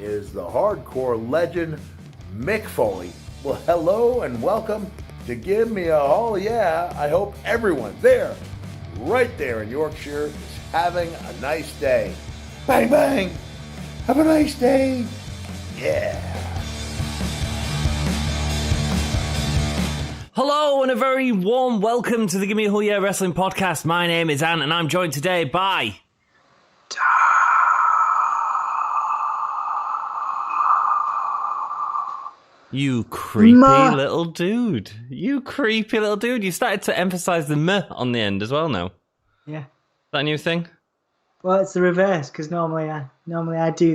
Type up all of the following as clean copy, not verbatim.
is the hardcore legend, Mick Foley. Well, hello and welcome to Give Me a Oh Yeah. I hope everyone there, right there in Yorkshire, is having a nice day. Bang, bang. Have a nice day. Yeah. Hello and a very warm welcome to the Gimme a Oh Yeah Wrestling Podcast. My name is Ant and I'm joined today by... You creepy little dude. You creepy little dude. You started to emphasise the "m" on the end as well now. Yeah. Is that a new thing? Well, it's the reverse because normally I do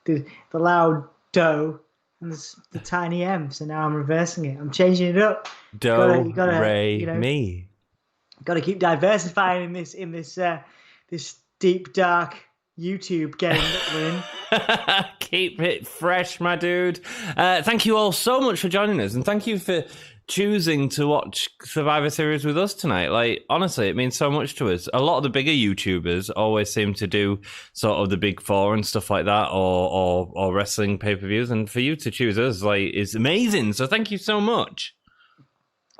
the loud dough and the tiny M. So now I'm reversing it. I'm changing it up. Do, re, mi. Got to keep diversifying in this deep dark YouTube game that we're in. Keep it fresh, my dude. Thank you all so much for joining us, and thank you for choosing to watch Survivor Series with us tonight. Like, honestly, it means so much to us. A lot of the bigger YouTubers always seem to do sort of the big four and stuff like that, or wrestling pay-per-views, and for you to choose us, like, is amazing. So thank you so much.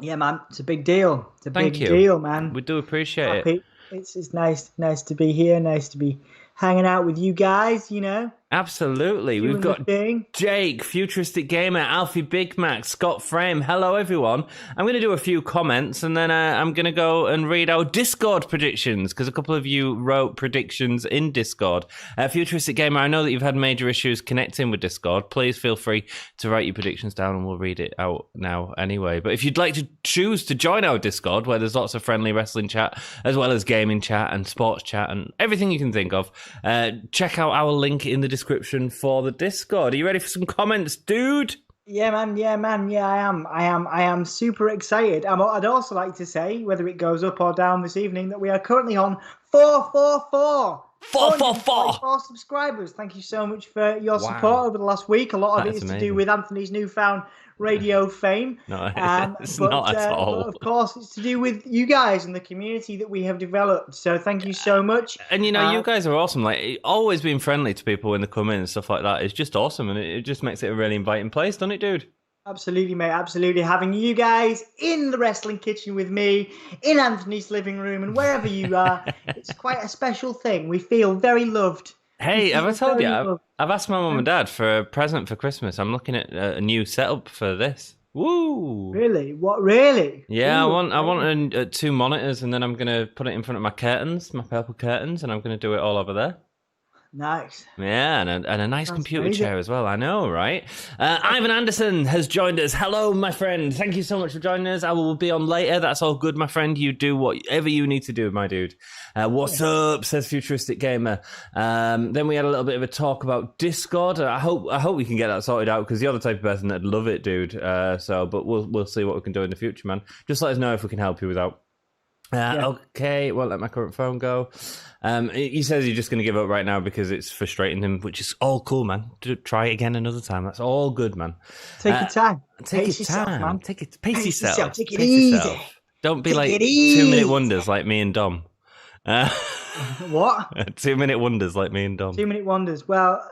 Yeah, man, it's a big deal. It's a Thank big you. deal, man. We do appreciate it. It's nice to be here. Nice to be hanging out with you guys. You know. Absolutely. We've got Jake, Futuristic Gamer, Alfie Big Mac, Scott Frame. Hello, everyone. I'm going to do a few comments and then I'm going to go and read our Discord predictions because a couple of you wrote predictions in Discord. Futuristic Gamer, I know that you've had major issues connecting with Discord. Please feel free to write your predictions down and we'll read it out now anyway. But if you'd like to choose to join our Discord, where there's lots of friendly wrestling chat, as well as gaming chat and sports chat and everything you can think of, check out our link in the description for the Discord. Are you ready for some comments, dude? Yeah, man. Yeah, I am super excited. I'd also like to say, whether it goes up or down this evening, that we are currently on 444. 444 subscribers. Thank you so much for your support over the last week. A lot of it is amazing. To do with Anthony's newfound radio fame. No, it's not at all. But of course, it's to do with you guys and the community that we have developed. So thank you so much. And you know, you guys are awesome. Like, always being friendly to people when they come in and stuff like that is just awesome, and it just makes it a really inviting place, doesn't it, dude? Absolutely, mate. Absolutely. Having you guys in the wrestling kitchen with me, in Anthony's living room, and wherever you are, it's quite a special thing. We feel very loved. Hey, have I told you? I've asked my mum and dad for a present for Christmas. I'm looking at a new setup for this. Woo! Really? What? Really? Yeah, ooh, I want 2 monitors, and then I'm gonna put it in front of my curtains, my purple curtains, and I'm gonna do it all over there. Nice. Yeah, and a nice computer chair as well. I know, right? Ivan Anderson has joined us. Hello, my friend. Thank you so much for joining us. I will be on later. That's all good, my friend. You do whatever you need to do, my dude. What's up, says Futuristic Gamer. Then we had a little bit of a talk about Discord. I hope we can get that sorted out because you're the type of person that'd love it, dude. But we'll see what we can do in the future, man. Just let us know if we can help you without. Okay, won't let my current phone go. He says he's just going to give up right now because it's frustrating him, which is all cool, man. Try it again another time. That's all good, man. Take your time. Pace yourself, man. Pace yourself. Take it easy. Don't be like 2-minute wonders like me and Dom. What? 2-minute wonders like me and Dom. 2-minute wonders. Well,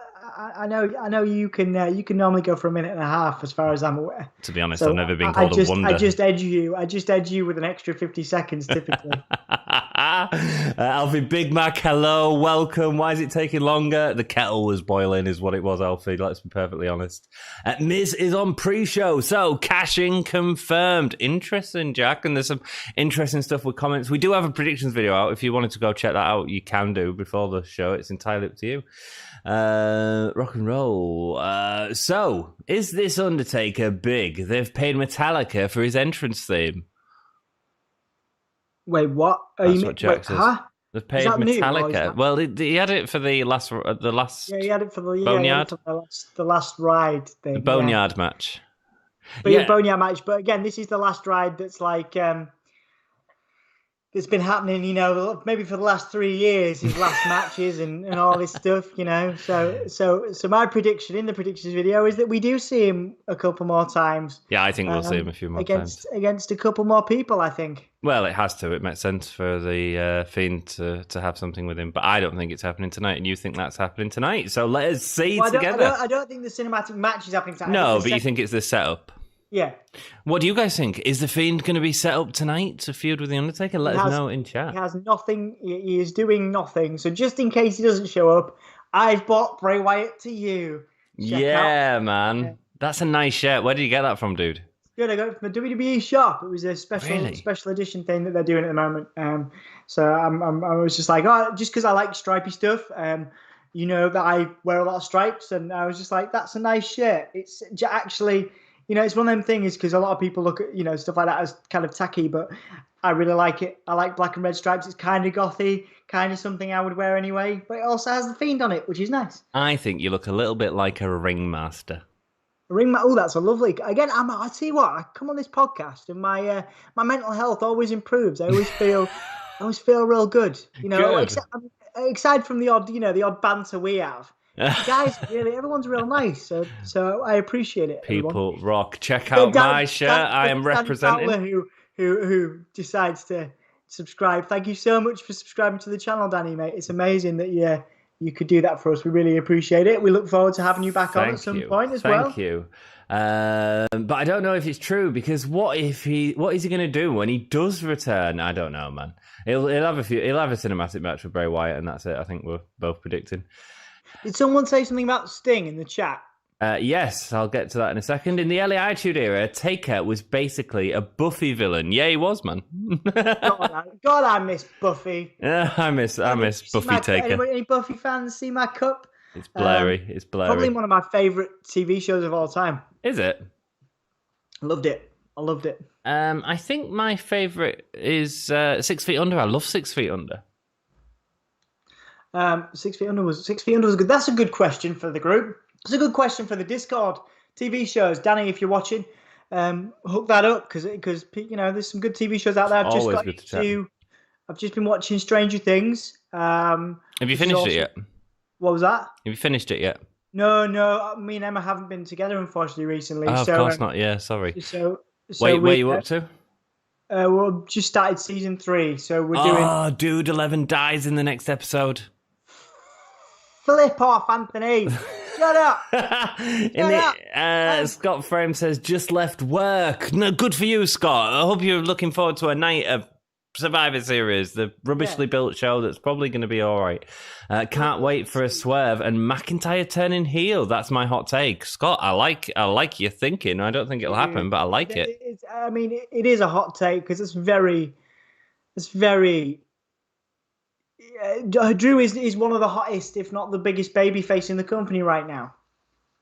I know you can normally go for 1.5 minutes as far as I'm aware. To be honest, so I've never been called a wonder. I just edge you with an extra 50 seconds typically. Alfie Big Mac, hello, welcome. Why is it taking longer? The kettle was boiling is what it was, Alfie. Let's be perfectly honest. Miz is on pre-show, so cashing confirmed. Interesting, Jack, and there's some interesting stuff with comments. We do have a predictions video out. If you wanted to go check that out, you can do before the show. It's entirely up to you. Rock and roll. So, is this Undertaker big? They've paid Metallica for his entrance theme. Wait, what? That's what Jack says. Huh? They've paid Metallica. Well, he had it for the last. Yeah, he had it for the Boneyard. The last ride thing. The Boneyard match. But Boneyard match. But again, this is the last ride. That's like. that's been happening, maybe for the last 3 years, his last matches and all this stuff, So my prediction in the predictions video is that we do see him a couple more times. Yeah, I think we'll see him a few more times. Against a couple more people, I think. Well, it has to. It makes sense for the Fiend to have something with him. But I don't think it's happening tonight, and you think that's happening tonight. So let us see together. I don't think the cinematic match is happening tonight. No, but you think it's the setup. Yeah. What do you guys think? Is the Fiend going to be set up tonight to feud with the Undertaker? Let us know in chat. He has nothing. He is doing nothing. So just in case he doesn't show up, I've bought Bray Wyatt to you. Check man. That's a nice shirt. Where did you get that from, dude? Good. I got it from the WWE shop. It was a special edition thing that they're doing at the moment. So I was just like, just because I like stripy stuff. That I wear a lot of stripes, and I was just like, that's a nice shirt. It's actually. It's one of them things because a lot of people look at, stuff like that as kind of tacky, but I really like it. I like black and red stripes. It's kind of gothy, kind of something I would wear anyway, but it also has the Fiend on it, which is nice. I think you look a little bit like a ringmaster. Oh, that's a lovely. Again, I tell you what, I come on this podcast and my mental health always improves. I always feel real good. Good. Aside from the odd banter we have. Guys, really, everyone's real nice, so I appreciate it. People everyone. rock. Check out my shirt. I am representing. Who decides to subscribe? Thank you so much for subscribing to the channel, Danny, mate. It's amazing that you could do that for us. We really appreciate it. We look forward to having you back on at some point as well. Thank you. But I don't know if it's true because what is he going to do when he does return? I don't know, man. He'll have a cinematic match with Bray Wyatt, and that's it. I think we're both predicting. Did someone say something about Sting in the chat? Yes, I'll get to that in a second. In the early Attitude Era, Taker was basically a Buffy villain. Yeah, he was, man. God, I miss Buffy. Yeah, I miss Buffy Taker. Any Buffy fans see my cup? It's blurry. It's blurry. Probably one of my favourite TV shows of all time. Is it? I loved it. I think my favourite is 6 Feet Under. I love 6 Feet Under. 6 Feet Under was good. That's a good question for the group. It's a good question for the Discord TV shows. Danny, if you're watching, hook that up because there's some good TV shows out there. I've just been watching Stranger Things. Have you finished it yet? What was that? Have you finished it yet? No. Me and Emma haven't been together unfortunately recently. Of course not. Yeah, sorry. So where are you up to? We've just started season 3, so we're doing. Oh, dude, 11 dies in the next episode. Flip off, Anthony. Shut up. Scott Frame says, just left work. No, good for you, Scott. I hope you're looking forward to a night of Survivor Series, the rubbishly built show that's probably going to be all right. Can't wait for a swerve and McIntyre turning heel. That's my hot take. Scott, I like your thinking. I don't think it'll happen, but I like it. It is a hot take because it's very... Drew is one of the hottest, if not the biggest babyface in the company right now.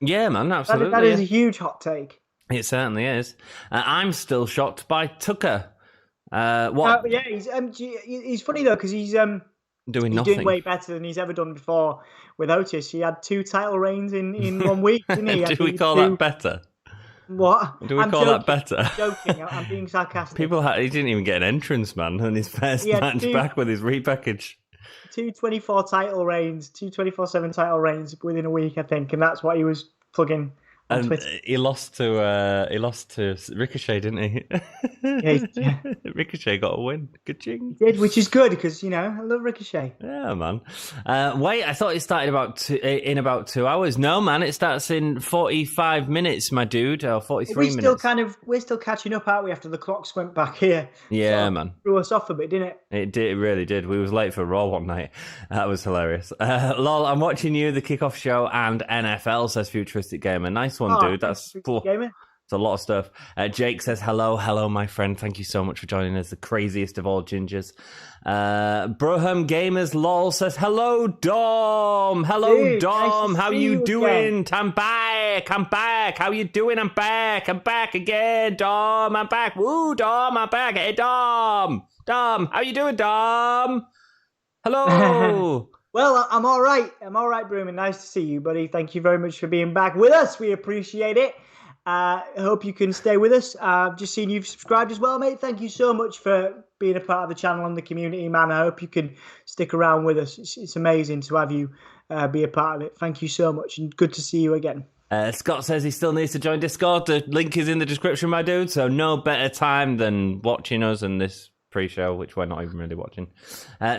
Yeah, man, absolutely. That is a huge hot take. It certainly is. I'm still shocked by Tucker. What? He's funny though because he's doing nothing. He's doing way better than he's ever done before with Otis. He had 2 title reigns in 1 week, didn't he? Do we call that better? What? Do we call that better? I'm joking. I'm being sarcastic. He didn't even get an entrance, man, on his first match back with his repackage. 2 24 reigns, 2 24/7 title reigns within a week, I think, and that's what he was plugging on Twitter. He lost to Ricochet, didn't he? Yeah. Ricochet got a win. Good ching. He did, which is good because I love Ricochet. Yeah, man. Wait, I thought it started in about 2 hours. No, man, it starts in 45 minutes, my dude, or 43 minutes. We're still catching up, aren't we? After the clocks went back here. Yeah, man. Threw us off a bit, didn't it? It did. It really did. We was late for Raw one night. That was hilarious. Lol, I'm watching you, the kickoff show, and NFL, says Futuristic Gamer. Nice one, dude. That's cool. It's a lot of stuff. Jake says, hello, my friend. Thank you so much for joining us, the craziest of all gingers. Broham Gamers LOL says, hello, Dom. Hello, dude, Dom. Nice how you doing? Again. I'm back. How you doing? I'm back again, Dom. I'm back. Woo, Dom, I'm back. Hey, Dom, how you doing, Dom? Hello. Well, I'm all right. Broom, and nice to see you, buddy. Thank you very much for being back with us. We appreciate it. I hope you can stay with us. I've just seen you've subscribed as well, mate. Thank you so much for being a part of the channel and the community, man. I hope you can stick around with us. It's amazing to have you be a part of it. Thank you so much, and good to see you again. Scott says he still needs to join Discord. The link is in the description, my dude. So no better time than watching us and this pre-show, which we're not even really watching.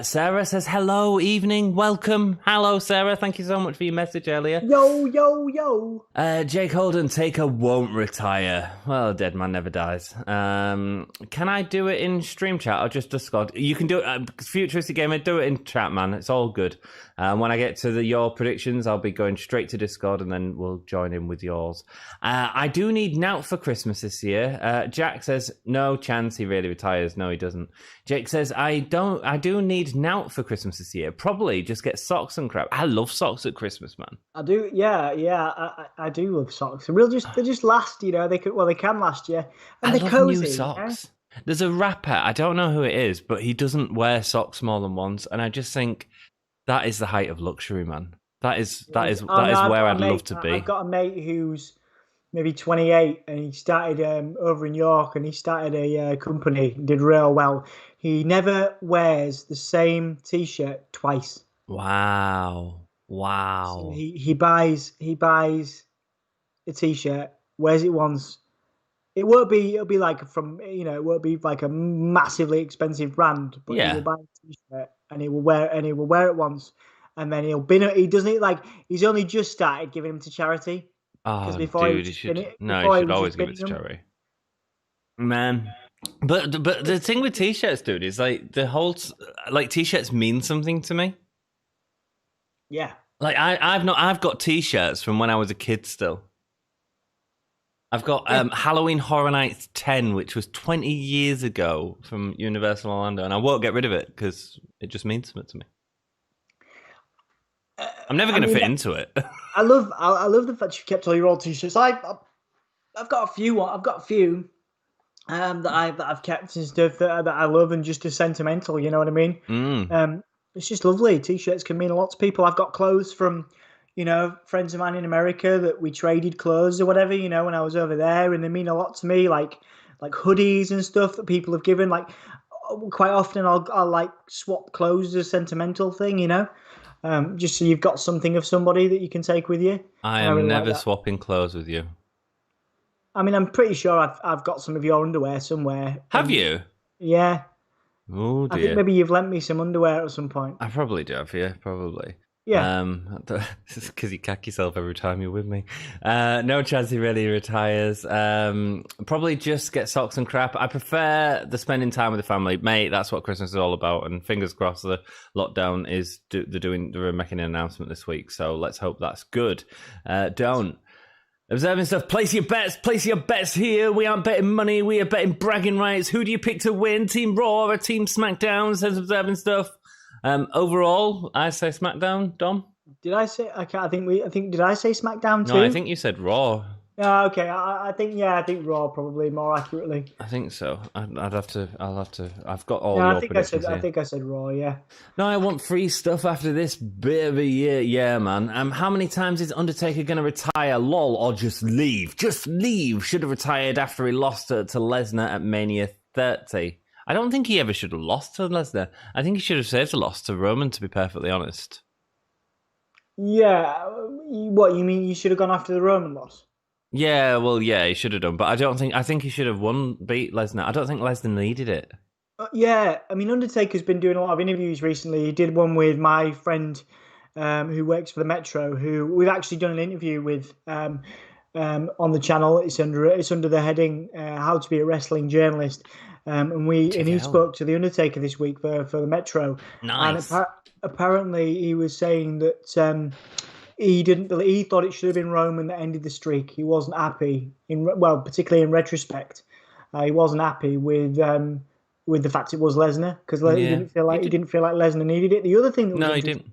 Sarah says, hello, evening, welcome. Hello, Sarah. Thank you so much for your message earlier. Yo. Jake Holden, Taker won't retire. Well, dead man never dies. Can I do it in stream chat or just Discord? You can do it, Futuristic Gamer, do it in chat, man. It's all good. When I get to your predictions, I'll be going straight to Discord and then we'll join in with yours. I do need Nout for Christmas this year. Jack says, no chance he really retires. No, he doesn't. Jake says, I do need Nout for Christmas this year. Probably just get socks and crap. I love socks at Christmas, man. I do, yeah. I do love socks. They just last, they can last, yeah. And I they're love cozy, new socks. Yeah? There's a rapper, I don't know who it is, but he doesn't wear socks more than once, and I just think that is the height of luxury, man. That is where I'd love to be. I've got a mate who's maybe 28, and he started over in York, and he started a company, did real well. He never wears the same T-shirt twice. Wow. So he buys a T-shirt, wears it once. It'll be like it won't be like a massively expensive brand, but he will buy a T-shirt and he will wear it once, and then he's only just started giving them to charity. Oh, dude, he should always give it to charity. Man. But the thing with T-shirts, dude, is like the whole T-shirts mean something to me. Yeah. Like I've got T-shirts from when I was a kid still. I've got Halloween Horror Nights 10, which was 20 years ago from Universal Orlando, and I won't get rid of it because it just means something to me. I'm never going to fit into it. I love the fact you kept all your old T-shirts. I've got a few. That I've kept and stuff that I love, and just as sentimental. You know what I mean? It's just lovely. T-shirts can mean a lot to people. I've got clothes from, friends of mine in America that we traded clothes or whatever, when I was over there, and they mean a lot to me, like hoodies and stuff that people have given. Like quite often I'll like swap clothes as a sentimental thing, just so you've got something of somebody that you can take with you. I am really never swapping clothes with you. I mean, I'm pretty sure I've got some of your underwear somewhere. Have you? Yeah. Oh dear. I think maybe you've lent me some underwear at some point. I probably do have, yeah, probably. Yeah. Because you cack yourself every time you're with me. No chance he really retires. Probably just get socks and crap. I prefer the spending time with the family. Mate, that's what Christmas is all about. And fingers crossed the lockdown is they're making an announcement this week. So let's hope that's good. Don't. Observing stuff. Place your bets here. We aren't betting money. We are betting bragging rights. Who do you pick to win? Team Raw or Team SmackDown? Says Observing stuff. Overall, I say SmackDown. Dom? Did I say? Did I say SmackDown too? No, I think you said Raw. Okay. I think Raw probably more accurately. I think so. I'll have to. I've got all your predictions here. I think I said Raw. Yeah. No, I want free stuff after this bit of a year. Yeah, man. How many times is Undertaker going to retire? Lol, or just leave? Just leave. Should have retired after he lost to Lesnar at Mania 30. I don't think he ever should have lost to Lesnar. I think he should have saved a loss to Roman, to be perfectly honest. Yeah. What, you mean you should have gone after the Roman loss? Yeah, well, yeah, he should have done. But I think he should have beat Lesnar. I don't think Lesnar needed it. Yeah, I mean, Undertaker's been doing a lot of interviews recently. He did one with my friend who works for the Metro, who we've actually done an interview with on the channel. It's under the heading "How to Be a Wrestling Journalist," and he spoke to the Undertaker this week for the Metro. Nice. And apparently, he was saying that he thought it should have been Roman that ended the streak. He wasn't happy particularly in retrospection. He wasn't happy with the fact it was Lesnar because he didn't feel like Lesnar needed it. The other thing that he didn't.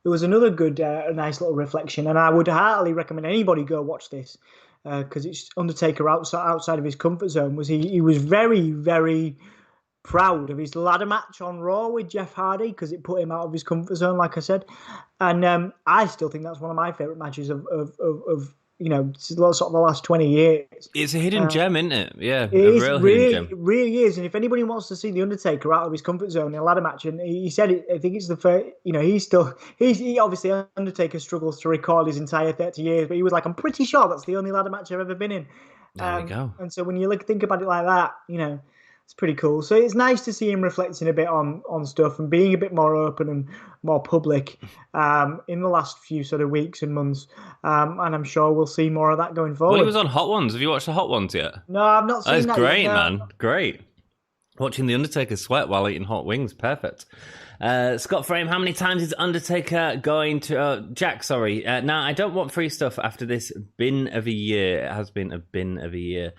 There was another good, nice little reflection, and I would heartily recommend anybody go watch this because it's Undertaker outside of his comfort zone. He was very, very proud of his ladder match on Raw with Jeff Hardy because it put him out of his comfort zone, like I said, and I still think that's one of my favorite matches of sort of the last 20 years. It's a hidden gem, isn't it? Yeah, It is real really, hidden gem. it really is. And if anybody wants to see the Undertaker out of his comfort zone in a ladder match, and he said it, I think it's the first. He obviously Undertaker struggles to record his entire 30 years, but he was like, I'm pretty sure that's the only ladder match I've ever been in. There we go. And so when you think about it like that, it's pretty cool. So it's nice to see him reflecting a bit on stuff and being a bit more open and more public in the last few sort of weeks and months. And I'm sure we'll see more of that going forward. Well, he was on Hot Ones. Have you watched the Hot Ones yet? No, I've not seen that. That's great, yet, no. man. Great. Watching The Undertaker sweat while eating hot wings. Perfect. Scott Frame, how many times is Undertaker going to... Jack, sorry. Now, I don't want free stuff after this bin of a year. It has been a bin of a year.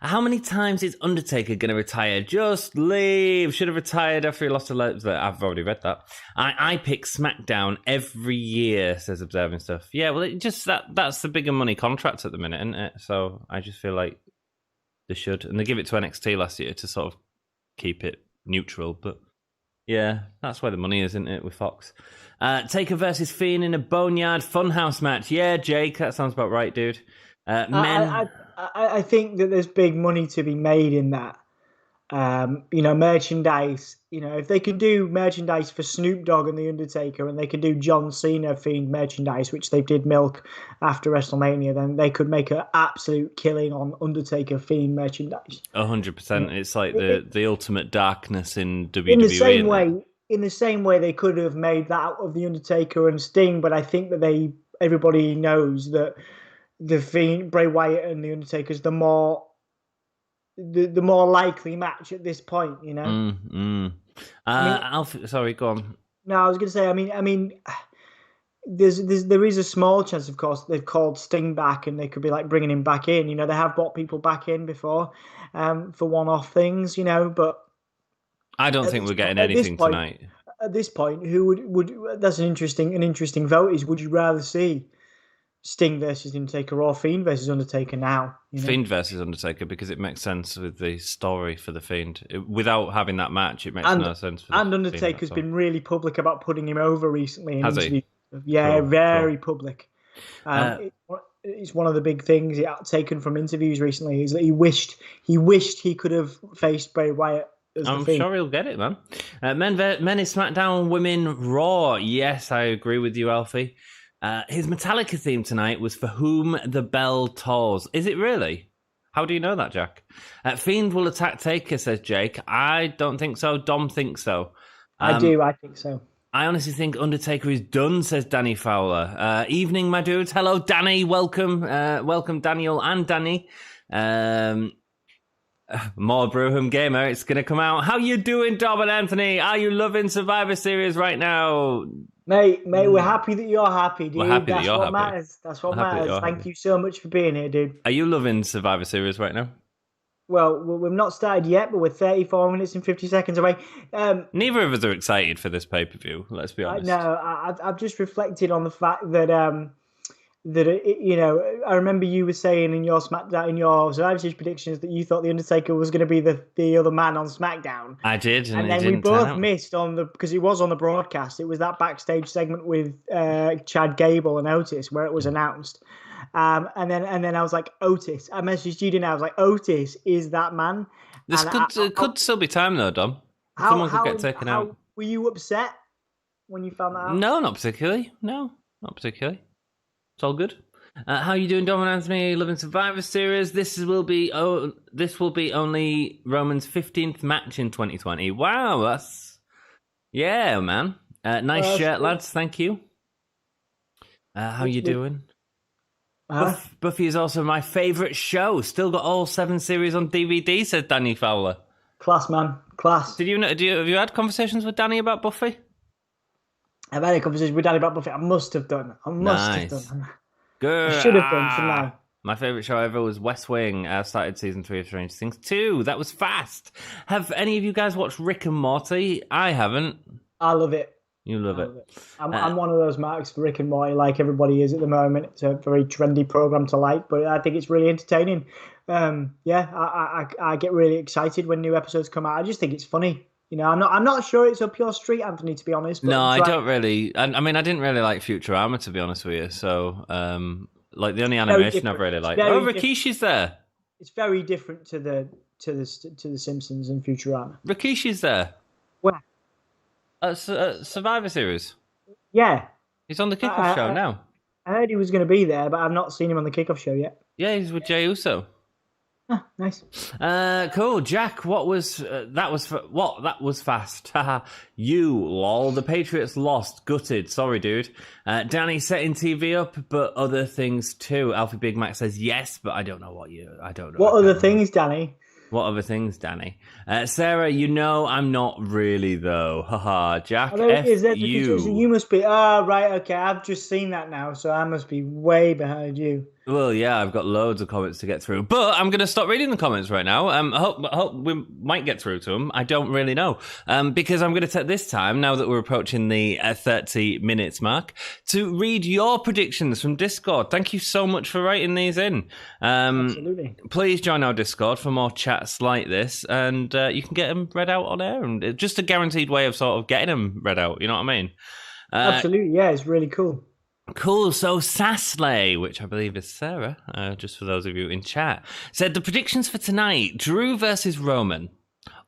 How many times is Undertaker going to retire? Just leave. Should have retired after he lost a leg. I've already read that. I pick SmackDown every year, says Observing Stuff. Yeah, well, that's the bigger money contract at the minute, isn't it? So I just feel like they should. And they give it to NXT last year to sort of keep it neutral. But yeah, that's where the money is, isn't it, with Fox? Taker versus Fiend in a Boneyard Funhouse match. Yeah, Jake, that sounds about right, dude. I think that there's big money to be made in that. Merchandise. If they can do merchandise for Snoop Dogg and The Undertaker, and they can do John Cena Fiend merchandise, which they did milk after WrestleMania, then they could make an absolute killing on Undertaker Fiend merchandise. 100%. It's like the ultimate darkness in WWE. In the same way, they could have made that out of The Undertaker and Sting, but I think that everybody knows that the Fiend, Bray Wyatt and The Undertaker is the more likely match at this point, Alfie, sorry, go on. No, I was going to say, there is a small chance, of course, they've called Sting back and they could be like bringing him back in. They have brought people back in before for one-off things, but I don't think we're getting anything tonight. At this point, who would that's an interesting vote is, would you rather see Sting versus Undertaker or Fiend versus Undertaker now? Fiend versus Undertaker, because it makes sense with the story for the Fiend. Without having that match, it makes no sense. And Undertaker's been really public about putting him over recently. Has he? Yeah, very public. It's one of the big things taken from interviews recently is that he wished he could have faced Bray Wyatt. I'm sure he'll get it, man. Men is SmackDown, women Raw. Yes, I agree with you, Alfie. His Metallica theme tonight was For Whom the Bell Tolls. Is it really? How do you know that, Jack? Fiend will attack Taker, says Jake. I don't think so. Dom thinks so. I do. I think so. I honestly think Undertaker is done, says Danny Fowler. Evening, my dudes. Hello, Danny. Welcome. Welcome, Daniel and Danny. More Brewham Gamer. It's going to come out. How you doing, Dom and Anthony? Are you loving Survivor Series right now? Mate, we're happy that you're happy, dude. We're happy that you're happy. Matters. That's what matters. Thank you so much for being here, dude. Are you loving Survivor Series right now? Well, we've not started yet, but we're 34 minutes and 50 seconds away. Neither of us are excited for this pay-per-view, let's be honest. No, I've just reflected on the fact that I remember you were saying in your SmackDown, in your Survivor Series predictions, that you thought The Undertaker was going to be the other man on SmackDown. I did, and then we both missed because it was on the broadcast. It was that backstage segment with Chad Gable and Otis where it was announced. And then I was like, Otis. I messaged you, and I was like, Otis is that man. This could still be time though, Dom. Someone could get taken out. Were you upset when you found that out? No, not particularly. It's all good. How you doing, Dom and Anthony? Loving Survivor Series. This will be only Roman's 15th match in 2020. Wow, yeah, man. Nice shirt, lads. Thank you. How you doing? Buffy is also my favourite show. Still got all 7 series on DVD, said Danny Fowler. Class, man. Class. Have you had conversations with Danny about Buffy? I've had a conversation with Danny about Buffy. I must have done. Good. I should have done for now. My favourite show ever was West Wing. I started season 3 of Stranger Things 2. That was fast. Have any of you guys watched Rick and Morty? I haven't. I love it. You love it. I'm one of those marks for Rick and Morty, like everybody is at the moment. It's a very trendy program to like, but I think it's really entertaining. I get really excited when new episodes come out. I just think it's funny. I'm not sure it's up your street, Anthony, to be honest. But no, I don't really. I mean, I didn't really like Futurama, to be honest with you. So Like the only animation I've really liked. Oh, Rikishi's there. It's very different to the Simpsons and Futurama. Rikishi's there. Where? Survivor Series. Yeah. He's on the kickoff show now. I heard he was going to be there, but I've not seen him on the kickoff show yet. Yeah, he's with Jey Uso. Ah, nice. Cool, Jack. What was that? That was fast. Haha. You lol. The Patriots lost. Gutted. Sorry, dude. Danny setting TV up, but other things too. Alfie Big Mac says yes, but I don't know. I don't know. What other things, Danny? What other things, Danny? Sarah, I'm not really, though. Haha, Jack, You must be... Oh, right, okay. I've just seen that now, so I must be way behind you. Well, yeah, I've got loads of comments to get through, but I'm going to stop reading the comments right now. I hope we might get through to them. I don't really know, because I'm going to take this time, now that we're approaching the 30 minutes mark, to read your predictions from Discord. Thank you so much for writing these in. Absolutely. Please join our Discord for more chats like this, and you can get them read out on air, and it's just a guaranteed way of sort of getting them read out. You know what I mean? Absolutely, yeah, it's really cool. Cool. So Sasley, which I believe is Sarah, just for those of you in chat, said the predictions for tonight: Drew versus Roman.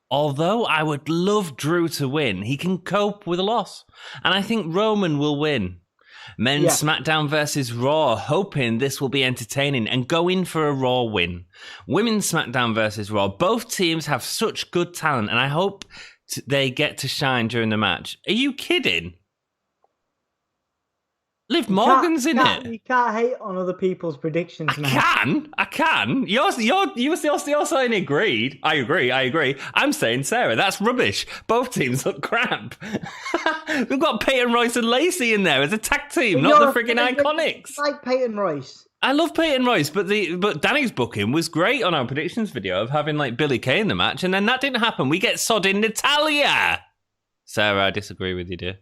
Although I would love Drew to win, he can cope with a loss, and I think Roman will win. Men's SmackDown versus Raw, hoping this will be entertaining and go in for a Raw win. Women's SmackDown versus Raw, both teams have such good talent, and I hope they get to shine during the match. Are you kidding? Liv Morgan's in it. You can't hate on other people's predictions. I can. You're saying agreed. I agree. I'm saying Sarah. That's rubbish. Both teams look crap. We've got Peyton, Royce, and Lacey in there as a tag team, not the friggin' Iconics. Like Peyton Royce. I love Peyton Royce, but Danny's booking was great on our predictions video of having like Billie Kay in the match, and then that didn't happen. We get sodding Natalya. Sarah, I disagree with you, dear.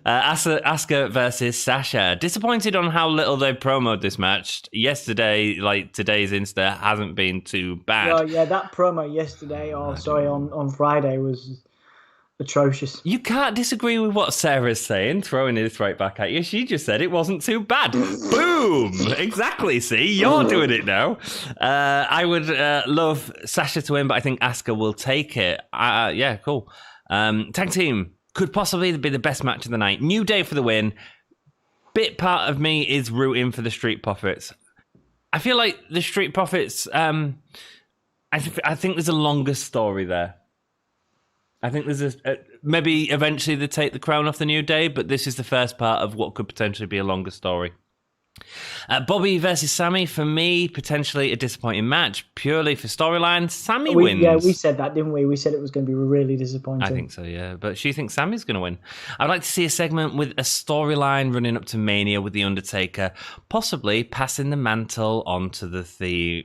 Asuka versus Sasha. Disappointed on how little they promoted this match. Yesterday, like today's Insta, hasn't been too bad. Well, yeah, that promo yesterday, on Friday was atrocious. You can't disagree with what Sarah's saying, throwing this right back at you. She just said it wasn't too bad. Boom! Exactly, see? You're doing it now. I would love Sasha to win, but I think Asuka will take it. Yeah, cool. Tag team could possibly be the best match of the night. New Day for the win. Bit part of me is rooting for the Street Profits. I feel like the Street Profits, I think there's a longer story there. I think there's maybe eventually they take the crown off the New Day, but this is the first part of what could potentially be a longer story. Bobby versus Sami, for me, potentially a disappointing match, purely for storyline. Sami wins. Yeah, we said that, didn't we? We said it was going to be really disappointing. I think so, yeah. But she thinks Sami's going to win. I'd like to see a segment with a storyline running up to Mania with The Undertaker, possibly passing the mantle on to the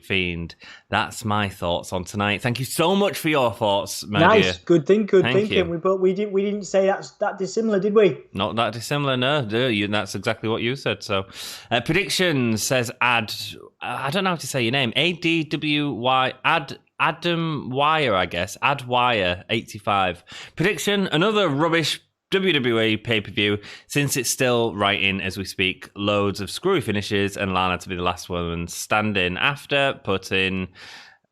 Fiend. That's my thoughts on tonight. Thank you so much for your thoughts, my dear. Good thinking. We didn't say that dissimilar, did we? Not that dissimilar, no. That's exactly what you said. So, predictions says I don't know how to say your name. ADWY Adam Wire, I guess. Adwire 85. Prediction: another rubbish WWE pay-per-view, since it's still writing as we speak. Loads of screwy finishes and Lana to be the last woman standing after putting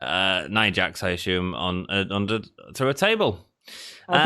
Nia Jax, I assume, under through a table. I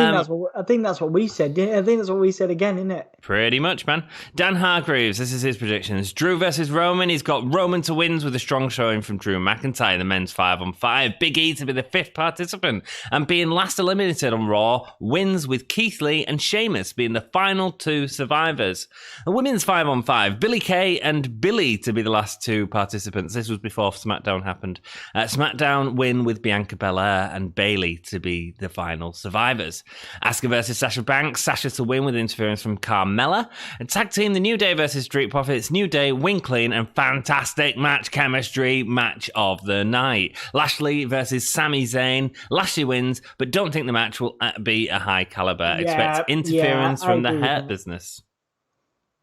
think that's what we said. I think that's what we said again, isn't it? Pretty much, man. Dan Hargreaves, this is his predictions. Drew versus Roman. He's got Roman to wins with a strong showing from Drew McIntyre, the men's 5-on-5. Big E to be the 5th participant and being last eliminated on Raw. Wins with Keith Lee and Sheamus being the final 2 survivors. The women's 5-on-5. Billie Kay and Billy to be the last 2 participants. This was before SmackDown happened. SmackDown win with Bianca Belair and Bayley to be the final survivors. Asuka versus Sasha Banks. Sasha to win with interference from Carmella. And tag team, the New Day versus Street Profits. New Day win clean and fantastic match chemistry. Match of the night. Lashley versus Sami Zayn. Lashley wins, but don't think the match will be a high caliber. Expect interference from the Hurt Business.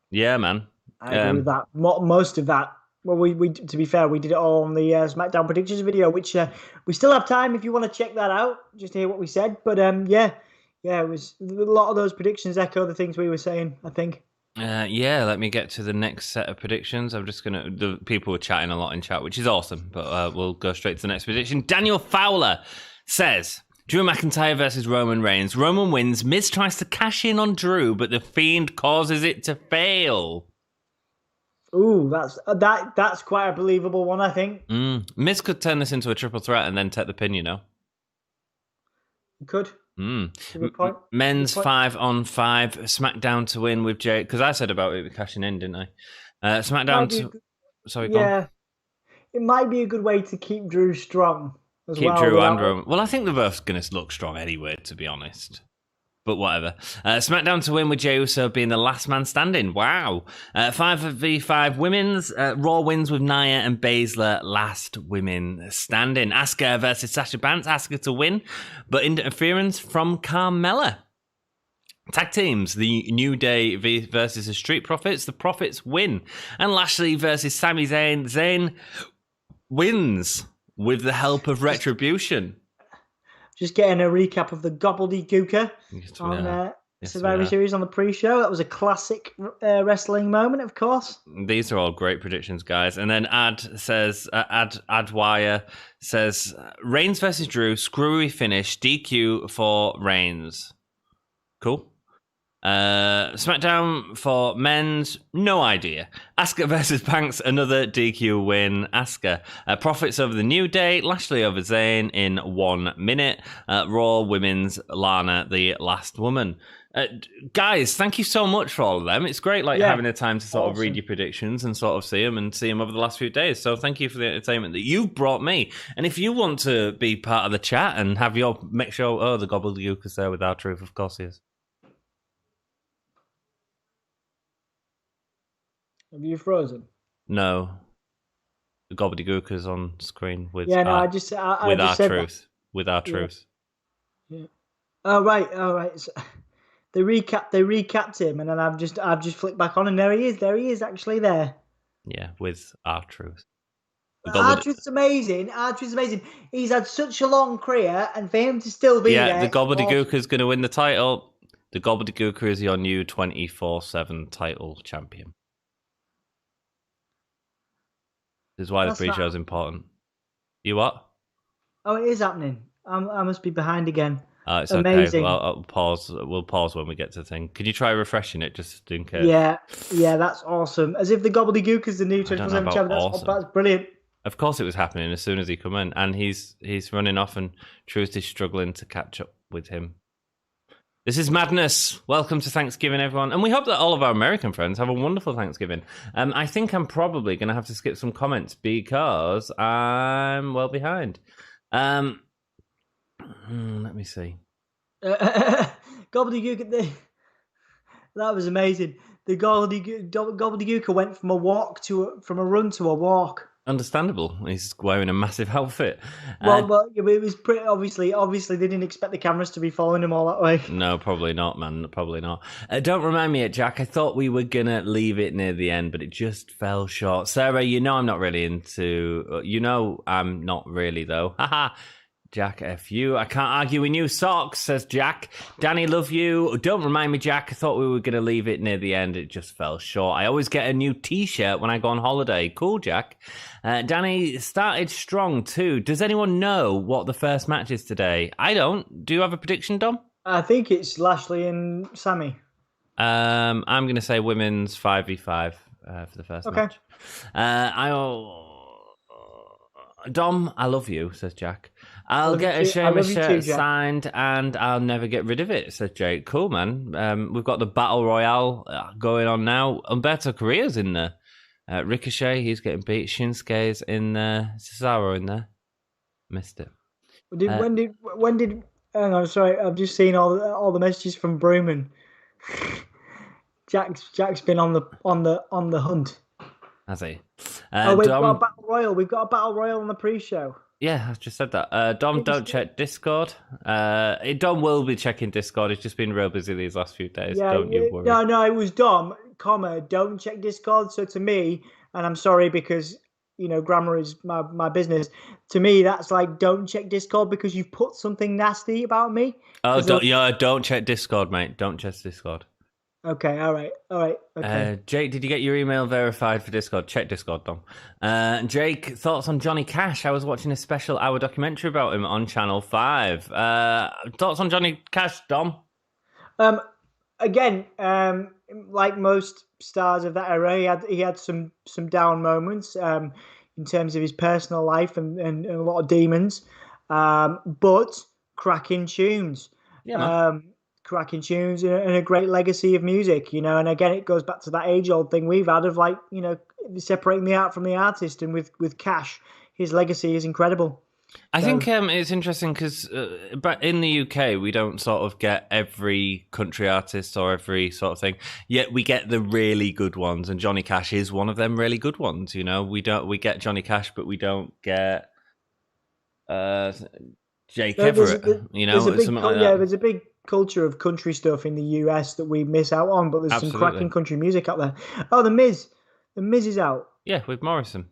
Yeah, man. I agree with that. Most of that. Well, we to be fair, we did it all on the SmackDown predictions video, which we still have time if you want to check that out, just to hear what we said. But yeah, it was a lot of those predictions echo the things we were saying, I think. Let me get to the next set of predictions. The people were chatting a lot in chat, which is awesome, but we'll go straight to the next prediction. Daniel Fowler says, Drew McIntyre versus Roman Reigns. Roman wins. Miz tries to cash in on Drew, but the Fiend causes it to fail. Ooh, that's quite a believable one, I think. Miz could turn this into a triple threat and then take the pin, Could. Men's 5-on-5 SmackDown to win with Jay, because I said about it cashing in, didn't I? SmackDown to sorry, go on. It might be a good way to keep Drew strong as keep well. Drew and Roman. Well, I think they're both going to look strong anyway, to be honest. But whatever. SmackDown to win with Jey Uso being the last man standing. Wow. 5v5 women's. Raw wins with Nia and Baszler. Last women standing. Asuka versus Sasha Banks. Asuka to win, but interference from Carmella. Tag teams. The New Day versus the Street Profits. The Profits win. And Lashley versus Sami Zayn. Zayn wins with the help of Retribution. Just getting a recap of the gobbledygooker on Survivor Series on the pre-show. That was a classic wrestling moment, of course. These are all great predictions, guys. And then Adwire says, Reigns versus Drew, screwy finish, DQ for Reigns. Cool. SmackDown for men's, no idea. Asuka versus Banks, another DQ win. Asuka. Profits over the New Day. Lashley over Zayn in 1 minute. Raw women's, Lana, the last woman. Guys, thank you so much for all of them. It's great having the time to sort of read your predictions and sort of see them over the last few days. So thank you for the entertainment that you've brought me. And if you want to be part of the chat and have your make sure, the gobbledygook is there with our truth, of course he is. Have you frozen? No. The gobbledygook is on screen with our truth. With our truth. Yeah. Oh right. So, they recapped him, and then I've just flicked back on, and there he is actually there. Yeah, with our truth. R-Truth's amazing. He's had such a long career, and for him to still be there. Yeah, the gobbledygooker is going to win the title. The gobbledygooker is your new 24/7 title champion. This is why the pre-show is important. You what? Oh, it is happening. I must be behind again. It's amazing. Okay. Well, I'll pause. We'll pause when we get to the thing. Can you try refreshing it just in case? Yeah, that's awesome. As if the gobbledygook is the new 24/7 champion. That's brilliant. Of course, it was happening as soon as he come in, and he's running off, and Truth is struggling to catch up with him. This is madness. Welcome to Thanksgiving, everyone. And we hope that all of our American friends have a wonderful Thanksgiving. I think I'm probably going to have to skip some comments because I'm well behind. Let me see. Gobbledygook, that was amazing. The gobbledygooker went from a run to a walk. Understandable. He's wearing a massive outfit. Well, it was pretty obviously they didn't expect the cameras to be following him all that way. No, probably not, man. Probably not. Don't remind me, Jack. I thought we were gonna leave it near the end, but it just fell short. Sarah, I'm not really into. I'm not really though. Haha. Jack, F you. I can't argue with new socks, says Jack. Danny, love you. Don't remind me, Jack. I thought we were going to leave it near the end. It just fell short. I always get a new t-shirt when I go on holiday. Cool, Jack. Danny started strong too. Does anyone know what the first match is today? I don't. Do you have a prediction, Dom? I think it's Lashley and Sami. I'm going to say women's 5v5 for the first match. Dom, I love you, says Jack. I'll get a Sheamus shirt signed and I'll never get rid of it, says Jake. Cool, man. We've got the Battle Royale going on now. Umberto Carrillo's in there. Ricochet, he's getting beat. Shinsuke's in there. Cesaro in there. Missed it. When did? Hang on, sorry. I've just seen all the messages from Brewman. Jack's been on the hunt. Has he? We've got a battle royal. We've got a battle royal on the pre-show. Yeah, I just said that. Dom, don't check Discord. Dom will be checking Discord. He's just been real busy these last few days. Don't you worry. No, it was Dom, don't check Discord. So to me, and I'm sorry because, grammar is my business. To me, that's like, don't check Discord because you've put something nasty about me. Oh, don't check Discord, mate. Don't check Discord. Okay, all right. Okay. Jake, did you get your email verified for Discord? Check Discord, Dom. Jake, thoughts on Johnny Cash? I was watching a special hour documentary about him on Channel 5. Thoughts on Johnny Cash, Dom? Again, like most stars of that era, he had some down moments in terms of his personal life and a lot of demons, but cracking tunes. Yeah, man. Cracking tunes and a great legacy of music, And again, it goes back to that age-old thing we've had of separating the art from the artist. And with Cash, his legacy is incredible. I think it's interesting because but in the UK, we don't sort of get every country artist or every sort of thing. Yet we get the really good ones, and Johnny Cash is one of them really good ones. We get Johnny Cash, but we don't get Jake Everett. There's a big culture of country stuff in the US that we miss out on, but there's some cracking country music out there. Oh, The Miz is out. Yeah, with Morrison.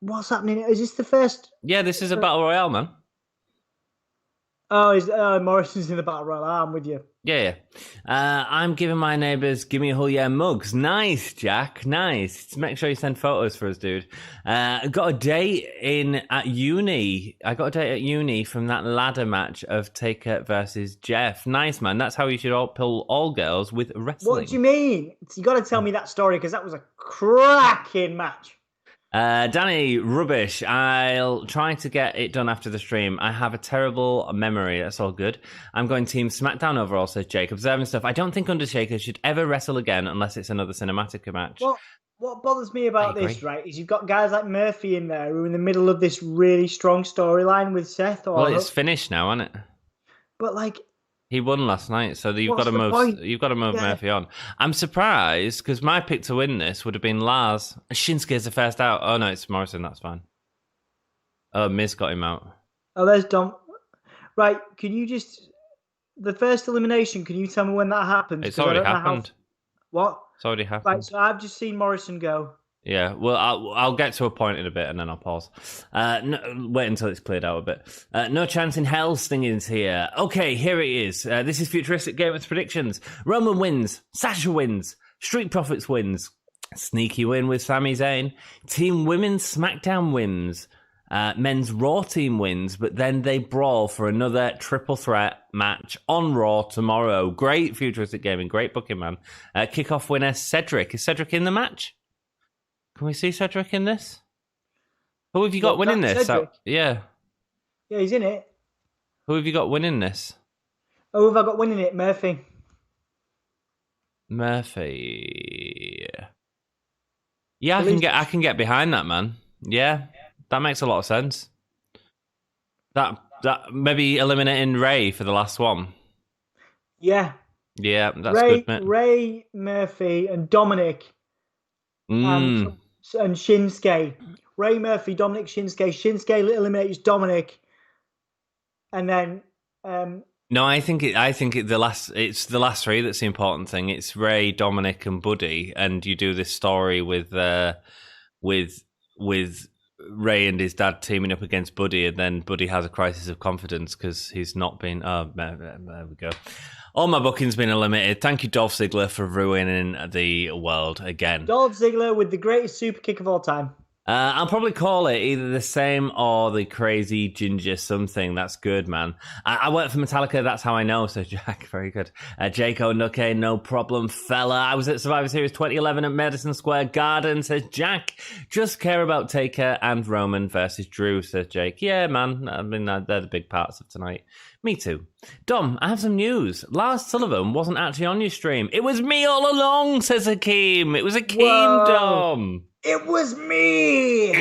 What's happening? Is this the first? Yeah, this is a Battle Royale, man. Oh, Morrison's in the Battle Royale. I'm with you. Yeah. I'm giving my neighbours Gimme a Whole Yeah mugs. Nice, Jack. Nice. Make sure you send photos for us, dude. Got a date at uni. I got a date at uni from that ladder match of Taker versus Jeff. Nice, man. That's how you should all pull all girls with wrestling. What do you mean? You got to tell me that story because that was a cracking match. Danny, rubbish. I'll try to get it done after the stream. I have a terrible memory. That's all good. I'm going Team SmackDown overall, says Jake. Observing stuff. I don't think Undertaker should ever wrestle again unless it's another cinematic match. Well, what bothers me about this, right, is you've got guys like Murphy in there who are in the middle of this really strong storyline with Seth. Well, it's finished now, isn't it? But he won last night, so you've got to move. You've got to move Murphy on. I'm surprised because my pick to win this would have been Lars. Shinsuke's the first out. Oh no, it's Morrison. That's fine. Oh, Miz got him out. Oh, there's Dom. Right, can you just the first elimination? Can you tell me when that happened? It's already happened. What? It's already happened. Right, so I've just seen Morrison go. Yeah, well, I'll get to a point in a bit and then I'll pause. Wait until it's cleared out a bit. No chance in hell, Stinging's here. Okay, here it is. This is Futuristic Gamers Predictions. Roman wins. Sasha wins. Street Profits wins. Sneaky win with Sami Zayn. Team Women's SmackDown wins. Men's Raw team wins, but then they brawl for another triple threat match on Raw tomorrow. Great Futuristic Gaming. Great booking, man. Kickoff winner, Cedric. Is Cedric in the match? Can we see Cedric in this? Who have you got winning this? Yeah, he's in it. Who have you got winning this? Oh, have I got winning it? Murphy. Yeah, I can get behind that, man. Yeah, that makes a lot of sense. That maybe eliminating Ray for the last one. Yeah, that's good, mate. Ray, Murphy, and Dominic. And Shinsuke. Ray, Murphy, Dominic, Shinsuke. Shinsuke eliminates Dominic, and then. No, I think it's the last three that's the important thing. It's Ray, Dominic, and Buddy, and you do this story with Ray and his dad teaming up against Buddy, and then Buddy has a crisis of confidence because he's not been. Oh, there we go. All my booking's been eliminated. Thank you, Dolph Ziggler, for ruining the world again. Dolph Ziggler with the greatest super kick of all time. I'll probably call it either the same or the crazy ginger something. That's good, man. I work for Metallica. That's how I know. So, Jack, very good. Jake okay, no problem, fella. I was at Survivor Series 2011 at Madison Square Garden, says Jack. Just care about Taker and Roman versus Drew, says Jake. Yeah, man. I mean, they're the big parts of tonight. Me too. Dom, I have some news. Lars Sullivan wasn't actually on your stream. It was me all along, says Hakeem. It was Hakeem, Dom. It was me.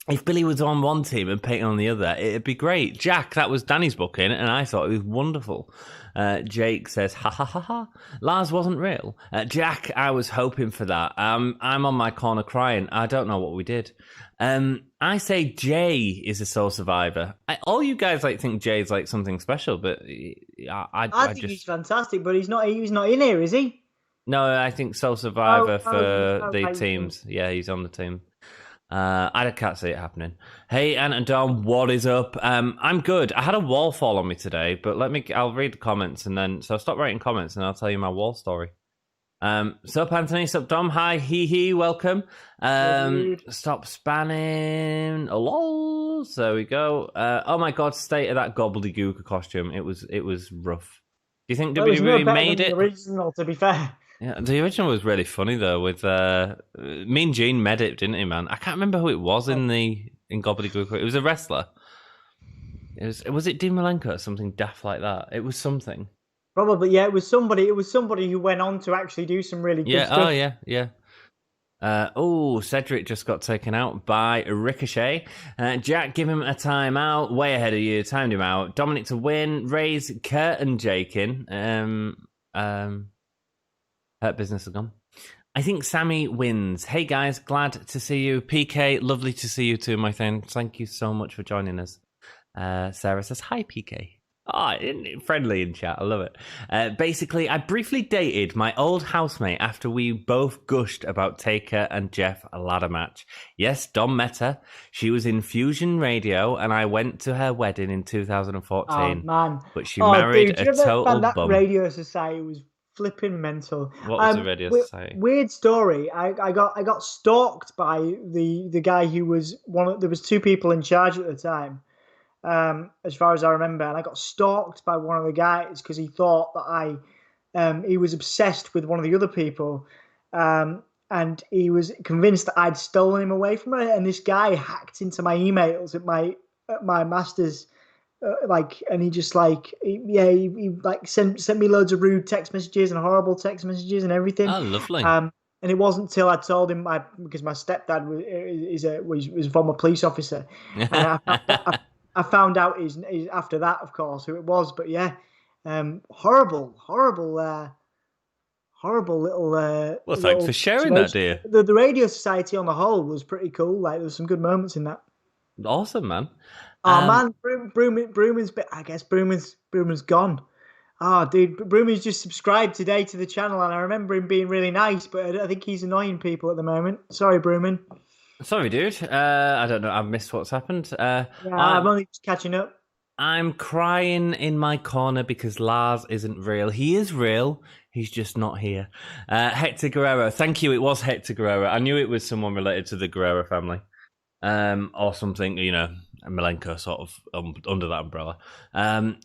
If Billy was on one team and Peyton on the other, it'd be great. Jack, that was Danny's booking, and I thought it was wonderful. Jake says, ha ha ha ha. Lars wasn't real. Jack, I was hoping for that. I'm on my corner crying. I don't know what we did. I say Jay is a sole survivor. All you guys think Jay's something special, but I think he's fantastic. But he's not in here, is he? No, I think sole survivor for the teams. Yeah, he's on the team. I can't see it happening. Hey, Ant and Dom, what is up? I'm good. I had a wall fall on me today, but I'll read the comments so stop writing comments and I'll tell you my wall story. Sup, Anthony, sup, Dom, hi, hee, welcome. Stop spanning. Lol. There we go. Oh my god, state of that gobbledygook costume. It was rough. Do you think WWE made it? The original, to be fair. Yeah, the original was really funny though. With Mean Gene made it, didn't he, man? I can't remember who it was in Gobbledygook. It was a wrestler. Was it Dean Malenko or something daft like that? It was something. Probably, yeah. It was somebody who went on to actually do some really good stuff. Oh yeah. Cedric just got taken out by Ricochet. Jack, give him a timeout. Way ahead of you. Timed him out. Dominic to win. Raise Kurt and Jake in. Hurt business is gone. I think Sami wins. Hey guys, glad to see you. PK, lovely to see you too, my friend. Thank you so much for joining us. Sarah says, hi PK. Friendly in chat. I love it. Basically, I briefly dated my old housemate after we both gushed about Taker and Jeff ladder match. Yes, Dom met her. She was in Fusion Radio, and I went to her wedding in 2014. Oh, man. But she married a total that bum. Radio Society was flipping mental. What was the Radio Society? Weird story. I got stalked by the guy who was there was two people in charge at the time. As far as I remember, and I got stalked by one of the guys because he thought that he was obsessed with one of the other people, and he was convinced that I'd stolen him away from her. And this guy hacked into my emails at my master's, and he just he sent me loads of rude text messages and horrible text messages and everything. Oh, lovely. And it wasn't until I told him because my stepdad was a former police officer. And I found out is after that, of course, who it was. But yeah, horrible little. Well, thanks for sharing that, dear. The Radio Society on the whole was pretty cool. Like there was some good moments in that. Awesome, man. Oh man, Brooman's. I guess Brooman's gone. Oh, dude, Brooman's just subscribed today to the channel, and I remember him being really nice, but I think he's annoying people at the moment. Sorry, Brooman. Sorry, dude. I don't know. I've missed what's happened. I'm only just catching up. I'm crying in my corner because Lars isn't real. He is real. He's just not here. Hector Guerrero. Thank you. It was Hector Guerrero. I knew it was someone related to the Guerrero family. Or something, Malenko sort of under that umbrella.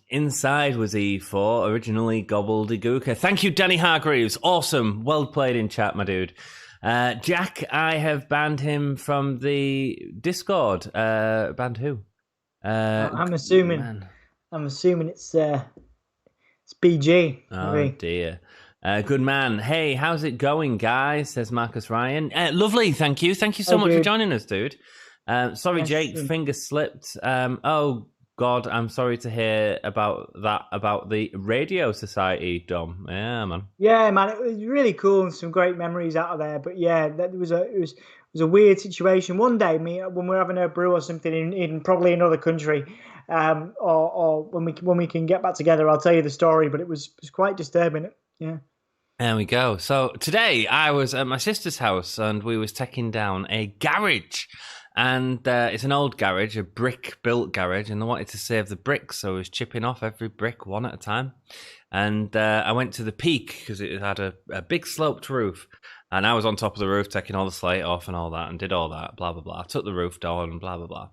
Inside was E4, originally Gobbledygooker. Thank you, Danny Hargreaves. Awesome. Well played in chat, my dude. Jack, I have banned him from the Discord. Banned who? I'm assuming it's BG. Oh dear. Good man. Hey, how's it going, guys? Says Marcus Ryan. Lovely, thank you. Thank you so much for joining us, dude. Sorry, Jake, finger slipped. Oh God, I'm sorry to hear about the Radio Society, Dom. Yeah, man. Yeah, man, it was really cool and some great memories out of there. But yeah, it was a weird situation. One day, when we're having a brew or something in probably another country, or when we can get back together, I'll tell you the story. But it was quite disturbing. Yeah. There we go. So today I was at my sister's house and we was taking down a garage. And it's an old garage, a brick-built garage, and I wanted to save the bricks, so I was chipping off every brick one at a time. And I went to the peak because it had a big sloped roof. And I was on top of the roof taking all the slate off and all that and did all that, blah, blah, blah. I took the roof down and blah, blah, blah.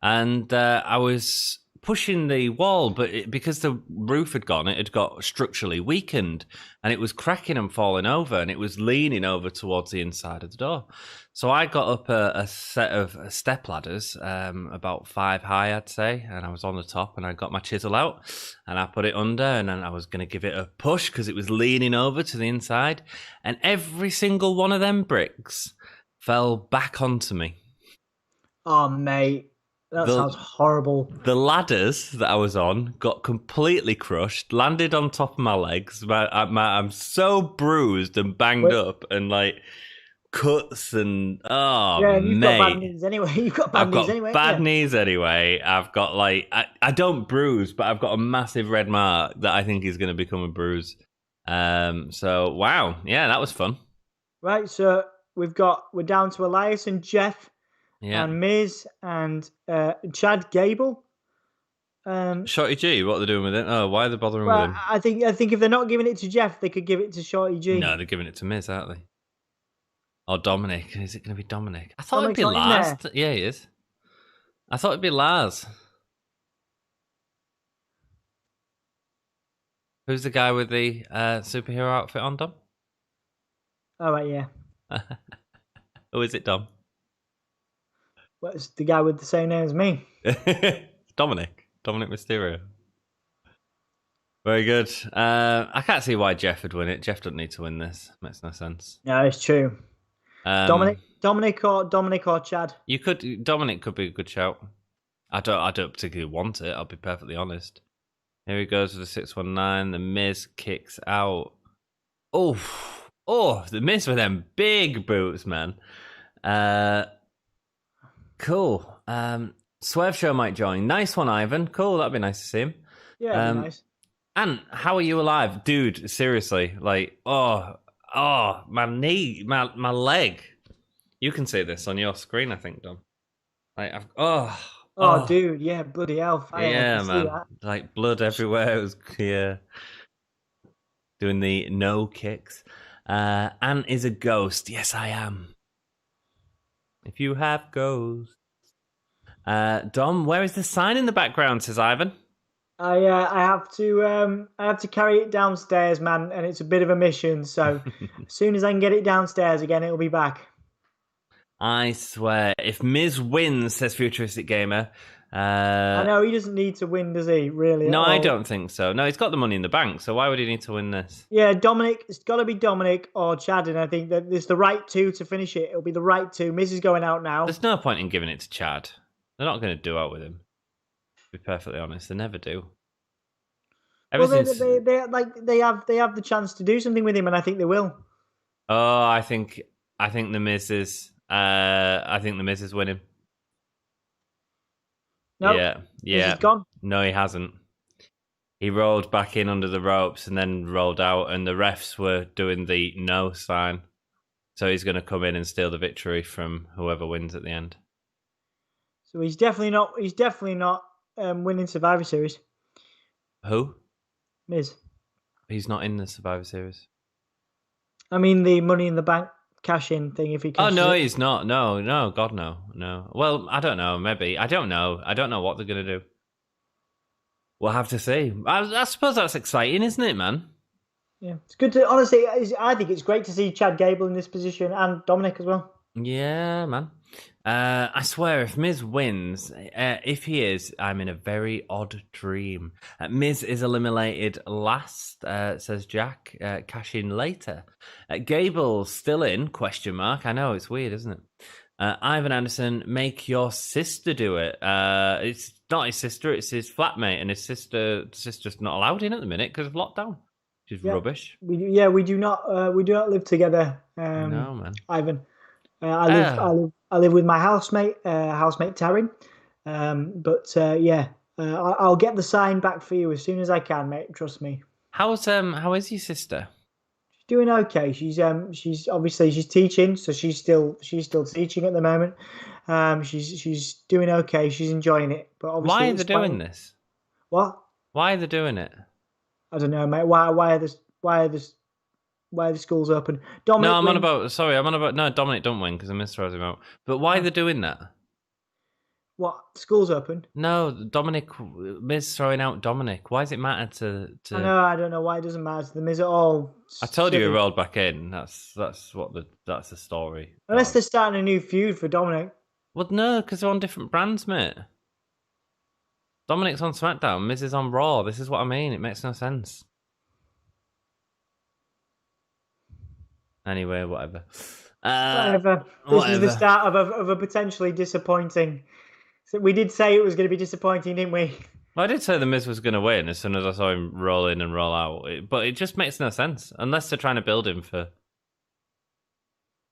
And I was pushing the wall, but because the roof had gone, it had got structurally weakened and it was cracking and falling over and it was leaning over towards the inside of the door. So I got up a set of step ladders, about 5 high, I'd say, and I was on the top and I got my chisel out and I put it under and then I was going to give it a push because it was leaning over to the inside and every single one of them bricks fell back onto me. Oh, mate. That sounds horrible. The ladders that I was on got completely crushed, landed on top of my legs. I'm so bruised and banged up and cuts and you've got bad knees anyway. I've got bad knees anyway. I've got I don't bruise, but I've got a massive red mark that I think is going to become a bruise. So wow, yeah, that was fun. Right, so we're down to Elias and Jeff. and Miz and Chad Gable. Shorty G, what are they doing with it? Oh, why are they bothering with him? I think if they're not giving it to Jeff, they could give it to Shorty G. No, they're giving it to Miz, aren't they? Or Dominic. Is it going to be Dominic? I thought Dominic's it'd be Lars. Yeah, he is. I thought it'd be Lars. Who's the guy with the superhero outfit on, Dom? Oh, right, yeah. Who is it, Dom? Well, it's the guy with the same name as me. Dominic Mysterio. Very good. I can't see why Jeff would win it. Jeff doesn't need to win this. Makes no sense. No, it's true. Dominic or Chad. Dominic could be a good shout. I don't particularly want it. I'll be perfectly honest. Here he goes with the 619. The Miz kicks out. Oh, the Miz with them big boots, man. Cool. Swerve Show might join. Nice one, Ivan. Cool. That'd be nice to see him. Yeah, that'd be nice. And how are you alive, dude? Seriously, like, my knee, my leg. You can see this on your screen, I think, Dom. Like, Dude, yeah, bloody hell. Yeah, man. Like blood everywhere. It was doing the no kicks. Anne is a ghost. Yes, I am. If you have ghosts. Dom, where is the sign in the background? Says Ivan. I have to carry it downstairs, man, and it's a bit of a mission. So as soon as I can get it downstairs again, it'll be back. I swear, if Miz wins, says Futuristic Gamer. I know he doesn't need to win, does he? Really? No, I don't think so. No, he's got the money in the bank, so why would he need to win this? Yeah, Dominic. It's got to be Dominic or Chad, and I think that it's the right two to finish it. It'll be the right two. Miz is going out now. There's no point in giving it to Chad. They're not going to do out with him. To be perfectly honest, they never do. Well, they have the chance to do something with him, and I think they will. Oh, I think the Miz is. I think the Miz is winning. No, yeah. He's gone. No, he hasn't. He rolled back in under the ropes and then rolled out, and the refs were doing the no sign. So he's going to come in and steal the victory from whoever wins at the end. So he's definitely not. He's definitely not winning Survivor Series. Who? Miz. He's not in the Survivor Series. I mean, the Money in the Bank cash-in thing. If he. Oh no, he's not. No, God, no. Well, I don't know. Maybe I don't know. I don't know what they're gonna do. We'll have to see. I suppose that's exciting, isn't it, man? Yeah, it's good to honestly. I think it's great to see Chad Gable in this position and Dominic as well. Yeah, man. I swear, if Miz wins, if he is, I'm in a very odd dream. Miz is eliminated last, says Jack. Cash in later. Gable's still in, question mark. I know, it's weird, isn't it? Ivan Anderson, make your sister do it. It's not his sister, it's his flatmate, and his sister's not allowed in at the minute because of lockdown. Which is rubbish. We do not live together. No, man. Ivan. I live with my housemate Taryn. I'll get the sign back for you as soon as I can, mate. Trust me. How is your sister? She's doing okay. She's obviously teaching, so she's still teaching at the moment. She's doing okay. She's enjoying it. But obviously, why are they doing this? What? Why are they doing it? I don't know, mate. Why are the schools open? Dominic I'm on about. No, Dominic don't win because I misthrows him out. But why are they doing that? What? Schools open? No, Dominic Miz throwing out Dominic. Why does it matter to? I don't know why it doesn't matter to them. Is it all? I told you he rolled back in. That's the story. Unless they're starting a new feud for Dominic. Well, no, because they're on different brands, mate. Dominic's on SmackDown. Miz is on Raw. This is what I mean. It makes no sense. Anyway, whatever. This is the start of a potentially disappointing. So we did say it was going to be disappointing, didn't we? Well, I did say the Miz was going to win as soon as I saw him roll in and roll out, but it just makes no sense unless they're trying to build him for.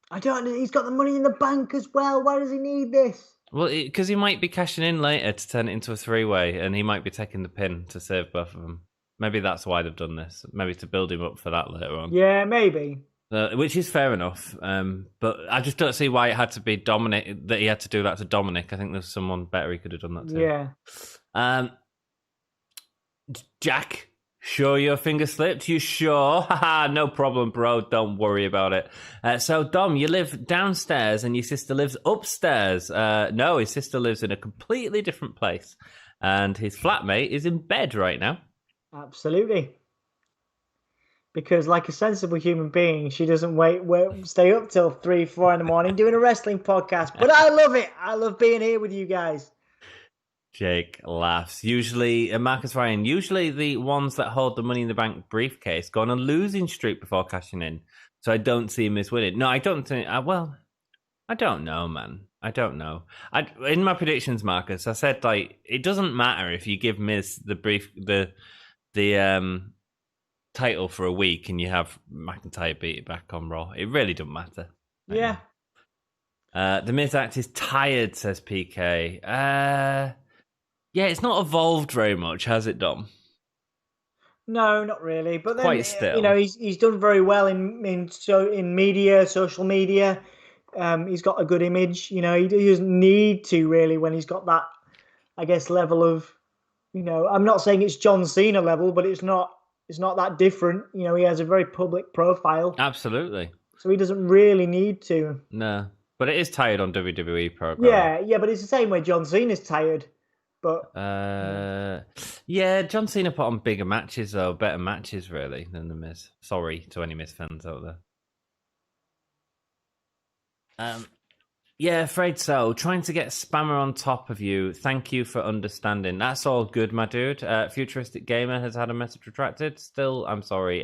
I don't know. He's got the Money in the Bank as well. Why does he need this? Well, because he might be cashing in later to turn it into a three-way, and he might be taking the pin to save both of them. Maybe that's why they've done this. Maybe to build him up for that later on. Yeah, maybe. Which is fair enough. But I just don't see why it had to be Dominic, that he had to do that to Dominic. I think there's someone better he could have done that to. Yeah. Jack, sure your finger slipped? You sure? Haha, no problem, bro. Don't worry about it. So, Dom, you live downstairs and your sister lives upstairs. No, his sister lives in a completely different place. And his flatmate is in bed right now. Absolutely. Because, like a sensible human being, she doesn't stay up till 3, 4 in the morning doing a wrestling podcast. But I love it. I love being here with you guys. Jake laughs. Marcus Ryan, usually the ones that hold the Money in the Bank briefcase go on a losing streak before cashing in. So I don't see Miz winning. No, I don't think. I don't know, man. I don't know. In my predictions, Marcus, I said it doesn't matter if you give Miz the title for a week and you have McIntyre beat it back on Raw. It really doesn't matter. Yeah. The Miz act is tired, says PK. Yeah, it's not evolved very much, has it, Dom? No, not really. But then, Quite still. He's done very well in media, social media. He's got a good image. He doesn't need to really when he's got that, I guess, level of, I'm not saying it's John Cena level, but it's not that different. He has a very public profile. Absolutely. So he doesn't really need to. No, but it is tired on WWE program. Yeah, but it's the same way John Cena's tired. But yeah, John Cena put on bigger matches though, better matches really than the Miz. Sorry to any Miz fans out there. Yeah, afraid so. Trying to get spammer on top of you. Thank you for understanding. That's all good, my dude. Futuristic Gamer has had a message retracted. Still, I'm sorry.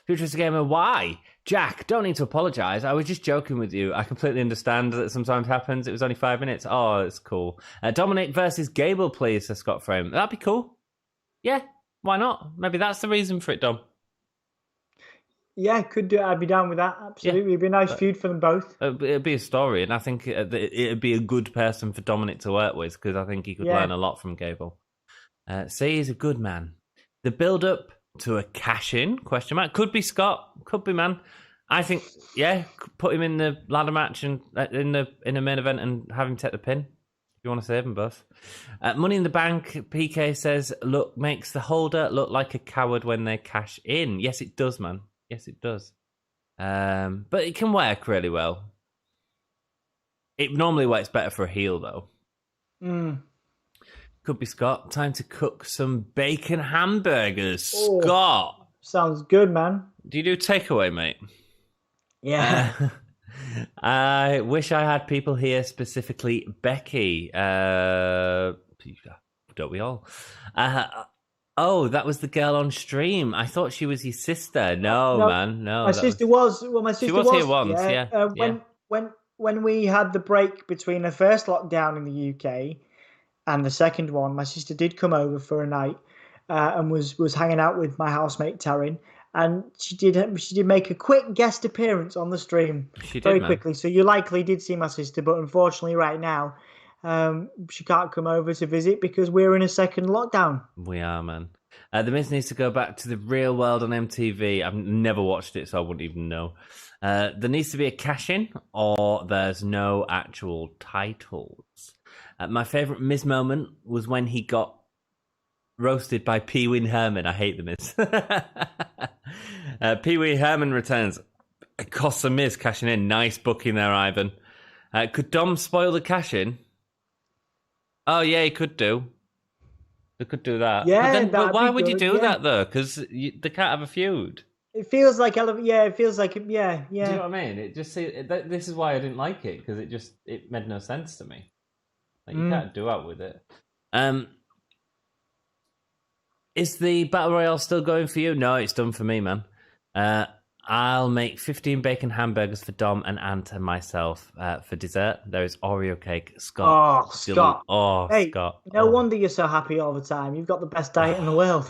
Futuristic Gamer, why? Jack, don't need to apologise. I was just joking with you. I completely understand that sometimes happens. It was only 5 minutes. Oh, it's cool. Dominic versus Gable, please, says Scott Frame. That'd be cool. Yeah, why not? Maybe that's the reason for it, Dom. Yeah, could do it. I'd be down with that. Absolutely. Yeah. It'd be a nice feud for them both. It'd be a story, and I think it'd be a good person for Dominic to work with because I think he could learn a lot from Gable. See, he's a good man. The build-up to a cash-in, ? Could be Scott, could be, man. I think, put him in the ladder match and in the main event and have him take the pin. If you want to save them both. Money in the Bank, PK says, makes the holder look like a coward when they cash in. Yes, it does, man. Yes, it does. But it can work really well. It normally works better for a heel, though. Could be Scott. Time to cook some bacon hamburgers. Oh, Scott. Sounds good, man. Do you do takeaway, mate? Yeah. I wish I had people here, specifically Becky. Don't we all? Oh, that was the girl on stream. I thought she was your sister. No, man. No. My sister was. Well, my sister was here once, yeah. When we had the break between the first lockdown in the UK and the second one, my sister did come over for a night and was hanging out with my housemate Taryn, and she did make a quick guest appearance on the stream very quickly. So you likely did see my sister, but unfortunately, right now, she can't come over to visit because we're in a second lockdown. We are, man. The Miz needs to go back to the real world on MTV. I've never watched it, so I wouldn't even know. There needs to be a cash-in, or there's no actual titles. My favourite Miz moment was when he got roasted by Pee Wee Herman. I hate the Miz. Pee Wee Herman returns. It costs the Miz cashing in. Nice booking there, Ivan. Could Dom spoil the cash-in? Oh, yeah, he could do. They could do that. Yeah, but why would you do that, though? Because they can't have a feud. It feels like, yeah. Do you know what I mean? This is why I didn't like it, because it made no sense to me. Like, you can't do that with it. Is the Battle Royale still going for you? No, it's done for me, man. I'll make 15 bacon hamburgers for Dom and Ant and myself. For dessert, there is Oreo cake. Scott. Oh, Scott. Hey, Scott. No wonder you're so happy all the time. You've got the best diet in the world.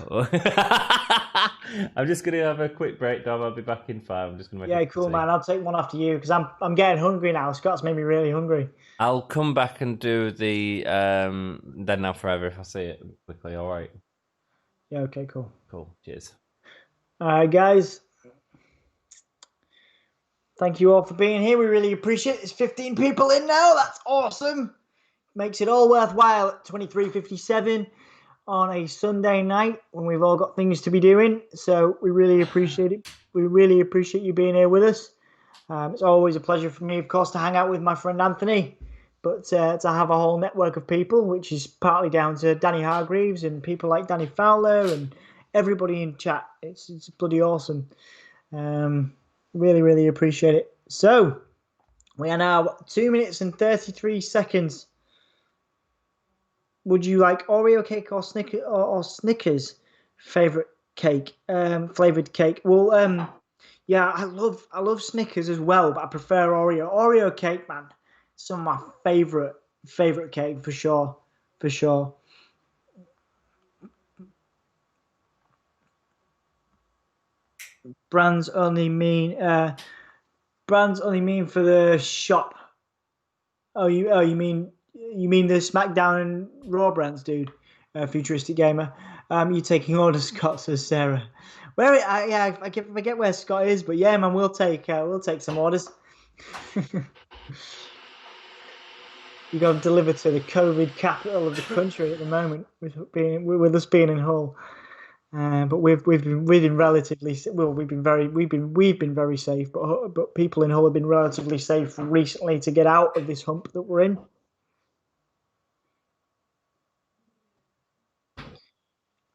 I'm just going to have a quick break, Dom. I'll be back in 5. I'm just going to make cool, man. I'll take one after you because I'm getting hungry now. Scott's made me really hungry. I'll come back and do the Then Now Forever if I see it quickly. All right. Yeah, okay, cool. Cool. Cheers. All right, guys. Thank you all for being here. We really appreciate it. There's 15 people in now. That's awesome. Makes it all worthwhile at 23:57 on a Sunday night when we've all got things to be doing. So we really appreciate it. We really appreciate you being here with us. It's always a pleasure for me, of course, to hang out with my friend Anthony, but to have a whole network of people, which is partly down to Danny Hargreaves and people like Danny Fowler and everybody in chat. It's bloody awesome. Really, really appreciate it. So we are now 2 minutes and 33 seconds. Would you like Oreo cake or Snickers favorite cake, flavored cake? Well, yeah, I love Snickers as well, but I prefer Oreo. Oreo cake, man, some of my favorite cake for sure. Brands only mean for the shop. Oh, you mean the SmackDown and Raw brands, dude? Futuristic gamer. You taking orders, Scott? Says Sarah. I forget where Scott is, but yeah, man, we'll take some orders. You got to deliver to the COVID capital of the country at the moment, with us being in Hull. But we've been relatively well. We've been very safe, but people in Hull have been relatively safe recently to get out of this hump that we're in.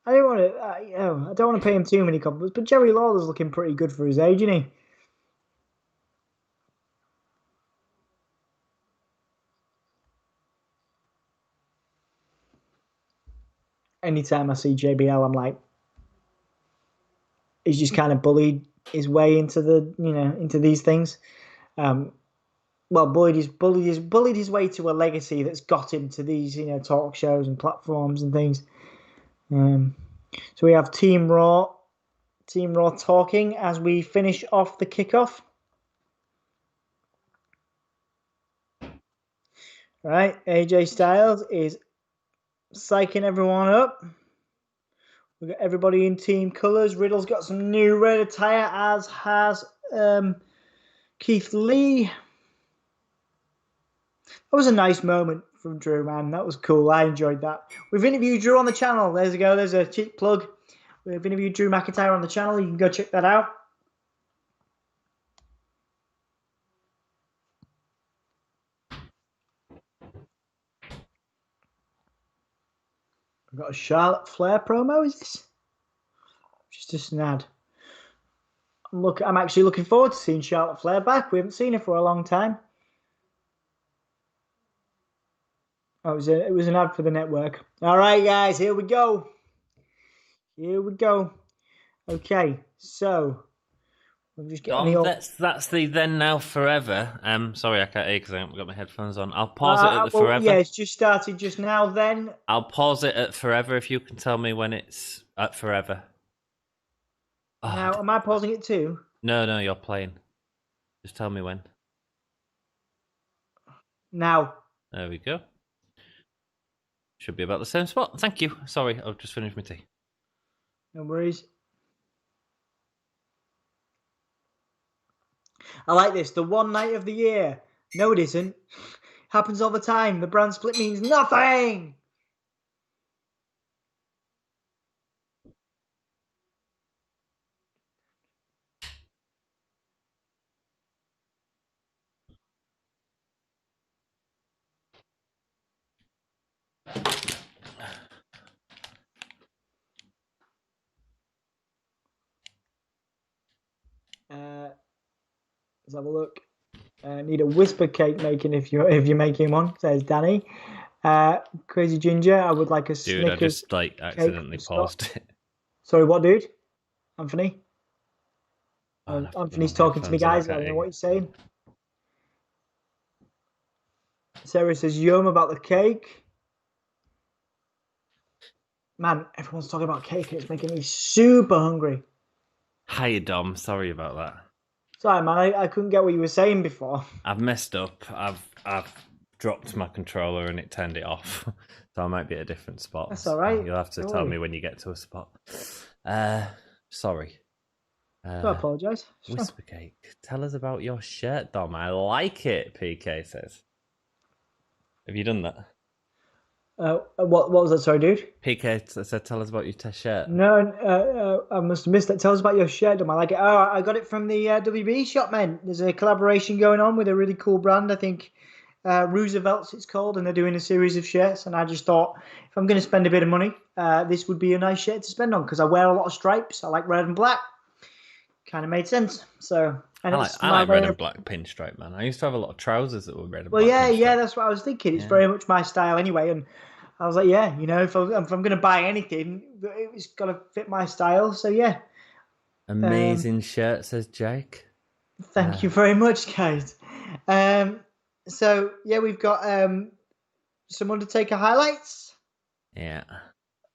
I don't want to pay him too many compliments, but Jerry Lawler's looking pretty good for his age, isn't he? Anytime I see JBL, I'm like, he's just kind of bullied his way into into these things. Bullied his way to a legacy that's got him to these talk shows and platforms and things. So we have Team Raw talking as we finish off the kickoff. All right, AJ Styles is psyching everyone up. We've got everybody in team colours. Riddle's got some new red attire, as has Keith Lee. That was a nice moment from Drew, man. That was cool. I enjoyed that. We've interviewed Drew on the channel. There's a cheap plug. We've interviewed Drew McIntyre on the channel. You can go check that out. We've got a Charlotte Flair promo, is this? Just a snad. I'm actually looking forward to seeing Charlotte Flair back. We haven't seen her for a long time. Oh, it was an ad for the network. All right, guys, here we go. Okay, so we'll just get that's the then now forever. Sorry, I can't hear because I haven't got my headphones on. I'll pause it at the forever. Yeah, it's just started just now. Then I'll pause it at forever if you can tell me when it's at forever. Now, am I pausing it too? No, you're playing. Just tell me when. Now. There we go. Should be about the same spot. Thank you. Sorry, I've just finished my tea. No worries. I like this. The one night of the year. No, it isn't. Happens all the time. The brand split means nothing. Let's have a look. Need a whisper cake making if you're making one, says Danny. Crazy Ginger, I would like a Snickers. Dude, I just accidentally paused it. Sorry, what, dude? Anthony? Anthony's talking to me, guys. I don't know what he's saying. Sarah says yum about the cake. Man, everyone's talking about cake and it's making me super hungry. Hi, Dom. Sorry about that. Sorry, man. I couldn't get what you were saying before. I've messed up. I've dropped my controller and it turned it off. So I might be at a different spot. That's all right. You'll have to tell me when you get to a spot. Sorry. Do I apologise? Whispercake, tell us about your shirt, Dom. I like it, PK says. Have you done that? What was that? Sorry, dude. PK said, tell us about your shirt. No, I must have missed that. Tell us about your shirt, Dom. I like it. Oh, I got it from the WB shop, man. There's a collaboration going on with a really cool brand, I think. Roosevelt's it's called, and they're doing a series of shirts. And I just thought, if I'm going to spend a bit of money, this would be a nice shirt to spend on because I wear a lot of stripes. I like red and black. Kind of made sense. So, and I like red and black pinstripe, man. I used to have a lot of trousers that were red and black. Well, yeah, that's what I was thinking. It's very much my style anyway. And I was like, yeah, if I'm going to buy anything, it's got to fit my style. So, yeah. Amazing shirt, says Jake. Thank you very much, guys. So, yeah, we've got some Undertaker highlights. Yeah.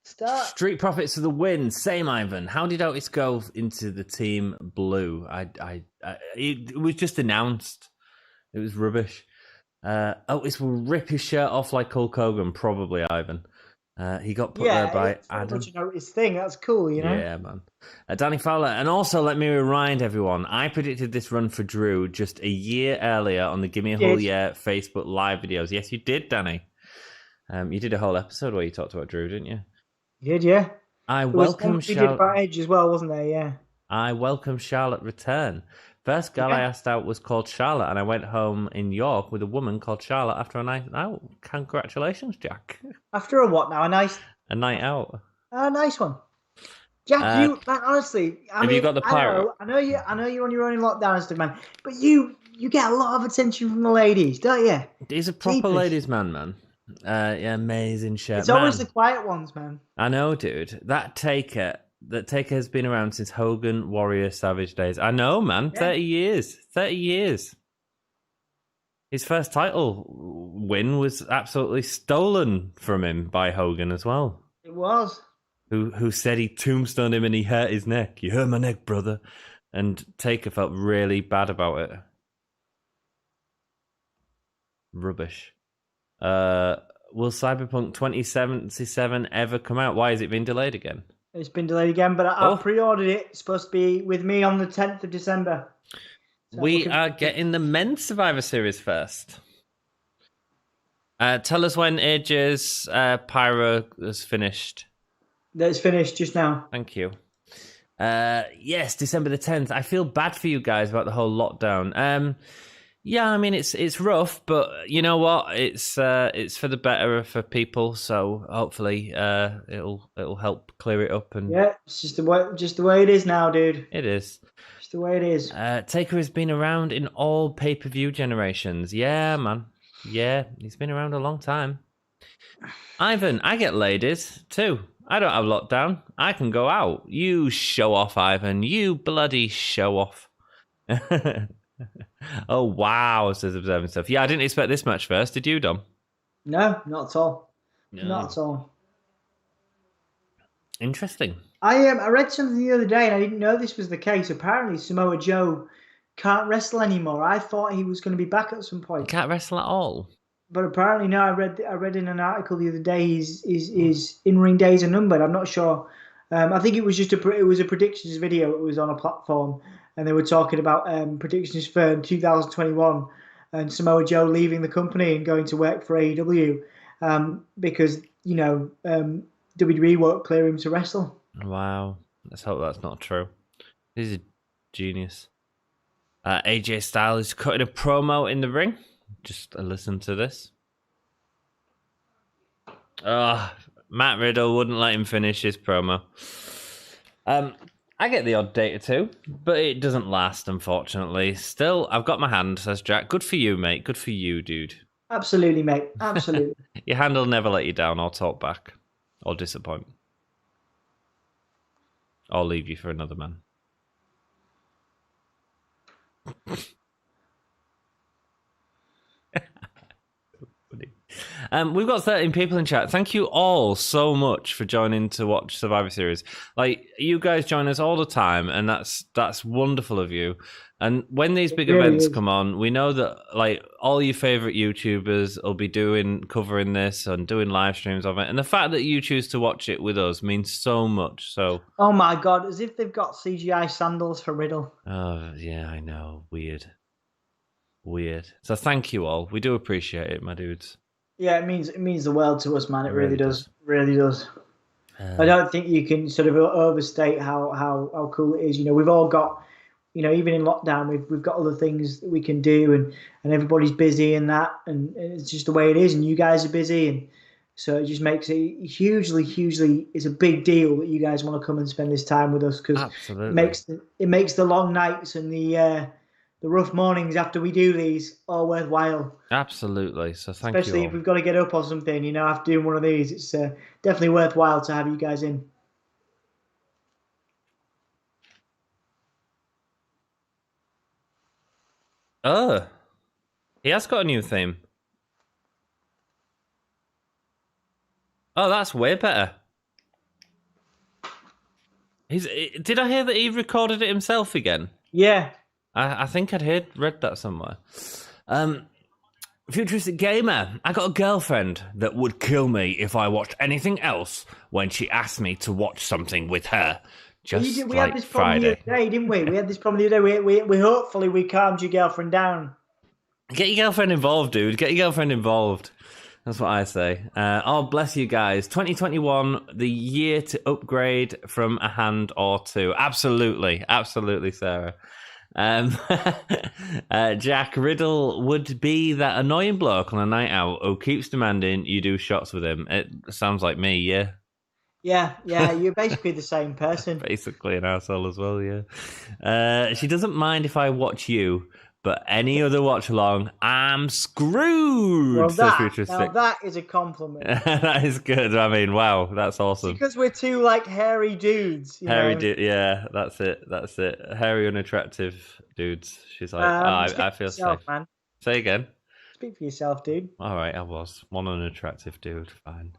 Start. Street Profits for the win. Same, Ivan. How did Otis go into the team blue? It was just announced. It was rubbish. Otis will rip his shirt off like Hulk Hogan, probably, Ivan. He got put there by Adam. Yeah, Otis thing. That's cool, Yeah, man. Danny Fowler. And also, let me remind everyone, I predicted this run for Drew just a year earlier on the Gimme a Whole Year Facebook live videos. Yes, you did, Danny. You did a whole episode where you talked about Drew, didn't you? You did, yeah. I welcome Charlotte. We did about Edge as well, wasn't there? Yeah. I welcome Charlotte return. First girl I asked out was called Charlotte, and I went home in York with a woman called Charlotte after a night out. Congratulations, Jack. After a what now? A night out. A nice one. Jack, you man, honestly, have you got the pirate? I know you're on your own in lockdown and stuff, man. But you get a lot of attention from the ladies, don't you? He's a proper ladies' man. Yeah, amazing shirt. It's always the quiet ones, man. I know, dude. That Taker has been around since Hogan, Warrior, Savage days. I know, man. Yeah. 30 years. 30 years. His first title win was absolutely stolen from him by Hogan as well. It was. Who said he tombstoned him and he hurt his neck. You hurt my neck, brother. And Taker felt really bad about it. Rubbish. Will Cyberpunk 2077 ever come out? Why has it been delayed again? It's been delayed again, but I pre-ordered it. It's supposed to be with me on the 10th of December. So we are getting the men's Survivor Series first. Tell us when AJ's Pyro is finished. That's finished just now. Thank you. Yes, December the 10th. I feel bad for you guys about the whole lockdown. Yeah, I mean it's rough, but you know what? It's for the better for people. So hopefully, it'll help clear it up. And yeah, it's just the way it is now, dude. It is just the way it is. Taker has been around in all pay-per-view generations. Yeah, man. Yeah, he's been around a long time. Ivan, I get ladies too. I don't have lockdown. I can go out. You show off, Ivan. You bloody show off. Oh, wow, says Observing Stuff. Yeah, I didn't expect this match first. Did you, Dom? No, not at all. No. Not at all. Interesting. I read something the other day, and I didn't know this was the case. Apparently, Samoa Joe can't wrestle anymore. I thought he was going to be back at some point. He can't wrestle at all? But apparently, no, I read in an article the other day his in-ring days are numbered. I'm not sure. I think it was just a predictions video. It was on a platform. And they were talking about predictions for 2021 and Samoa Joe leaving the company and going to work for AEW because, WWE won't clear him to wrestle. Wow. Let's hope that's not true. He's a genius. AJ Styles is cutting a promo in the ring. Just listen to this. Matt Riddle wouldn't let him finish his promo. I get the odd date or two, but it doesn't last, unfortunately. Still, I've got my hand, says Jack. Good for you, mate. Good for you, dude. Absolutely, mate. Absolutely. Your hand will never let you down or talk back or disappoint. Or leave you for another man. We've got 13 people in chat. Thank you all so much for joining to watch Survivor Series. Like, you guys join us all the time, and that's wonderful of you. And when these big events come on, we know that like all your favorite YouTubers will be covering this and doing live streams of it. And the fact that you choose to watch it with us means so much. So, oh my god, as if they've got CGI sandals for Riddle. Oh yeah, I know. Weird. So thank you all. We do appreciate it, my dudes. Yeah, it means the world to us, man. It really does. Really does. I don't think you can sort of overstate how cool it is. You know, we've all got, you know, even in lockdown, we've got other things that we can do, and everybody's busy and that, and it's just the way it is. And you guys are busy, and so it just makes it hugely. It's a big deal that you guys want to come and spend this time with us, because it makes the long nights and the rough mornings after we do these all worthwhile. Absolutely. So thank you. Especially if we've got to get up or something, you know, after doing one of these, it's definitely worthwhile to have you guys in. Oh, he has got a new theme. Oh, that's way better. Did I hear that he recorded it himself again? Yeah. I think I'd read that somewhere. Futuristic Gamer, I got a girlfriend that would kill me if I watched anything else when she asked me to watch something with her. We had this problem the other day, didn't we? We had this problem the other day. We hopefully we calmed your girlfriend down. Get your girlfriend involved, dude. Get your girlfriend involved. That's what I say. Oh, bless you guys. 2021, the year to upgrade from a hand or two. Absolutely, Sarah. Jack, Riddle would be that annoying bloke on a night out who keeps demanding you do shots with him. It sounds like me, yeah. Yeah, you're basically the same person. Basically an asshole as well, yeah. She doesn't mind if I watch you, but any other watch along, I'm screwed. Well, that is a compliment. That is good. I mean, wow, that's awesome. It's because we're two like hairy dudes. Yeah, that's it. Hairy, unattractive dudes. She's like, I feel safe. Man. Say again. Speak for yourself, dude. All right, I was one unattractive dude. Fine.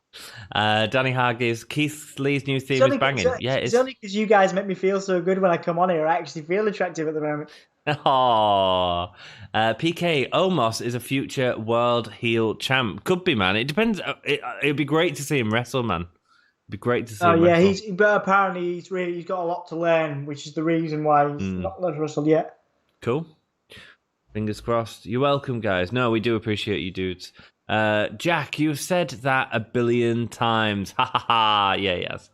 Danny Hargis, Keith Lee's new theme is banging. It's only because you guys make me feel so good when I come on here. I actually feel attractive at the moment. Oh, PK Omos is a future world heel champ. Could be, man. It depends. It'd be great to see him wrestle, man. It'd be great to see him wrestle. But apparently he's got a lot to learn, which is the reason why he's not wrestled yet. Cool. Fingers crossed. You're welcome, guys. No, we do appreciate you, dudes. Jack, you've said that 1 billion times. Ha ha ha. Yeah, yes.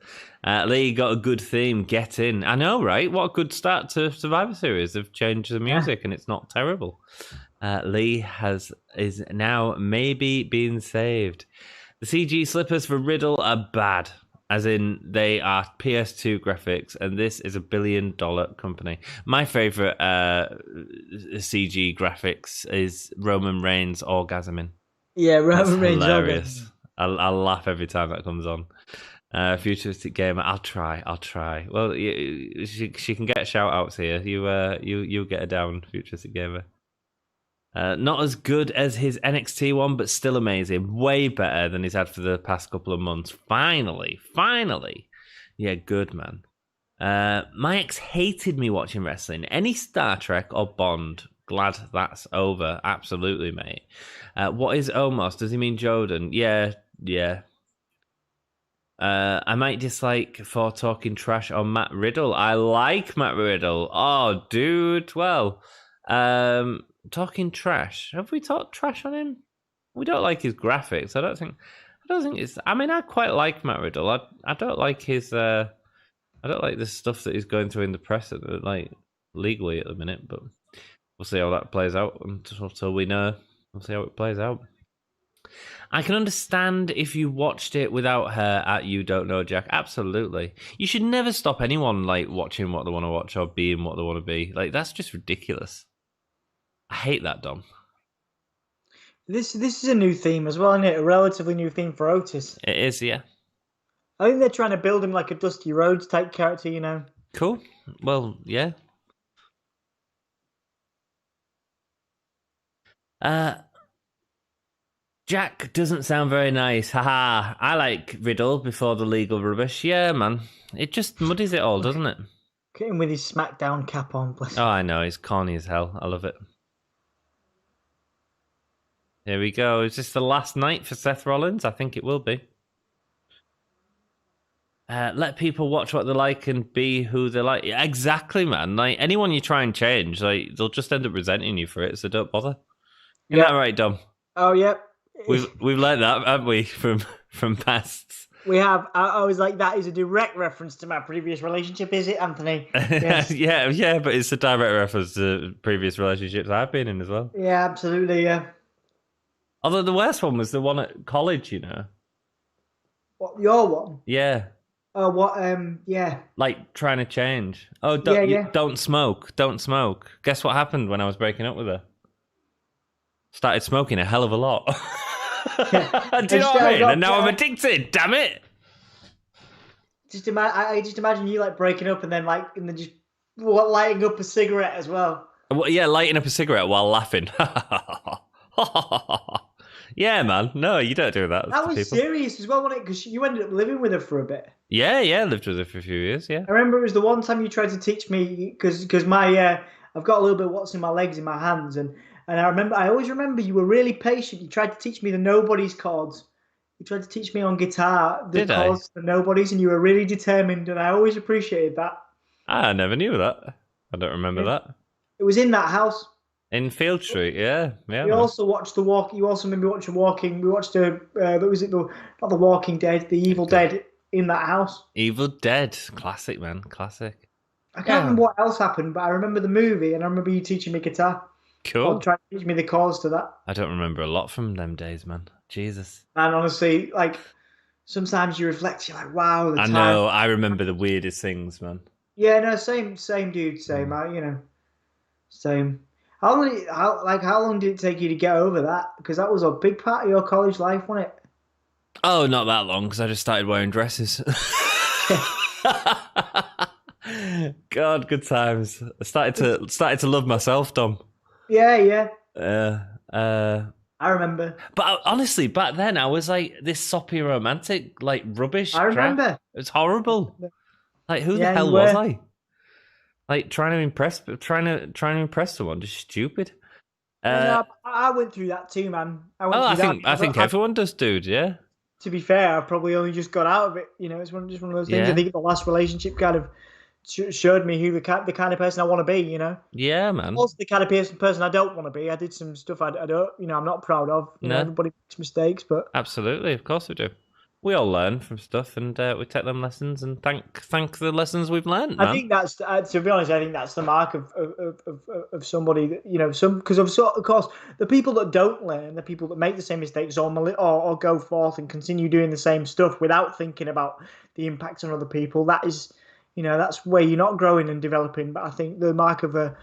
Lee got a good theme. Get in. I know, right? What a good start to Survivor Series. They've changed the music and it's not terrible. Lee is now maybe being saved. The CG slippers for Riddle are bad. As in, they are PS2 graphics, and this is $1 billion company. My favorite CG graphics is Roman Reigns orgasming. Yeah, Roman Reigns hilarious. I'll laugh every time that comes on. Futuristic Gamer, I'll try. Well, she can get shout outs here. You get her down, Futuristic Gamer. Not as good as his NXT one, but still amazing. Way better than he's had for the past couple of months. Finally. Yeah, good, man. My ex hated me watching wrestling. Any Star Trek or Bond, glad that's over. Absolutely, mate. What is Omos? Does he mean Jordan? Yeah. I might dislike for talking trash on Matt Riddle. I like Matt Riddle. Oh, dude. Well, talking trash. Have we talked trash on him? We don't like his graphics. I don't think it's. I mean, I quite like Matt Riddle. I don't like his. I don't like the stuff that he's going through in the press, like legally at the minute. But we'll see how that plays out until we know. We'll see how it plays out. I can understand if you watched it without her at You Don't Know Jack. Absolutely. You should never stop anyone like watching what they want to watch or being what they want to be. Like, that's just ridiculous. I hate that, Dom. This is a new theme as well, isn't it? A relatively new theme for Otis. It is, yeah. I think they're trying to build him like a Dusty Rhodes type character, you know. Cool. Well, yeah. Jack doesn't sound very nice. Haha. I like Riddle before the legal rubbish. Yeah, man. It just muddies it all, doesn't it? Get him with his SmackDown cap on, bless him. Oh, I know. He's corny as hell. I love it. Here we go. Is this the last night for Seth Rollins? I think it will be. Let people watch what they like and be who they like. Yeah, exactly, man. Like anyone you try and change, like they'll just end up resenting you for it. So don't bother. Isn't that right, Dom? Oh, yep. We've learned that, haven't we, from pasts? We have. I was like, that is a direct reference to my previous relationship, is it, Anthony? Yes. yeah, but it's a direct reference to previous relationships I've been in as well. Yeah, absolutely. Yeah. Although the worst one was the one at college, you know. What, your one? Yeah. Oh, what? Yeah. Like trying to change. Oh, don't smoke. Don't smoke. Guess what happened when I was breaking up with her? Started smoking a hell of a lot. Do you know what I mean? And now I'm addicted. Damn it! I just imagine you like breaking up and then just lighting up a cigarette as well. Well, yeah, lighting up a cigarette while laughing. Yeah, man. No, you don't do that. That was serious as well, wasn't it? Because you ended up living with her for a bit. Yeah, lived with her for a few years. Yeah. I remember it was the one time you tried to teach me because my I've got a little bit of what's in my legs in my hands and I always remember you were really patient. You tried to teach me the nobodies chords. You tried to teach me on guitar the chords for nobodies, and you were really determined, and I always appreciated that. I never knew that. I don't remember that. It was in that house. In Field Street, yeah. We also watched The Walk. You also made me watch Walking. We watched not The Walking Dead, The Evil Dead in that house. Evil Dead, classic, man, classic. I can't remember what else happened, but I remember the movie, and I remember you teaching me guitar. Cool. Trying to teach me the chords to that. I don't remember a lot from them days, man. Jesus. And honestly, like sometimes you reflect, you're like, wow. I know. I remember the weirdest things, man. Yeah, no, same, dude, same. Same. How long did it take you to get over that? Because that was a big part of your college life, wasn't it? Oh, not that long, because I just started wearing dresses. God, good times. I started to love myself, Dom. Yeah. I remember. But honestly, back then I was like this soppy romantic, like rubbish. I remember. Crap. It was horrible. Like who the hell was I? Like trying to impress someone, just stupid. I went through that too, man. I think everyone does, dude. Yeah. To be fair, I probably only just got out of it. You know, it's just one of those things. Yeah. I think the last relationship kind of showed me who the kind of person I want to be. You know. Yeah, man. Also, the kind of person I don't want to be. I did some stuff I don't. You know, I'm not proud of. You know, everybody makes mistakes, but absolutely, of course we do. We all learn from stuff, and we take them lessons and thank the lessons we've learned. Man. I think that's, to be honest, I think that's the mark of somebody that, you know, because of course the people that don't learn, the people that make the same mistakes or go forth and continue doing the same stuff without thinking about the impact on other people. That is, you know, that's where you're not growing and developing. But I think the mark of a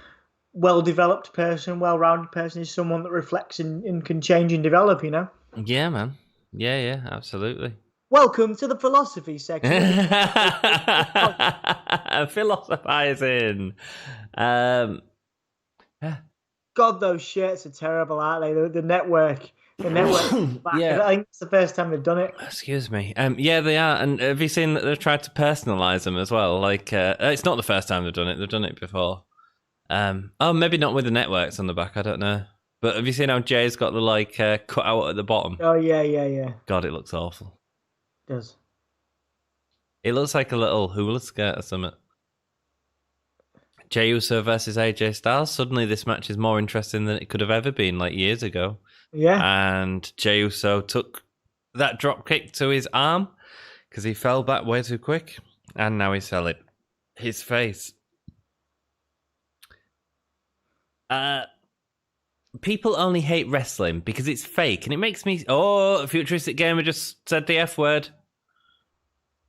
well-developed person, well-rounded person, is someone that reflects and can change and develop. You know. Yeah, man. Yeah, absolutely. Welcome to the philosophy section. Philosophizing. God, those shirts are terrible, aren't they? The network. Yeah. I think it's the first time they've done it. Excuse me. Yeah, they are. And have you seen that they've tried to personalise them as well? Like, it's not the first time they've done it. They've done it before. Maybe not with the networks on the back. I don't know. But have you seen how Jay's got the cut out at the bottom? Oh yeah. God, it looks awful. It does. It looks like a little hula skirt or something. Jey Uso versus AJ Styles. Suddenly this match is more interesting than it could have ever been, like years ago. Yeah. And Jey Uso took that drop kick to his arm because he fell back way too quick. And now he's selling his face. People only hate wrestling because it's fake, and it makes me... Oh, Futuristic Gamer just said the F word.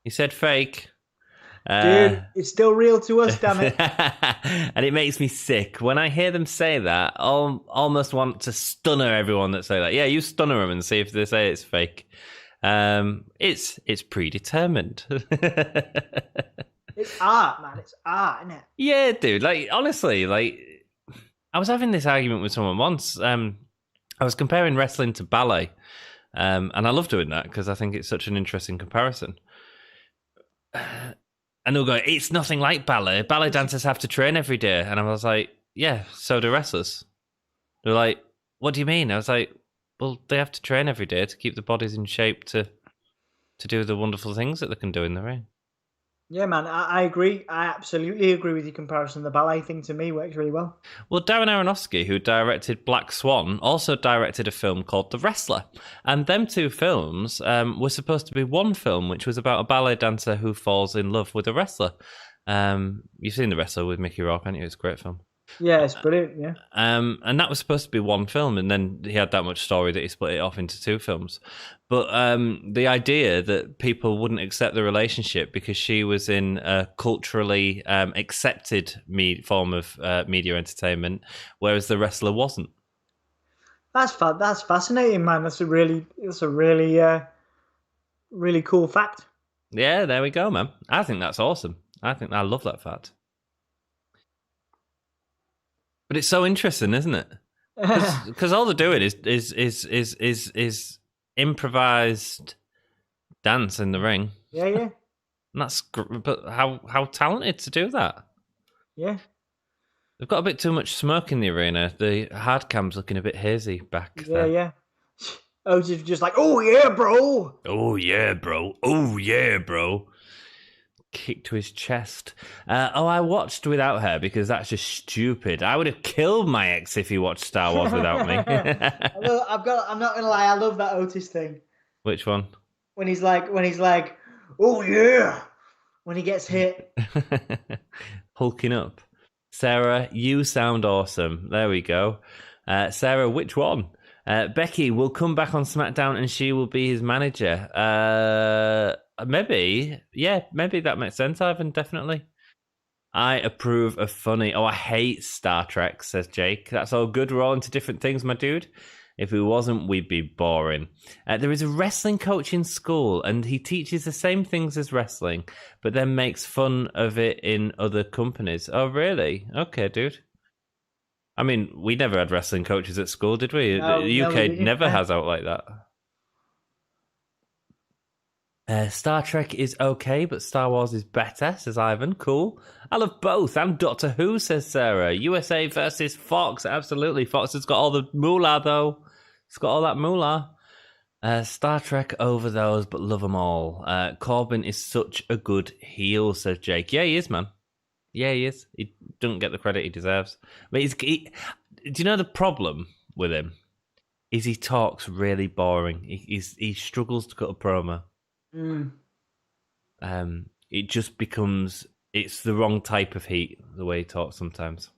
He said fake. Dude, it's still real to us, damn it. And it makes me sick. When I hear them say that, I'll almost want to stunner everyone that say that. Yeah, you stunner them and see if they say it's fake. It's predetermined. It's art, man. It's art, isn't it? Yeah, dude. Like, honestly, like... I was having this argument with someone once. I was comparing wrestling to ballet. And I love doing that because I think it's such an interesting comparison. And they'll go, it's nothing like ballet. Ballet dancers have to train every day. And I was like, yeah, so do wrestlers. They're like, what do you mean? I was like, well, they have to train every day to keep the bodies in shape to do the wonderful things that they can do in the ring. Yeah, man, I agree. I absolutely agree with your comparison. The ballet thing to me works really well. Well, Darren Aronofsky, who directed Black Swan, also directed a film called The Wrestler. And them two films were supposed to be one film, which was about a ballet dancer who falls in love with a wrestler. You've seen The Wrestler with Mickey Rourke, haven't you? It's a great film. Yeah, it's brilliant, yeah. And that was supposed to be one film, and then he had that much story that he split it off into two films. But the idea that people wouldn't accept the relationship because she was in a culturally accepted form of media entertainment, whereas the wrestler wasn't. That's fascinating, man. That's a really really cool fact. Yeah, there we go, man. I think that's awesome. I love that fact. But it's so interesting, isn't it? Because all they're doing is improvised dance in the ring. Yeah, yeah. And that's but how talented to do that? Yeah. They've got a bit too much smoke in the arena. The hard cam's looking a bit hazy back there. Yeah. Oh, just like, oh yeah, bro. Oh yeah, bro. Oh yeah, bro. Kick to his chest. I watched without her because that's just stupid. I would have killed my ex if he watched Star Wars without me. Well, I'm not gonna lie, I love that Otis thing. Which one? When he's like, oh yeah, when he gets hit. Hulking up. Sarah, you sound awesome. There we go. Sarah, which one? Becky will come back on SmackDown and she will be his manager. Maybe. Yeah, maybe that makes sense, Ivan, definitely. I approve of funny. Oh, I hate Star Trek, says Jake. That's all good. We're all into different things, my dude. If we wasn't, we'd be boring. There is a wrestling coach in school, and he teaches the same things as wrestling, but then makes fun of it in other companies. Oh, really? Okay, dude. I mean, we never had wrestling coaches at school, did we? No, the UK never has out like that. Star Trek is okay, but Star Wars is better, says Ivan. Cool. I love both. And Doctor Who, says Sarah. USA versus Fox. Absolutely. Fox has got all the moolah, though. It's got all that moolah. Star Trek over those, but love them all. Corbin is such a good heel, says Jake. Yeah, he is, man. Yeah, he is. He doesn't get the credit he deserves. But do you know the problem with him? Is he talks really boring. He struggles to cut a promo. It just becomes, it's the wrong type of heat, the way he talks sometimes.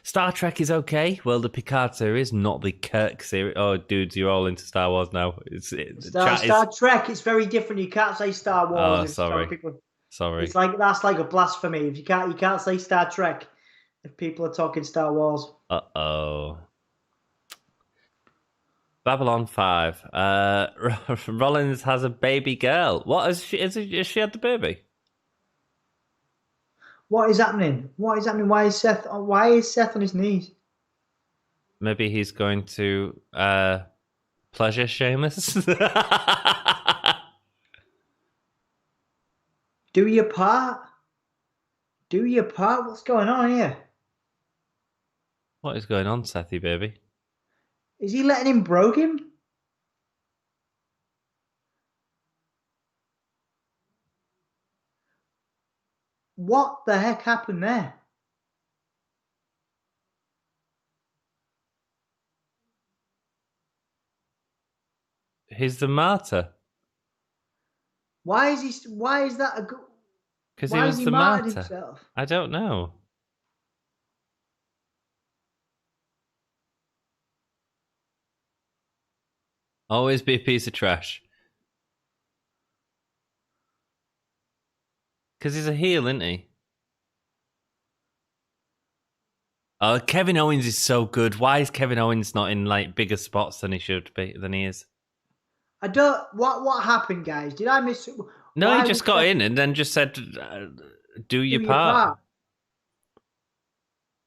Star Trek is okay. Well, the Picard series, not the Kirk series. Oh, dudes, you're all into Star Wars now. Star Trek, it's very different. You can't say Star Wars. Oh, sorry. Sorry. It's like, that's like a blasphemy. If you can't say Star Trek if people are talking Star Wars. Uh-oh. Babylon 5. Rollins has a baby girl. What has she had the baby? What is happening? Why is Seth on his knees? Maybe he's going to pleasure Sheamus. Do your part. What's going on here? What is going on, Sethy baby? Is he letting him brogue him? What the heck happened there? He's the martyr. Why is that a good? Because he was the martyr. Himself? I don't know. Always be a piece of trash. Because he's a heel, isn't he? Oh, Kevin Owens is so good. Why is Kevin Owens not in like bigger spots than he should be? Than he is? I don't. What happened, guys? Did I miss it? No, he just got in and then just said, "Do your part."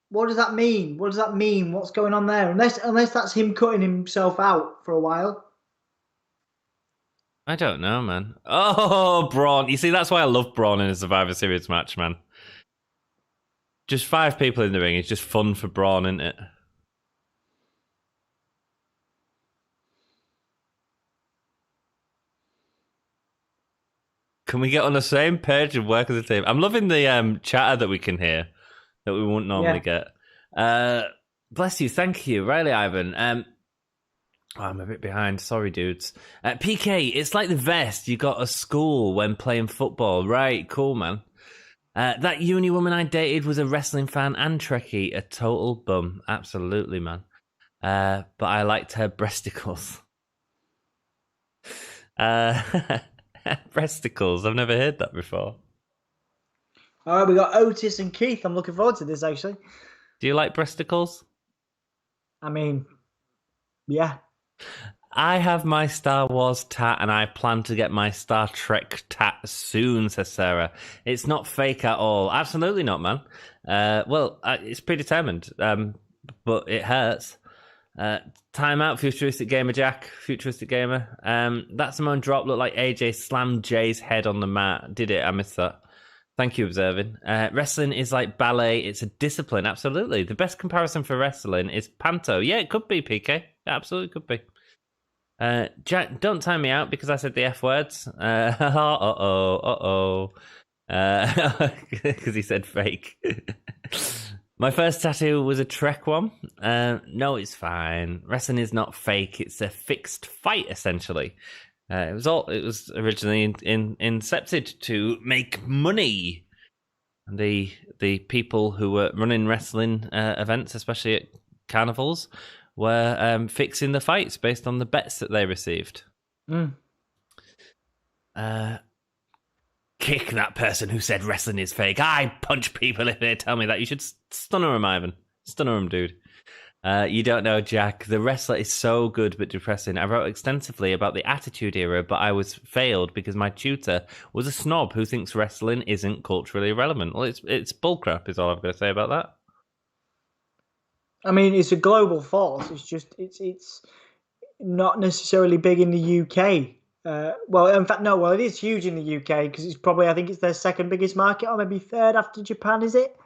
What does that mean? What's going on there? Unless that's him cutting himself out for a while. I don't know, man. Oh, Braun. You see, that's why I love Braun in a Survivor Series match, man. Just 5 people in the ring. It's just fun for Braun, isn't it? Can we get on the same page and work as a team? I'm loving the chatter that we can hear that we wouldn't normally get. Bless you. Thank you. Riley Ivan. I'm a bit behind. Sorry, dudes. PK, it's like the vest you got at school when playing football. Right, cool, man. That uni woman I dated was a wrestling fan and Trekkie. A total bum. Absolutely, man. But I liked her breasticles. Breasticles. I've never heard that before. All right, we got Otis and Keith. I'm looking forward to this, actually. Do you like breasticles? I mean, yeah. I have my Star Wars tat and I plan to get my Star Trek tat soon, says Sarah. It's not fake at all. Absolutely not, man. It's predetermined, but it hurts. Time out, Futuristic Gamer Jack. Futuristic Gamer. That Simone drop looked like AJ slammed Jay's head on the mat. Did it? I missed that. Thank you, observing. Wrestling is like ballet. It's a discipline. Absolutely. The best comparison for wrestling is panto. Yeah, it could be, PK. It absolutely could be. Jack, don't time me out because I said the F words. Because he said fake. My first tattoo was a Trek one. No, it's fine. Wrestling is not fake. It's a fixed fight, essentially. It was originally incepted to make money. And the people who were running wrestling events, especially at carnivals, were fixing the fights based on the bets that they received. Kick that person who said wrestling is fake. I punch people if they tell me that. You should stunner him, Ivan. Stunner him, dude. You don't know, Jack. The wrestler is so good but depressing. I wrote extensively about the Attitude Era, but I was failed because my tutor was a snob who thinks wrestling isn't culturally relevant. Well, it's bullcrap is all I've got to say about that. I mean, it's a global force. It's just it's not necessarily big in the UK. It is huge in the UK because it's probably, I think it's their second biggest market, or maybe third after Japan, is it?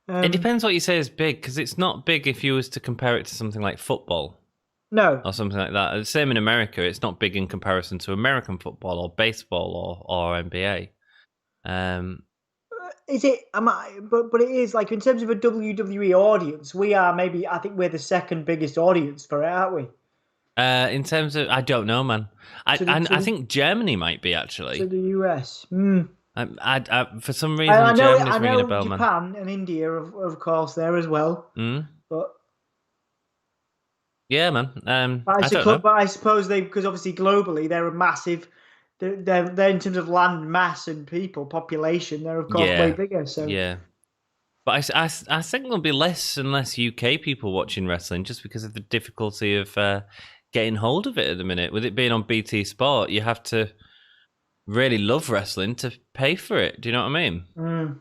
It depends what you say is big, because it's not big if you was to compare it to something like football. No. Or something like that. Same in America. It's not big in comparison to American football or baseball or NBA. Is it? But it is, like, in terms of a WWE audience, I think we're the second biggest audience for it, aren't we? In terms of, I don't know, man. I think Germany might be, actually. To the US. For some reason, Germany's ringing a bell, man. Japan and India, of course, there as well. But yeah, man. But I suppose because obviously globally they're a massive. They're in terms of land mass and people population, they're of course way bigger. So yeah. But I think there'll be less and less UK people watching wrestling just because of the difficulty of getting hold of it at the minute. With it being on BT Sport, you have to really love wrestling to pay for it. Do you know what I mean?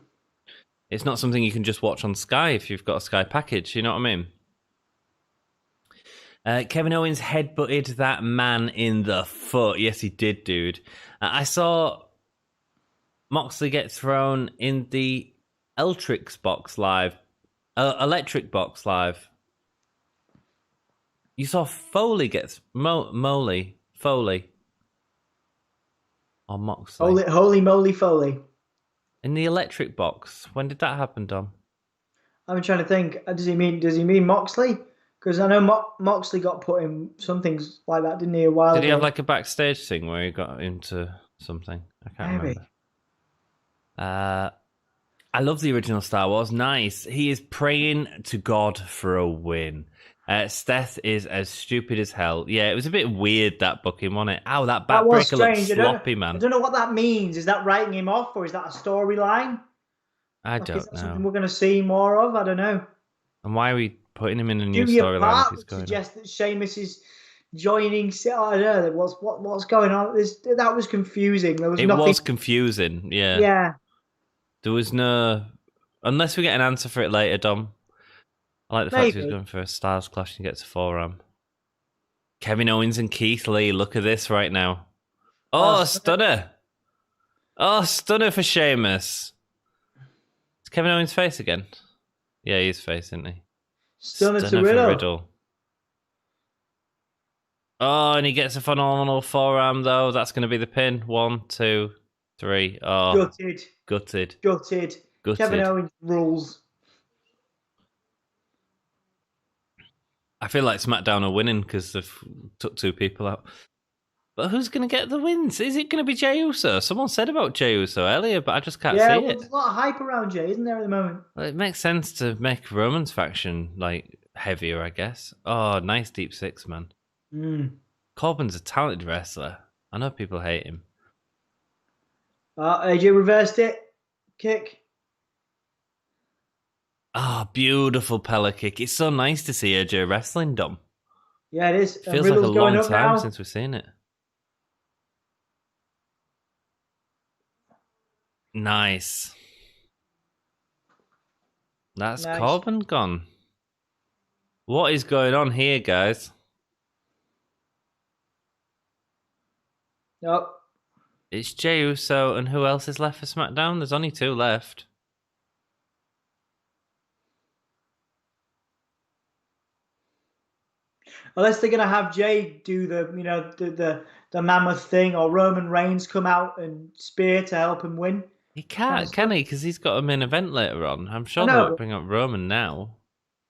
It's not something you can just watch on Sky if you've got a Sky package. You know what I mean? Kevin Owens headbutted that man in the foot. Yes, he did, dude. I saw Moxley get thrown in the Electric Box Live. You saw Foley get Foley. Or Moxley. Holy moly, Foley. In the Electric Box. When did that happen, Dom? I'm trying to think. Does he mean Moxley? Because I know Moxley got put in some things like that, didn't he, a while ago? Did he have like a backstage thing where he got into something? I can't remember. I love the original Star Wars. Nice. He is praying to God for a win. Seth is as stupid as hell. Yeah, it was a bit weird, that booking, wasn't it? Ow, that backbreaker looked sloppy, man. I don't know what that means. Is that writing him off, or is that a storyline? I don't know. Something we're going to see more of? I don't know. And why are we putting him in a new storyline if he's going suggest that Sheamus is joining. I don't know. What's going on? That was confusing. It was confusing, yeah. Yeah. There was no... Unless we get an answer for it later, Dom. I like the fact he was going for a Styles Clash and gets a forearm. Kevin Owens and Keith Lee, look at this right now. Oh, stunner. Oh, stunner for Sheamus. Is Kevin Owens face again? Yeah, he's face, isn't he? Stunner to for Riddle. Riddle. Oh, and he gets a phenomenal forearm, though. That's going to be the pin. 1, 2, 3. Oh, Gutted. Kevin Owens rules. I feel like SmackDown are winning because they've took 2 people out. But who's going to get the wins? Is it going to be Jey Uso? Someone said about Jey Uso earlier, but I just can't see it. There's a lot of hype around Jey, isn't there, at the moment? Well, it makes sense to make Roman's faction like heavier, I guess. Oh, nice deep 6, man. Corbin's a talented wrestler. I know people hate him. AJ reversed it. Kick. Ah, beautiful Pella kick. It's so nice to see AJ wrestling, Dom. Yeah, it is. Feels like a long time since we've seen it. Nice. That's nice. Corbin gone. What is going on here, guys? Nope. It's Jey Uso, and who else is left for SmackDown? There's only 2 left. Unless they're going to have Jey do the mammoth thing, or Roman Reigns come out and spear to help him win. He can't, can he? Because he's got a main event later on. I'm sure they won't bring up Roman now.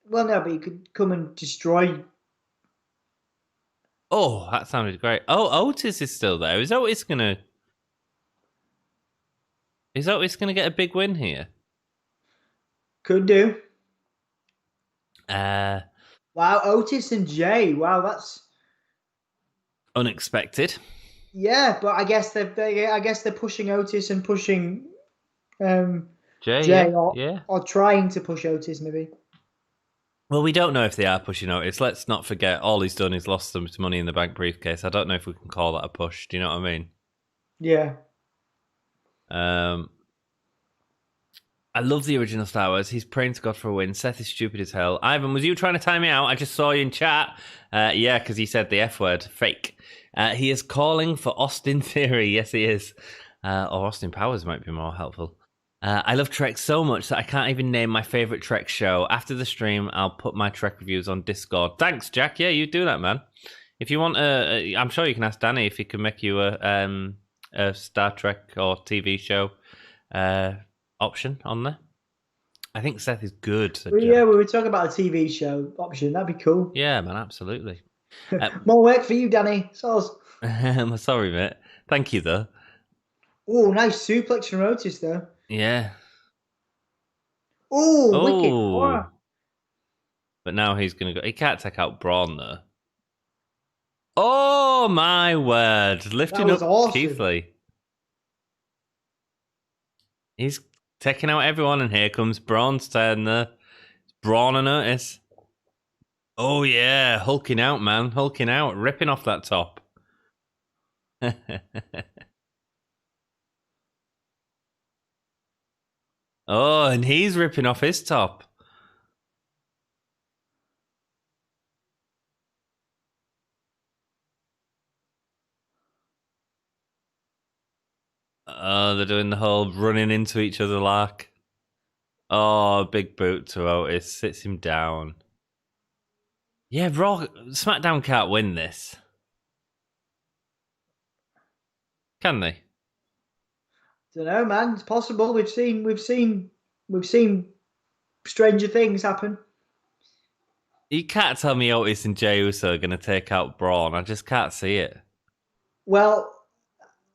Well, no, but he could come and destroy. Oh, that sounded great. Oh, Otis is still there. Is Otis gonna get a big win here? Could do. Wow, Otis and Jey. Wow, that's unexpected. Yeah, but I guess they're pushing Otis and pushing Jey, or trying to push Otis, maybe. Well, we don't know if they are pushing Otis. Let's not forget, all he's done is lost them to Money in the Bank briefcase. I don't know if we can call that a push. Do you know what I mean? Yeah. I love the original Star Wars. He's praying to God for a win. Seth is stupid as hell. Ivan, was you trying to time me out? I just saw you in chat. Yeah, because he said the F word. Fake. He is calling for Austin Theory. Yes, he is. Or Austin Powers might be more helpful. I love Trek so much that I can't even name my favourite Trek show. After the stream, I'll put my Trek reviews on Discord. Thanks, Jack. Yeah, you do that, man. If you want, I'm sure you can ask Danny if he can make you a Star Trek or TV show option on there. I think Seth is good. Yeah, we were talking about a TV show option. That'd be cool. Yeah, man, absolutely. More work for you, Danny. I'm sorry, mate. Thank you, though. Oh, nice suplex from Otis, though. Yeah. Oh, wicked. Oh. But now he's going to go. He can't take out Braun, though. Oh, my word. Lifting up awesome. Keith Lee. He's taking out everyone, and here comes Braun's turn there. Braun and Otis. Oh, yeah. Hulking out, man. Hulking out. Ripping off that top. Oh, and he's ripping off his top. Oh, they're doing the whole running into each other lark. Oh, big boot to Otis. Sits him down. Yeah, SmackDown can't win this. Can they? Don't know, man. It's possible. We've seen stranger things happen. You can't tell me Otis and Jey Uso are going to take out Braun. I just can't see it. Well,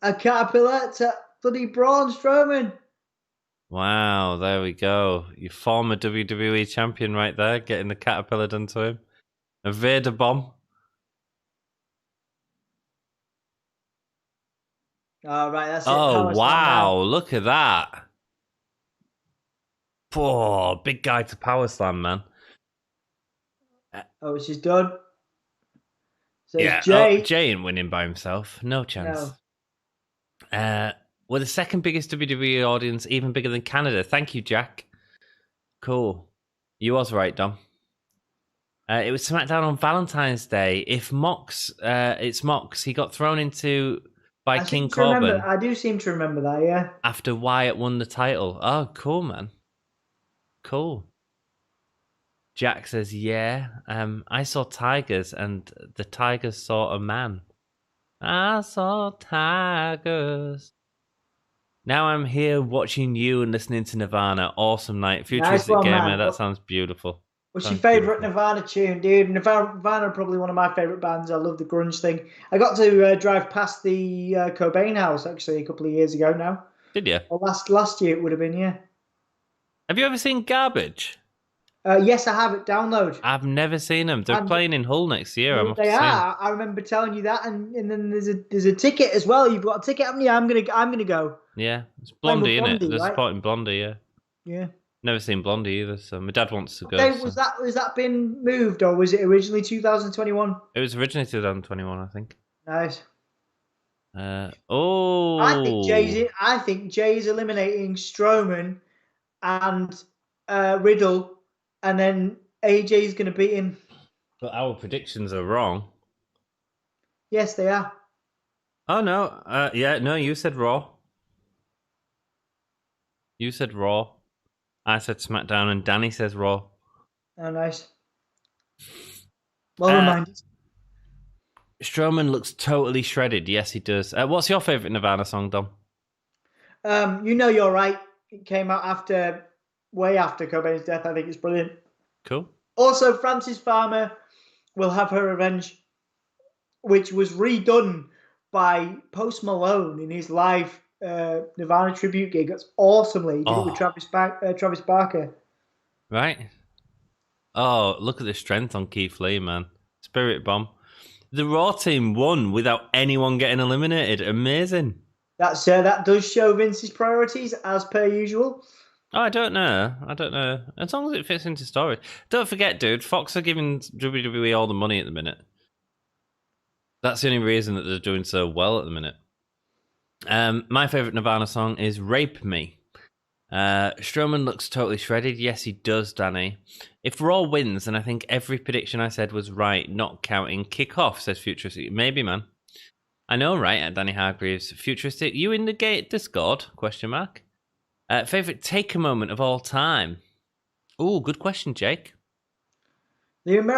a caterpillar to bloody Braun Strowman. Wow, there we go. Your former WWE champion right there, getting the caterpillar done to him. A Vader bomb. Oh, right, that's it. Oh, wow, look at that. Oh, big guy to power slam, man. Oh, she's done. So yeah, Jey ain't winning by himself. No chance. No. We're the second biggest WWE audience, even bigger than Canada. Thank you, Jack. Cool. You was right, Dom. It was SmackDown on Valentine's Day. If Mox, it's Mox. He got thrown into by King Corbin. I do seem to remember that, yeah. After Wyatt won the title. Oh, cool, man. Cool. Jack says, yeah. I saw tigers and the tigers saw a man. I saw tigers. Now I'm here watching you and listening to Nirvana. Awesome night. Futuristic Gamer, man. That sounds beautiful. What's your favourite Nirvana tune, dude? Nirvana are probably one of my favourite bands. I love the grunge thing. I got to drive past the Cobain house, actually, a couple of years ago now. Did you? Well, last year it would have been, yeah. Have you ever seen Garbage? Yes, I have it. Download. I've never seen them. They're playing in Hull next year. They are. I remember telling you that, and then there's a ticket as well. You've got a ticket, haven't you? I'm gonna go. Yeah, it's Blondie, isn't it? They're right? supporting Blondie, yeah. Yeah. Never seen Blondie either, so my dad wants to go. Okay, was that been moved, or was it originally 2021? It was originally 2021, I think. Nice. I think Jay's eliminating Strowman and Riddle. And then AJ's going to beat him. But our predictions are wrong. Yes, they are. Oh, no. No, you said Raw. You said Raw. I said SmackDown, and Danny says Raw. Oh, nice. Well reminded. Strowman looks totally shredded. Yes, he does. What's your favourite Nirvana song, Dom? You Know You're Right. It came out way after Cobain's death. I think it's brilliant. Cool. Also, Frances Farmer will have her revenge, which was redone by Post Malone in his live Nirvana tribute gig. That's awesomely. He did it with Travis Barker. Right. Oh, look at the strength on Keith Lee, man. Spirit Bomb. The Raw team won without anyone getting eliminated. Amazing. That does show Vince's priorities, as per usual. Oh, I don't know. As long as it fits into story. Don't forget, dude, Fox are giving WWE all the money at the minute. That's the only reason that they're doing so well at the minute. My favourite Nirvana song is Rape Me. Strowman looks totally shredded. Yes, he does, Danny. If Raw wins, then I think every prediction I said was right, not counting kickoff, says Futuristic. Maybe, man. I know, right, at Danny Hargreaves. Futuristic, you in the gate Discord? Question mark. Favourite Taker moment of all time? Oh, good question, Jake. To be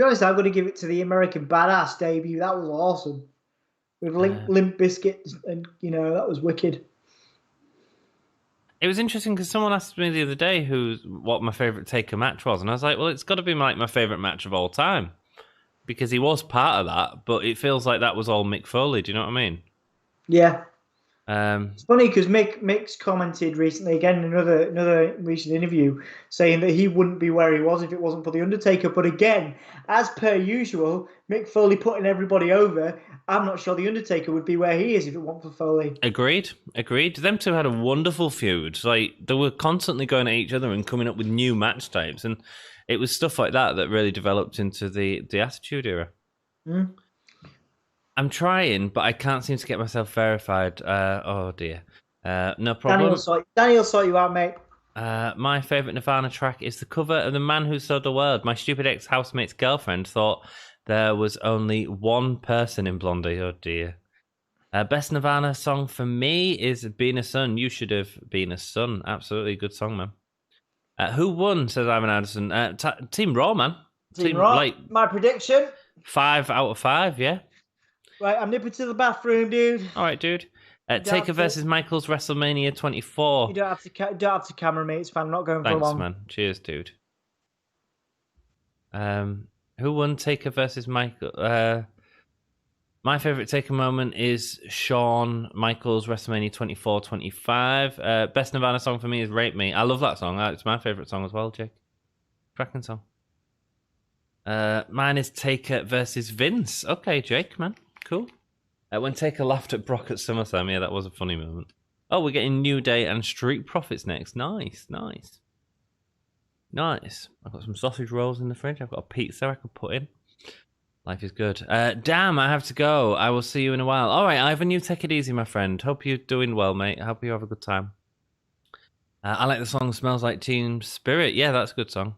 honest, I'm going to give it to the American Badass debut. That was awesome. With Limp Bizkit, and, that was wicked. It was interesting because someone asked me the other day what my favourite Taker match was, and I was like, well, it's got to be like my favourite match of all time. Because he was part of that, but it feels like that was all Mick Foley, do you know what I mean? Yeah. It's funny because Mick's commented recently, again, in another recent interview, saying that he wouldn't be where he was if it wasn't for The Undertaker. But again, as per usual, Mick Foley putting everybody over. I'm not sure The Undertaker would be where he is if it wasn't for Foley. Agreed. Them two had a wonderful feud. Like, they were constantly going at each other and coming up with new match types. And it was stuff like that really developed into the Attitude Era. Mm. I'm trying, but I can't seem to get myself verified. Oh, dear. No problem. Danny will sort you out, mate. My favourite Nirvana track is the cover of The Man Who Sold the World. My stupid ex-housemate's girlfriend thought there was only one person in Blondie. Oh, dear. Best Nirvana song for me is Being a Son. You Should Have Been a Son. Absolutely good song, man. Who won, says Ivan Anderson. Team Raw, man. Team Raw. My prediction? 5 out of 5, yeah. Right, I'm nipping to the bathroom, dude. All right, dude. Taker versus Michaels WrestleMania 24. You don't have to camera me. It's fine. I'm not going for long. Thanks, man. Cheers, dude. Who won Taker versus Michael? My favourite Taker moment is Shawn Michaels WrestleMania 24-25. Best Nirvana song for me is Rape Me. I love that song. It's my favourite song as well, Jake. Cracking song. Mine is Taker versus Vince. Okay, Jake, man. Cool. When Taker laughed at Brock at SummerSlam, yeah, that was a funny moment. Oh, we're getting New Day and Street Profits next. Nice. I've got some sausage rolls in the fridge. I've got a pizza I can put in. Life is good. Damn, I have to go. I will see you in a while. All right, Ivan, you take it easy, my friend. Hope you're doing well, mate. Hope you have a good time. I like the song Smells Like Teen Spirit. Yeah, that's a good song.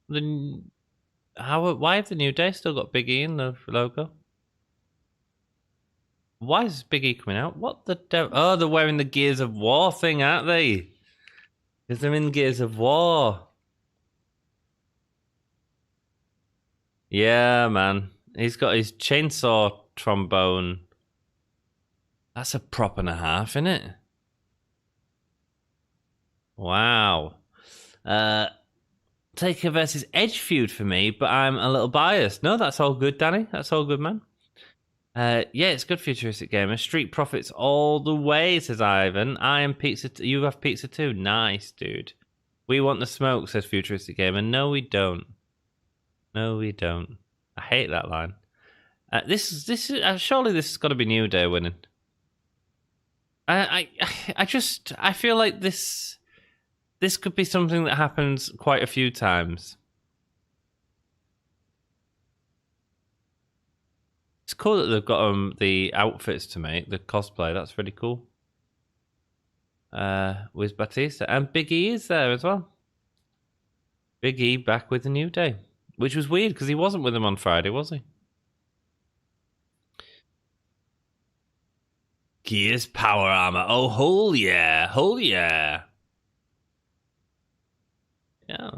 Why have the New Day still got Big E in the logo? Why is Big E coming out? What the devil? Oh, they're wearing the Gears of War thing, aren't they? Because they're in Gears of War. Yeah, man. He's got his chainsaw trombone. That's a prop and a half, isn't it? Wow. Taker versus Edge feud for me, but I'm a little biased. No, that's all good, Danny. That's all good, man. Yeah, it's good futuristic gamer. Street Profits all the way, says Ivan. I am pizza. You have pizza too. Nice, dude. We want the smoke, says futuristic gamer. No, we don't. No, we don't. I hate that line. This is surely this has got to be New Day winning. I feel like this could be something that happens quite a few times. It's cool that they've got the outfits to make, the cosplay. That's really cool. With Batista. And Big E is there as well. Big E back with the New Day. Which was weird because he wasn't with them on Friday, was he? Gears power armor. Oh, hell yeah. Hell yeah. Yeah.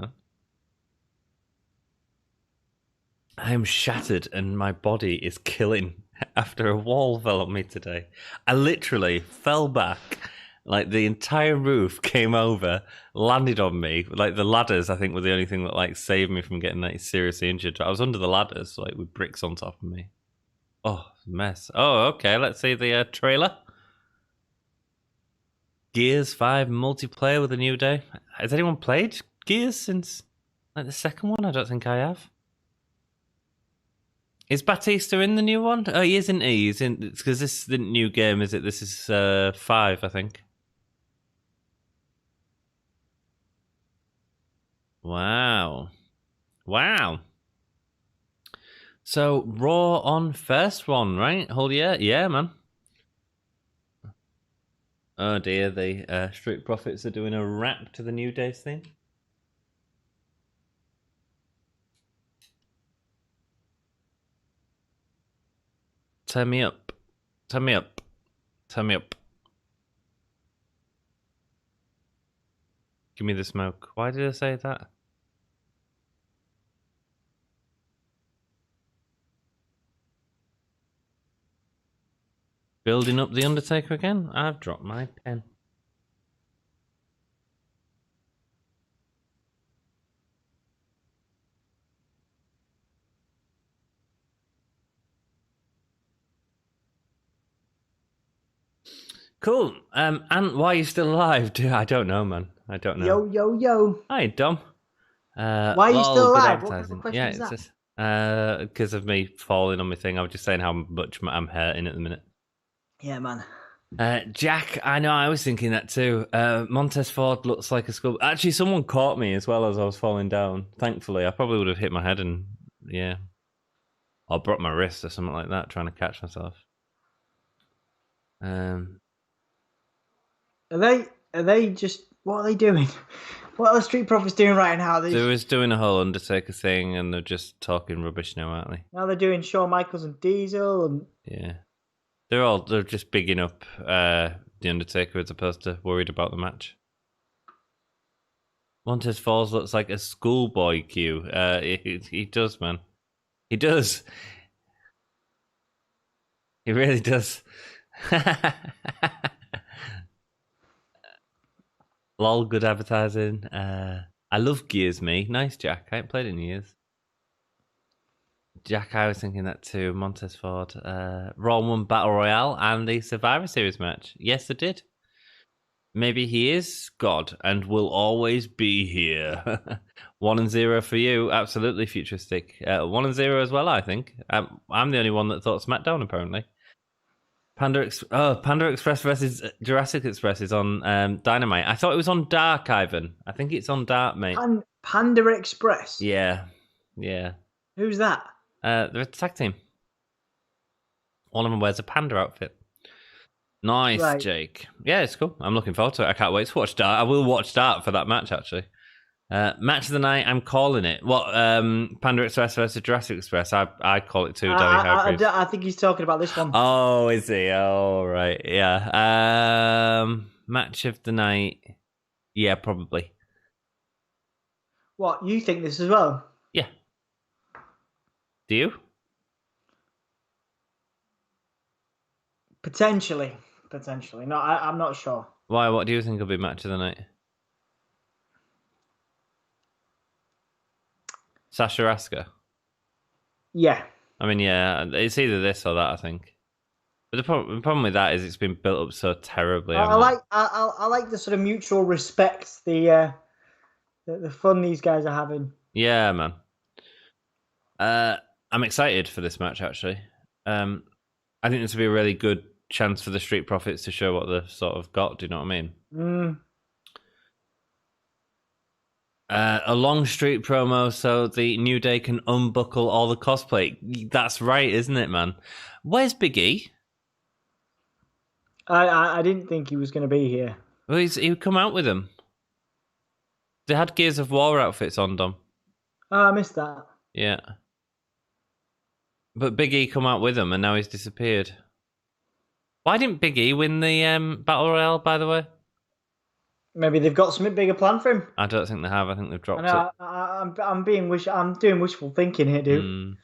I am shattered and my body is killing after a wall fell on me today. I literally fell back. Like the entire roof came over, landed on me. Like the ladders, I think, were the only thing that like saved me from getting like seriously injured. I was under the ladders, like with bricks on top of me. Oh, mess. Oh, okay. Let's see the trailer. Gears 5 multiplayer with a New Day. Has anyone played Gears since like the second one? I don't think I have. Is Batista in the new one? Oh, he isn't he? He's in because this is the new game, is it? This is 5, I think. Wow. Wow. So, Raw on first one, right? Hold yeah, man. Oh dear, the Street Profits are doing a rap to the New Day's theme. Turn me up. Turn me up. Turn me up. Give me the smoke. Why did I say that? Building up the Undertaker again? I've dropped my pen. Cool. And why are you still alive? I don't know, man. I don't know. Yo. Hi, Dom. Why are you still alive? What kind of question is it's that? just because of me falling on my thing. I was just saying how much I'm hurting at the minute. Yeah, man. Jack, I know, I was thinking that too. Montez Ford looks like a skull. Actually, someone caught me as well as I was falling down. Thankfully, I probably would have hit my head and, yeah. Or broke my wrist or something like that, trying to catch myself. Are they just, what are they doing? What are the Street Profits doing right now? They was doing a whole Undertaker thing and they're just talking rubbish now, aren't they? Now they're doing Shawn Michaels and Diesel and... Yeah. They're just bigging up the Undertaker as opposed to worried about the match. Montez Falls looks like a schoolboy Q. He does, man. He does. He really does. Lol, good advertising. I love Gears, me. Nice, Jack. I ain't played it in years. Jack, I was thinking that too. Montez Ford. Raw won Battle Royale and the Survivor Series match. Yes, it did. Maybe he is God and will always be here. 1-0 for you. Absolutely futuristic. 1-0 as well, I think. I'm the only one that thought SmackDown, apparently. Panda Express versus Jurassic Express is on Dynamite. I thought it was on Dark, Ivan. I think it's on Dark, mate. Panda Express? Yeah. Who's that? They're a tag team. One of them wears a panda outfit. Nice, right. Jake. Yeah, it's cool. I'm looking forward to it. I can't wait to watch Dart. I will watch Dart for that match, actually. Match of the night, I'm calling it. What, Panda Express versus Jurassic Express? I'd call it too, Danny Hargreaves. I think he's talking about this one. Oh, is he? Oh, right, yeah. Match of the night, yeah, probably. What, you think this as well? Yeah. Do you? Potentially. No, I'm not sure. Why? What do you think will be match of the night? Sasha Asuka. Yeah. I mean, yeah, it's either this or that, I think. But the problem with that is it's been built up so terribly. I like the sort of mutual respect, the fun these guys are having. Yeah, man. I'm excited for this match, actually. I think this will be a really good chance for the Street Profits to show what they've sort of got. Do you know what I mean? A long street promo so the New Day can unbuckle all the cosplay. That's right, isn't it, man? Where's Big E? I didn't think he was going to be here. Well, he would come out with them. They had Gears of War outfits on, Dom. Oh, I missed that. Yeah. But Big E come out with them, and now he's disappeared. Why didn't Big E win the Battle Royale, by the way? Maybe they've got something bigger planned for him. I don't think they have. I think they've dropped it. I'm doing wishful thinking here, dude.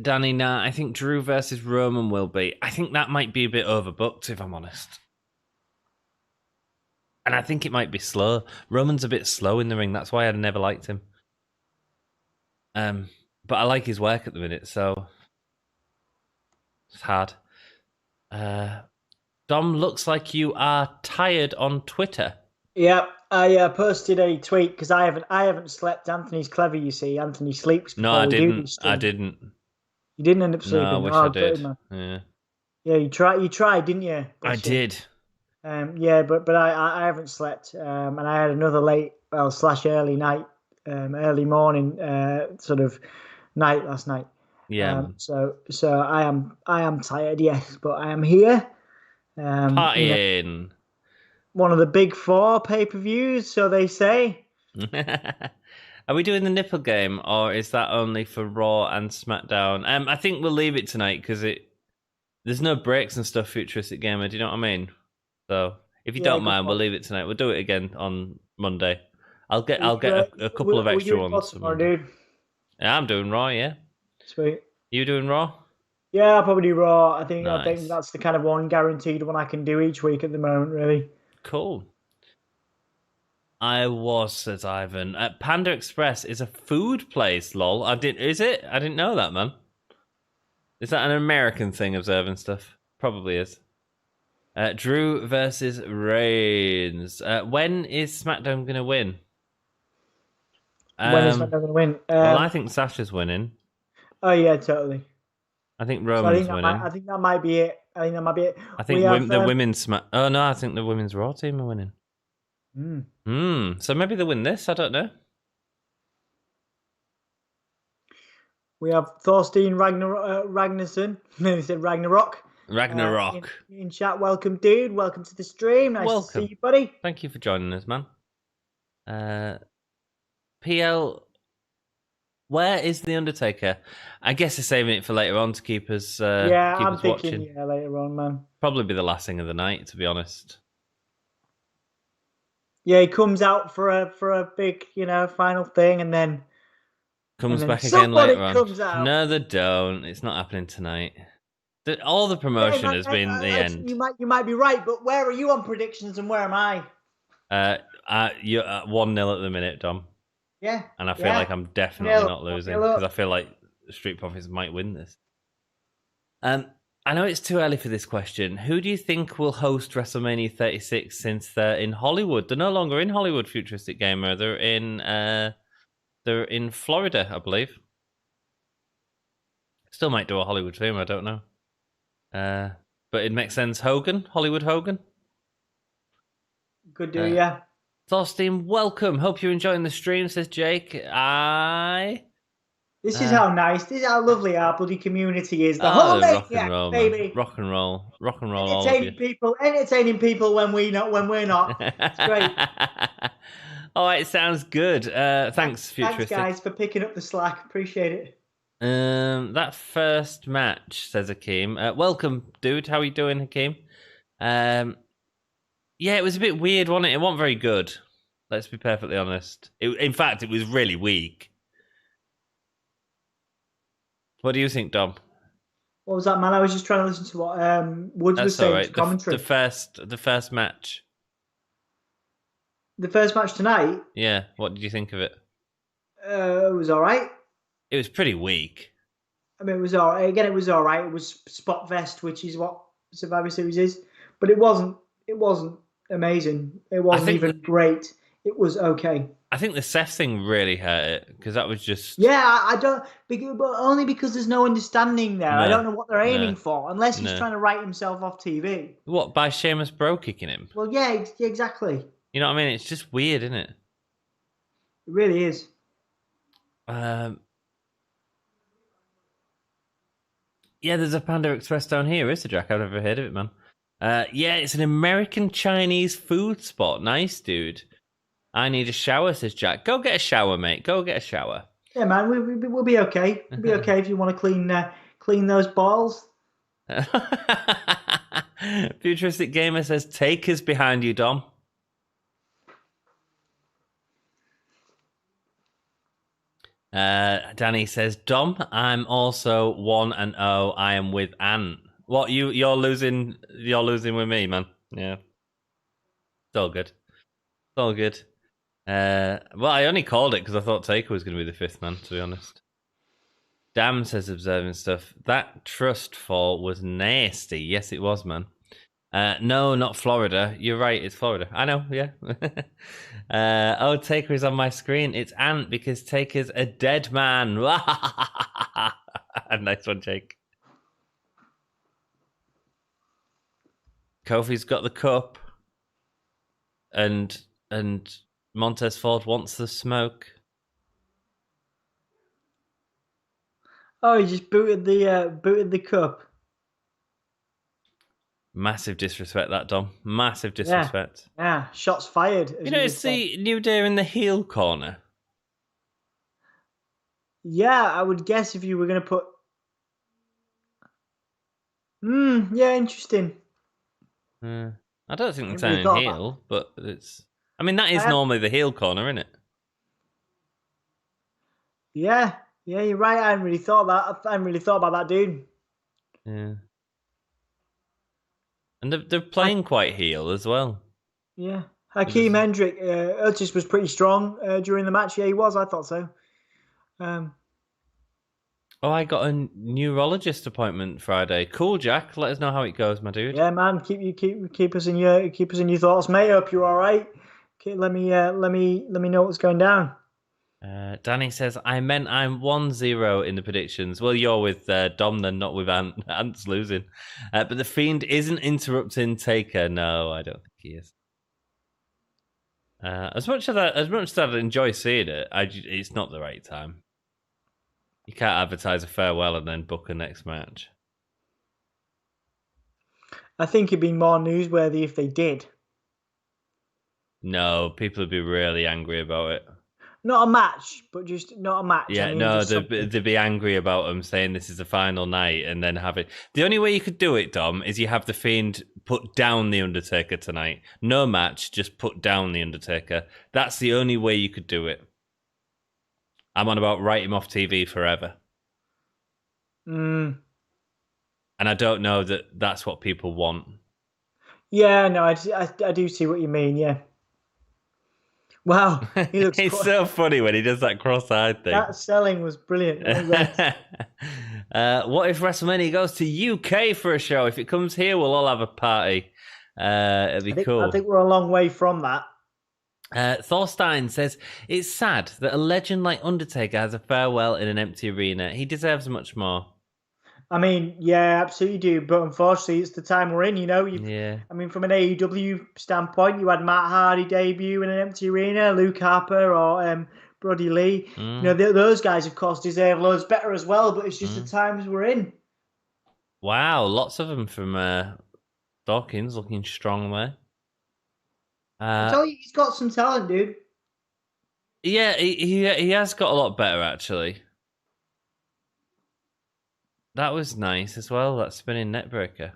Danny, nah, I think Drew versus Roman will be. I think that might be a bit overbooked, if I'm honest. And I think it might be slow. Roman's a bit slow in the ring. That's why I never liked him. But I like his work at the minute, so it's hard. Dom, looks like you are tired on Twitter. Yeah, I posted a tweet because I haven't slept. Anthony's clever, you see. Anthony sleeps. No, I didn't. You didn't end up sleeping. No, I wish I did. Good, yeah, you tried, didn't you? I did. Yeah, but I haven't slept, and I had another early night, early morning sort of night last night. Yeah. So I am tired, yes, but I am here. Partying. One of the big 4 pay-per-views, so they say. Are we doing the nipple game, or is that only for Raw and SmackDown? I think we'll leave it tonight because there's no breaks and stuff. Futuristic Gamer, do you know what I mean? So if you don't mind, we'll leave it tonight. We'll do it again on Monday. I'll get a couple of extra ones. Tomorrow, dude? Yeah, I'm doing Raw. Yeah. Sweet. You doing Raw? Yeah, I'll probably do Raw. I think Nice. that's the kind of one guaranteed one I can do each week at the moment, really. Cool. Says Ivan. Panda Express is a food place, lol. Is it? I didn't know that, man. Is that an American thing, observing stuff? Probably is. Drew versus Reigns. When is SmackDown going to win? When is SmackDown going to win? Well, I think Sasha's winning. Oh, yeah, totally. I think Roman's winning. I think that might be it. I think the women's Oh, no, I think the women's Raw team are winning. So maybe they win this. I don't know. We have Thorstein Ragnarsson. He said Ragnarok. In chat. Welcome, dude. Welcome to the stream. Nice to see you, buddy. Thank you for joining us, man. PL, where is the Undertaker? I guess they're saving it for later on to keep us. I'm thinking watching. Later on, man. Probably be the last thing of the night, to be honest. Yeah, he comes out for a big, final thing, and then comes back again later on. Comes out. No, they don't. It's not happening tonight. All the promotion has been the end. You might be right, but where are you on predictions, and where am I? You're at 1-0 at the minute, Dom. Yeah. And I feel like I'm definitely not losing because I feel like the Street Profits might win this. I know it's too early for this question. Who do you think will host WrestleMania 36 since they're in Hollywood? They're no longer in Hollywood, Futuristic Gamer. They're in Florida, I believe. Still might do a Hollywood theme, I don't know. But it makes sense. Hollywood Hogan. Could do, yeah. Thorstein, welcome. Hope you're enjoying the stream, says Jake. This is how nice, this is how lovely our bloody community is. The whole rock and maniac, roll, baby. man. Rock and roll, all of you. Entertaining people when we're not. It's great. All right, sounds good. Thanks, Futuristic. Thanks, guys, for picking up the slack. Appreciate it. That first match, says Hakeem. Welcome, dude. How are you doing, Hakeem? Yeah, it was a bit weird, wasn't it? It wasn't very good. Let's be perfectly honest. In fact, it was really weak. What do you think, Dom? What was that, man? I was just trying to listen to what Woods was saying. Right. Commentary. The first match. The first match tonight. Yeah. What did you think of it? It was all right. It was pretty weak. I mean, it was all right. Again, it was all right. It was spot vest, which is what Survivor Series is, but it wasn't amazing. It wasn't even great. It was okay. I think the Seth thing really hurt it because that was just... Yeah, I don't... But only because there's no understanding there. I don't know what they're aiming for, unless he's trying to write himself off TV. What, by Sheamus bro kicking him? Well, yeah, exactly. You know what I mean? It's just weird, isn't it? It really is. Yeah, there's a Panda Express down here, is there, Jack? I've never heard of it, man. Yeah, it's an American Chinese food spot. Nice, dude. I need a shower, says Jack. Go get a shower, mate. Go get a shower. Yeah, man, we'll be okay. We'll be okay if you want to clean those balls. Futuristic Gamer says, Taker's behind you, Dom. Danny says, Dom, I'm also 1-0. I am with Ant. What, you're losing with me, man. Yeah. It's all good. It's all good. Well, I only called it because I thought Taker was going to be the fifth man, to be honest. Damn, says Observing Stuff. That trust fall was nasty. Yes, it was, man. No, not Florida. You're right, it's Florida. I know, yeah. Taker is on my screen. It's Ant because Taker's a dead man. Nice one, Jake. Kofi's got the cup. And Montez Ford wants the smoke. Oh, he just booted the cup. Massive disrespect, that, Dom. Massive disrespect. Yeah. Shots fired. You know, it's the New Day in the heel corner. Yeah, I would guess if you were going to put... yeah, interesting. I don't think they're turning heel, but it's... I mean, that is normally the heel corner, isn't it? Yeah, you're right. I hadn't really thought about that, dude. Yeah. And they're playing quite heel as well. Yeah. Hakeem Hendrick, Otis was pretty strong during the match. Yeah, he was. I thought so. I got a neurologist appointment Friday. Cool, Jack. Let us know how it goes, my dude. Yeah, man. Keep us in your thoughts, mate. Hope you're all right. Okay, let me know what's going down. Danny says, I'm 1-0 in the predictions. Well, you're with Dom then, not with Ant. Ant's losing. But the Fiend isn't interrupting Taker. No, I don't think he is. As much as I'd enjoy seeing it, it's not the right time. You can't advertise a farewell and then book a next match. I think it'd be more newsworthy if they did. No, people would be really angry about it. Not a match, but just not a match. Yeah, I mean, they'd be angry about them saying this is the final night and then have it. The only way you could do it, Dom, is you have the Fiend put down the Undertaker tonight. No match, just put down the Undertaker. That's the only way you could do it. I'm on about write him off TV forever. And I don't know that that's what people want. Yeah, no, I do see what you mean, yeah. Wow, he looks. It's so funny when he does that cross-eyed thing. That selling was brilliant. What if WrestleMania goes to UK for a show? If it comes here, we'll all have a party. It'd be cool. I think we're a long way from that. Thorstein says, it's sad that a legend like Undertaker has a farewell in an empty arena. He deserves much more. I mean, yeah, absolutely do. But unfortunately, it's the time we're in, you know. I mean, from an AEW standpoint, you had Matt Hardy debut in an empty arena, Luke Harper or Brody Lee. Those guys, of course, deserve loads better as well, but it's just the times we're in. Wow, lots of them from Dawkins looking strong there. I tell you, he's got some talent, dude. Yeah, he has got a lot better, actually. That was nice as well, that spinning neckbreaker.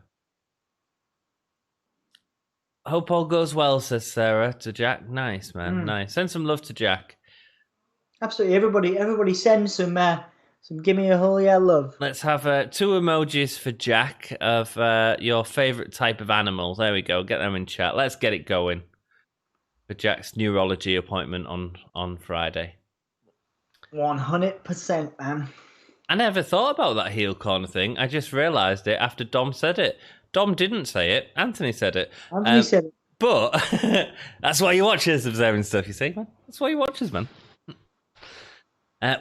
Hope all goes well, says Sarah to Jack. Nice, man. Nice. Send some love to Jack. Absolutely. Everybody send some gimme a whole yeah love. Let's have 2 emojis for Jack of your favourite type of animal. There we go. Get them in chat. Let's get it going for Jack's neurology appointment on Friday. 100%, man. I never thought about that heel corner thing. I just realised it after Dom said it. Dom didn't say it. Anthony said it. Anthony said it. But that's why you watch us observing stuff, you see, man. That's why you watch us, man.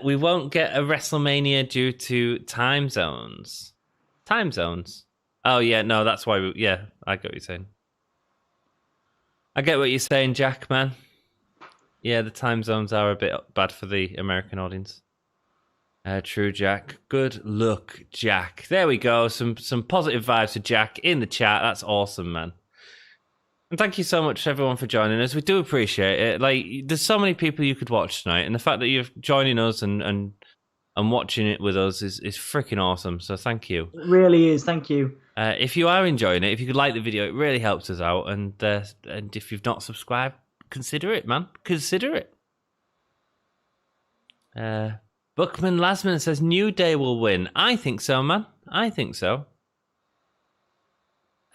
We won't get a WrestleMania due to time zones. Time zones? Oh, yeah, no, that's why I get what you're saying. I get what you're saying, Jack, man. Yeah, the time zones are a bit bad for the American audience. True, Jack. Good luck, Jack. There we go. Some positive vibes for Jack in the chat. That's awesome, man. And thank you so much, everyone, for joining us. We do appreciate it. Like, there's so many people you could watch tonight, and the fact that you're joining us and watching it with us is freaking awesome. So thank you. It really is. Thank you. If you are enjoying it, if you could like the video, it really helps us out. And if you've not subscribed, consider it, man. Consider it. Buckman Lasman says New Day will win. I think so, man. I think so.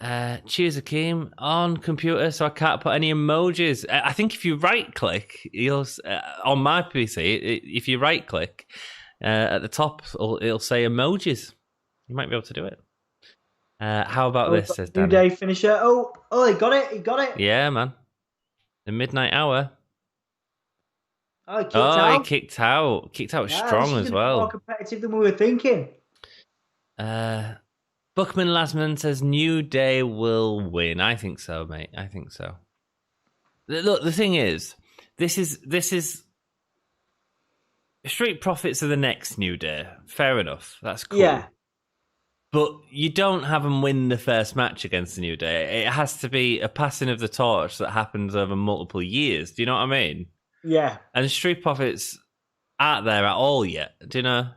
Cheers, Akeem. On computer, so I can't put any emojis. I think if you right-click, you'll on my PC, if you right-click at the top, it'll say emojis. You might be able to do it. How about this, says Dan. New Day finisher. Oh, he got it. He got it. Yeah, man. The midnight hour. Oh, he kicked out. He kicked out. Kicked out strong as well. More competitive than we were thinking. Buckman Lasman says New Day will win. I think so, mate. I think so. Look, the thing is, this is Street Profits are the next New Day. Fair enough. That's cool. Yeah. But you don't have them win the first match against the New Day. It has to be a passing of the torch that happens over multiple years. Do you know what I mean? Yeah. And the Street Profits aren't there at all yet. Do you know?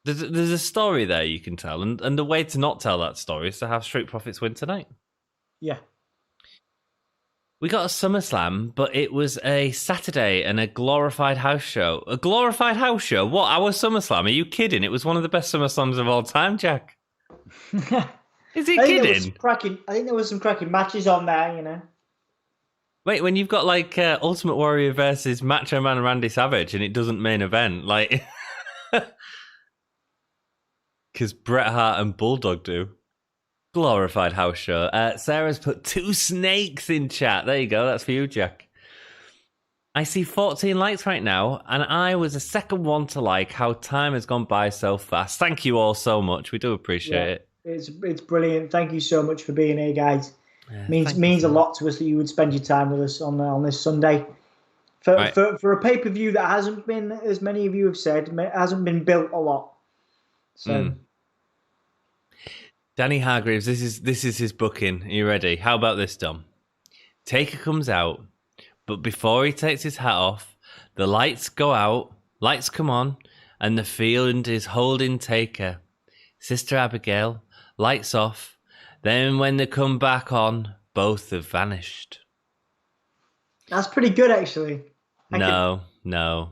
There's a story there you can tell. And the way to not tell that story is to have Street Profits win tonight. Yeah. We got a SummerSlam, but it was a Saturday and a glorified house show. A glorified house show? What? Our SummerSlam? Are you kidding? It was one of the best SummerSlams of all time, Jack. Is he kidding? I think there was some cracking matches on there, you know. Wait, when you've got like Ultimate Warrior versus Macho Man and Randy Savage and it doesn't main event, like... Because Bret Hart and Bulldog do. Glorified house show. Sarah's put 2 snakes in chat. There you go. That's for you, Jack. I see 14 likes right now, and I was the second one to like how time has gone by so fast. Thank you all so much. We do appreciate it. It's brilliant. Thank you so much for being here, guys. Means a lot to us that you would spend your time with us on this Sunday. For a pay-per-view that hasn't been, as many of you have said, hasn't been built a lot. So... Danny Hargreaves, this is his booking. Are you ready? How about this, Dom? Taker comes out, but before he takes his hat off, the lights go out, lights come on, and the field is holding Taker. Sister Abigail, lights off. Then when they come back on, both have vanished. That's pretty good, actually. No. I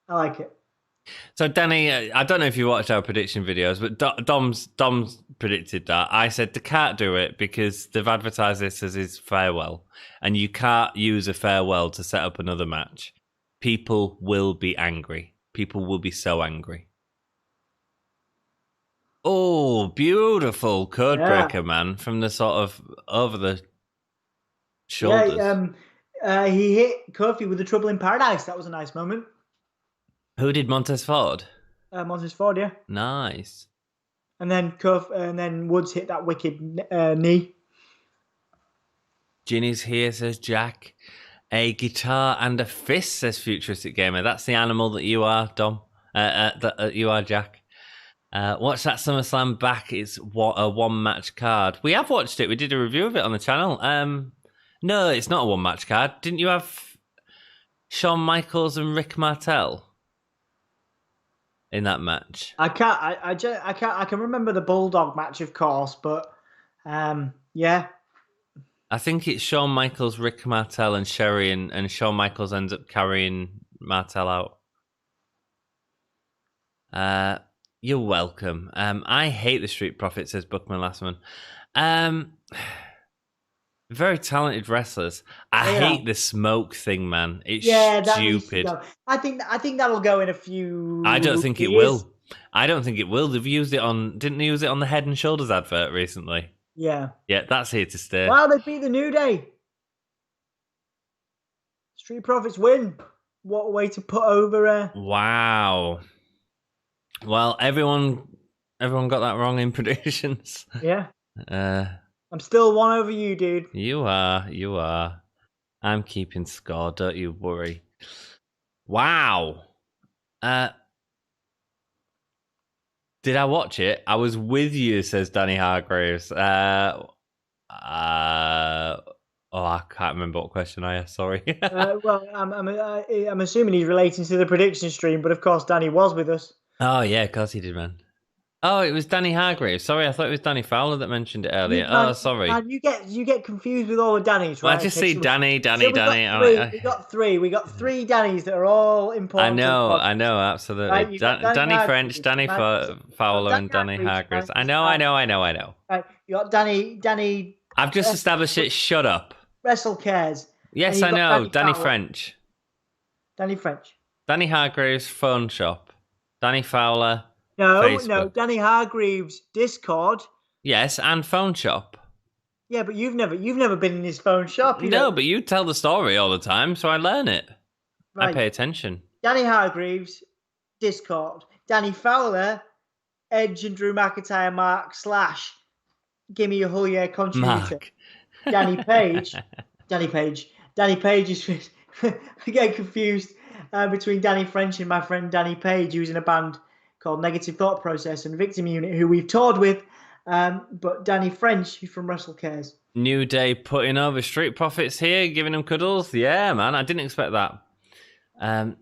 like it. So, Danny, I don't know if you watched our prediction videos, but Dom's predicted that. I said they can't do it because they've advertised this as his farewell, and you can't use a farewell to set up another match. People will be angry. People will be so angry. Oh, beautiful codebreaker, man, from the sort of over the shoulders. Yeah, he hit Kofi with the Trouble in Paradise. That was a nice moment. Who did Montez Ford? Montez Ford, yeah. Nice. And then Woods hit that wicked knee. Ginny's here, says Jack. A guitar and a fist, says Futuristic Gamer. That's the animal that you are, Dom. You are, Jack. Watch that SummerSlam back. It's a one-match card. We have watched it. We did a review of it on the channel. No, it's not a one-match card. Didn't you have Shawn Michaels and Rick Martel in that match? I can remember the Bulldog match, of course, but yeah. I think it's Shawn Michaels, Rick Martel, and Sherry, and Shawn Michaels ends up carrying Martel out. You're welcome. I hate the Street Profits, says Bookman Lastman. Very talented wrestlers. I hate the smoke thing, man. It's stupid. I think that'll go in a few. I don't think it will. I don't think it will. They've used it on. Didn't they use it on the Head and Shoulders advert recently? Yeah. Yeah, that's here to stay. Wow, they beat the New Day. Street Profits win. What a way to put over. Wow. Well, everyone got that wrong in predictions. Yeah. I'm still one over you, dude. You are. I'm keeping score, don't you worry. Wow. Did I watch it? I was with you, says Danny Hargraves. I can't remember what question I asked, sorry. Well, I'm assuming he's relating to the prediction stream, but of course Danny was with us. Oh, yeah, of course he did, man. Oh, it was Danny Hargraves. Sorry, I thought it was Danny Fowler that mentioned it earlier. Sorry. Man, you get confused with all the Dannys, right? I just see Danny. We got three. We got three Dannys that are all important. I know, absolutely. Right, Danny French, Danny Fowler, and Danny Hargraves. I know. Right, you got Danny. I've just established it. Shut up. Wrestle Cares. Yes, I know. Danny French. Danny French. Danny Hargraves, Phone Shop. Danny Fowler. No, Danny Hargreaves, Discord. Yes, and Phone Shop. Yeah, but you've never been in his phone shop. But you tell the story all the time, so I learn it. Right. I pay attention. Danny Hargreaves, Discord. Danny Fowler, Edge and Drew McIntyre, Mark / Gimme a Whole Year contributor. Mark. Danny Page. Danny Page is I get confused between Danny French and my friend Danny Page, who's in a band called Negative Thought Process and Victim Unit, who we've toured with. But Danny French, who's from Wrestle Cares. New Day putting over Street Profits here, giving them cuddles. Yeah, man, I didn't expect that.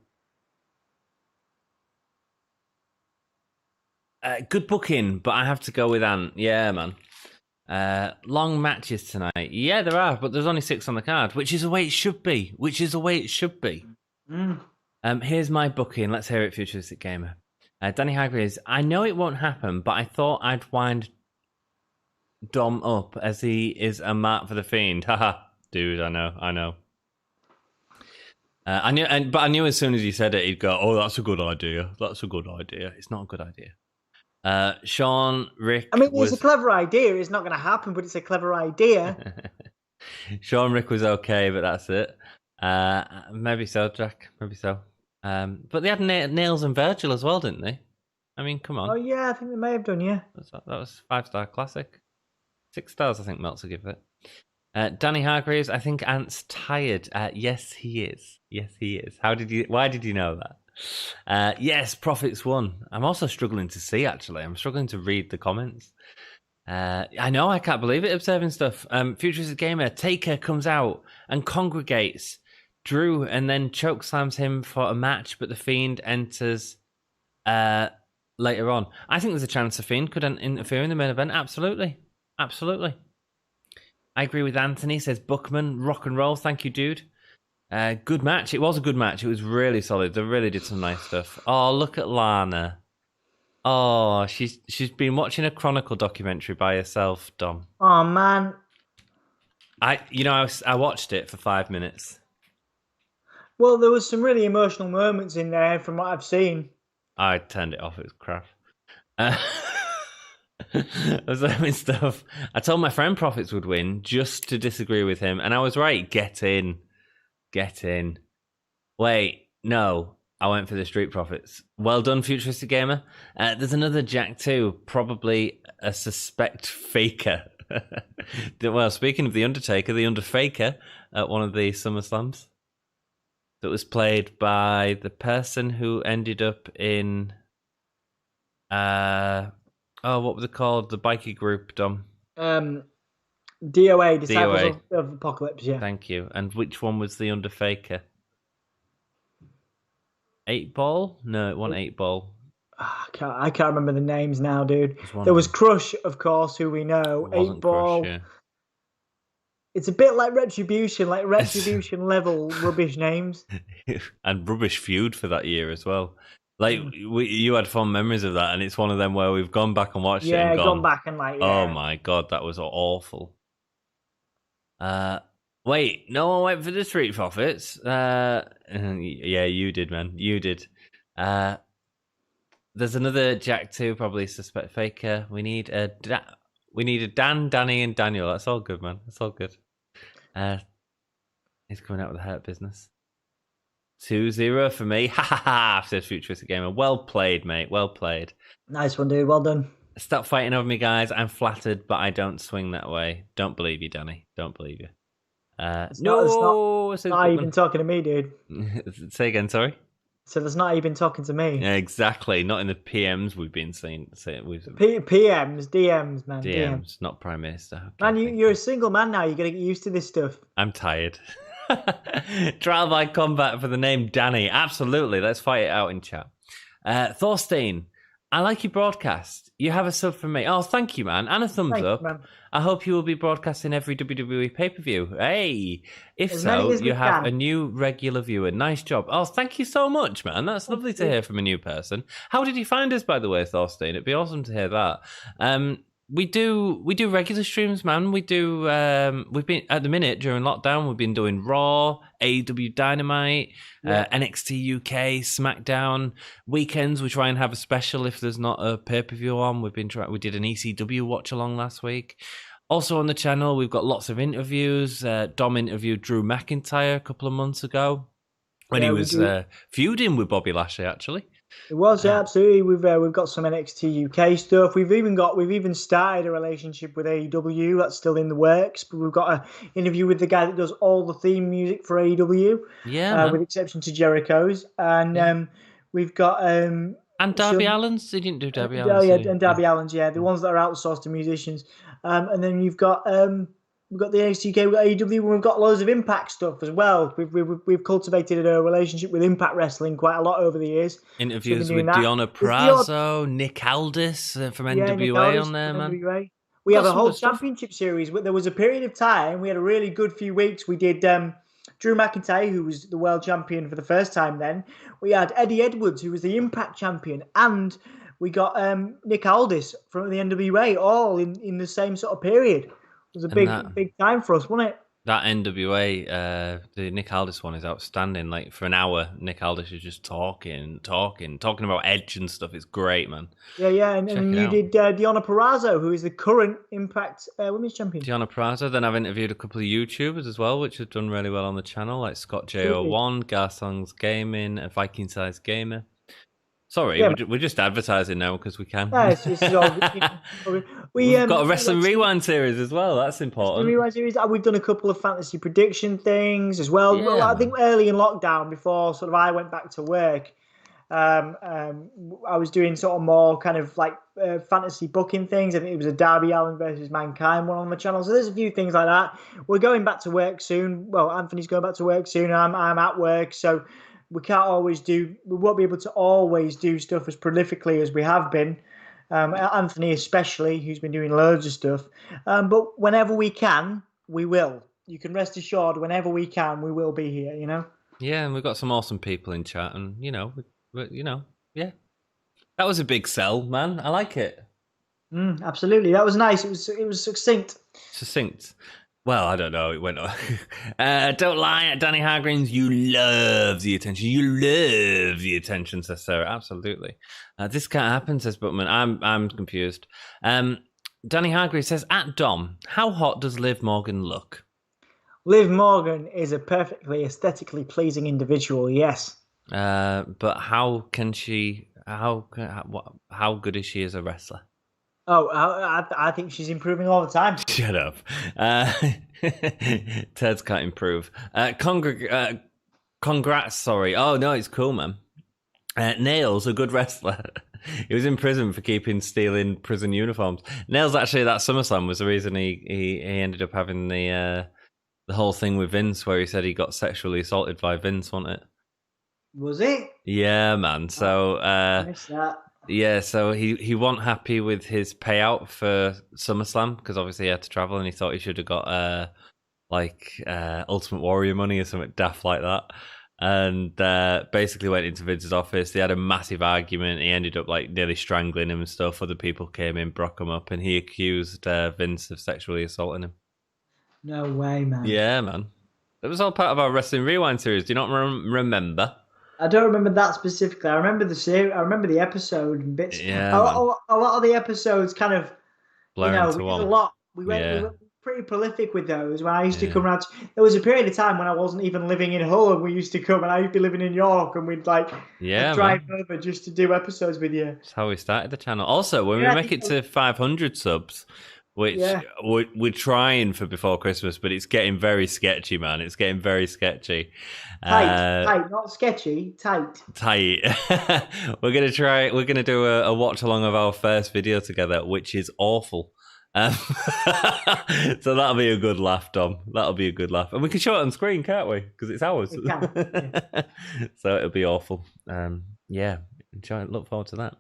Good booking, but I have to go with Ant. Yeah, man. Long matches tonight. Yeah, there are, but there's only 6 on the card, which is the way it should be. Here's my booking. Let's hear it, Futuristic Gamer. Danny Hargreaves, I know it won't happen, but I thought I'd wind Dom up as he is a mark for the Fiend. Haha, dude, I know. I knew as soon as he said it, he'd go, "Oh, that's a good idea. It's not a good idea." Sean, Rick. I mean, it's a clever idea. It's not going to happen, but it's a clever idea. Sean, Rick was okay, but that's it. Maybe so, Jack. Maybe so. But they had Nails and Virgil as well, didn't they? I mean, come on. Oh, yeah, I think they may have done, yeah. That was 5-star classic. 6 stars, I think Meltzer give it. Danny Hargreaves, I think Ant's tired. Yes, he is. Why did you know that? Yes, Profits won. I'm also struggling to see, actually. I'm struggling to read the comments. I know, I can't believe it, observing stuff. Futuristic Gamer, Taker comes out and congregates Drew and then chokeslams him for a match, but the Fiend enters later on. I think there's a chance the Fiend could interfere in the main event. Absolutely. I agree with Anthony, says Bookman. Rock and roll. Thank you, dude. Good match. It was a good match. It was really solid. They really did some nice stuff. Oh, look at Lana. Oh, she's been watching a Chronicle documentary by herself, Dom. Oh, man. I watched it for 5 minutes. Well, there was some really emotional moments in there from what I've seen. I turned it off. It was crap. I was having stuff. I told my friend Profits would win just to disagree with him, and I was right. Get in. Wait, no. I went for the Street Profits. Well done, Futuristic Gamer. There's another Jack too. Probably a suspect faker. Well, speaking of the Undertaker, the Underfaker at one of the SummerSlams. that was played by the person who ended up in what were they called? The bikie group, Dom. DOA, Disciples of Apocalypse, yeah. Thank you. And which one was the Undertaker? 8 Ball? No, it wasn't 8 Ball. I can't remember the names now, dude. There was Crush, of course, who we know. 8 Ball. Crush, yeah. It's a bit like Retribution level rubbish names. And rubbish feud for that year as well. Like, you had fond memories of that, and it's one of them where we've gone back and watched it and gone back and like, yeah. Oh my God, that was awful. Wait, no one went for the Street Profits. Yeah, you did, man. You did. There's another Jack too, probably suspect faker. We need a Dan, Danny, and Daniel. That's all good, man. That's all good. He's coming out with the Hurt Business. 2-0 for me. Ha ha ha, says Futuristic Gamer. Well played, mate. Well played. Nice one, dude. Well done. Stop fighting over me, guys. I'm flattered, but I don't swing that way. Don't believe you, Danny. Don't believe you. It's not even talking to me, dude. Say again, sorry? So that's not even talking to me. Yeah, exactly. Not in the PMs we've been seeing. PMs, DMs, man. DMs, not Prime Minister. Okay, man, you're a single man now. You got to get used to this stuff. I'm tired. Trial by combat for the name Danny. Absolutely. Let's fight it out in chat. Thorstein, I like your broadcast. You have a sub from me. Oh, thank you, man. And a thumbs up. You, I hope you will be broadcasting every WWE pay-per-view. Hey, if so, you have a new regular viewer. Nice job. Oh, thank you so much, man. That's lovely to hear from a new person. How did you find us, by the way, Thorstein? It'd be awesome to hear that. We do regular streams, man. We do. We've been at the minute during lockdown. We've been doing Raw, AEW Dynamite, NXT UK, SmackDown. Weekends we try and have a special if there's not a pay per view on. We did an ECW watch along last week. Also on the channel, we've got lots of interviews. Dom interviewed Drew McIntyre a couple of months ago when he was feuding with Bobby Lashley, actually. It was absolutely. We've got some NXT UK stuff. We've even started a relationship with AEW that's still in the works. But we've got an interview with the guy that does all the theme music for AEW. Yeah, with exception to Jericho's, and we've got and Darby Allin's. They didn't do Darby Allin's. And Darby Allin's. Yeah, the ones that are outsourced to musicians. And then you've got. We've got the NXT UK, we've got AEW, and we've got loads of Impact stuff as well. We've cultivated a relationship with Impact Wrestling quite a lot over the years. Interviews with Deonna Purrazzo, Nick Aldis from NWA on there, man. NWA. We have a whole championship series. There was a period of time, we had a really good few weeks. We did Drew McIntyre, who was the world champion for the first time then. We had Eddie Edwards, who was the Impact champion, and we got Nick Aldis from the NWA, all in the same sort of period. It was a big time for us, wasn't it? That NWA, the Nick Aldis one is outstanding. Like for an hour, Nick Aldis is just talking about Edge and stuff. It's great, man. Yeah, and you did Deonna Purrazzo, who is the current Impact Women's Champion. Deonna Purrazzo. Then I've interviewed a couple of YouTubers as well, which have done really well on the channel, like Scott J01, Garsong's Gaming, and Viking Size Gamer. Sorry, we're just advertising now because we can. Yeah, it's all, we've got a Wrestling Rewind series as well. That's important. Rewind series. We've done a couple of fantasy prediction things as well. Yeah, well, I think early in lockdown, before sort of I went back to work, I was doing sort of more kind of like fantasy booking things. I think it was a Darby Allin versus Mankind one on the channel. So there's a few things like that. We're going back to work soon. Well, Anthony's going back to work soon. I'm at work, so. We won't be able to always do stuff as prolifically as we have been. Anthony especially, who's been doing loads of stuff. But whenever we can, we will. You can rest assured, whenever we can, we will be here, you know? Yeah, and we've got some awesome people in chat, and, yeah. That was a big sell, man. I like it. Absolutely. That was nice. It was succinct. Succinct. Well, I don't know. It went on. Don't lie, Danny Hargreaves. You love the attention. You love the attention, says Sarah. Absolutely. This can't happen, says Bookman. I'm confused. Danny Hargreaves says, at Dom, how hot does Liv Morgan look? Liv Morgan is a perfectly aesthetically pleasing individual, yes. But how can she... How good is she as a wrestler? Oh, I think she's improving all the time. Shut up. Turds can't improve. Congrats, sorry. Oh, no, it's cool, man. Nails, a good wrestler. He was in prison for stealing prison uniforms. Nails, actually, that SummerSlam was the reason he ended up having the whole thing with Vince, where he said he got sexually assaulted by Vince, wasn't it? Was it? Yeah, man. So, I missed that. Yeah, so he wasn't happy with his payout for SummerSlam because obviously he had to travel, and he thought he should have got Ultimate Warrior money or something daft like that. And basically went into Vince's office. They had a massive argument. He ended up like nearly strangling him and stuff. Other people came in, broke him up, and he accused Vince of sexually assaulting him. No way, man. Yeah, man. It was all part of our Wrestling Rewind series. Do you not remember? I don't remember that specifically. I remember the series. I remember the episode and bits. Yeah, a lot of the episodes kind of, blur into we one. did a lot. We were pretty prolific with those. When I used to come around, there was a period of time when I wasn't even living in Hull, and we used to come, and I used to be living in York, and we'd drive over just to do episodes with you. That's how we started the channel. Also, when we make it to 500 subs, which we're trying for before Christmas, but it's getting very sketchy, man. It's getting very sketchy. Tight, not sketchy, tight. We're gonna do a watch along of our first video together, which is awful. So that'll be a good laugh, Dom. That'll be a good laugh, and we can show it on screen, can't we? Because it's ours. We can, yeah. So it'll be awful. Look forward to that.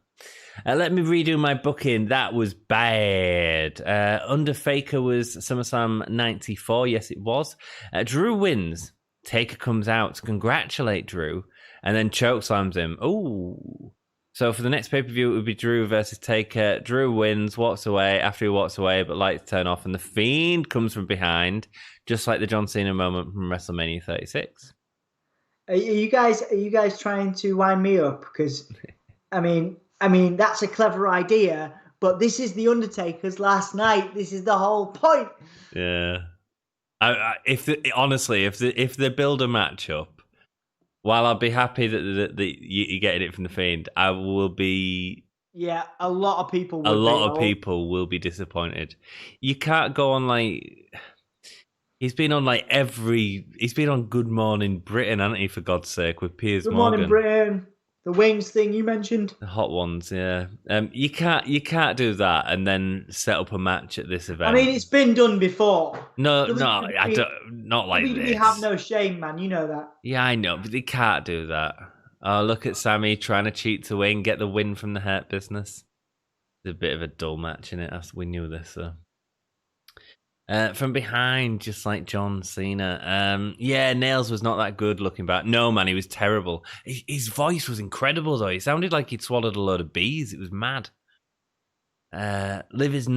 Let me redo my booking. That was bad. Undertaker was SummerSlam 94. Yes, it was. Drew wins. Taker comes out to congratulate Drew, and then chokeslams him. Ooh. So for the next pay-per-view, it would be Drew versus Taker. Drew wins, walks away. After he walks away, but lights turn off, and the Fiend comes from behind, just like the John Cena moment from WrestleMania 36. Are you guys trying to wind me up? Because, I mean, that's a clever idea, but this is the Undertaker's last night. This is the whole point. Yeah. If they build a matchup, while I'll be happy that you're getting it from the Fiend, I will be. Yeah, a lot of people. People will be disappointed. You can't go on He's been on He's been on Good Morning Britain, hasn't he? For God's sake, with Piers Morgan. Good Morning Britain. The wings thing you mentioned, the hot ones, yeah. You can't do that and then set up a match at this event. I mean, it's been done before. No, I don't. Not like this. We have no shame, man. You know that. Yeah, I know, but they can't do that. Oh, look at Sami trying to cheat to win, get the win from the Hurt Business. There's a bit of a dull match in it. We knew this, though. From behind, just like John Cena. Nails was not that good looking back. No, man, he was terrible. His voice was incredible, though. He sounded like he'd swallowed a load of bees. It was mad. Liv is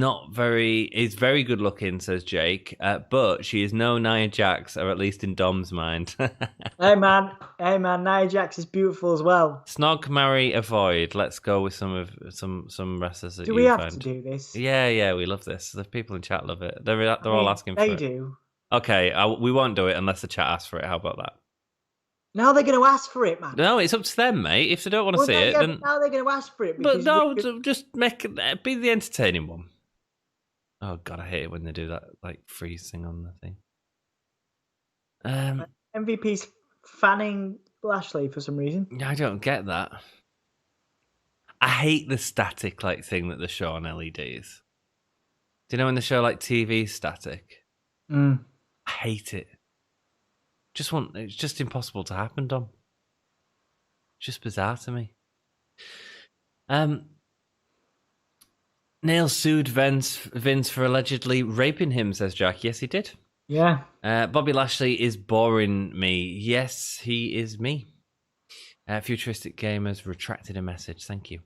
very good looking, says Jake, but she is no Nia Jax, or at least in Dom's mind. Hey man, Nia Jax is beautiful as well. Snog, marry, avoid. Let's go with some wrestlers that do we have to do this? Yeah, we love this. The people in chat love it. They're all asking for it. They do. Okay, we won't do it unless the chat asks for it. How about that? Now they're going to ask for it, man. No, it's up to them, mate. If they don't want to see it, then now they're going to ask for it. But no, just be the entertaining one. Oh God, I hate it when they do that freeze thing on the thing. MVP's fanning Lashley for some reason. I don't get that. I hate the static thing that they show on LEDs. Do you know when they show TV static? I hate it. It's just impossible to happen, Dom. It's just bizarre to me. Nails sued Vince for allegedly raping him, says Jack. Yes, he did. Yeah. Bobby Lashley is boring me. Yes, he is me. Futuristic Gamers retracted a message. Thank you.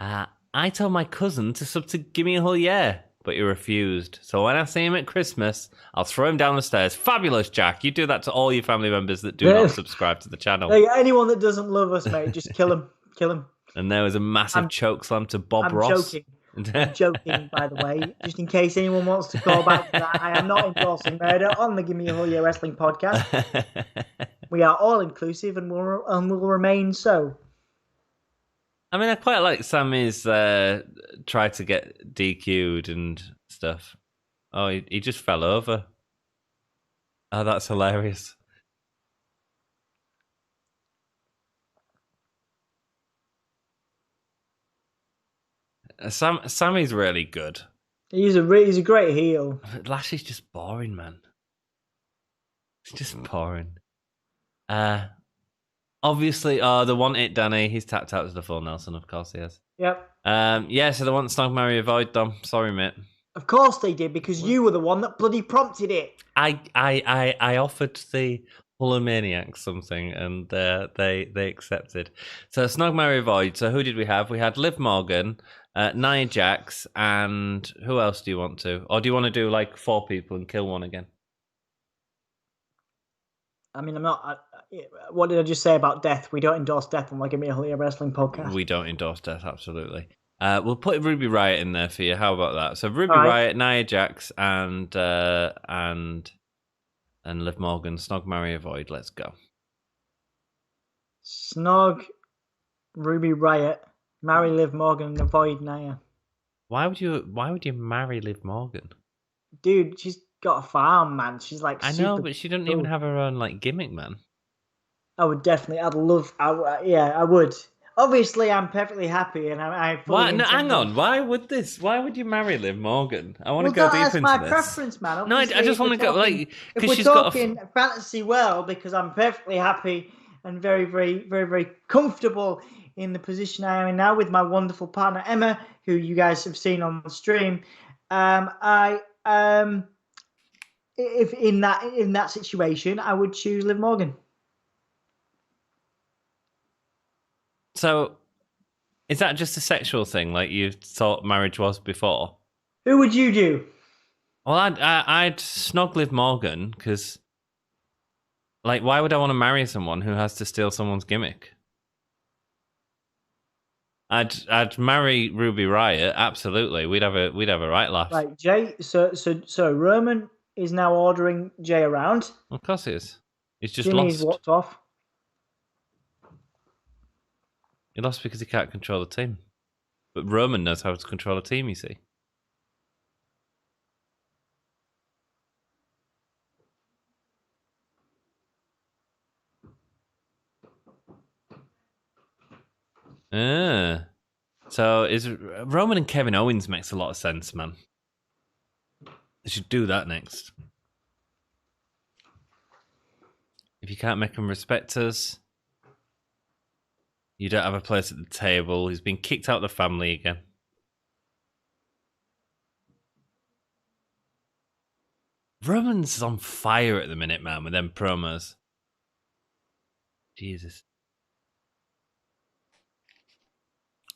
I told my cousin to sub to Gimme a Whole Yeah, but he refused. So when I see him at Christmas, I'll throw him down the stairs. Fabulous, Jack. You do that to all your family members that do not subscribe to the channel. Anyone that doesn't love us, mate, just kill him. Kill him. And there was a massive chokeslam to Bob Ross. I'm joking, by the way. Just in case anyone wants to call back to that, I am not endorsing murder on the Give Me a Whole Year Wrestling podcast. We are all inclusive and will remain so. I mean, I quite like Sami's try to get DQ'd and stuff. Oh, he just fell over. Oh, that's hilarious. Sammy's really good. He's a great heel. Lashley's just boring, man. It's just boring. Obviously, the want it, Danny. He's tapped out to the full Nelson, of course he has. Yep. So they want Snog, Marry, Avoid, Dom. Sorry, mate. Of course they did, because you were the one that bloody prompted it. I offered the Hulkamaniacs something, and they accepted. So Snog, Marry, Avoid. So who did we have? We had Liv Morgan, Nia Jax, and who else do you want to? Or do you want to do like 4 people and kill one again? I mean, I'm not. What did I just say about death? We don't endorse death on Gimme a Wrestling podcast. We don't endorse death, absolutely. We'll put Ruby Riott in there for you. How about that? So Ruby Riott, Nia Jax, and Liv Morgan, Snog, Marry, Avoid. Let's go. Snog, Ruby Riott, marry Liv Morgan, and avoid Nia. Why would you marry Liv Morgan? Dude, she's got a farm, man. She's like. I know, but she doesn't even have her own like gimmick, man. I would definitely. I would. Obviously, I'm perfectly happy, and I. No, hang on. Why would you marry Liv Morgan? I want to go deep into this. That's my preference, man. Obviously, no, I just want to go like because she's got a fantasy world. Because I'm perfectly happy and very, very, very, very comfortable in the position I am in now with my wonderful partner Emma, who you guys have seen on the stream. If in that situation, I would choose Liv Morgan. So, is that just a sexual thing, like you thought marriage was before? Who would you do? Well, I'd snog Liv Morgan, because, like, why would I want to marry someone who has to steal someone's gimmick? I'd marry Ruby Riott, absolutely. We'd have a right laugh. Right, Jay. So Roman is now ordering Jay around. Of course he is. He's just Jimmy's lost. walked off. He lost because he can't control the team. But Roman knows how to control a team, you see. So is Roman and Kevin Owens makes a lot of sense, man. They should do that next. If you can't make him respect us, you don't have a place at the table. He's been kicked out of the family again. Roman's on fire at the minute, man, with them promos. Jesus.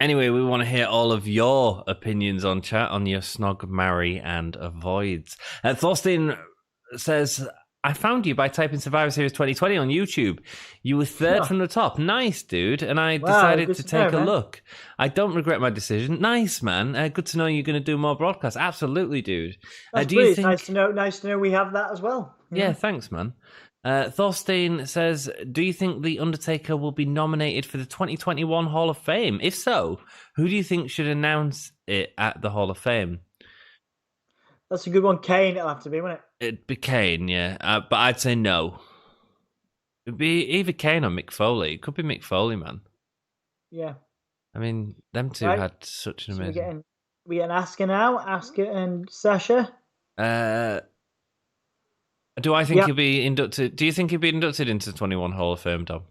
Anyway, we want to hear all of your opinions on chat on your snog, marry, and avoids. Thorstein says, I found you by typing Survivor Series 2020 on YouTube. You were third from the top. Nice, dude. And I decided to take a look. I don't regret my decision. Nice, man. Good to know you're going to do more broadcasts. Absolutely, dude. That's great. Think... Nice to know we have that as well. Yeah, thanks, man. Thorstein says, do you think The Undertaker will be nominated for the 2021 Hall of Fame? If so, who do you think should announce it at the Hall of Fame? That's a good one. Kane, it'll have to be, won't it? It'd be Kane, yeah. But I'd say no. It'd be either Kane or Mick Foley. It could be Mick Foley, man. Yeah. I mean, them two had such an amazing... We getting Asuka now? Asuka and Sasha? Do I think he'll be inducted? Do you think he'll be inducted into the 21 Hall of Fame, Dom?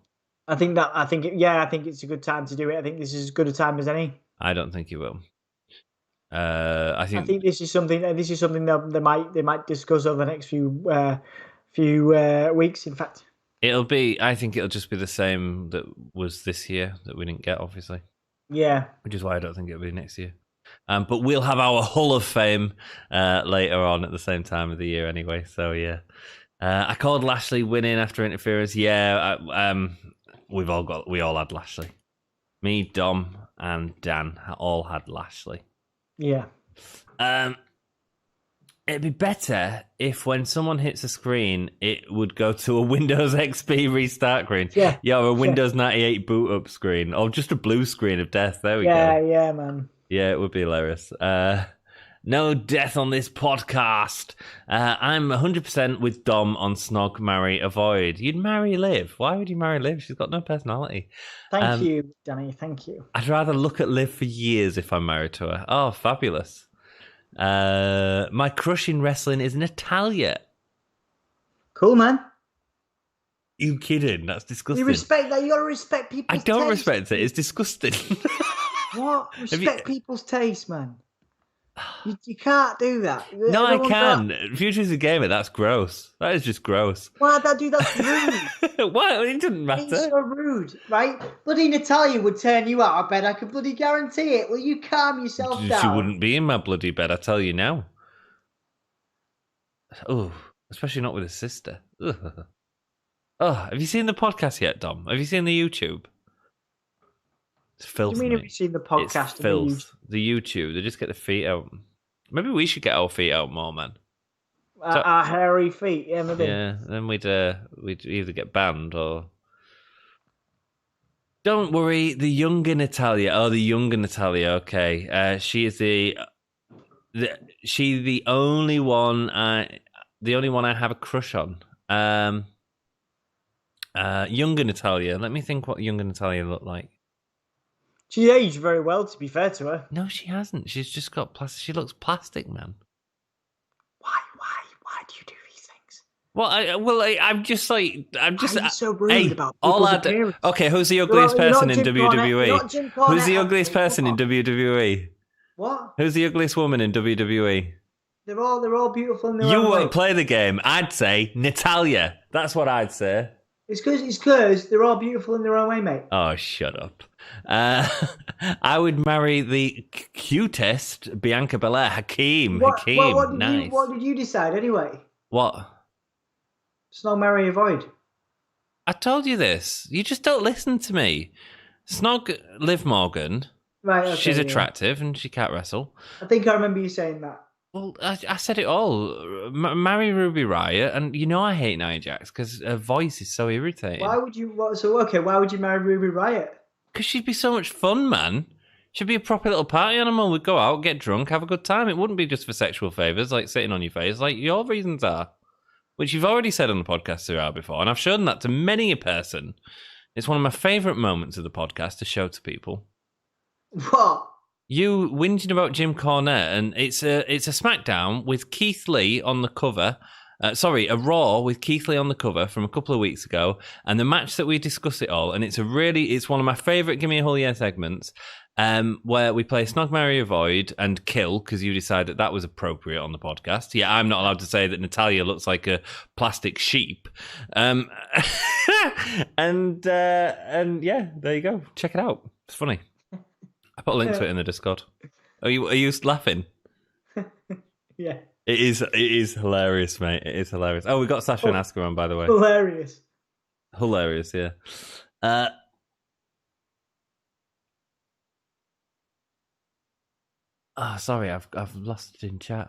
I think it's a good time to do it. I think this is as good a time as any. I don't think he will. I think this is something that they might discuss over the next few weeks. In fact, I think it'll just be the same that was this year that we didn't get, obviously. Yeah, which is why I don't think it'll be next year. But we'll have our Hall of Fame later on at the same time of the year anyway. So, yeah. I called Lashley winning after interference. Yeah, we all had Lashley. Me, Dom, and Dan all had Lashley. Yeah. It'd be better if when someone hits a screen, it would go to a Windows XP restart screen. Yeah. Yeah, or a Windows 98 boot up screen. Or just a blue screen of death. There we go. Yeah, man. Yeah, it would be hilarious. No death on this podcast. I'm 100% with Dom on Snog, Marry, Avoid. You'd marry Liv. Why would you marry Liv? She's got no personality. Thank you, Danny. Thank you. I'd rather look at Liv for years if I'm married to her. Oh, fabulous. My crush in wrestling is Natalya. Cool, man. You kidding? That's disgusting. You respect that. You got to respect people's taste. I don't respect it. It's disgusting. What? Respect people's taste, man. You can't do that. No, I can. Future's a gamer. That's gross. That is just gross. Why'd that do? That's rude. Why? It doesn't matter. It's so rude, right? Bloody Natalya would turn you out of bed. I can bloody guarantee it. Will you calm yourself down? She wouldn't be in my bloody bed, I tell you now. Oh, especially not with his sister. Ugh. Oh, have you seen the podcast yet, Dom? Have you seen the YouTube? It's filth. You mean have you seen the podcast? It's filth. The YouTube. They just get the feet out. Maybe we should get our feet out more, man. Our hairy feet, yeah, maybe. Yeah, then we'd either get banned or. Don't worry, the younger Natalya. Oh, the younger Natalya. Okay, she is the only one I have a crush on. Younger Natalya. Let me think what younger Natalya looked like. She aged very well, to be fair to her. No, she hasn't. She's just got plastic. She looks plastic, man. Why do you do these things? Well, I'm just. Why are you so rude about people's appearance? Okay, who's the ugliest person in WWE? Who's the ugliest person in WWE? What? Who's the ugliest woman in WWE? They're all beautiful in their own You way. won't play the game. I'd say Natalya. That's what I'd say. It's because they're all beautiful in their own way, mate. Oh, shut up. I would marry the cutest Bianca Belair. Hakeem. What did you decide anyway? What? Snog, marry, avoid. I told you this. You just don't listen to me. Snog Liv Morgan. Right, okay, she's attractive and she can't wrestle. I think I remember you saying that. Well, I said it all. Marry Ruby Riott, and you know I hate Nia Jax because her voice is so irritating. Why would you marry Ruby Riott? Because she'd be so much fun, man. She'd be a proper little party animal. We'd go out, get drunk, have a good time. It wouldn't be just for sexual favours, like sitting on your face, like your reasons are. Which you've already said on the podcast there are before, and I've shown that to many a person. It's one of my favourite moments of the podcast to show to people. What? You whinging about Jim Cornette, and it's a SmackDown with Keith Lee on the cover. A Raw with Keith Lee on the cover from a couple of weeks ago, and the match that we discuss it all. And it's one of my favourite Gimme a Whole Year segments, where we play Snog, Marry, Avoid and Kill because you decided that was appropriate on the podcast. Yeah, I'm not allowed to say that Natalya looks like a plastic sheep. And yeah, there you go. Check it out. It's funny. I put a link to it in the Discord. Are you laughing? Yeah. It is hilarious, mate. It is hilarious. Oh, we got Sasha and Asuka on, by the way. Hilarious. Hilarious, yeah. Sorry, I've lost it in chat.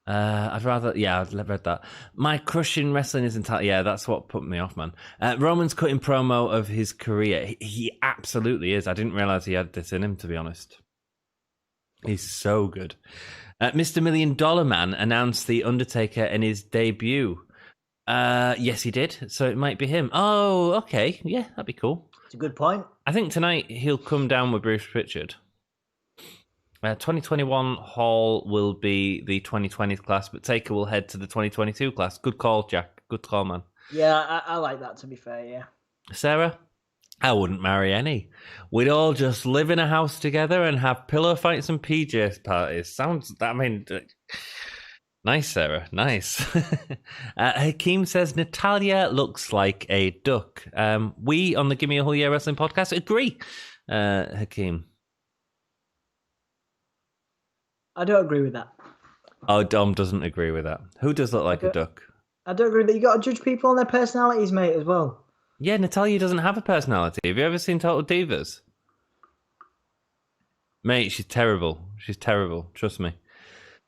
I've read that. My crush in wrestling isn't yeah, that's what put me off, man. Roman's cutting promo of his career. He absolutely is. I didn't realize he had this in him, to be honest. He's so good. Mr. $1 Million Man announced the Undertaker in his debut. Yes, he did. So it might be him. Oh, okay. Yeah, that'd be cool. It's a good point. I think tonight he'll come down with Bruce Pritchard. 2021 Hall will be the 2020 class, but Taker will head to the 2022 class. Good call, Jack. Good call, man. Yeah, I like that, to be fair, yeah. Sarah? I wouldn't marry any. We'd all just live in a house together and have pillow fights and PJ parties. Nice, Sarah. Nice. Hakeem says Natalya looks like a duck. We on the Gimme a Whole Year Wrestling podcast agree, Hakeem. I don't agree with that. Oh, Dom doesn't agree with that. Who does look like a duck? I don't agree with that. You got to judge people on their personalities, mate, as well. Yeah, Natalya doesn't have a personality. Have you ever seen Total Divas? Mate, she's terrible. She's terrible. Trust me.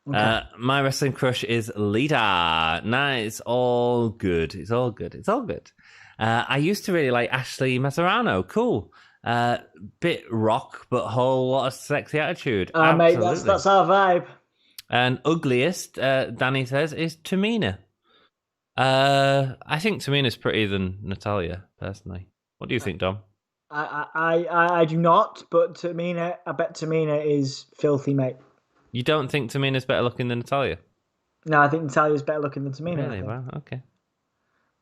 Okay. My wrestling crush is Lita. Nah, it's all good. It's all good. It's all good. I used to really like Ashley Mazzarano. Cool. Bit rock, but whole lot of sexy attitude. Mate, that's our vibe. And ugliest, Danny says, is Tamina. I think Tamina's prettier than Natalya, personally. What do you think, Dom? I do not, but Tamina, I bet Tamina is filthy, mate. You don't think Tamina's better looking than Natalya? No, I think Natalya's better looking than Tamina. Really? Well, okay.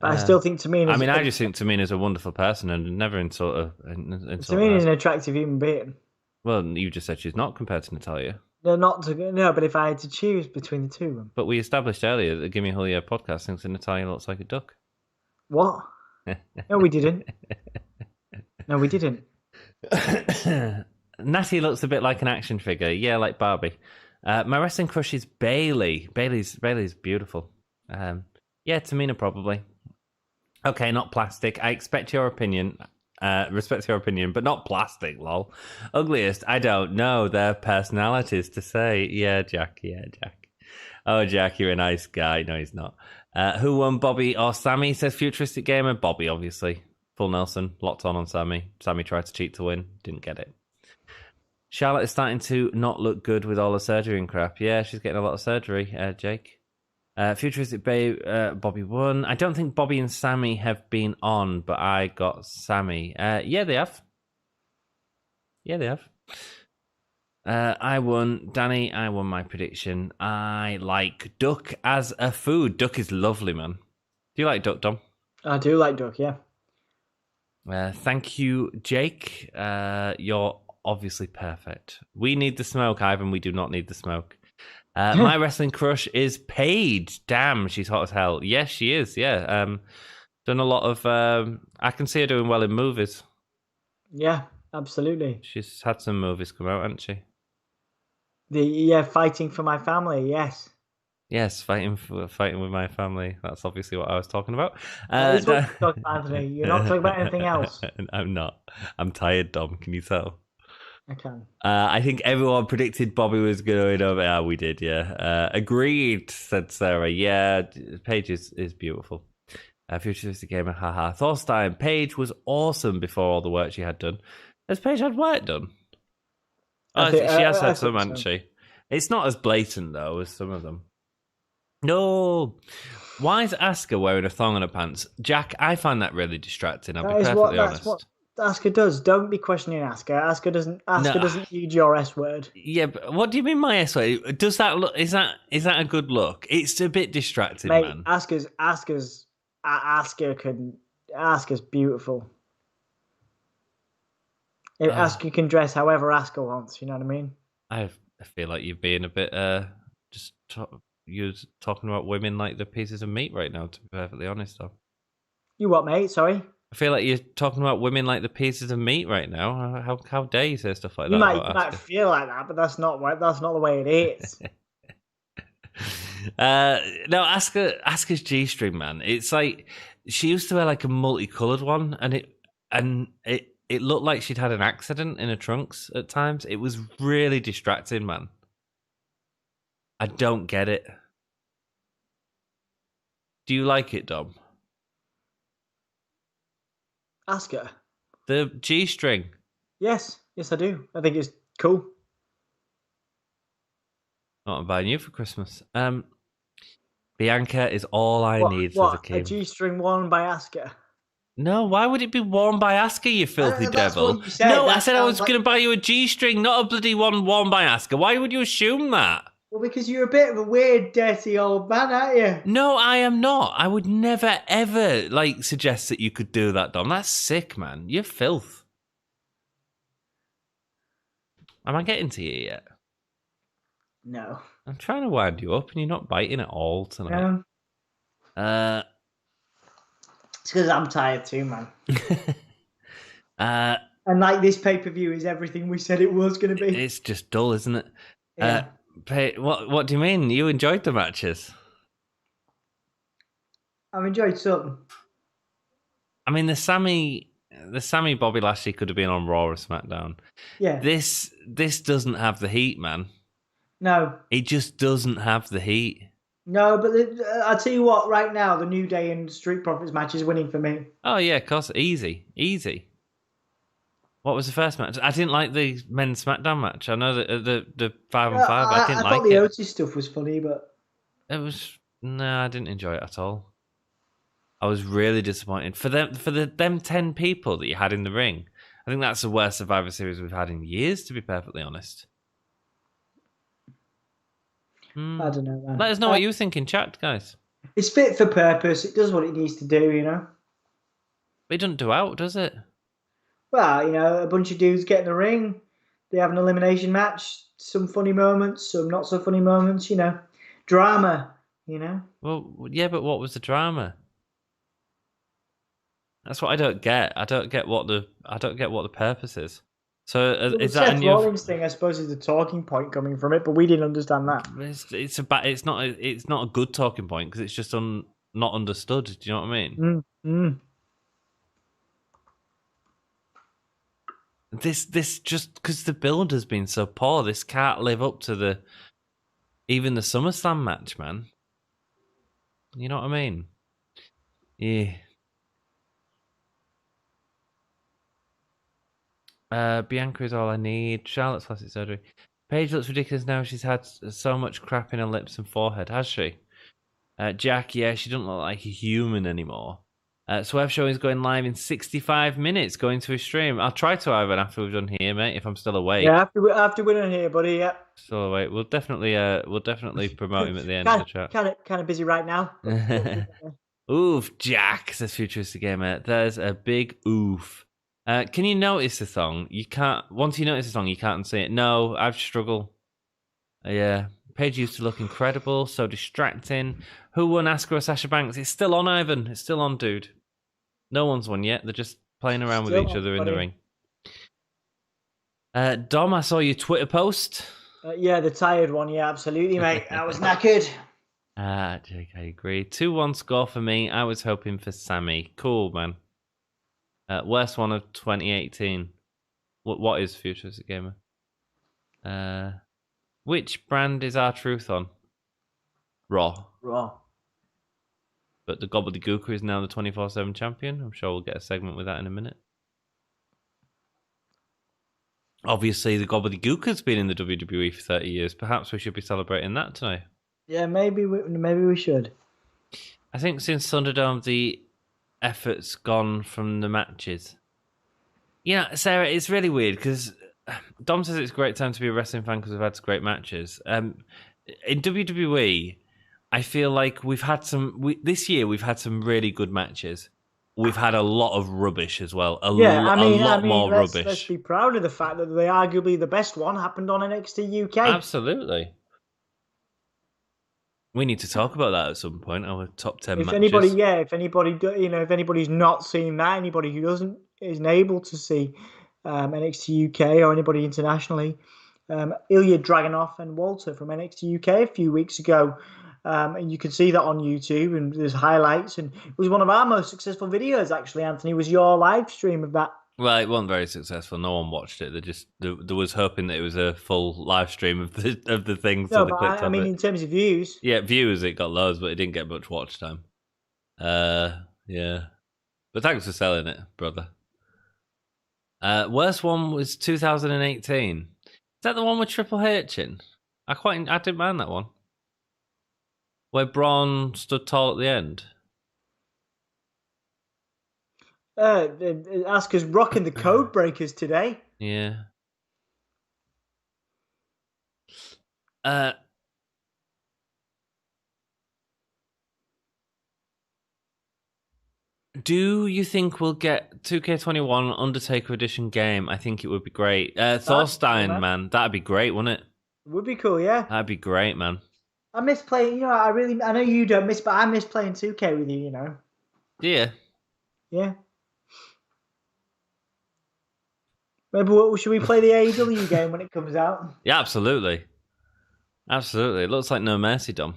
But I still think Tamina's... I mean, I just think Tamina's a wonderful person and never insult her. Tamina's an attractive human being. Well, you just said she's not compared to Natalya. No, but if I had to choose between the two of them. But we established earlier that the Gimme Whole Year podcast thinks that Natalya looks like a duck. What? No, we didn't. No, we didn't. Natty looks a bit like an action figure. Yeah, like Barbie. My wrestling crush is Bayley. Bayley's beautiful. Yeah, Tamina probably. Okay, not plastic. I expect your opinion. Respect your opinion, but not plastic, lol. Ugliest, I don't know their personalities to say. Yeah, Jack. Oh, Jack, you're a nice guy. No, he's not. Who won, Bobby or Sami? Says Futuristic Gamer. Bobby, obviously. Full Nelson, locked on Sami. Sami tried to cheat to win, didn't get it. Charlotte is starting to not look good with all the surgery and crap. Yeah, she's getting a lot of surgery, Jake. Futuristic Babe, Bobby won. I don't think Bobby and Sami have been on, but I got Sami. Yeah, they have. I won. Danny, I won my prediction. I like duck as a food. Duck is lovely, man. Do you like duck, Dom? I do like duck, yeah. Thank you, Jake. You're obviously perfect. We need the smoke, Ivan. We do not need the smoke. My wrestling crush is Paige. Damn, she's hot as hell. Yes, she is. Yeah. Done a lot of... I can see her doing well in movies. Yeah, absolutely. She's had some movies come out, hasn't she? Fighting for My Family, yes. Yes, fighting with my family. That's obviously what I was talking about. That's what you're talking about, Anthony. You're not talking about anything else. I'm not. I'm tired, Dom. Can you tell? I can. I think everyone predicted Bobby was going over. Yeah, we did, yeah. Agreed, said Sarah. Yeah, Paige is beautiful. Futuristic Gamer, haha. Thorstein, Paige was awesome before all the work she had done. Has Paige had work done? I think she has had some, hasn't she? It's not as blatant, though, as some of them. No. Why is Asuka wearing a thong on her pants? Jack, I find that really distracting. I'll be perfectly honest. That's what Asuka does. Don't be questioning Asuka. Asuka doesn't need your S word. Yeah, but what do you mean my S word? Does that look? Is that a good look? It's a bit distracting, mate, man. Asuka's beautiful. Asuka can dress however Asuka wants. You know what I mean? I feel like you're being a bit you're talking about women like they're pieces of meat right now, to be perfectly honest, though. You what, mate? Sorry? I feel like you're talking about women like the pieces of meat right now. How dare you say stuff like that? You might feel like that, but that's not the way it is. No, Asuka's G-string, man. It's like she used to wear like a multicolored one, and it looked like she'd had an accident in her trunks at times. It was really distracting, man. I don't get it. Do you like it, Dom? Asuka. The G-string. Yes, I do. I think it's cool. I'm buying you for Christmas. Bianca is all I need as a kid. A G-string worn by Asuka? No, why would it be worn by Asuka, you filthy devil? No, I said I was going to buy you a G-string, not a bloody one worn by Asuka. Why would you assume that? Well, because you're a bit of a weird, dirty old man, aren't you? No, I am not. I would never, ever, suggest that you could do that, Dom. That's sick, man. You're filth. Am I getting to you yet? No. I'm trying to wind you up, and you're not biting at all tonight. It's because I'm tired too, man. And this pay-per-view is everything we said it was going to be. It's just dull, isn't it? Yeah. What do you mean? You enjoyed the matches? I've enjoyed some. I mean, the Sami Bobby Lashley could have been on Raw or SmackDown. Yeah. This doesn't have the heat, man. No. It just doesn't have the heat. No, but I'll tell you what, right now, the New Day and Street Profits match is winning for me. Oh, yeah, of course. Easy. What was the first match? I didn't like the men's SmackDown match. I know that the 5-on-5. I didn't like it. I thought the Otis stuff was funny, but it was I didn't enjoy it at all. I was really disappointed for them 10 people that you had in the ring. I think that's the worst Survivor Series we've had in years, to be perfectly honest. I don't know, man. Let us know what you think in chat, guys. It's fit for purpose. It does what it needs to do, you know. But it doesn't do out, does it? Well, you know, a bunch of dudes get in the ring. They have an elimination match. Some funny moments, some not so funny moments. You know, drama. You know. Well, yeah, but what was the drama? That's what I don't get. I don't get what the purpose is. So is that Seth Rollins thing? I suppose is the talking point coming from it, but we didn't understand that. It's not a good talking point because it's just not understood. Do you know what I mean? This just because the build has been so poor. This can't live up to even the SummerSlam match, man. You know what I mean? Yeah. Bianca is all I need. Charlotte's plastic surgery. Paige looks ridiculous now. She's had so much crap in her lips and forehead, has she? Jack, yeah, she doesn't look like a human anymore. Swerve Show is going live in 65 minutes, going to his stream. I'll try to, Ivan, after we've done here, mate, if I'm still awake. Yeah, after we're done here, buddy, yeah. Still awake. We'll definitely promote him at the end of the chat. Kind of busy right now. Oof, Jack, says Futuristic Gamer. There's a big oof. Can you notice the song? You can't. Once you notice the song, you can't unsee it. No, I've struggled. Yeah. Paige used to look incredible, so distracting. Who won, Asuka or Sasha Banks? It's still on, Ivan. It's still on, dude. No one's won yet. They're just playing around with each other in the ring. Dom, I saw your Twitter post. Yeah, the tired one. Yeah, absolutely, mate. I was knackered. Jake, I agree. 2-1 score for me. I was hoping for Sami. Cool, man. Worst one of 2018. What is Futuristic Gamer? Which brand is R-Truth on? Raw. But the Gobbledygooker is now the 24/7 champion. I'm sure we'll get a segment with that in a minute. Obviously, the Gobbledygooker's been in the WWE for 30 years. Perhaps we should be celebrating that tonight. Yeah, maybe we should. I think since Thunderdome, the effort's gone from the matches. Yeah, Sarah, it's really weird because Dom says it's a great time to be a wrestling fan because we've had some great matches. In WWE, I feel like we've had this year we've had some really good matches. We've had a lot of rubbish as well. A lot more rubbish. Let's be proud of the fact that arguably the best one happened on NXT UK. Absolutely. We need to talk about that at some point. Our top 10 matches. If anybody's not seen that, anybody who isn't able to see NXT UK or anybody internationally, Ilya Dragunov and Walter from NXT UK a few weeks ago. And you can see that on YouTube, and there's highlights. And it was one of our most successful videos, actually, Anthony, was your live stream of that. Well, it wasn't very successful. No one watched it. There was hoping that it was a full live stream of the things. No, but I mean, in terms of views. Yeah, views, it got loads, but it didn't get much watch time. Yeah. But thanks for selling it, brother. Worst one was 2018. Is that the one with Triple H in? I didn't mind that one. Where Braun stood tall at the end. Asuka's rocking the code breakers today. Yeah. Do you think we'll get 2K21 Undertaker edition game? I think it would be great. Thorstein, man. That'd be great, wouldn't it? It would be cool, yeah. That'd be great, man. I miss playing, I know you don't miss, but I miss playing 2K with you, Yeah. Yeah. Maybe should we play the AEW game when it comes out? Yeah, absolutely. Absolutely. It looks like No Mercy, Dom.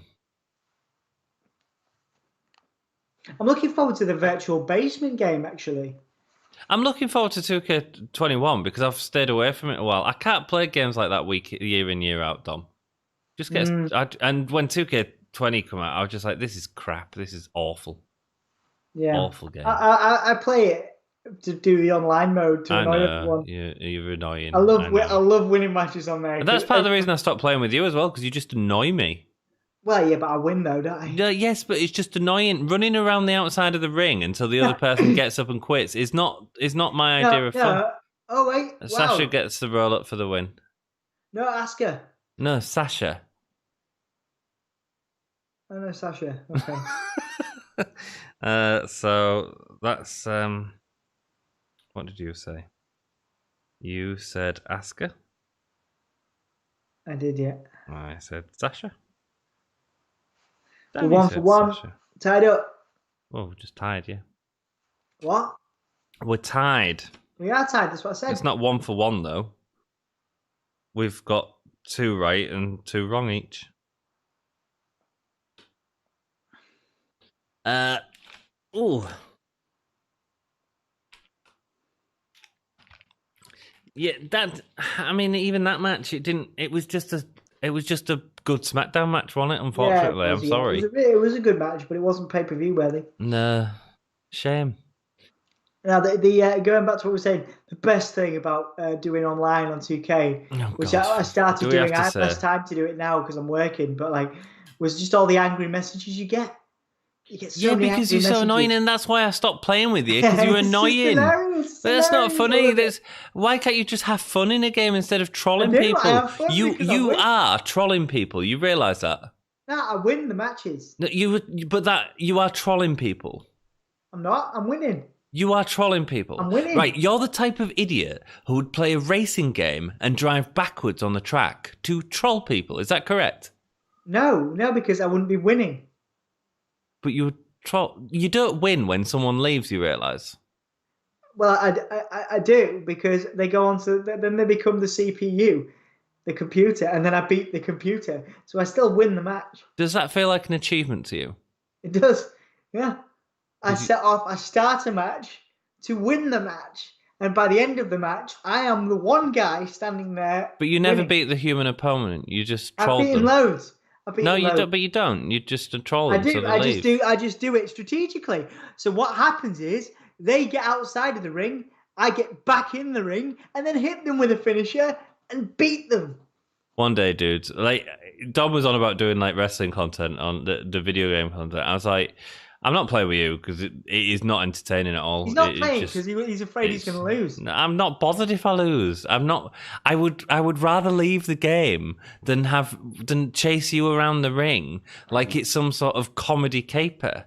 I'm looking forward to the virtual basement game, actually. I'm looking forward to 2K21 because I've stayed away from it a while. I can't play games like that year in, year out, Dom. Just get and when 2K20 come out, I was just like, this is crap. This is awful. Yeah. Awful game. I play it to do the online mode to annoy everyone. You're annoying. I love winning matches on there. And that's part of the reason I stopped playing with you as well, because you just annoy me. Well, yeah, but I win though, don't I? Yes, but it's just annoying. Running around the outside of the ring until the other person gets up and quits is not my idea of fun. Oh wait, Sasha gets the roll up for the win. No, Asuka. No, Sasha. Oh no, Sasha. Okay. So that's what did you say? You said Asuka. I did, yeah. I said Sasha. So 1 for 1, Sasha. Tied up. Oh, we're just tied, yeah. What? We're tied. We are tied, that's what I said. It's not 1 for 1, though. We've got 2 right and 2 wrong each. Ooh. Yeah, even that match, it was just a good SmackDown match, wasn't it? Unfortunately, I'm sorry. It was a good match, but it wasn't pay-per-view worthy. No, shame. Now, the going back to what we were saying, the best thing about doing online on 2K, which I started doing, I have less time to do it now because I'm working, but was just all the angry messages you get. You get so many because you're so annoying, and that's why I stopped playing with you, because you're annoying. But that's not funny. Why can't you just have fun in a game instead of trolling people? You are trolling people. You realise that? No, I win the matches. No, you are trolling people. I'm not. I'm winning. You are trolling people. I'm winning. Right, you're the type of idiot who would play a racing game and drive backwards on the track to troll people. Is that correct? No, because I wouldn't be winning. But you don't win when someone leaves, you realise? Well, I do, because they go on to... Then they become the CPU, the computer, and then I beat the computer. So I still win the match. Does that feel like an achievement to you? It does, yeah. I start a match to win the match. And by the end of the match, I am the one guy standing there. But you never beat the human opponent. You just trolled them. I've beaten loads. No, you don't. But you don't. You just troll them. I just do it strategically. So what happens is they get outside of the ring, I get back in the ring, and then hit them with a finisher and beat them. One day, dudes, Dom was on about doing wrestling content on the video game content. I was like, I'm not playing with you because it is not entertaining at all. He's not playing because he's afraid he's going to lose. I'm not bothered if I lose. I'm not. I would rather leave the game than chase you around the ring like it's some sort of comedy caper,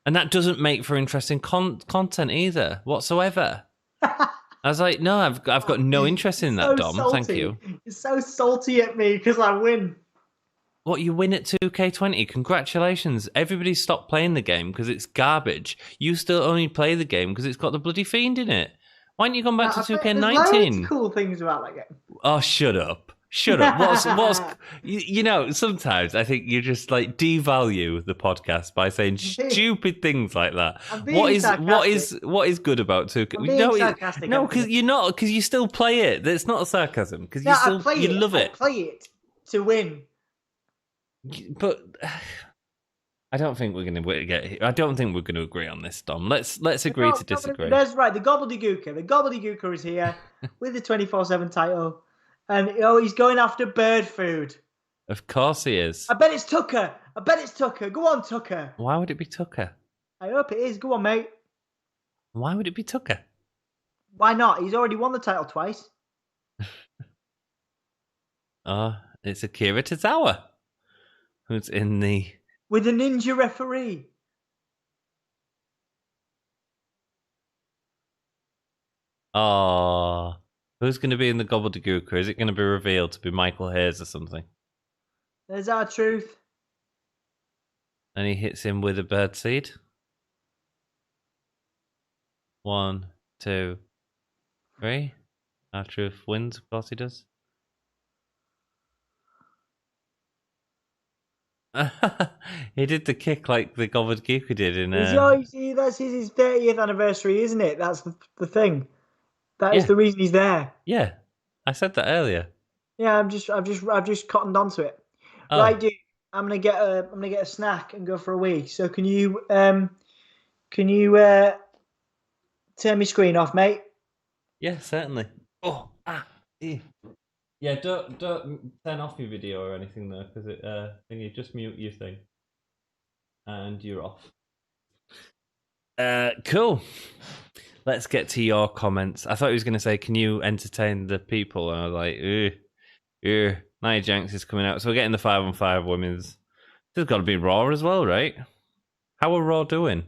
and that doesn't make for interesting content either whatsoever. I was like, no, I've got no interest in that, Dom. Salty. Thank you. You're so salty at me because I win. What, you win at 2K20? Congratulations. Everybody stopped playing the game because it's garbage. You still only play the game because it's got the bloody Fiend in it. Why don't you come back to 2K19? There's loads of cool things about that game. Oh, shut up. What's sometimes I think you just devalue the podcast by saying stupid things like that. What is good about 2K? No, because you're not, because you still play it. That's not a sarcasm, because you love it. I play it to win. But I don't think we're going to get. I don't think we're going to agree on this, Dom. Let's agree to disagree. That's right. The Gobbledygooker is here with the 24/7 title, and he's going after bird food. Of course he is. I bet it's Tucker. Go on, Tucker. Why would it be Tucker? I hope it is. Go on, mate. Why would it be Tucker? Why not? He's already won the title twice. It's Akira Tozawa. Who's in the... With a ninja referee. Oh, who's going to be in the Gobbledygooker? Is it going to be revealed to be Michael Hayes or something? There's our truth. And he hits him with a birdseed. 1, 2, 3. Our truth wins, of course he does. He did the kick like the Gobbledygooker did in. See, that's his 30th anniversary, isn't it? That's the thing. That is the reason he's there. Yeah, I said that earlier. Yeah, I've just cottoned onto it. Oh. Right, dude. I'm gonna get a snack and go for a wee. So can you turn my screen off, mate. Yeah, certainly. Yeah, don't turn off your video or anything though, because you just mute your thing, and you're off. Cool. Let's get to your comments. I thought he was going to say, "Can you entertain the people?" And I was like, Nia Jax is coming out, so we're getting the 5-on-5 women's. There's got to be Raw as well, right? How are Raw doing?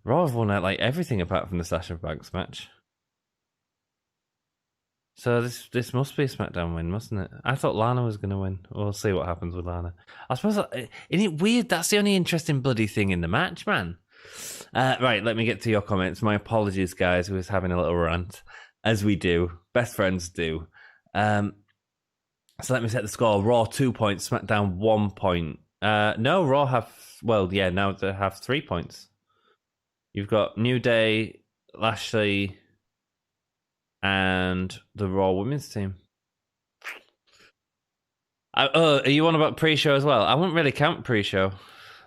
Raw have won out like everything apart from the Sasha Banks match. So this must be a SmackDown win, mustn't it? I thought Lana was going to win. We'll see what happens with Lana. I suppose, isn't it weird? That's the only interesting bloody thing in the match, man. Right, let me get to your comments. My apologies, guys, who was having a little rant, as we do. Best friends do. So let me set the score. Raw 2 points, SmackDown 1 point. No, Raw have, now they have 3 points. You've got New Day, Lashley, and the Raw women's team. Are you on about pre-show as well? I wouldn't really count pre-show,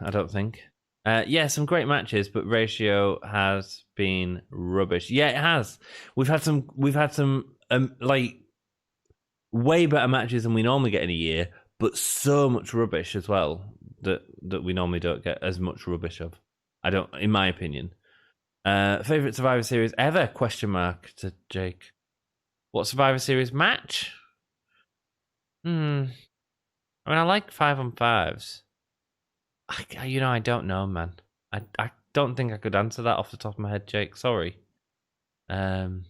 I don't think. Yeah, some great matches, but ratio has been rubbish. Yeah, it has. We've had some like way better matches than we normally get in a year, but so much rubbish as well that we normally don't get as much rubbish of. In my opinion. Favorite Survivor Series ever? ? To Jake. What Survivor Series match? I mean, I like 5-on-5s. I don't know, man. I don't think I could answer that off the top of my head, Jake. Sorry. No,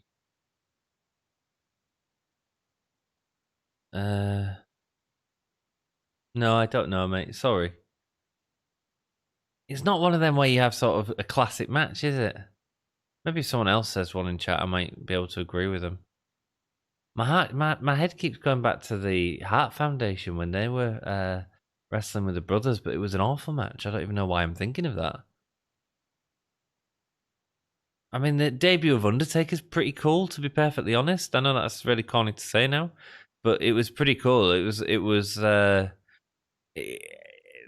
I don't know, mate. Sorry. It's not one of them where you have sort of a classic match, is it? Maybe if someone else says one in chat, I might be able to agree with them. My head keeps going back to the Hart Foundation when they were wrestling with the brothers, but it was an awful match. I don't even know why I'm thinking of that. I mean, the debut of Undertaker is pretty cool, to be perfectly honest. I know that's really corny to say now, but it was pretty cool. It was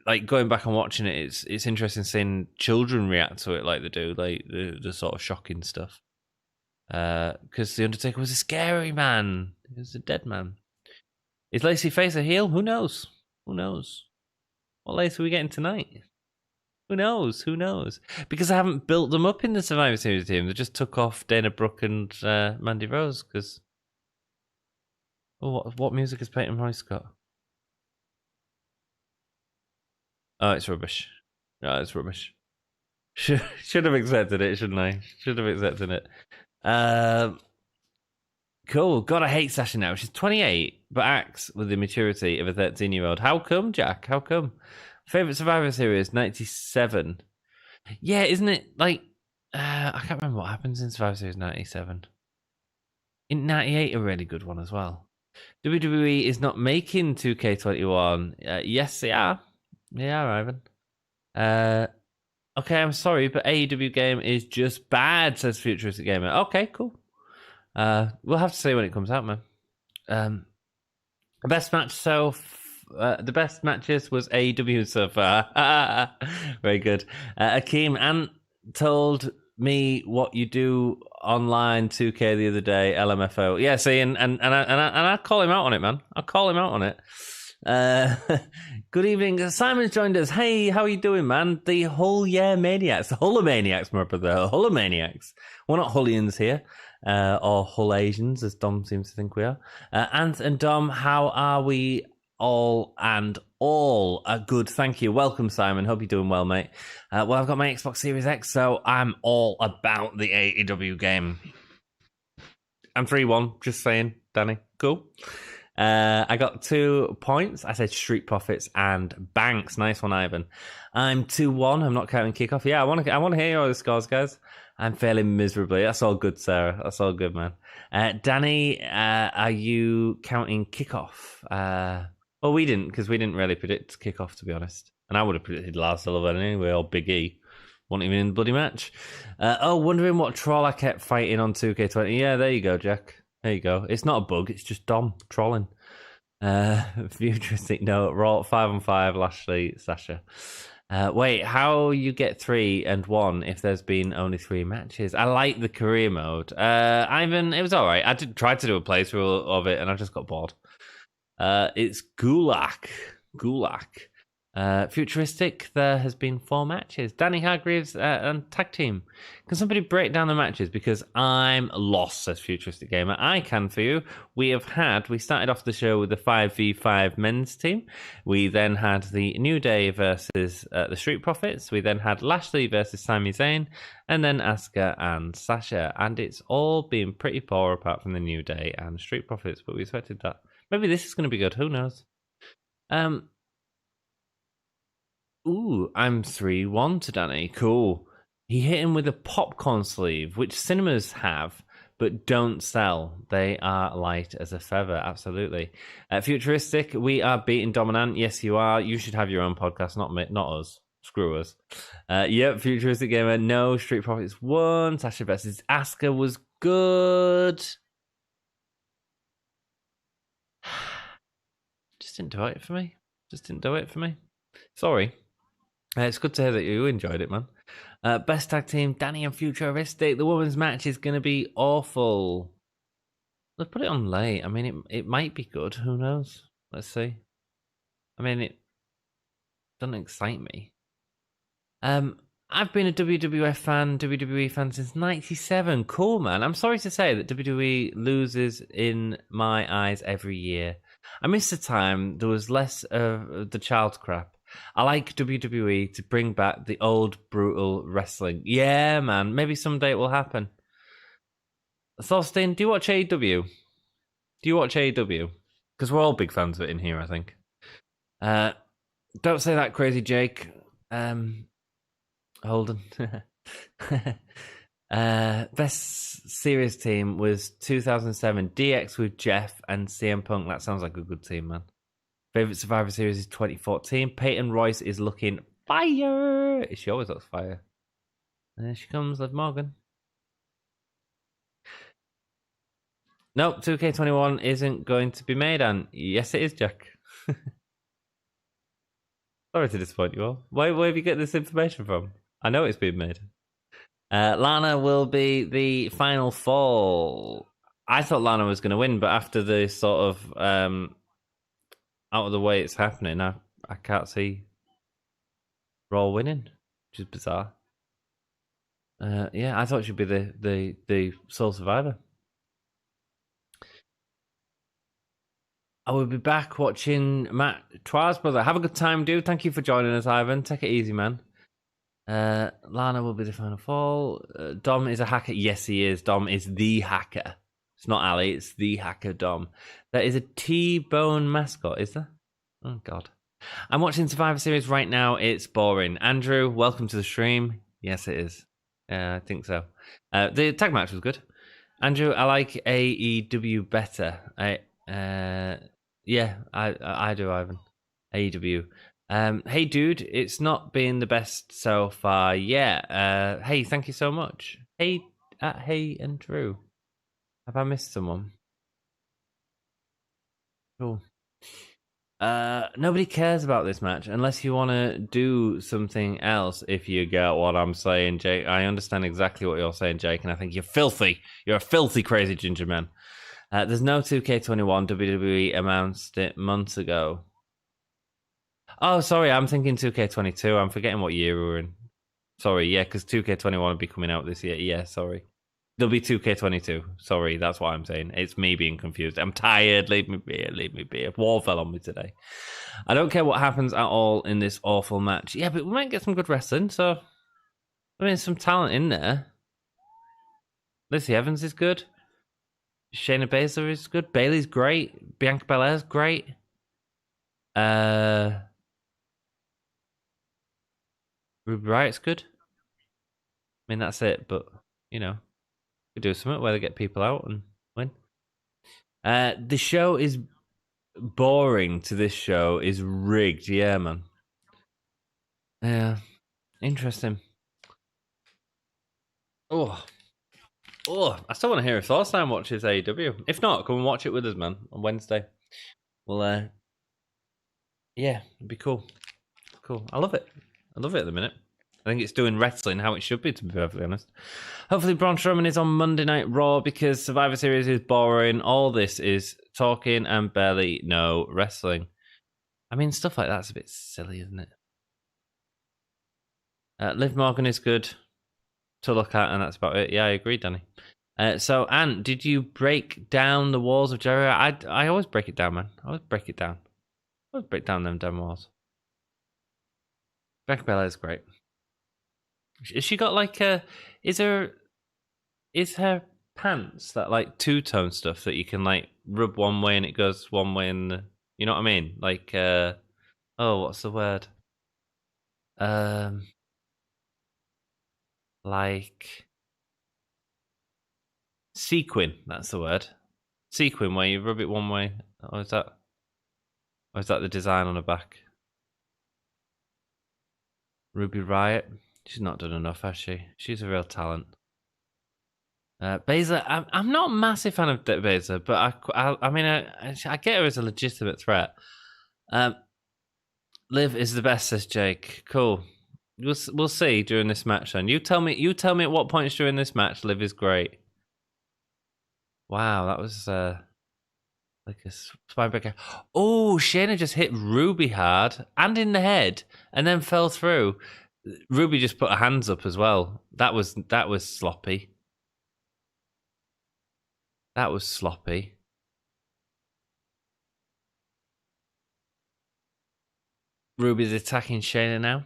like going back and watching it. It's interesting seeing children react to it like they do, like the sort of shocking stuff. Because the Undertaker was a scary man. He was a dead man. Is Lacey face a heel? Who knows? What Lacey are we getting tonight? Who knows? Because I haven't built them up in the Survivor Series team. They just took off Dana Brooke and Mandy Rose. Because what music has Peyton Royce got? Oh, it's rubbish. No, it's rubbish. Should have accepted it, shouldn't I? Should have accepted it. Cool. Gotta hate Sasha now. She's 28, but acts with the maturity of a 13-year-old. How come, Jack? How come? Favorite Survivor Series, 97. Yeah, isn't it like... I can't remember what happens in Survivor Series 97. In 98, a really good one as well. WWE is not making 2K21. Yes, they are. They are, Ivan. Okay, I'm sorry, but AEW game is just bad, says Futuristic Gamer. Okay, cool. We'll have to see when it comes out, man. Best match the best matches was AEW so far. Very good. Akeem Ant told me what you do online 2K the other day, LMFO. Yeah, see, and I call him out on it, man. I'll call him out on it. Good evening. Simon's joined us. Hey, how are you doing, man? The Maniacs. The Hullamaniacs, my brother. Hullamaniacs. We're not Hullians here. Or Hull Asians, as Dom seems to think we are. Ant and Dom, how are we all and all? Good, thank you. Welcome, Simon. Hope you're doing well, mate. Well, I've got my Xbox Series X, so I'm all about the AEW game. I'm 3-1, just saying, Danny. Cool. I got 2 points. I said Street Profits and Banks. Nice one, Ivan. I'm 2-1. I'm not counting kickoff. Yeah, I want to hear all the scores, guys. I'm failing miserably. That's all good, Sarah. That's all good, man. Danny, are you counting kickoff? Well, we didn't, because we didn't really predict kickoff, to be honest. And I would have predicted Lars Sullivan anyway, or Big E. Wasn't even in the bloody match. Wondering what troll I kept fighting on 2K20. Yeah, there you go, Jack. There you go. It's not a bug. It's just Dom trolling. Futuristic note. Raw 5-on-5. Lashley, Sasha. Wait, how you get 3 and 1 if there's been only 3 matches? I like the career mode. Ivan, it was all right. I did try to do a playthrough of it, and I just got bored. It's Gulak. Futuristic, there has been 4 matches. Danny Hargreaves and tag team. Can somebody break down the matches? Because I'm lost, says Futuristic Gamer. I can for you. We started off the show with the 5v5 men's team. We then had the New Day versus the Street Profits. We then had Lashley versus Sami Zayn. And then Asuka and Sasha. And it's all been pretty poor apart from the New Day and Street Profits. But we expected that. Maybe this is going to be good. Who knows? Ooh, I'm 3-1 to Danny. Cool. He hit him with a popcorn sleeve, which cinemas have, but don't sell. They are light as a feather, absolutely. Futuristic, we are beating Dominant. Yes, you are. You should have your own podcast, not us. Screw us. Yep, Futuristic Gamer. No, Street Profits won. Sasha versus Asuka was good. Just didn't do it for me. Sorry. It's good to hear that you enjoyed it, man. Best tag team, Danny and Futuristic. The women's match is going to be awful. Let's put it on late. I mean, it might be good. Who knows? Let's see. I mean, it doesn't excite me. I've been a WWE fan since '97. Cool, man. I'm sorry to say that WWE loses in my eyes every year. I miss the time there was less of the child crap. I like WWE to bring back the old brutal wrestling. Yeah, man. Maybe someday it will happen. Thorstein, do you watch AEW? Because we're all big fans of it in here, I think. Don't say that, Crazy Jake. Holden. Best series team was 2007. DX with Jeff and CM Punk. That sounds like a good team, man. Favorite Survivor Series is 2014. Peyton Royce is looking fire. She always looks fire. There she comes, Liv Morgan. Nope, 2K21 isn't going to be made, and yes, it is, Jack. Sorry to disappoint you all. Where have you get this information from? I know it's been made. Lana will be the final fall. I thought Lana was going to win, but after the sort of out of the way it's happening, I can't see Raw winning, which is bizarre. Yeah, I thought she'd be the sole survivor. I will be back watching Matt Twice, brother. Have a good time, dude. Thank you for joining us, Ivan. Take it easy, man. Lana will be the final fall. Dom is a hacker. Yes, he is. Dom is the hacker. It's not Ali, it's the hacker Dom. There is a T-Bone mascot, is there? Oh, God. I'm watching Survivor Series right now. It's boring. Andrew, welcome to the stream. Yes, it is. I think so. The tag match was good. Andrew, I like AEW better. Yeah, I do, Ivan. AEW. Hey, dude, it's not been the best so far. Yeah. Hey, thank you so much. Hey, and Drew. Have I missed someone? Cool. Nobody cares about this match unless you want to do something else, if you get what I'm saying, Jake. I understand exactly what you're saying, Jake, and I think you're filthy. You're a filthy, crazy ginger man. There's no 2K21. WWE announced it months ago. Oh, sorry, I'm thinking 2K22. I'm forgetting what year we were in. Sorry, yeah, because 2K21 will be coming out this year. Yeah, sorry. There'll be 2K22. Sorry, that's what I'm saying. It's me being confused. I'm tired. Leave me be. A wall fell on me today. I don't care what happens at all in this awful match. Yeah, but we might get some good wrestling. So, I mean, some talent in there. Lacey Evans is good. Shayna Baszler is good. Bayley's great. Bianca Belair's great. Ruby Riott's good. I mean, that's it. But, you know. We do something where they get people out and win. The show is boring to this show is rigged. Yeah, man. Yeah. Interesting. Oh, I still want to hear if Thorstein watches AEW. If not, come and watch it with us, man, on Wednesday. Well, yeah, it'd be cool. Cool. I love it. I love it at the minute. I think it's doing wrestling how it should be, to be perfectly honest. Hopefully Braun Strowman is on Monday Night Raw because Survivor Series is boring. All this is talking and barely no wrestling. I mean, stuff like that's a bit silly, isn't it? Liv Morgan is good to look at, and that's about it. Yeah, I agree, Danny. So, Ant, did you break down the walls of Jericho? I always break it down, man. I always break it down. I always break down them damn walls. Becky Belair is great. Has she got like a... Is her pants that like two-tone stuff that you can like rub one way and it goes one way and... You know what I mean? Like, what's the word? Like... Sequin, that's the word. Sequin, where you rub it one way. Or is that the design on the back? Ruby Riott. She's not done enough, has she? She's a real talent. Baszler, I'm not a massive fan of Baszler, but I mean, I get her as a legitimate threat. Liv is the best, says Jake. Cool. We'll see during this match then. You tell me at what points during this match Liv is great. Wow, that was like a spine breaker. Oh, Shayna just hit Ruby hard and in the head and then fell through. Ruby just put her hands up as well. That was sloppy. That was sloppy. Ruby's attacking Shayna now.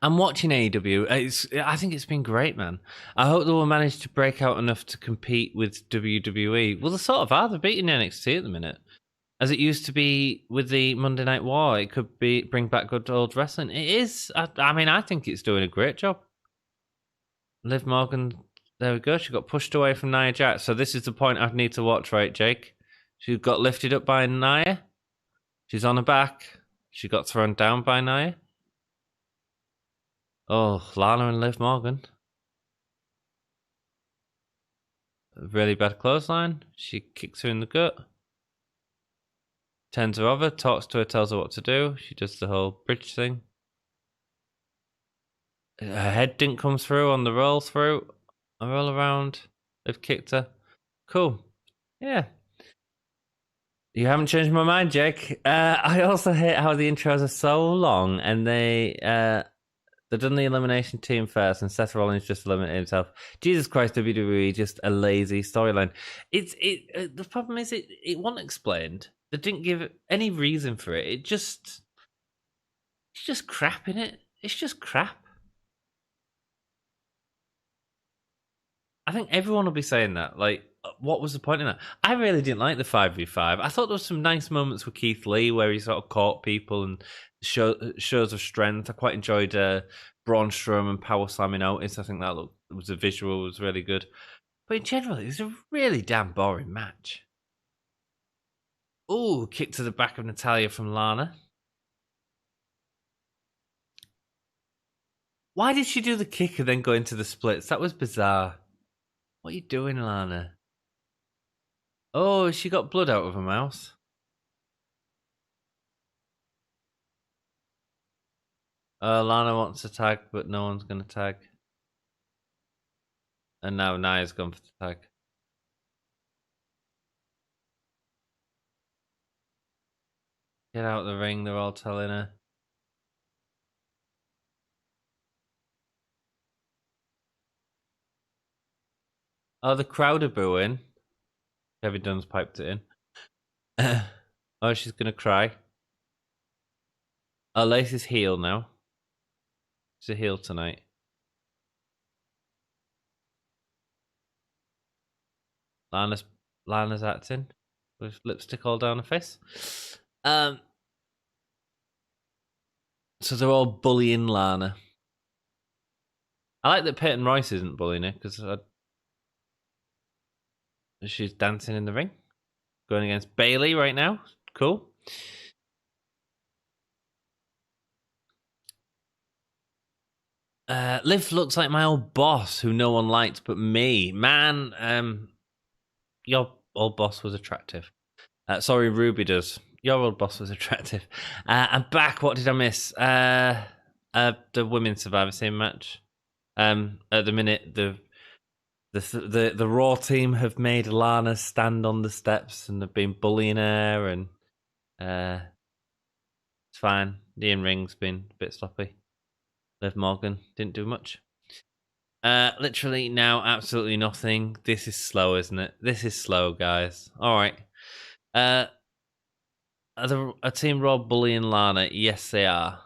I'm watching AEW. I think it's been great, man. I hope they will manage to break out enough to compete with WWE. Well, they sort of are. They're beating NXT at the minute. As it used to be with the Monday Night War, it could bring back good old wrestling. It is. I mean, I think it's doing a great job. Liv Morgan, there we go. She got pushed away from Nia Jax. So this is the point I need to watch, right, Jake? She got lifted up by Nia. She's on her back. She got thrown down by Nia. Oh, Lana and Liv Morgan. A really bad clothesline. She kicks her in the gut. Turns her over, talks to her, tells her what to do. She does the whole bridge thing. Her head didn't come through on the roll through. A roll around. They've kicked her. Cool. Yeah. You haven't changed my mind, Jake. I also hate how the intros are so long and they've done the elimination team first and Seth Rollins just eliminated himself. Jesus Christ, WWE, just a lazy storyline. The problem is it wasn't explained. They didn't give any reason for it. It's just crap in it. It's just crap. I think everyone will be saying that. Like, what was the point in that? I really didn't like the 5v5. I thought there was some nice moments with Keith Lee where he sort of caught people and shows of strength. I quite enjoyed Braun Strowman power slamming Otis. I think the visual was really good. But in general, it was a really damn boring match. Ooh, kick to the back of Natalya from Lana. Why did she do the kick and then go into the splits? That was bizarre. What are you doing, Lana? Oh, she got blood out of her mouth. Lana wants to tag, but no one's going to tag. And now Nia's gone for the tag. Get out of the ring, they're all telling her. Oh, the crowd are booing. Kevin Dunn's piped it in. Oh, she's going to cry. Oh, Lacey's heel now. She's a heel tonight. Lana's acting with lipstick all down her face. So they're all bullying Lana. I like that Peyton Royce isn't bullying her because she's dancing in the ring. Going against Bayley right now. Cool. Liv looks like my old boss who no one liked but me. Man, your old boss was attractive. Sorry, Ruby does. Your old boss was attractive. I'm back. What did I miss? the Women's Survivor Series match. At the minute, the Raw team have made Lana stand on the steps and have been bullying her, and it's fine. The in-ring's been a bit sloppy. Liv Morgan didn't do much. Literally now, absolutely nothing. This is slow, isn't it? This is slow, guys. All right. Are Team Raw bullying Lana? Yes, they are.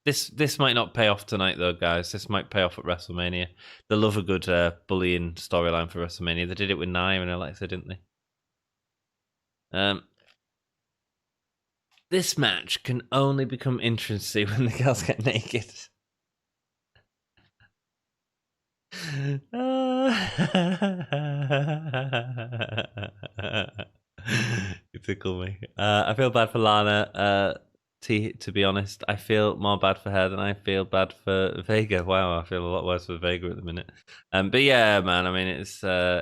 This might not pay off tonight, though, guys. This might pay off at WrestleMania. They love a good bullying storyline for WrestleMania. They did it with Nia and Alexa, didn't they? This match can only become interesting when the girls get naked. You tickle me. I feel bad for Lana. To be honest, I feel more bad for her than I feel bad for Vega. Wow, I feel a lot worse for Vega at the minute. But yeah, man. I mean, it's a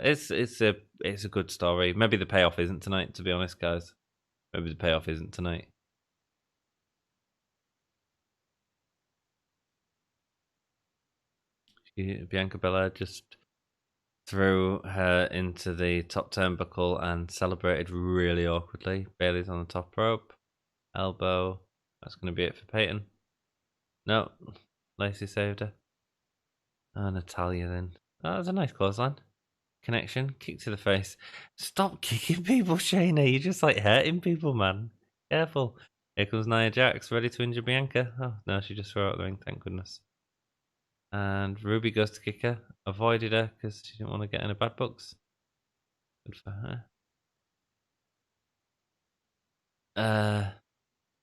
good story. Maybe the payoff isn't tonight. To be honest, guys, maybe the payoff isn't tonight. Bianca Belair just threw her into the top turnbuckle and celebrated really awkwardly. Bayley's on the top rope. Elbow. That's going to be it for Peyton. No. Lacey saved her. Oh, Natalya then. Oh, that was a nice clothesline. Connection. Kick to the face. Stop kicking people, Shayna. You're just like hurting people, man. Careful. Here comes Nia Jax, ready to injure Bianca. Oh, no, she just threw out the ring. Thank goodness. And Ruby goes to kick her. Avoided her because she didn't want to get in her bad books. Good for her.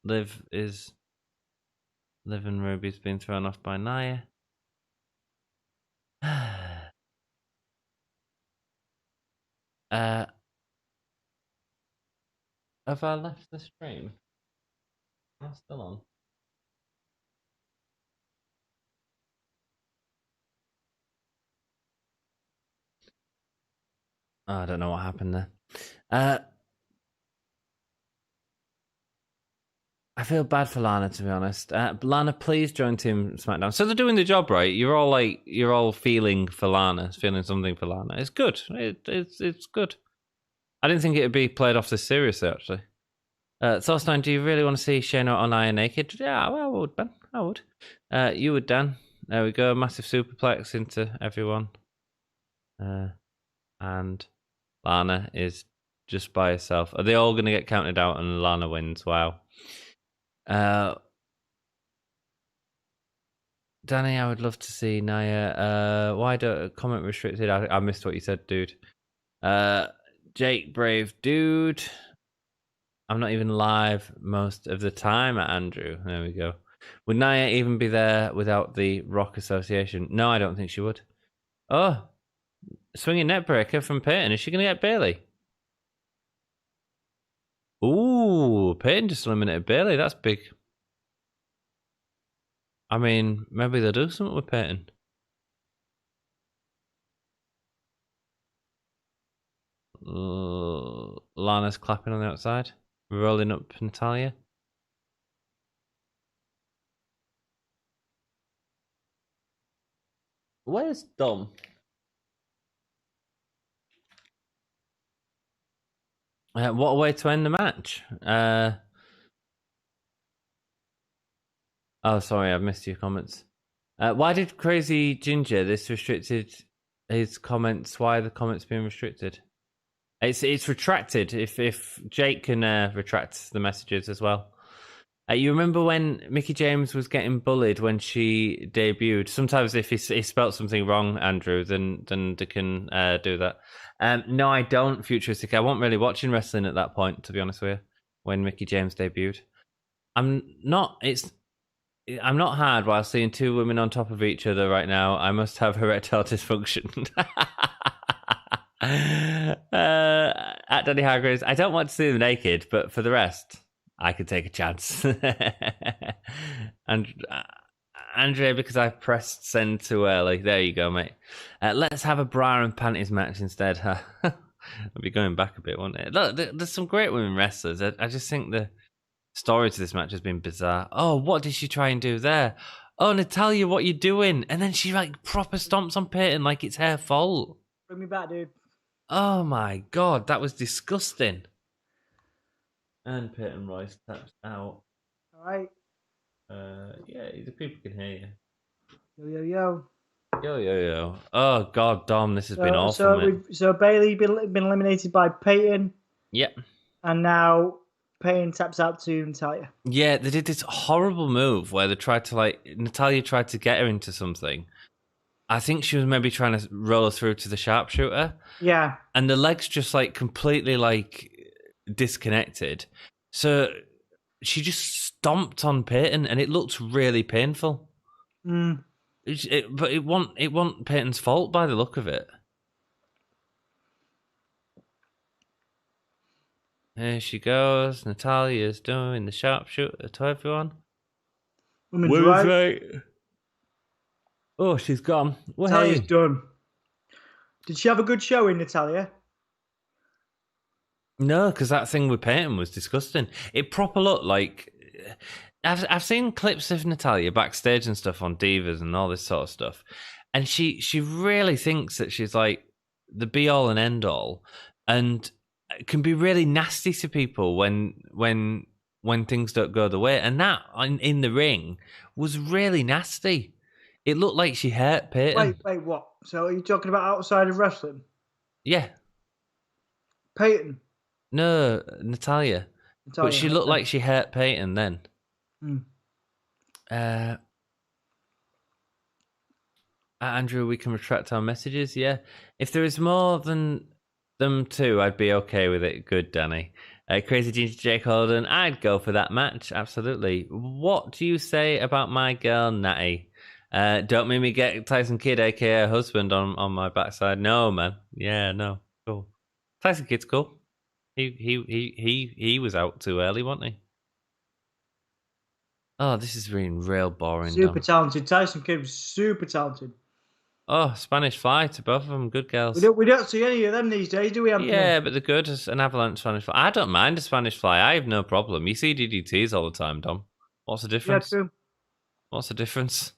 Liv and Ruby's been thrown off by Nia. Have I left the stream? Am I still on? Oh, I don't know what happened there. I feel bad for Lana, to be honest. Lana, please join Team SmackDown. So they're doing the job right. You're all feeling for Lana, feeling something for Lana. It's good. It's good. I didn't think it would be played off this seriously, actually. Thorstein, do you really want to see Shayna on Nia naked? Yeah, well, I would, Ben. I would. You would, Dan. There we go. Massive superplex into everyone. And Lana is just by herself. Are they all going to get counted out and Lana wins? Wow. Danny, I would love to see Nia. Why don't comment restricted? I missed what you said, dude. Jake Brave, dude. I'm not even live most of the time at Andrew. There we go. Would Nia even be there without the Rock Association? No, I don't think she would. Oh, swinging neckbreaker from Peyton. Is she going to get Bayley? Ooh, Peyton just eliminated Bayley. That's big. I mean, maybe they'll do something with Peyton. Lana's clapping on the outside. Rolling up Natalya. Where's Dom? What a way to end the match. Oh, sorry, I've missed your comments. Why did Crazy Ginger, this restricted his comments? Why are the comments being restricted? It's retracted. If Jake can retract the messages as well. You remember when Mickie James was getting bullied when she debuted? Sometimes if he spelt something wrong, Andrew, then they can do that. No, I don't, Futuristic. I wasn't really watching wrestling at that point, to be honest with you, when Mickie James debuted. I'm not hard while seeing two women on top of each other right now. I must have erectile dysfunction. At Danny Hargraves, I don't want to see them naked, but for the rest, I could take a chance. And Andre, because I pressed send too early. There you go, mate. Let's have a bra and panties match instead. I'll be going back a bit, won't it? Look, there's some great women wrestlers. I just think the story to this match has been bizarre. Oh, what did she try and do there? oh, Natalya, what you doing? And then she like proper stomps on Peyton like it's her fault. Bring me back, dude. Oh my God, that was disgusting. And Peyton Royce taps out. All right. Yeah, the people can hear you. Yo. Yo. Oh God, Dom, this has been awful, mate. So Bayley been eliminated by Peyton. Yep. And now Peyton taps out to Natalya. Yeah, they did this horrible move where they tried to Natalya tried to get her into something. I think she was maybe trying to roll her through to the sharpshooter. Yeah. And the legs just completely disconnected. So she just stomped on Peyton and it looked really painful. Mm. But it wasn't Peyton's fault by the look of it. Here she goes. Natalya's doing the sharpshooter to everyone. Women's right. Oh, she's gone. Well, Natalya's done. Did she have a good showing, Natalya? No, because that thing with Peyton was disgusting. It proper looked like... I've seen clips of Natalya backstage and stuff on Divas and all this sort of stuff. And she really thinks that she's like the be-all and end-all. And can be really nasty to people when things don't go the way. And that, in the ring, was really nasty. It looked like she hurt Peyton. Wait, what? So are you talking about outside of wrestling? Yeah. Peyton? No, Natalya. But she looked like she hurt Peyton then. Andrew, we can retract our messages, yeah. If there is more than them two, I'd be okay with it. Good, Danny. Crazy Ginger Jake Holden, I'd go for that match, absolutely. What do you say about my girl, Natty? Don't make me get Tyson Kidd, aka husband, on my backside. No, man. Yeah, no. Cool. Tyson Kidd's cool. He was out too early, wasn't he? Oh, this is being real boring. Super talented. Tyson Kidd was super talented. Oh, Spanish Fly to both of them. Good girls. We don't see any of them these days, do we? Yeah, but they're good as an Avalanche Spanish Fly. I don't mind a Spanish Fly. I have no problem. You see DDTs all the time, Dom. What's the difference? Yeah, true. What's the difference?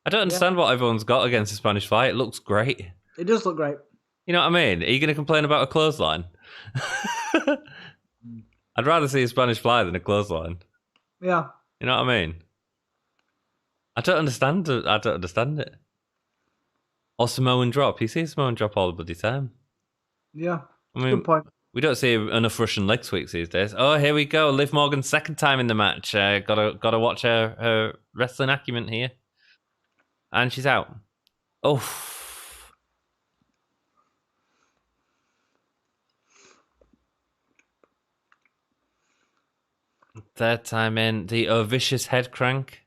I don't understand what everyone's got against a Spanish Fly. It looks great. It does look great. You know what I mean? Are you going to complain about a clothesline? I'd rather see a Spanish Fly than a clothesline. Yeah. You know what I mean? I don't understand it. Or Samoan drop. You see Samoan drop all the bloody time. Yeah. I mean, good point. We don't see enough Russian leg sweeps these days. Oh, here we go. Liv Morgan's second time in the match. Gotta watch her wrestling acumen here. And she's out. Oh. Third time in, the vicious head crank.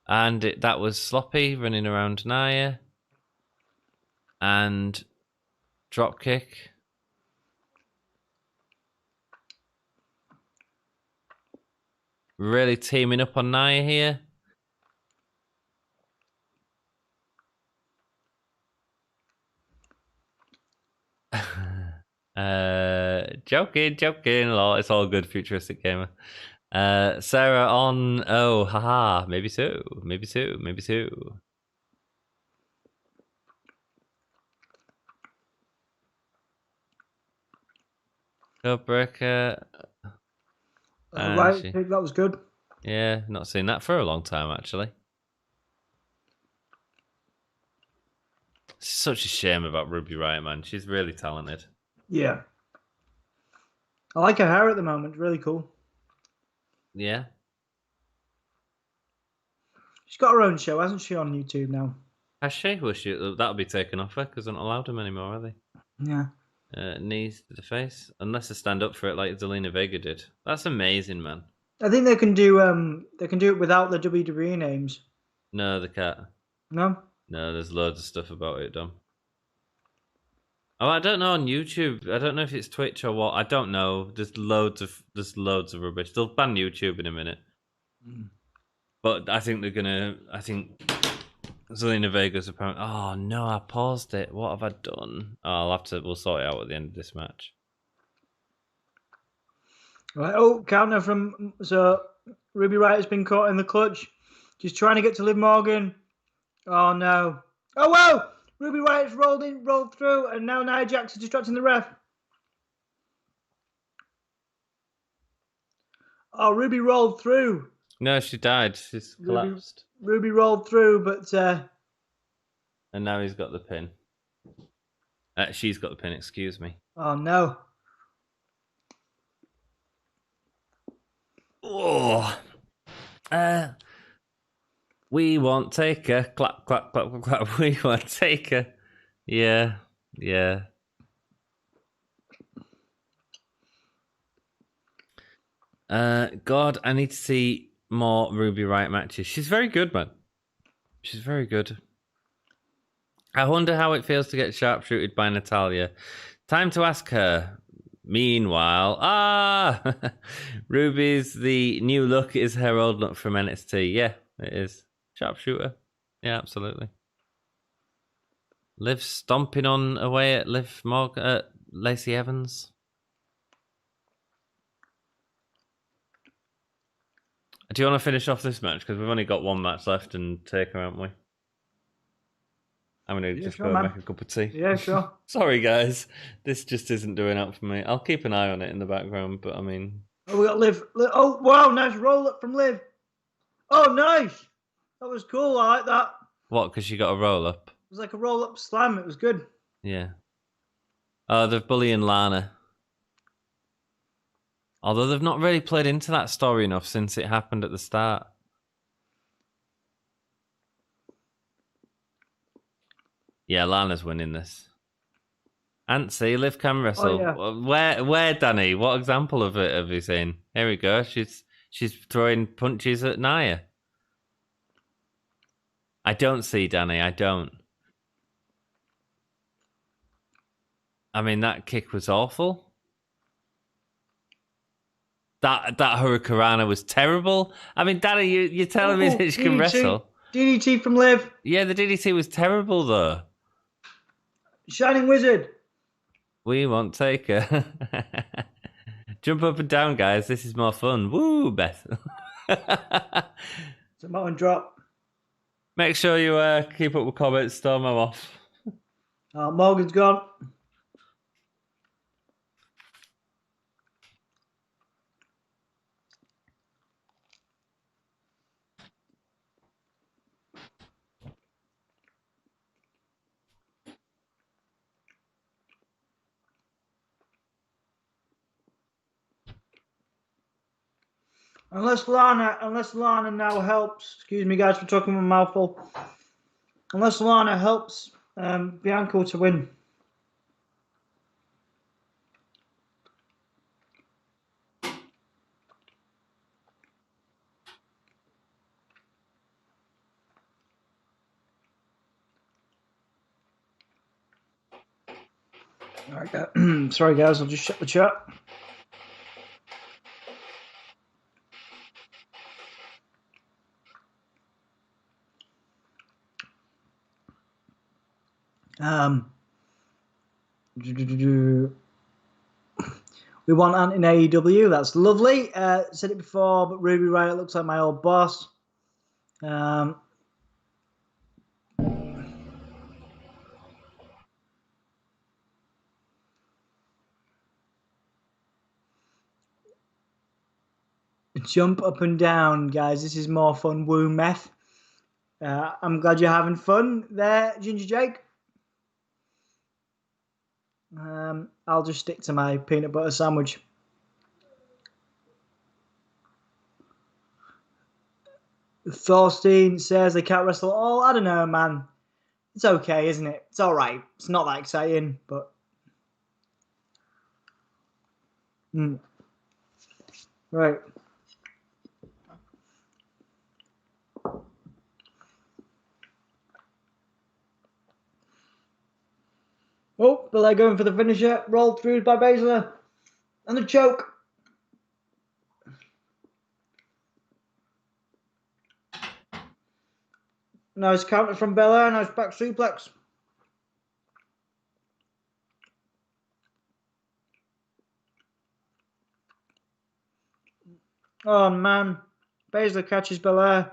And that was sloppy, running around Nia. And drop kick. Really teaming up on Nia here. Joking. Lol, it's all good, futuristic gamer. Sarah on. Oh, haha. Maybe so. Codebreaker. Right, I think that was good. Yeah, not seen that for a long time, actually. It's such a shame about Ruby Riott, man. She's really talented. Yeah. I like her hair at the moment. Really cool. Yeah. She's got her own show, hasn't she, on YouTube now? Has she? That'll be taken off her because they're not allowed them anymore, are they? Yeah. Knees to the face, unless they stand up for it like Zelina Vega did. That's amazing, man. I think they can do it without the WWE names. No, they can't. No? No, there's loads of stuff about it, Dom. Oh, I don't know on YouTube. I don't know if it's Twitch or what. I don't know. There's loads of rubbish. They'll ban YouTube in a minute. But I think Zelina Vega's apparently... Oh, no, I paused it. What have I done? Oh, we'll sort it out at the end of this match. Right. Oh, counter from... So, Ruby Riott has been caught in the clutch. Just trying to get to Liv Morgan. Oh, no. Oh, whoa! Ruby Riott's rolled through, and now Nia Jax is distracting the ref. Oh, Ruby rolled through. No, she died. She's collapsed. Ruby rolled through, but... And now he's got the pin. She's got the pin, excuse me. Oh, no. Oh. We want Taker. Clap, clap, clap, clap, clap. We want Taker. Yeah. God, I need to see more Ruby Riott matches. She's very good, man. She's very good. I wonder how it feels to get sharpshooted by Natalya. Time to ask her. Meanwhile, Ruby's the new look is her old look from NXT. Yeah, it is. Sharpshooter. Yeah, absolutely. Liv stomping on away at Liv Morgan, Lacey Evans. Do you want to finish off this match? Because we've only got one match left and Taker, haven't we? I'm going to just go and make a cup of tea. Yeah, sure. Sorry, guys. This just isn't doing out for me. I'll keep an eye on it in the background, but I mean... Oh, we got Liv. Oh, wow, nice roll up from Liv. Oh, nice. That was cool. I like that. What, because she got a roll up? It was like a roll up slam. It was good. Yeah. Oh, they're bullying Lana. Although they've not really played into that story enough since it happened at the start. Yeah, Lana's winning this. Antsy, Liv can wrestle. Oh, yeah. Where, Danny? What example of it have you seen? Here we go. She's throwing punches at Nia. I don't see, Danny. I don't. I mean, that kick was awful. That Hurricanrana was terrible. I mean, Danny, you're telling me that she can wrestle? DDT from Liv. Yeah, the DDT was terrible, though. Shining Wizard. We won't take her. Jump up and down, guys. This is more fun. Woo, Beth. Samoan drop. Make sure you keep up with comments. Storm them off. Morgan's gone. Unless Lana now helps. Excuse me, guys, for talking with a mouthful. Unless Lana helps Bianca to win. All right, sorry, guys, I'll just shut the chat. We want Ant in AEW. That's lovely. Said it before, but Ruby Riott looks like my old boss. Jump up and down, guys. This is more fun. Woo meth. I'm glad you're having fun there, Ginger Jake. I'll just stick to my peanut butter sandwich. Thorstein says they can't wrestle at all. I don't know, man. It's okay, isn't it? It's all right. It's not that exciting, but... Right. Oh, Belair going for the finisher. Rolled through by Baszler. And the choke. Nice counter from Belair. Nice back suplex. Oh, man. Baszler catches Belair.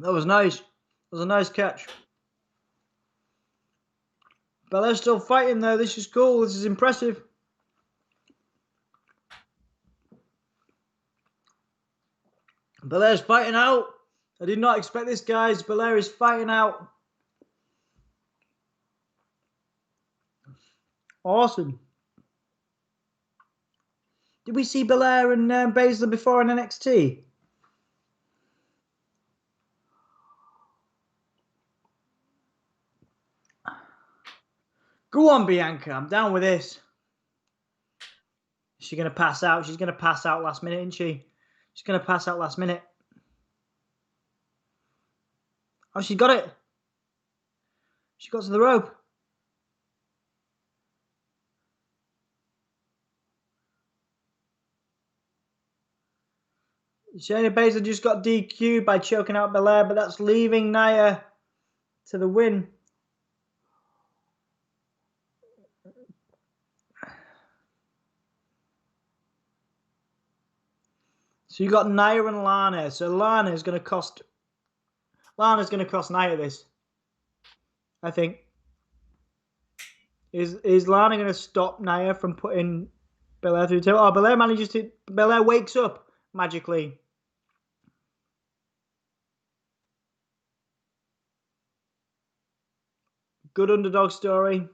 That was nice. That was a nice catch. Belair's still fighting though. This is cool. This is impressive. Belair's fighting out. I did not expect this, guys. Belair is fighting out. Awesome. Did we see Belair and Baszler before in NXT? Go on, Bianca. I'm down with this. Is she going to pass out? She's going to pass out last minute, isn't she? She's going to pass out last minute. Oh, she got it. She got to the rope. Shayna Baszler just got DQ'd by choking out Belair, but that's leaving Nia to the win. So you got Nia and Lana. So Lana's going to cost Nia this, I think. Is Lana going to stop Nia from putting Belair through the table? Oh, Belair wakes up magically. Good underdog story.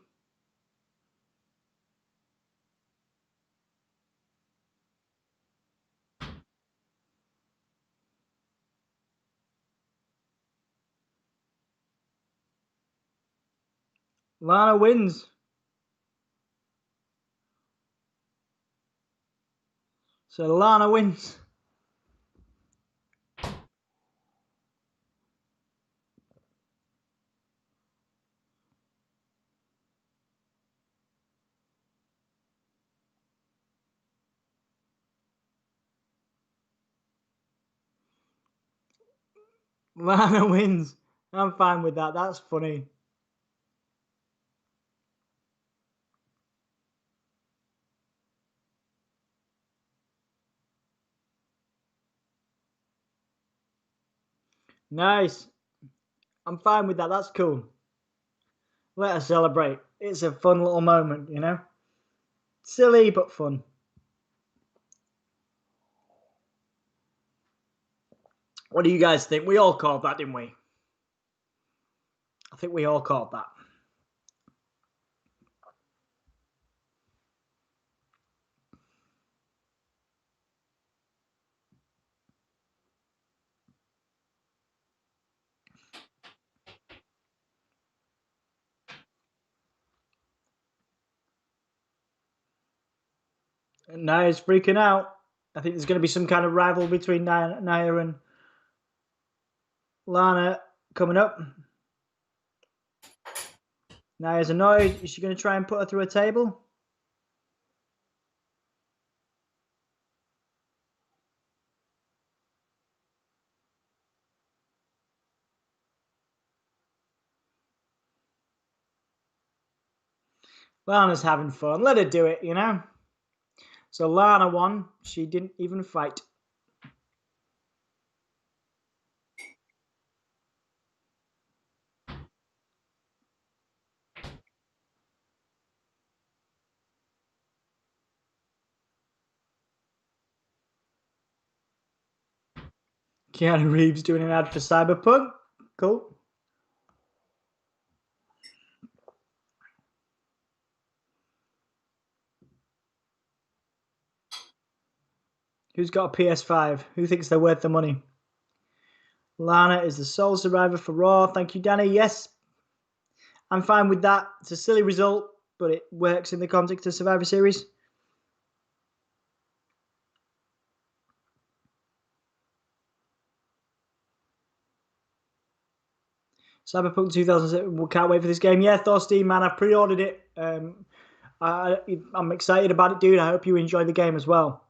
Lana wins. So Lana wins. Lana wins. I'm fine with that. That's funny. Nice. I'm fine with that. That's cool. Let us celebrate. It's a fun little moment, you know? Silly, but fun. What do you guys think? We all called that, didn't we? I think we all called that. And Nia's freaking out. I think there's going to be some kind of rival between Nia and Lana coming up. Nia's annoyed. Is she going to try and put her through a table? Lana's having fun. Let her do it, you know? So Lana won. She didn't even fight. Keanu Reeves doing an ad for Cyberpunk. Cool. Who's got a PS5? Who thinks they're worth the money? Lana is the sole survivor for Raw. Thank you, Danny. Yes, I'm fine with that. It's a silly result, but it works in the context of Survivor Series. Cyberpunk 2007. Can't wait for this game. Yeah, Thorstein, man, I've pre-ordered it. I'm excited about it, dude. I hope you enjoy the game as well.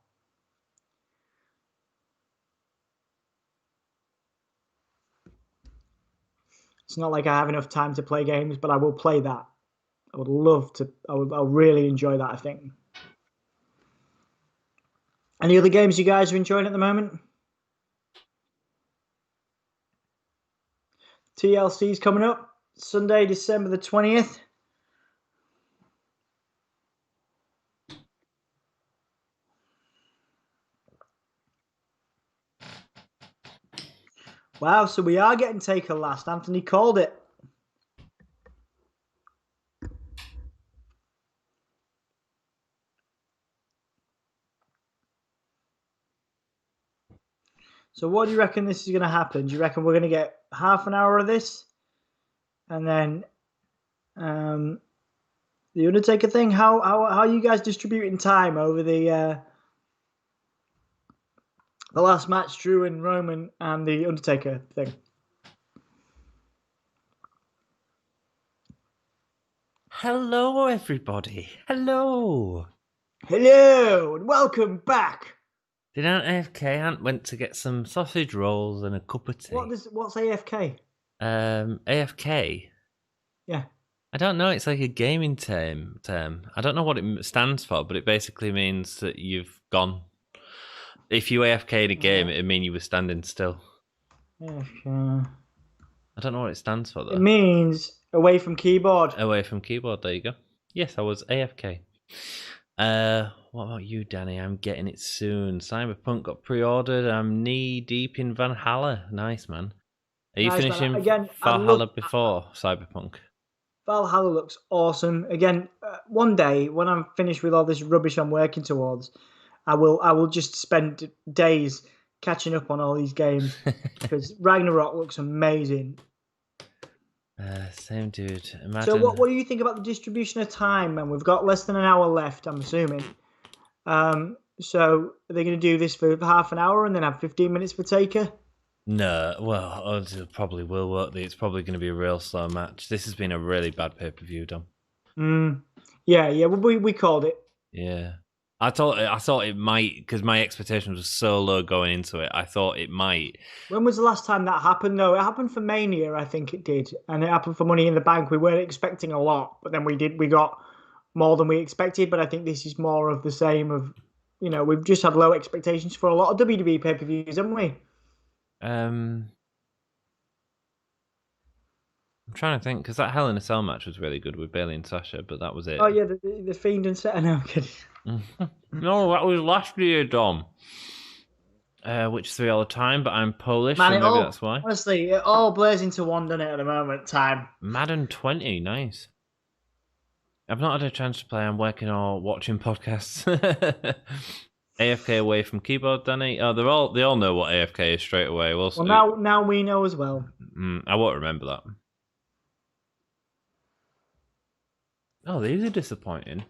It's not like I have enough time to play games, but I will play that. I would love to. I'll really enjoy that, I think. Any other games you guys are enjoying at the moment? TLC's coming up Sunday, December the 20th. Wow, so we are getting Taker last. Anthony called it. So what do you reckon this is going to happen? Do you reckon we're going to get half an hour of this? And then the Undertaker thing? How are you guys distributing time over the last match, Drew and Roman, and the Undertaker thing? Hello, everybody. Hello. Hello, and welcome back. Did Aunt went to get some sausage rolls and a cup of tea? What's AFK? AFK? Yeah. I don't know. It's like a gaming term. I don't know what it stands for, but it basically means that you've gone. If you AFK in a game, it'd mean you were standing still. AFK. I don't know what it stands for, though. It means away from keyboard. Away from keyboard, there you go. Yes, I was AFK. What about you, Danny? I'm getting it soon. Cyberpunk got pre-ordered. I'm knee-deep in Valhalla. Nice, man. Are you finishing Valhalla before Cyberpunk? Valhalla looks awesome. Again, one day when I'm finished with all this rubbish I'm working towards, I will just spend days catching up on all these games because Ragnarok looks amazing. Same dude. Imagine... So what do you think about the distribution of time? And we've got less than an hour left, I'm assuming. So are they going to do this for half an hour and then have 15 minutes for Taker? No, well, it probably will work. It's probably going to be a real slow match. This has been a really bad pay-per-view, Dom. Yeah, we called it. Yeah. I thought it might, because my expectations were so low going into it. I thought it might. When was the last time that happened, though? It happened for Mania, I think it did. And it happened for Money in the Bank. We weren't expecting a lot, but then we got more than we expected. But I think this is more of the same of, we've just had low expectations for a lot of WWE pay-per-views, haven't we? I'm trying to think, because that Hell in a Cell match was really good with Bayley and Sasha, but that was it. Oh, yeah, the Fiend and Seth. No, I'm kidding. No, that was last year, Dom. Which 3 all the time, but I'm Polish, so maybe that's why. Honestly, it all blurs into one, doesn't it, at the moment, time. Madden 20, nice. I've not had a chance to play. I'm working or watching podcasts. AFK away from keyboard, Danny. Oh, they all know what AFK is straight away. Well, now we know as well. I won't remember that. Oh, these are disappointing.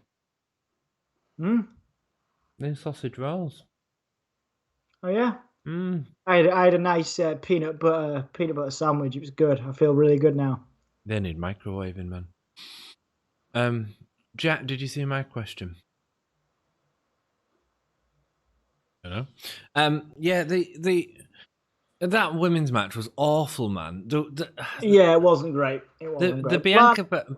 These sausage rolls. Oh yeah. I had a nice peanut butter sandwich. It was good. I feel really good now. They need microwaving, man. Jack, did you see my question? Hello. Yeah, that women's match was awful, man. Yeah, it wasn't great. The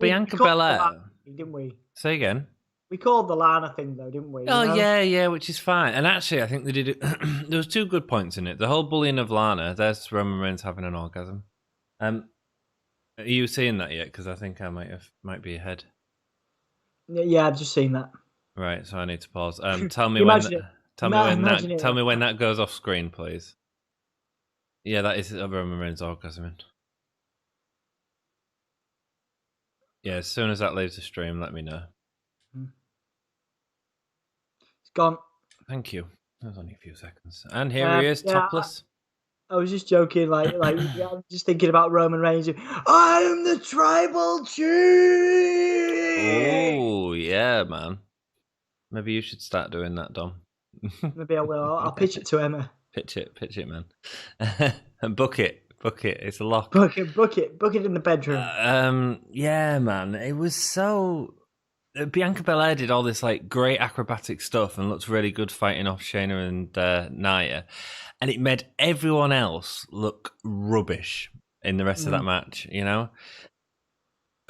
Bianca Belair, didn't we? Say again. We called the Lana thing though, didn't we? Oh yeah, which is fine. And actually, I think they did it. There was 2 good points in it. The whole bullying of Lana. There's Roman Reigns having an orgasm. Are you seeing that yet? Because I think I might be ahead. Yeah, I've just seen that. Right, so I need to pause. Tell me when that goes off screen, please. Yeah, that is Roman Reigns orgasming. Yeah, as soon as that leaves the stream, let me know. It's gone. Thank you. That was only a few seconds. And here he is, topless. I was just joking, like I'm just thinking about Roman Reigns. I'm the tribal chief. Oh yeah, man. Maybe you should start doing that, Dom. Maybe I will. I'll pitch it to Emma. Pitch it, man. And book it. It's a lock. Book it in the bedroom. Yeah, man. It was so. Bianca Belair did all this like great acrobatic stuff and looked really good fighting off Shayna and Nia, and it made everyone else look rubbish in the rest of that match.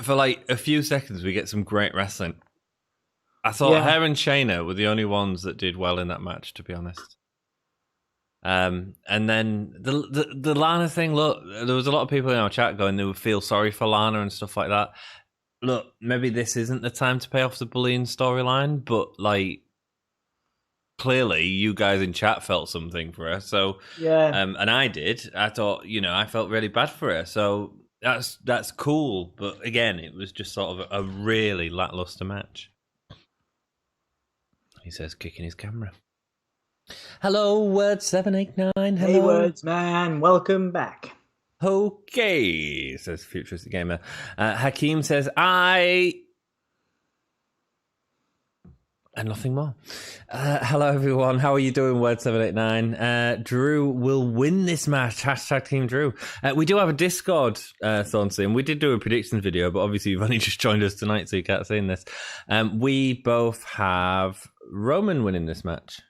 For like a few seconds, we get some great wrestling. I thought her and Shayna were the only ones that did well in that match, to be honest. And then the Lana thing, look, there was a lot of people in our chat going they would feel sorry for Lana and stuff like that. Look, maybe this isn't the time to pay off the bullying storyline, but like clearly you guys in chat felt something for her. So and I did. I thought, I felt really bad for her. So that's cool. But again, it was just sort of a really lackluster match. He says, kicking his camera. Hello, Word 789. Hello. Hey, Words, man. Welcome back. Okay, says Futuristic Gamer. Hakeem says, and nothing more. Hello, everyone. How are you doing, Word 789? Drew will win this match. Hashtag Team Drew. We do have a Discord, Thornsey, and we did do a predictions video, but obviously you've only just joined us tonight, so you can't see this. We both have Roman winning this match.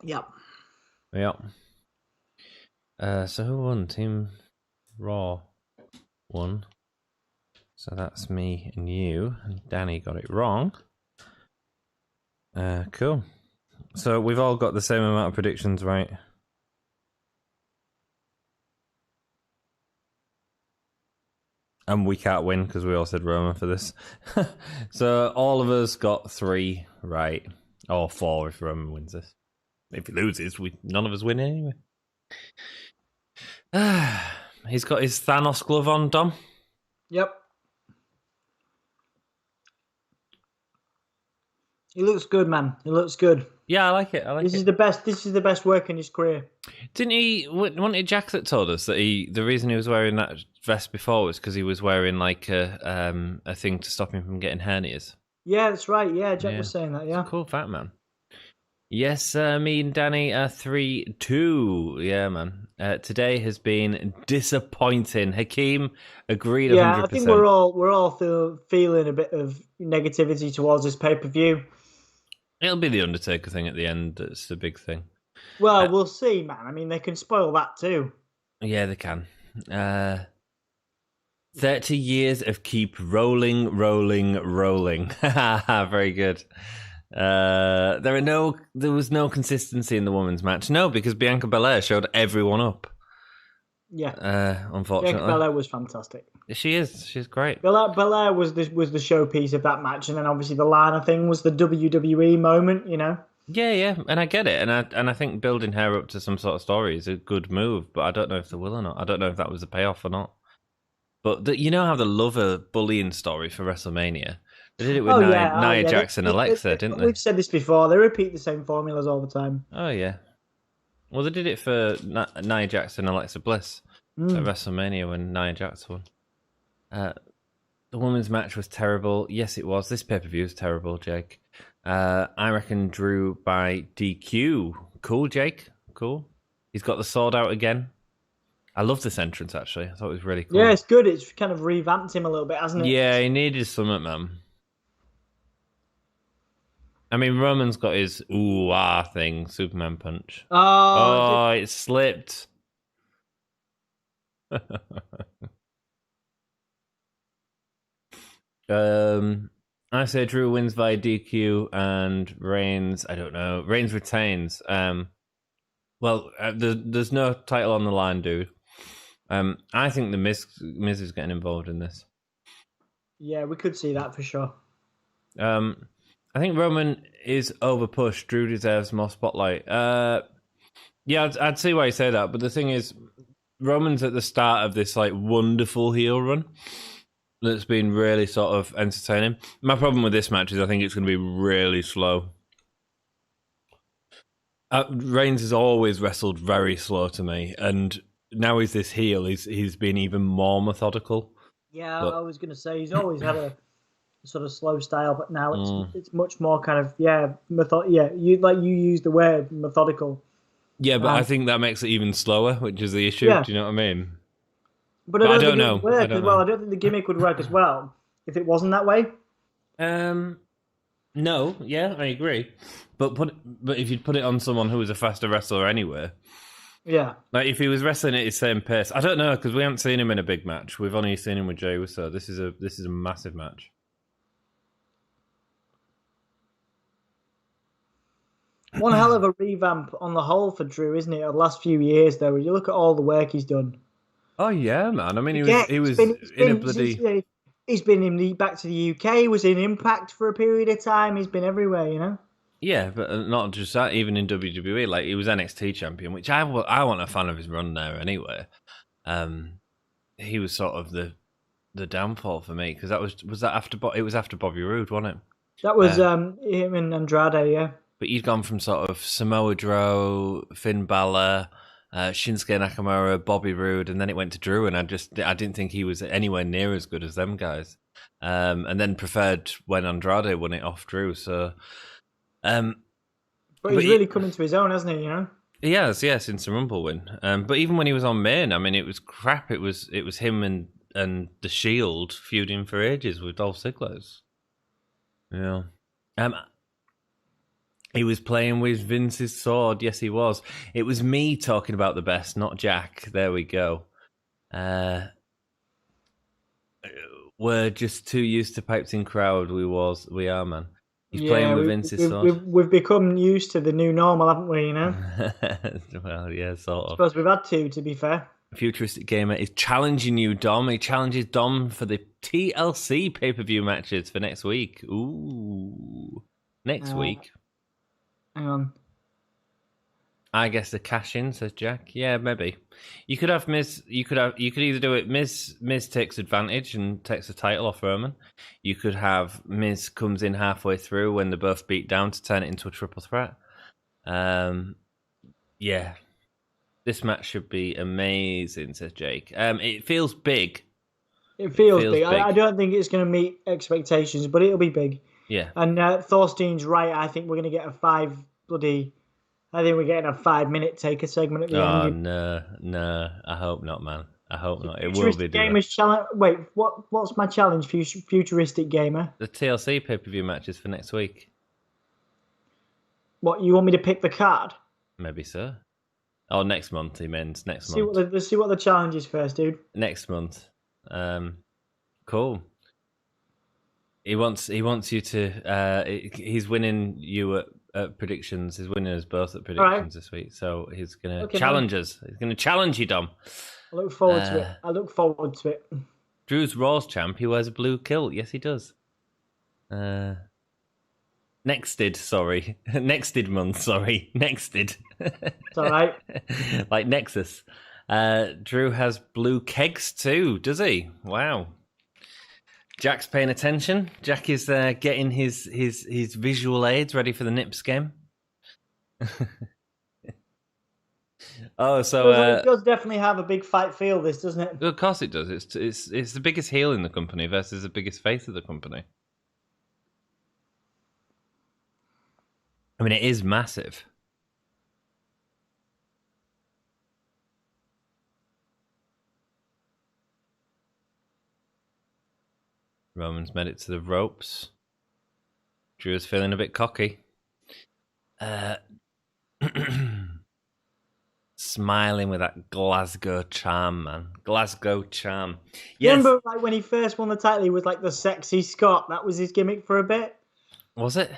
Yep. So who won? Team Raw won. So that's me and you. And Danny got it wrong. Cool. So we've all got the same amount of predictions, right? And we can't win because we all said Roman for this. So all of us got 3 right. Or 4 if Roman wins this. If he loses, none of us win anyway. He's got his Thanos glove on, Dom. Yep. He looks good, man. He looks good. Yeah, I like it. This is the best. This is the best work in his career. Didn't he? Wasn't it Jack that told us that the reason he was wearing that vest before was because he was wearing like a thing to stop him from getting hernias? Yeah, that's right. Yeah, Jack was saying that. Yeah, cool fact, man. Yes, me and Danny are 3-2. Yeah, man. Today has been disappointing. Hakeem agreed 100%. Yeah, I think we're all feeling a bit of negativity towards this pay-per-view. It'll be the Undertaker thing at the end. That's the big thing. Well, we'll see, man. I mean, they can spoil that too. Yeah, they can. 30 years of keep rolling. Very good. There was no consistency in the women's match. No, because Bianca Belair showed everyone up. Yeah. Unfortunately, Bianca Belair was fantastic. She is. She's great. Belair was the showpiece of that match, and then obviously the Lana thing was the WWE moment. Yeah, and I get it, and I think building her up to some sort of story is a good move, but I don't know if they will or not. I don't know if that was the payoff or not. But you know how they love a bullying story for WrestleMania. They did it with Nia Jax and Alexa, didn't they? We've said this before. They repeat the same formulas all the time. Oh, yeah. Well, they did it for Nia Jax and Alexa Bliss at WrestleMania when Nia Jax won. The women's match was terrible. Yes, it was. This pay-per-view is terrible, Jake. I reckon Drew by DQ. Cool, Jake. Cool. He's got the sword out again. I love this entrance, actually. I thought it was really cool. Yeah, it's good. It's kind of revamped him a little bit, hasn't it? Yeah, he needed something, man. I mean, Roman's got his ooh-ah thing, Superman punch. Oh, it slipped. I say Drew wins via DQ and Reigns, I don't know. Reigns retains. There's no title on the line, dude. I think the Miz is getting involved in this. Yeah, we could see that for sure. I think Roman is overpushed. Drew deserves more spotlight. Yeah, I'd see why you say that. But the thing is, Roman's at the start of this like wonderful heel run that's been really sort of entertaining. My problem with this match is I think it's going to be really slow. Reigns has always wrestled very slow to me, and now he's this heel. He's been even more methodical. Yeah, I was going to say he's always had a sort of slow style, but now it's much more kind of you use the word methodical. Yeah, but I think that makes it even slower, which is the issue. Yeah. Do you know what I mean? But I don't know. I don't think the gimmick would work as well if it wasn't that way. No, yeah, I agree. But if you'd put it on someone who was a faster wrestler anyway, yeah, like if he was wrestling at his same pace, I don't know because we haven't seen him in a big match. We've only seen him with Jey Uso. This is a massive match. One hell of a revamp on the whole for Drew, isn't it? The last few years, though, when you look at all the work he's done. Oh yeah, man. I mean, he He's was been, in a bloody. he's been back to the UK. Was in Impact for a period of time. He's been everywhere, you know. Yeah, but not just that. Even in WWE, like he was NXT champion, which I want a fan of his run there anyway. He was sort of the downfall for me because that was that after it was after Bobby Roode, wasn't it? That was him and Andrade, yeah. But he'd gone from sort of Samoa Joe, Finn Balor, Shinsuke Nakamura, Bobby Roode, and then it went to Drew, and I didn't think he was anywhere near as good as them guys. And then preferred when Andrade won it off Drew. So, but he's really come into his own, hasn't he? You know. He has, since the Rumble win. But even when he was on main, I mean, it was crap. It was him and the Shield feuding for ages with Dolph Ziggler. Yeah. He was playing with Vince's sword. Yes, he was. It was me talking about the best, not Jack. There we go. We're just too used to piped in crowd. We are, man. He's playing with Vince's sword. We've become used to the new normal, haven't we, you know? Well, yeah, sort of. I suppose we've had to be fair. Futuristic Gamer is challenging you, Dom. He challenges Dom for the TLC pay-per-view matches for next week. Ooh. Next week. Hang on. I guess the cash in, says Jack. Yeah, maybe. You could have Miz. You could either do it. Miz takes advantage and takes the title off Roman. You could have Miz comes in halfway through when they're both beat down to turn it into a triple threat. Yeah, this match should be amazing, says Jake. It feels big. It feels big. I don't think it's going to meet expectations, but it'll be big. Yeah. And Thorstein's right. I think we're going to get I think we're getting a 5-minute taker segment at the end. Oh, no. I hope not, man. I hope not. It will be. Wait, what's my challenge, Futuristic Gamer? The TLC pay-per-view matches for next week. What, you want me to pick the card? Maybe so. Oh, next month, he means. Next month. Let's see what the challenge is first, dude. Next month. Cool. He wants you to. He's winning you at predictions. He's winning us both at predictions this week. So he's going to challenge us. He's going to challenge you, Dom. I look forward to it. Drew's Raw's champ. He wears a blue kilt. Yes, he does. Nexted month. Nexted. It's all right. Like Nexus. Drew has blue kegs too, does he? Wow. Jack's paying attention. Jack is getting his visual aids ready for the Nips game. It does definitely have a big fight feel, this, doesn't it? Of course it does. It's the biggest heel in the company versus the biggest face of the company. I mean, it is massive. Roman's made it to the ropes. Drew is feeling a bit cocky. Smiling with that Glasgow charm, man. Glasgow charm. Yes. Remember, like when he first won the title, he was like the sexy Scot. That was his gimmick for a bit. Was it?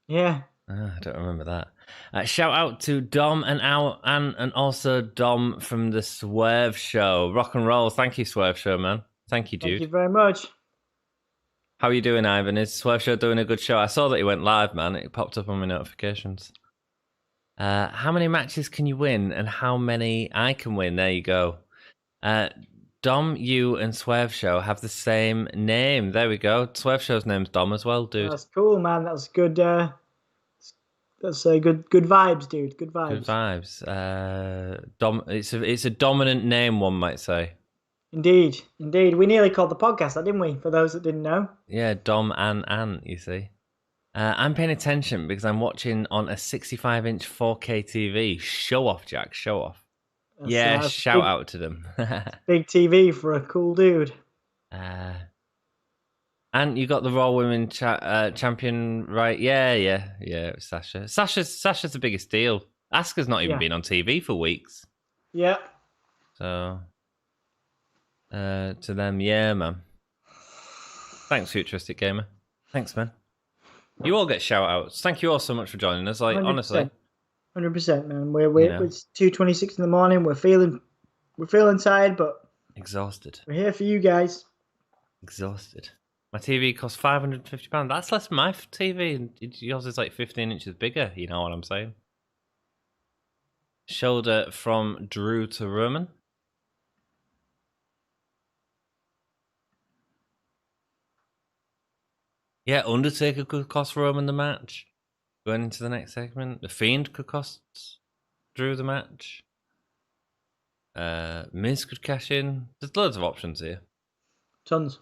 Yeah. I don't remember that. Shout out to Dom and also Dom from the Swerve Show. Rock and roll. Thank you, Swerve Show, man. Thank you, dude. Thank you very much. How are you doing, Ivan? Is Swerve Show doing a good show? I saw that he went live, man. It popped up on my notifications. How many matches can you win and how many I can win? There you go. Dom, you and Swerve Show have the same name. There we go. Swerve Show's name's Dom as well, dude. That's cool, man. That's good. That's good vibes, dude. Good vibes. Good vibes. Dom. It's a dominant name, one might say. Indeed. We nearly called the podcast that, didn't we? For those that didn't know. Yeah, Dom and Ant, you see. I'm paying attention because I'm watching on a 65-inch 4K TV. Show off, Jack. Show off. Shout out to them. Big TV for a cool dude. And you got the Raw Women champion, right? Yeah. Sasha. Sasha's the biggest deal. Asuka's not even been on TV for weeks. Yeah. So, to them, yeah, man. Thanks, Futuristic Gamer. Thanks, man. You all get shout outs. Thank you all so much for joining us. Like 100%. honestly, 100%, man. It's 2:26 in the morning. We're feeling tired, but exhausted. we're here for you guys. Exhausted. My TV costs £550. That's less than my TV. Yours is like 15 inches bigger. You know what I'm saying? Shoulder from Drew to Roman. Yeah, Undertaker could cost Roman the match. Going into the next segment, The Fiend could cost Drew the match. Miz could cash in. There's loads of options here. Tons.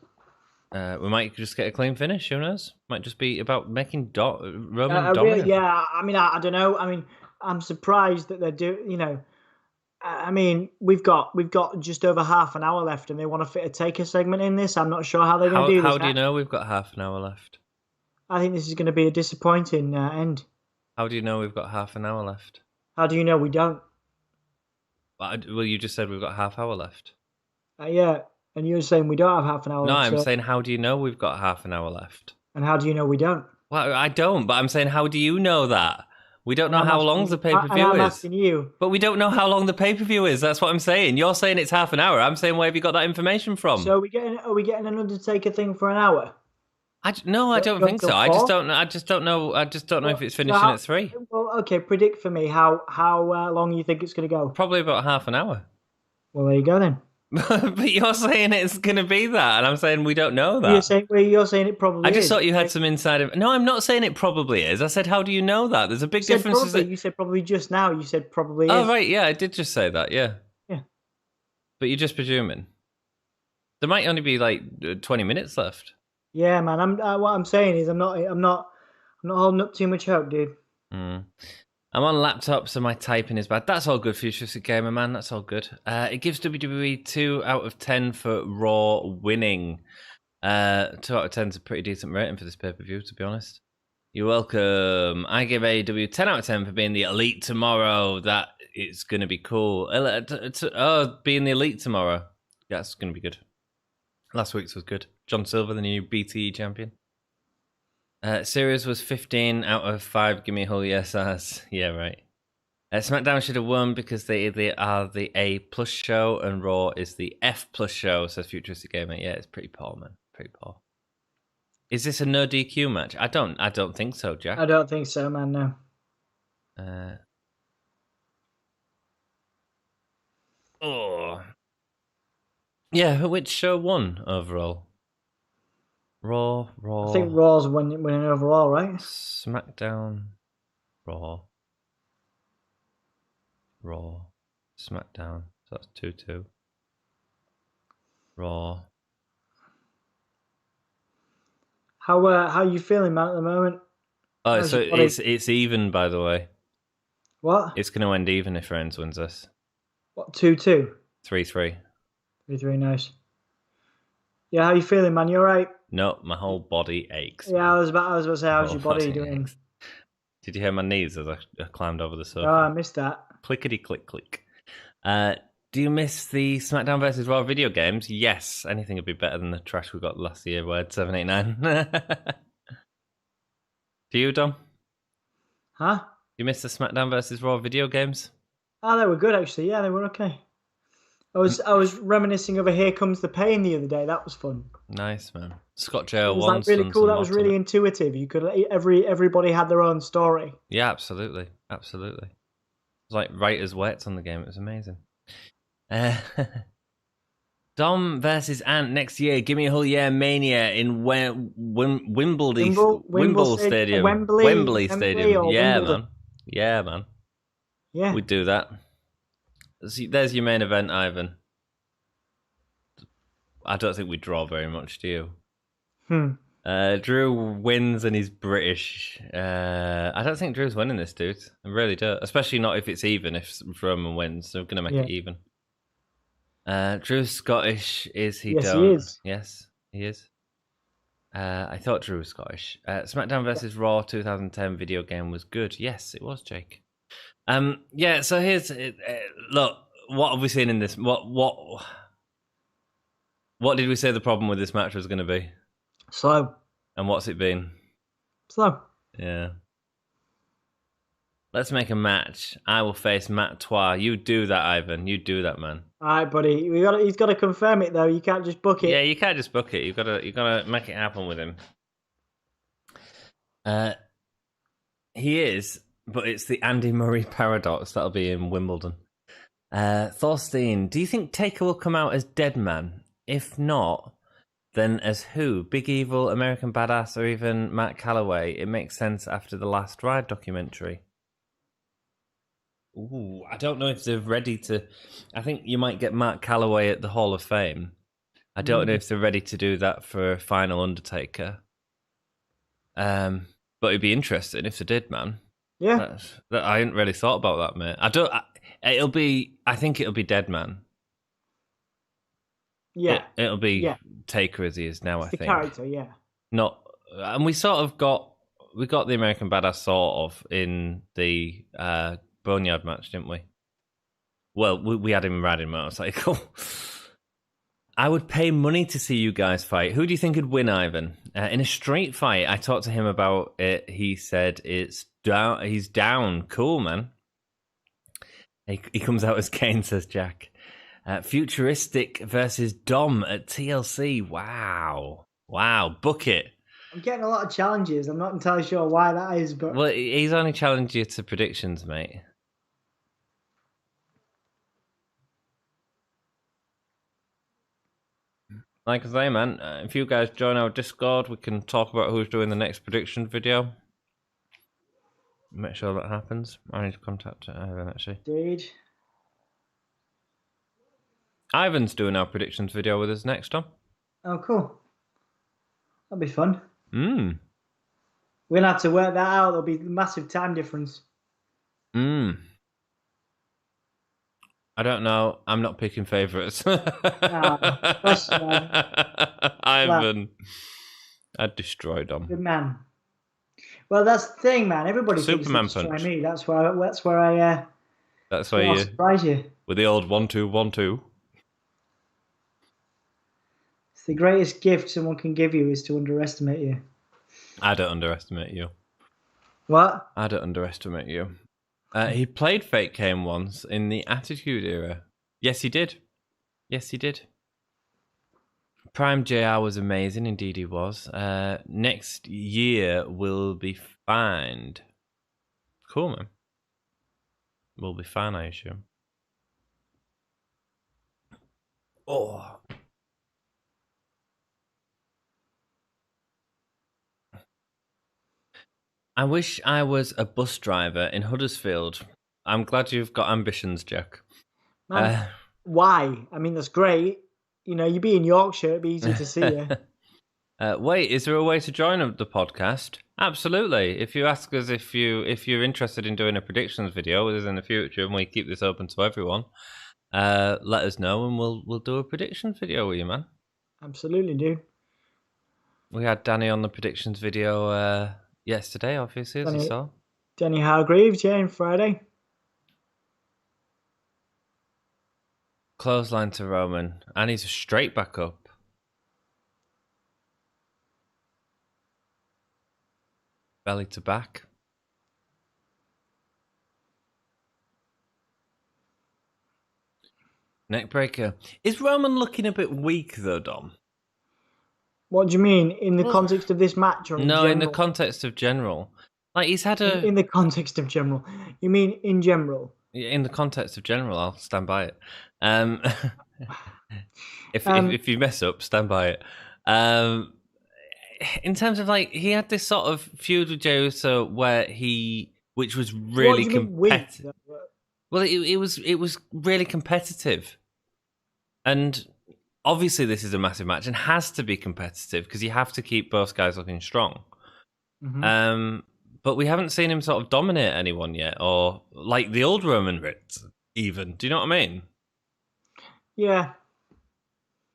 We might just get a clean finish. Who knows? Might just be about making Roman dominant. Yeah, I mean, I don't know. I mean, I'm surprised that they're doing. You know, I mean, we've got just over half an hour left, and they want to fit a Taker segment in this. I'm not sure how they're going to do this. How do you know we've got half an hour left? I think this is going to be a disappointing end. How do you know we've got half an hour left? How do you know we don't? Well, you just said we've got half hour left. Yeah, and you're saying we don't have half an hour No, left. I'm saying how do you know we've got half an hour left? And how do you know we don't? Well, I don't, but I'm saying how do you know that? We don't know how long the pay-per-view is. I'm asking you. But we don't know how long the pay-per-view is. That's what I'm saying. You're saying it's half an hour. I'm saying where have you got that information from? So are we getting an Undertaker thing for an hour? No, I don't think so. I just don't know. I just don't know if it's finishing at 3. Well, okay. Predict for me how long you think it's going to go. Probably about half an hour. Well, there you go then. But you're saying it's going to be that, and I'm saying we don't know that. You're saying it probably is. I just thought you had some insider... No, I'm not saying it probably is. I said, how do you know that? There's a big difference. You said probably just now. You said probably is. Oh, right, yeah, I did just say that, yeah. Yeah. But you're just presuming. There might only be, 20 minutes left. Yeah, man. What I'm saying is I'm not holding up too much hope, dude. I'm on laptop, so my typing is bad. That's all good, Futuristic Gamer, man. That's all good. It gives WWE 2 out of 10 for Raw winning. 2 out of 10 is a pretty decent rating for this pay-per-view, to be honest. You're welcome. I give AEW 10 out of 10 for being the Elite tomorrow. That is going to be cool. Being the Elite tomorrow. That's going to be good. Last week's was good. John Silver, the new BTE champion. Series was 15 out of 5. Gimme a whole yes as. Yeah, right. SmackDown should have won because they are the A plus show and Raw is the F plus show, says Futuristic Gamer. Yeah, it's pretty poor, man. Pretty poor. Is this a no DQ match? I don't think so, Jack. I don't think so, man, no. Yeah, which show won overall? Raw. I think Raw's winning overall, right? SmackDown, Raw, SmackDown. So that's 2-2. Raw. How are you feeling, man, at the moment? Oh, so it's even, by the way. What? It's going to end even if Reigns wins this. What, 2-2? 3-3. 3-3, nice. Yeah, how you feeling, man? You all right? No, my whole body aches. Yeah, I was about to say, how's your body doing? Aches. Did you hear my knees as I climbed over the sofa? Oh, I missed that. Clickety click click. Do you miss the SmackDown vs. Raw video games? Yes. Anything would be better than the trash we got last year, Word 789. Do you, Dom? Huh? Do you miss the SmackDown vs. Raw video games? Oh, they were good, actually. Yeah, they were okay. I was reminiscing over Here Comes the Pain the other day. That was fun. Nice, man. Scott J.O. was like really cool. That was really intuitive. You could everybody had their own story. Yeah, absolutely. It was like writer's wets on the game. It was amazing. Dom versus Ant next year. Give me a whole year Mania in Wembley Stadium. Wembley Stadium. Yeah, man. Yeah, man. Yeah. We'd do that. There's your main event, Ivan. I don't think we draw very much, do you? Drew wins and he's British. I don't think Drew's winning this, dude. I really don't. Especially not if it's even, if Roman wins. They're going to make it even. Drew's Scottish. Is he? Yes, he is. Yes, he is. I thought Drew was Scottish. SmackDown vs. Raw 2010 video game was good. Yes, it was, Jake. Yeah, so here's... look, what have we seen in this? What did we say the problem with this match was going to be? Slow. And what's it been? Slow. Yeah. Let's make a match. I will face Matt Toir. You do that, Ivan. You do that, man. All right, buddy. He's got to confirm it though. You can't just book it. Yeah, you can't just book it. You gotta make it happen with him. He is, but it's the Andy Murray paradox that'll be in Wimbledon. Thorstein, do you think Taker will come out as Deadman? If not, then as who? Big Evil, American Badass, or even Matt Calloway? It makes sense after the Last Ride documentary. Ooh, I don't know if they're ready to. I think you might get Matt Calloway at the Hall of Fame. I don't know if they're ready to do that for Final Undertaker. But it'd be interesting if they did, man. Yeah. I hadn't really thought about that, mate. I think it'll be Deadman. Yeah. It'll be Taker as he is now, I think. The character, yeah. And we got the American Badass sort of in the Boneyard match, didn't we? Well, we had him riding a motorcycle. I would pay money to see you guys fight. Who do you think would win, Ivan? In a street fight, I talked to him about it. He said it's down. He's down. Cool, man. He comes out as Kane, says Jack. Futuristic versus Dom at TLC. Wow. Book it. I'm getting a lot of challenges. I'm not entirely sure why that is, but Well, he's only challenged you to predictions, mate. Like I say, man, if you guys join our Discord, we can talk about who's doing the next prediction video. Make sure that happens. I need to contact Ivan, actually. Indeed. Ivan's doing our predictions video with us next, Tom. Oh, cool. That'll be fun. Mmm. We'll have to work that out. There'll be a massive time difference. I don't know. I'm not picking favourites. Ivan. I'd destroy Dom. Good man. Well, that's the thing, man. Everybody Superman thinks they punch. destroy me. That's where I you surprise you. With the old 1-2-1-2. It's the greatest gift someone can give you is to underestimate you. I don't underestimate you. What? I don't underestimate you. He played Fake Kane once in the Attitude Era. Yes, he did. Prime JR was amazing. Indeed, he was. Next year will be fine. Cool, man. Will be fine, I assume. Oh. I wish I was a bus driver in Huddersfield. I'm glad you've got ambitions, Jack. Man, why? I mean, that's great. You know, you'd be in Yorkshire, it'd be easy to see you. Wait, is there a way to join the podcast? Absolutely. If you ask us if you're interested in doing a predictions video with us in the future, and we keep this open to everyone, let us know, and we'll do a predictions video with you, man. Absolutely, dude. We had Danny on the predictions video yesterday, obviously, as you saw. Danny Hargreaves, yeah, on Friday. Clothesline to Roman, and he's straight back up. Belly to back. Neckbreaker. Is Roman looking a bit weak, though, Dom? What do you mean? In the context of this match? Or in the context of general. Like, he's had a... In the context of general. You mean in general? In the context of general, I'll stand by it. If you mess up, stand by it. In terms of, like, he had this sort of feud with Jey Uso which was really competitive. Well, it was really competitive, and obviously this is a massive match and has to be competitive because you have to keep both guys looking strong. Mm-hmm. But we haven't seen him sort of dominate anyone yet, or like the old Roman Reigns, even. Do you know what I mean? Yeah.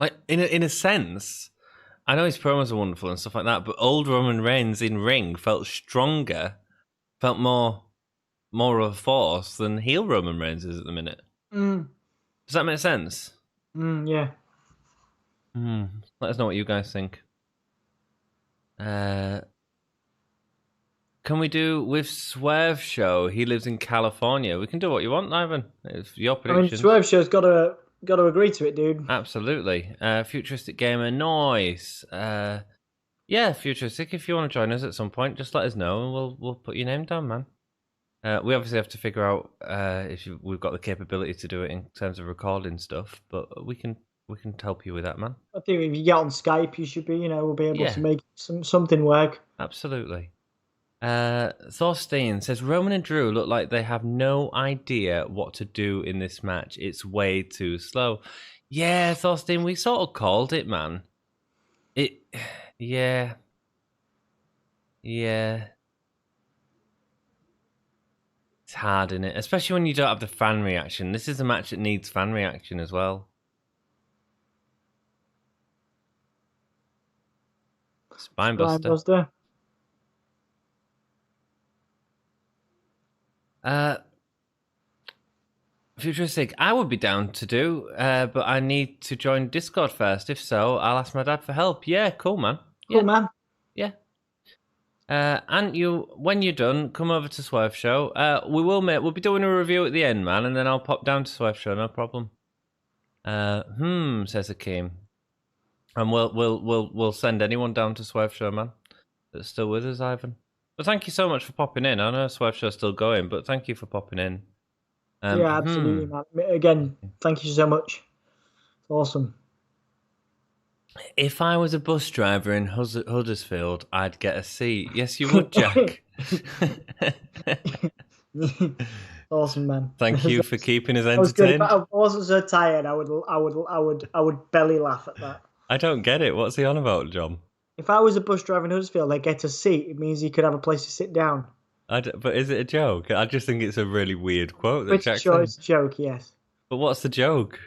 Like in a sense, I know his promos are wonderful and stuff like that, but old Roman Reigns in ring felt stronger, felt more of a force than heel Roman Reigns is at the minute. Mm. Does that make sense? Yeah. Let us know what you guys think. can we do with Swerve Show? He lives in California. We can do what you want, Ivan. It's your predictions. Swerve Show's got to agree to it, dude. Absolutely. Futuristic Gamer Noise. Yeah, Futuristic. If you want to join us at some point, just let us know, and we'll put your name down, man. We obviously have to figure out if we've got the capability to do it in terms of recording stuff, but we can help you with that, man. I think if you get on Skype, you should be, we'll be able to make something work. Absolutely. Thorstein says Roman and Drew look like they have no idea what to do in this match. It's way too slow. Yeah, Thorstein, we sort of called it, man. Yeah. It's hard, isn't it? Especially when you don't have the fan reaction. This is a match that needs fan reaction as well. Spinebuster. Futuristic, I would be down to do, but I need to join Discord first. If so, I'll ask my dad for help. Yeah, cool, man. Cool, man. Yeah. And when you're done, come over to Swerve Show. We'll be doing a review at the end, man, and then I'll pop down to Swerve Show, no problem. Says Akeem. And we'll send anyone down to Swerve Show, man, that's still with us, Ivan. But thank you so much for popping in. I know Swerve Show's still going, but thank you for popping in. Yeah, absolutely, man. Again, thank you so much. It's awesome. If I was a bus driver in Huddersfield, I'd get a seat. Yes, you would, Jack. Awesome, man. Thank you for keeping us entertained. If I wasn't so tired, I would belly laugh at that. I don't get it. What's he on about, John? If I was a bus driver in Huddersfield, I get a seat. It means you could have a place to sit down. But is it a joke? I just think it's a really weird quote. Pretty sure it's a joke, yes. But what's the joke?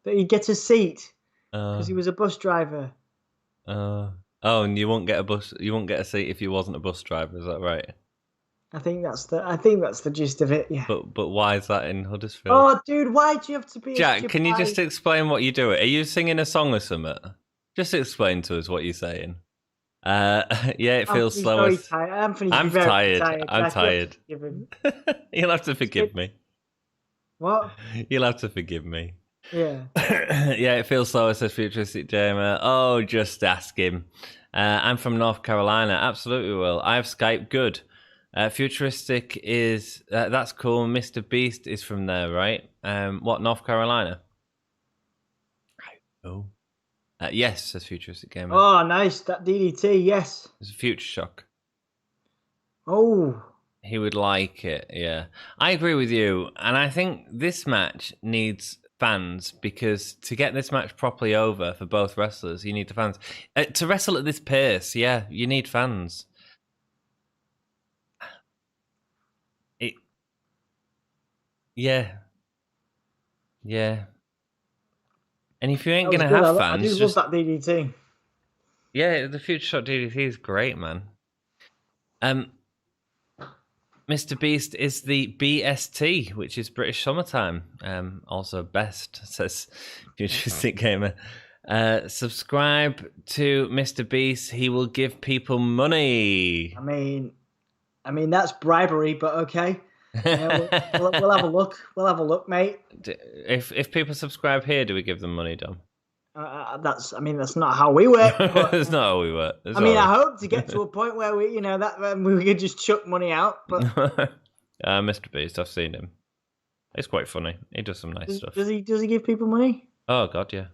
That he gets a seat because he was a bus driver. And you won't get a seat if you wasn't a bus driver. Is that right? I think that's the gist of it. Yeah. But why is that in Huddersfield? Oh, dude, why do you have to be? Jack, can you just explain what you do? Are you singing a song or something? Just explain to us what you're saying. It feels slow. I'm tired. I'm tired. You'll have to forgive me. What? You'll have to forgive me. Yeah. Yeah, it feels slower, says Futuristic Gamer. Oh, just ask him. I'm from North Carolina. Absolutely will. I have Skype. Good. Futuristic is... that's cool. Mr. Beast is from there, right? What, North Carolina? Oh. Yes, says Futuristic Gamer. Oh, nice. That DDT, yes. It's a Future Shock. Oh. He would like it, yeah. I agree with you. And I think this match needs fans, because to get this match properly over for both wrestlers, you need the fans. To wrestle at this pace, yeah, you need fans. Yeah. And if you ain't going to have fans... I do love that DDT. Yeah, the Future Shot DDT is great, man. Mr. Beast is the BST, which is British Summertime. Also best, says Futuristic Gamer. Subscribe to Mr. Beast. He will give people money. I mean that's bribery, but okay. We'll have a look. We'll have a look, mate. If people subscribe here, do we give them money, Dom? That's not how we work. That's not how we work. I hope to get to a point where we could just chuck money out. But Mr. Beast, I've seen him. It's quite funny. He does some nice stuff. Does he give people money? Oh God, yeah.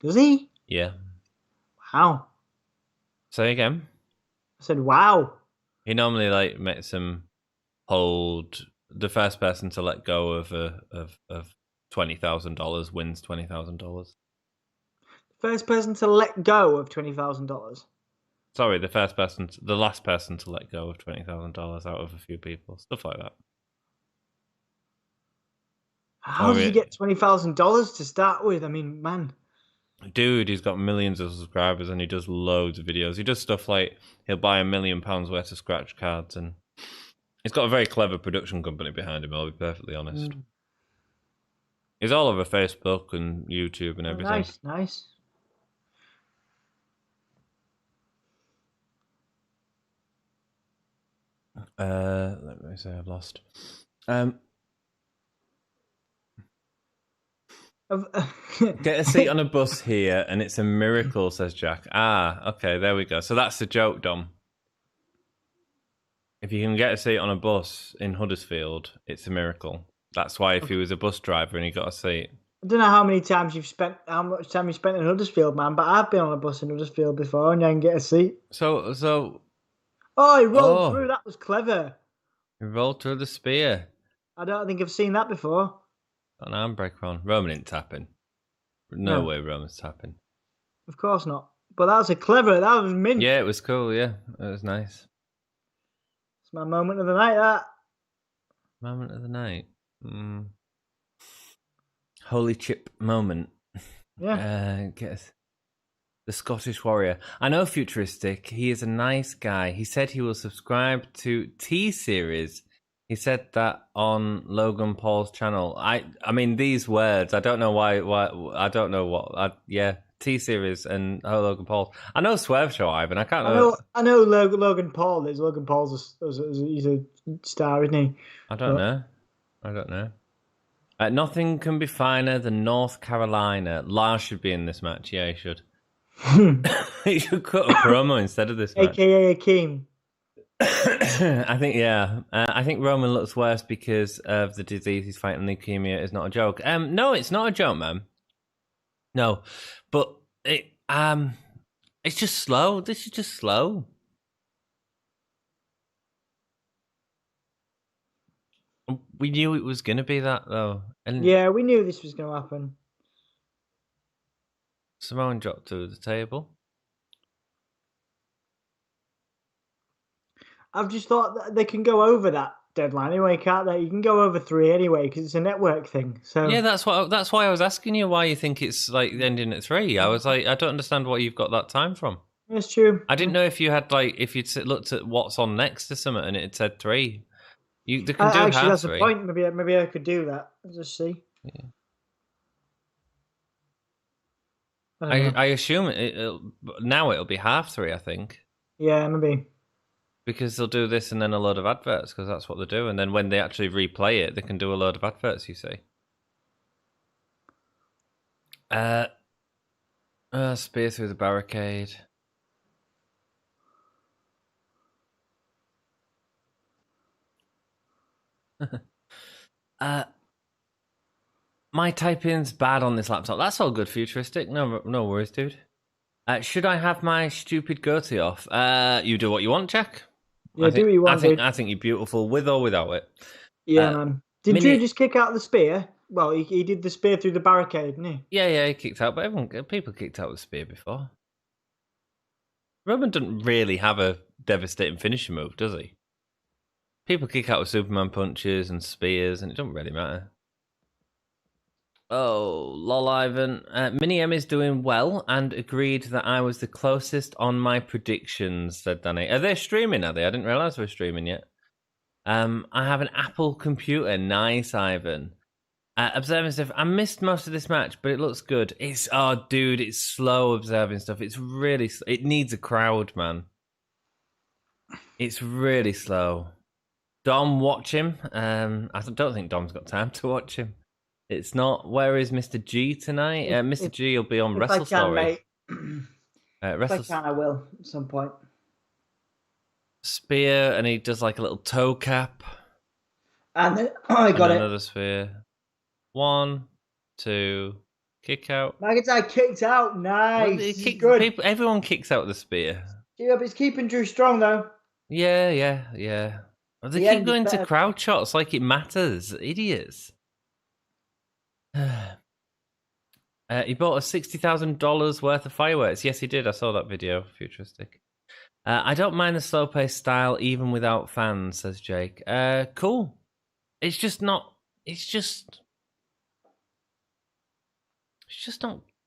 Does he? Yeah. Wow. Say again. I said, wow. He normally makes them hold the first person to let go of $20,000 wins $20,000. First person to let go of $20,000. Sorry, the last person to let go of $20,000 out of a few people, stuff like that. How did you get $20,000 to start with? I mean, man. Dude, he's got millions of subscribers and he does loads of videos. He does stuff like he'll buy £1 million worth of scratch cards, and he's got a very clever production company behind him, I'll be perfectly honest. He's all over Facebook and YouTube and everything. Nice. Let me say I've lost. Get a seat on a bus here, and it's a miracle, says Jack. Okay, there we go. So that's the joke, Dom. If you can get a seat on a bus in Huddersfield, it's a miracle. That's why if he was a bus driver and he got a seat. I don't know how much time you spent in Huddersfield, man, but I've been on a bus in Huddersfield before and you can get a seat. So. Oh, he rolled through. That was clever. He rolled through the spear. I don't think I've seen that before. An armbreaker on. Roman ain't tapping. No way Roman's tapping. Of course not. But that was mint. Yeah, it was cool, yeah. It was nice. It's my moment of the night, that. Moment of the night. Holy chip moment. Yeah. Guess. The Scottish Warrior. I know Futuristic. He is a nice guy. He said he will subscribe to T-Series. He said that on Logan Paul's channel. I mean, these words, I don't know why I don't know what. T-Series and Logan Paul. I know Swerve Show, Ivan. I can't know. I know Logan Paul is. Logan Paul's he's a star, isn't he? I don't know. Nothing can be finer than North Carolina. Lars should be in this match. Yeah, he should. He should cut a promo instead of this match. AKA Akeem. I think Roman looks worse because of the disease he's fighting. Leukemia is not a joke. No, it's not a joke, man. No, but it's just slow. This is just slow. We knew it was going to be that, though. And yeah, we knew this was going to happen. Simone dropped to the table. I've just thought that they can go over that deadline anyway, can't they? You can go over 3 anyway because it's a network thing. So yeah, that's why I was asking you why you think it's like ending at 3. I was like, I don't understand where you've got that time from. It's true. I didn't know if you had if you'd looked at what's on next to something and it said 3. They can do actually, half that's 3. a point. Maybe I could do that. Let's just see. Yeah. I assume it'll be half 3. I think. Yeah, maybe. Because they'll do this and then a load of adverts, because that's what they do. And then when they actually replay it, they can do a load of adverts, you see. Spear through the barricade. My typing's bad on this laptop. That's all good, Futuristic. No worries, dude. Should I have my stupid goatee off? You do what you want, Jack. Yeah, do what you want. I think you're beautiful with or without it. Yeah, man. Did Drew just kick out the spear? Well, he did the spear through the barricade, didn't he? Yeah, he kicked out. But people kicked out with the spear before. Roman doesn't really have a devastating finishing move, does he? People kick out with Superman punches and spears, and it doesn't really matter. Oh, lol, Ivan. Mini M is doing well and agreed that I was the closest on my predictions, said Danny. Are they streaming, are they? I didn't realise they were streaming yet. I have an Apple computer. Nice, Ivan. Observing stuff. I missed most of this match, but it looks good. It's slow observing stuff. It's really... It needs a crowd, man. It's really slow. Dom, watch him. I don't think Dom's got time to watch him. It's not. Where is Mr. G tonight? Mr. G will be on Wrestle Story. If I can, I will at some point. Spear, and he does like a little toe cap. And then, I got it. Another spear. 1, 2, kick out. McIntyre kicked out. Nice. Well, good. Everyone kicks out with the spear. Yeah, but it's keeping Drew strong though. Yeah. Well, they keep going to crowd shots like it matters. Idiots. He bought a $60,000 worth of fireworks. Yes, he did. I saw that video. Futuristic. I don't mind the slow-paced style even without fans, says Jake. Cool. It's just not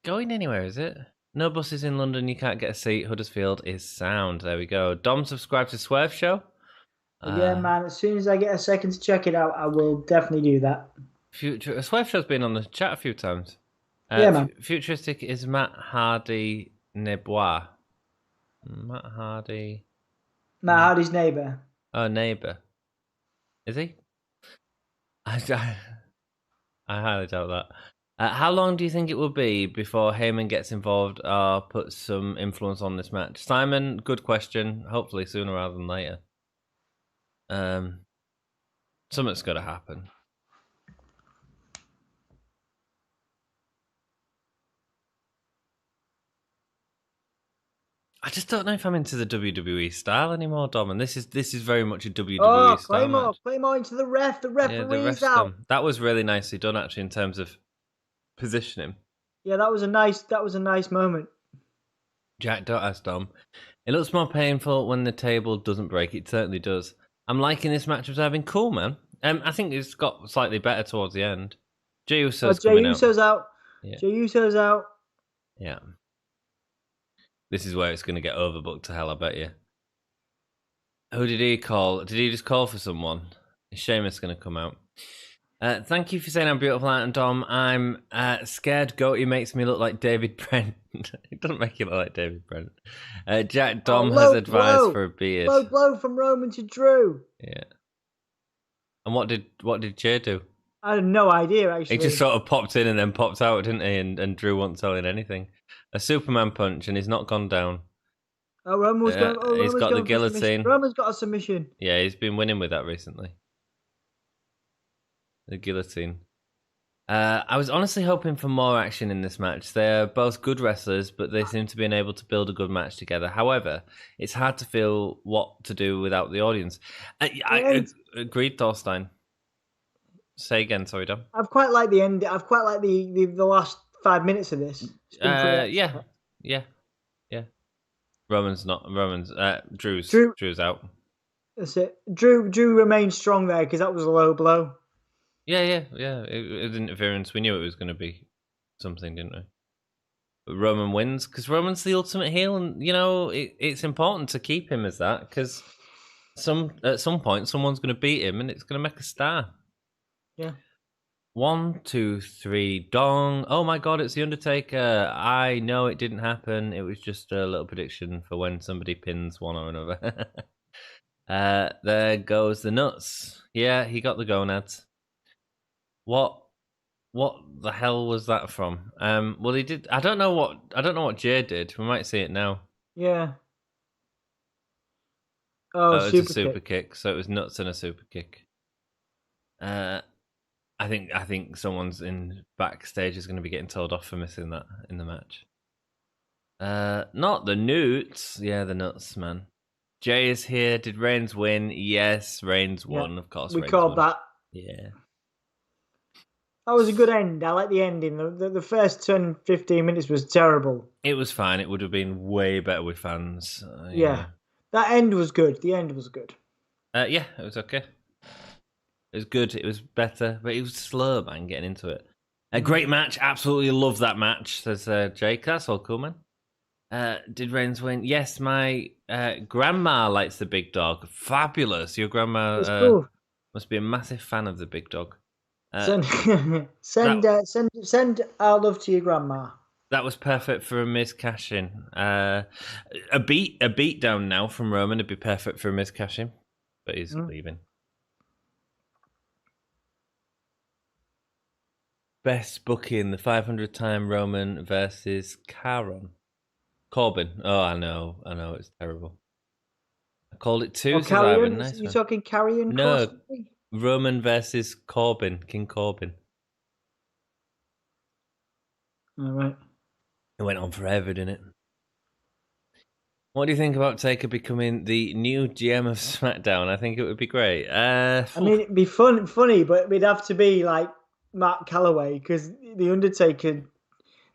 going anywhere, is it? No buses in London, you can't get a seat. Huddersfield is sound. There we go. Dom, subscribe to Swerve Show. Yeah, man. As soon as I get a second to check it out, I will definitely do that. Swerve Show's been on the chat a few times. Yeah, man. Futuristic is Matt Hardy Nebois. Matt Hardy's neighbour. Oh, neighbour. Is he? I highly doubt that. How long do you think it will be before Heyman gets involved or puts some influence on this match? Simon, good question. Hopefully sooner rather than later. Something's got to happen. I just don't know if I'm into the WWE style anymore, Dom. And this is very much a WWE style match. Claymore into the ref. The referee's the ref's out. done. That was really nicely done, actually, in terms of positioning. Yeah, that was a nice moment. Jack, don't ask Dom. It looks more painful when the table doesn't break. It certainly does. I'm liking this match observing. Cool, man. I think it's got slightly better towards the end. Jey Uso's coming out. Yeah. Jey Uso's out. Yeah. This is where it's going to get overbooked to hell, I bet you. Who did he call? Did he just call for someone? Is Sheamus going to come out? Thank you for saying I'm beautiful, Ant and Dom. I'm scared Goatee makes me look like David Brent. It doesn't make you look like David Brent. Jack, Dom has advised for a beard. Blow from Roman to Drew. Yeah. And what did Jey do? I had no idea, actually. He just sort of popped in and then popped out, didn't he? And Drew wasn't telling anything. A Superman punch, and he's not gone down. Oh, Roman's he's got the guillotine. Roman's got a submission. Yeah, he's been winning with that recently. The guillotine. I was honestly hoping for more action in this match. They're both good wrestlers, but they seem to be unable to build a good match together. However, it's hard to feel what to do without the audience. I agreed, Thorstein. Say again, sorry, Dom. I've quite liked the end. I've quite liked the last 5 minutes of this. Yeah. Drew's out. That's it. Drew remained strong there because that was a low blow. Yeah. It was interference. We knew it was going to be something, didn't we? But Roman wins because Roman's the ultimate heel, and it's important to keep him as that because at some point someone's going to beat him, and it's going to make a star. Yeah. 1, 2, 3, dong. Oh my God, it's the Undertaker. I know it didn't happen. It was just a little prediction for when somebody pins one or another. There goes the nuts. Yeah, he got the gonads. What the hell was that from? Well, he did. I don't know what Jey did. We might see it now. Yeah. Oh, it was a super kick. So it was nuts and a super kick. I think someone's in backstage is going to be getting told off for missing that in the match. Not the Newts. Yeah, the nuts, man. Jey is here. Did Reigns win? Yes, Reigns won. Of course, we called that. Yeah. That was a good end. I like the ending. The first 10, 15 minutes was terrible. It was fine. It would have been way better with fans. Yeah. That end was good. The end was good. Yeah, it was okay. It was good. It was better, but it was slow, man, getting into it. A great match. Absolutely love that match, says Jake. That's all cool, man. Did Reigns win? Yes, my grandma likes the big dog. Fabulous. Your grandma cool. Must be a massive fan of the big dog. Send our love to your grandma. That was perfect for a Miz cash-in. A beat down now from Roman would be perfect for a Miz cash-in, but he's leaving. Best booking, the 500-time Roman versus Corbin. Oh, I know, it's terrible. I called it 2. Carrion? Nice. You talking carrion? No, Roman versus Corbin, King Corbin. All right. It went on forever, didn't it? What do you think about Taker becoming the new GM of SmackDown? I think it would be great. I mean, it'd be funny, but it'd have to be like Matt Calloway because the Undertaker,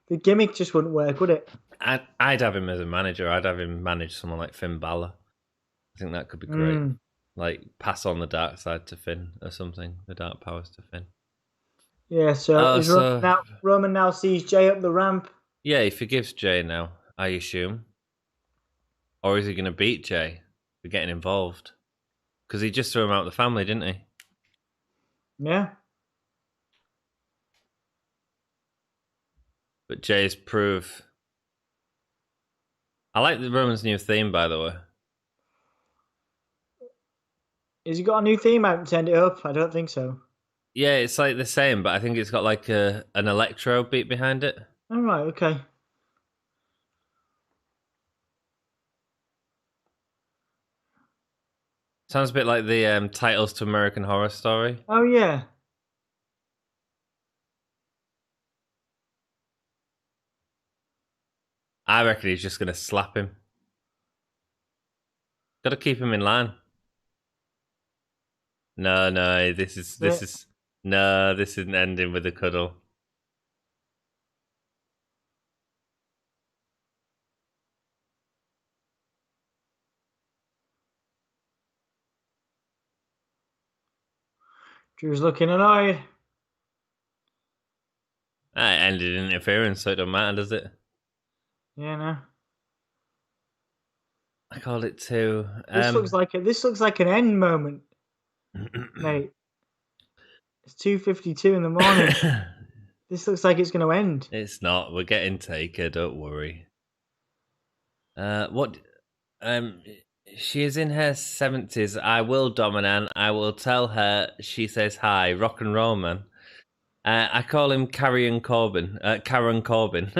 the gimmick just wouldn't work, would it? I'd have him as a manager. I'd have him manage someone like Finn Balor. I think that could be great. Like pass on the dark side to Finn or something. The dark powers to Finn. Yeah. So, Roman now sees Jey up the ramp. Yeah, he forgives Jey now, I assume. Or is he going to beat Jey for getting involved? Because he just threw him out of the family, didn't he? Yeah. But Jey's proof. I like the Roman's new theme, by the way. Has he got a new theme? I haven't turned it up. I don't think so. Yeah, it's like the same, but I think it's got like an electro beat behind it. All right, okay. Sounds a bit like the titles to American Horror Story. Oh yeah. I reckon he's just going to slap him. Got to keep him in line. No, this isn't ending with a cuddle. Drew's looking annoyed. It ended in interference, so it don't matter, does it? Yeah, no. I called it too. This looks like an end moment, mate. It's 2:52 in the morning. This looks like it's going to end. It's not. We're getting Taker. Don't worry. What? She is in her 70s. I will dominate. I will tell her. She says hi. Rock and roll, man. I call him Karen Corbin. Karen Corbin.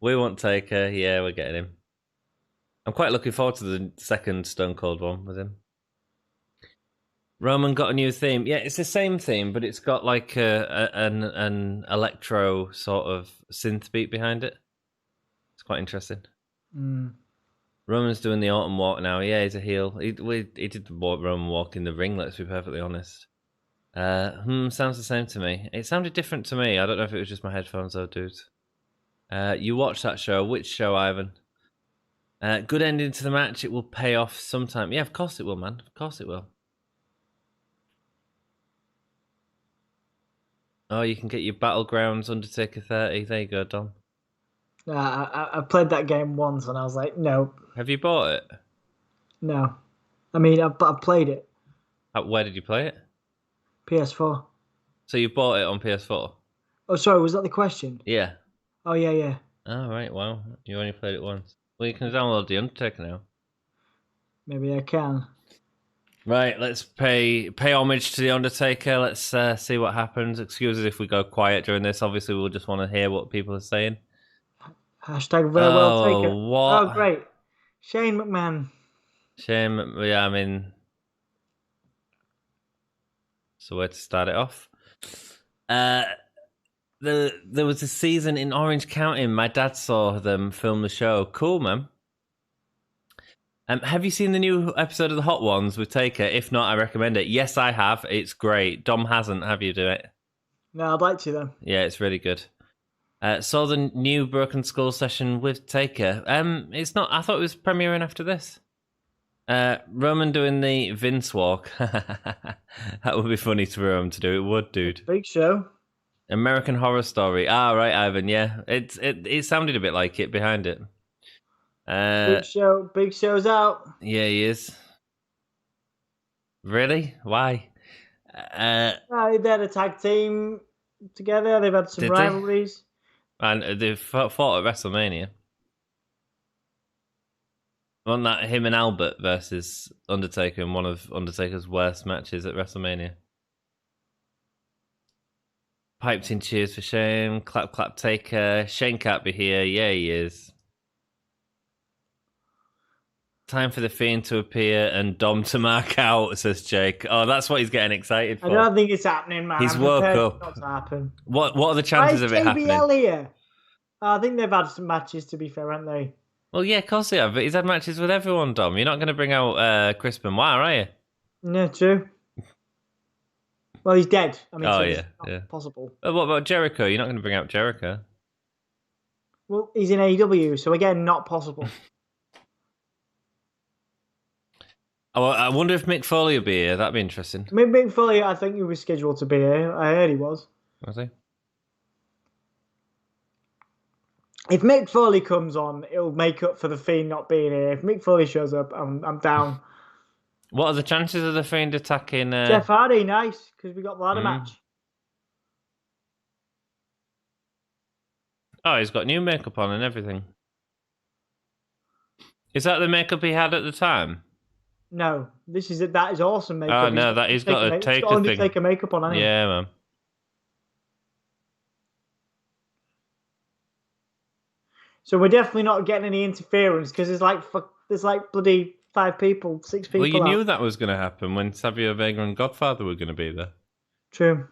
We won't take her. Yeah, we're getting him. I'm quite looking forward to the second Stone Cold one with him. Roman got a new theme. Yeah, it's the same theme, but it's got like an electro sort of synth beat behind it. It's quite interesting. Mm. Roman's doing the autumn walk now. Yeah, he's a heel. He did Roman walk in the ring, let's be perfectly honest. Sounds the same to me. It sounded different to me. I don't know if it was just my headphones though, dudes. You watched that show. Which show, Ivan? Good ending to the match. It will pay off sometime. Yeah, of course it will, man. Of course it will. Oh, you can get your Battlegrounds Undertaker 30. There you go, Dom. I played that game once and I was like, no. Have you bought it? No. I mean, I played it. Where did you play it? PS4. So you bought it on PS4? Oh, sorry, was that the question? Yeah. Oh, yeah. Oh, right, wow. You only played it once. Well, you can download the Undertaker now. Maybe I can. Right, let's pay homage to the Undertaker. Let's see what happens. Excuse us if we go quiet during this. Obviously, we'll just want to hear what people are saying. Hashtag very well taken. What? Oh, great. Shane McMahon. Yeah, I mean... So where to start it off? There was a season in Orange County. My dad saw them film the show. Cool, man. Have you seen the new episode of The Hot Ones with Taker? If not, I recommend it. Yes, I have. It's great. Dom hasn't. Have you do it? No, I'd like to, though. Yeah, it's really good. Saw the new Broken Skull session with Taker. It's not. I thought it was premiering after this. Roman doing the Vince walk. That would be funny for Roman to do. It would, dude. Big show. American Horror Story. Ah, right, Ivan. Yeah, it sounded a bit like it behind it. Big show. Big show's out. Yeah, he is. Really? Why? They had a tag team together. They've had some rivalries. And they fought at WrestleMania. Wasn't that him and Albert versus Undertaker in one of Undertaker's worst matches at WrestleMania? Piped in cheers for Shane. Clap, clap, Taker. Shane can't be here. Yeah, he is. Time for the Fiend to appear and Dom to mark out, says Jake. Oh, that's what he's getting excited for. I don't think it's happening, man. He's woke up. Not to happen. What are the chances of it happening? Here? I think they've had some matches, to be fair, haven't they? Well, yeah, of course they have, but he's had matches with everyone, Dom. You're not going to bring out Chris Benoit, are you? No, true. Well, he's dead. I mean, so yeah. Possible. What about Jericho? You're not going to bring out Jericho. Well, he's in AEW, so again, not possible. I wonder if Mick Foley will be here. That'd be interesting. Mick Foley, I think he was scheduled to be here. I heard he was. Was he? If Mick Foley comes on, it'll make up for the Fiend not being here. If Mick Foley shows up, I'm down. What are the chances of the Fiend attacking... Jeff Hardy, nice, because we got the ladder match. Oh, he's got new makeup on and everything. Is that the makeup he had at the time? No, that is awesome makeup. Oh no, he's got a Taker thing. Undertaker makeup on, hasn't he? Yeah, man. So we're definitely not getting any interference because there's like bloody 5 people, 6 people. Well, you knew that was going to happen when Savio Vega and Godfather were going to be there. True.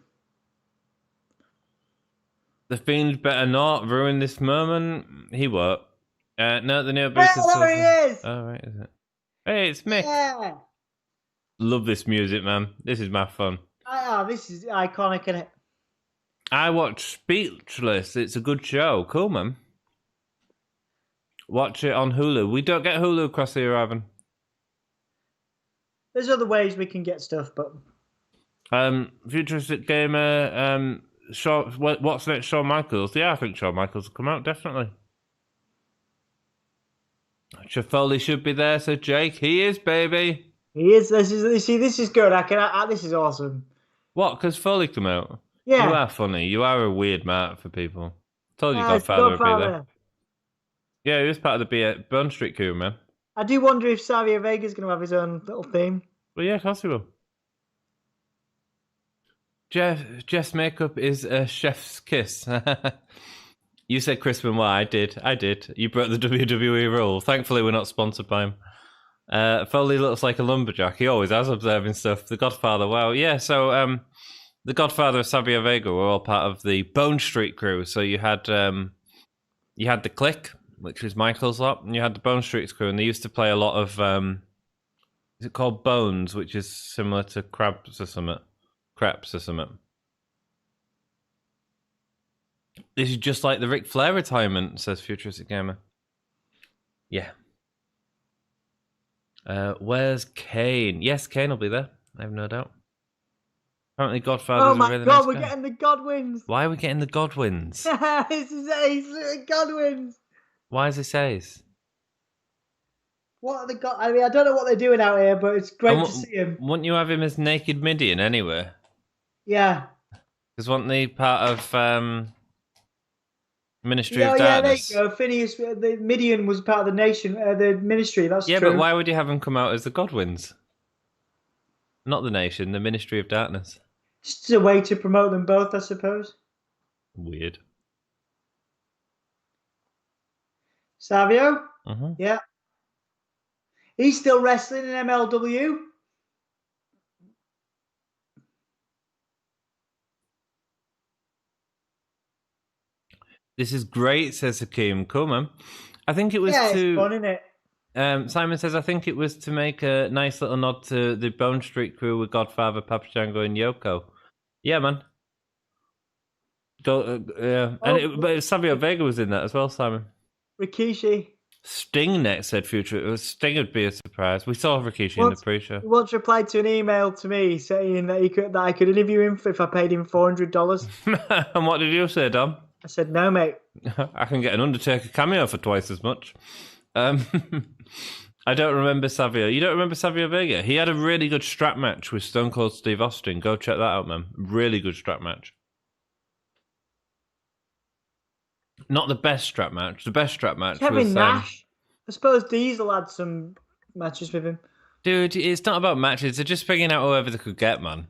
The Fiend better not ruin this moment. He won't. No, the new business. Oh, there he is! Oh, right, is it? Hey, it's Mick. Yeah. Love this music, man. This is my fun. This is iconic, isn't it? I watched Speechless. It's a good show. Cool, man. Watch it on Hulu. We don't get Hulu across here, Ivan. There's other ways we can get stuff, but... Futuristic Gamer, what's next, Shawn Michaels? Yeah, I think Shawn Michaels will come out, definitely. Foley should be there, so Jake. He is, baby. He is. This is good. This is awesome. What, because Foley come out? Yeah. You are funny. You are a weird Matt for people. Told you Godfather would be there. Yeah, he was part of the Bone Street crew, man. I do wonder if Savio Vega's going to have his own little theme. Well, yeah, of course he will. Jeff's makeup is a chef's kiss. You said Chris Benoit. I did. You broke the WWE rule. Thankfully, we're not sponsored by him. Foley looks like a lumberjack. He always has observing stuff. The Godfather, wow. Yeah, so the Godfather of Savio Vega were all part of the Bone Street crew. So you had the Click, which was Michael's lot, and you had the Bone Street crew, and they used to play a lot of, is it called Bones, which is similar to Crabs or something? This is just like the Ric Flair retirement, says Futuristic Gamer. Yeah. Where's Kane? Yes, Kane will be there. I have no doubt. Apparently Godfather's oh my really god, nice we're guy. getting the Godwins. Why are we getting the Godwins? This is Ace Godwins. Why is this Ace? What are the God? I mean, I don't know what they're doing out here, but it's great to see him. Wouldn't you have him as Naked Midian anyway? Yeah. Because wasn't he part of Ministry of Darkness? Yeah, there you go. Phineas, the Midian was part of the nation, the Ministry. That's true. Yeah, but why would you have him come out as the Godwins? Not the nation, the Ministry of Darkness. Just a way to promote them both, I suppose. Weird. Savio? Uh-huh. Yeah. He's still wrestling in MLW. This is great, says Hakeem. Cool, man. I think it was it's fun, isn't it? Simon says, I think it was to make a nice little nod to the Bone Street crew with Godfather, Papa Shango, and Yoko. Yeah, man. But Savio Vega was in that as well, Simon. Rikishi. Sting next, said Future. Sting would be a surprise. We saw Rikishi in the pre-show. He once replied to an email to me saying that I could interview him if I paid him $400. And what did you say, Dom? I said, no, mate. I can get an Undertaker cameo for twice as much. I don't remember Savio. You don't remember Savio Vega? He had a really good strap match with Stone Cold Steve Austin. Go check that out, man. Really good strap match. Not the best strap match. The best strap match was Kevin Nash. I suppose Diesel had some matches with him. Dude, it's not about matches. They're just figuring out whoever they could get, man.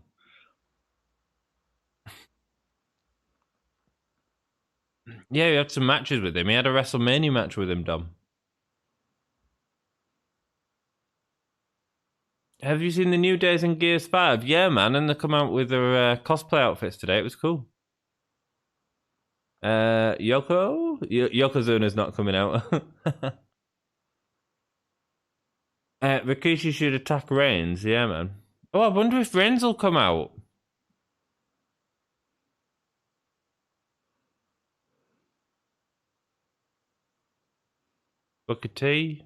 Yeah, he had some matches with him. He had a WrestleMania match with him, Dom. Have you seen the New Days in Gears 5? Yeah, man, and they come out with their cosplay outfits today. It was cool. Yokozuna's not coming out. Rikishi should attack Reigns. Yeah, man. Oh, I wonder if Reigns will come out. Booker T.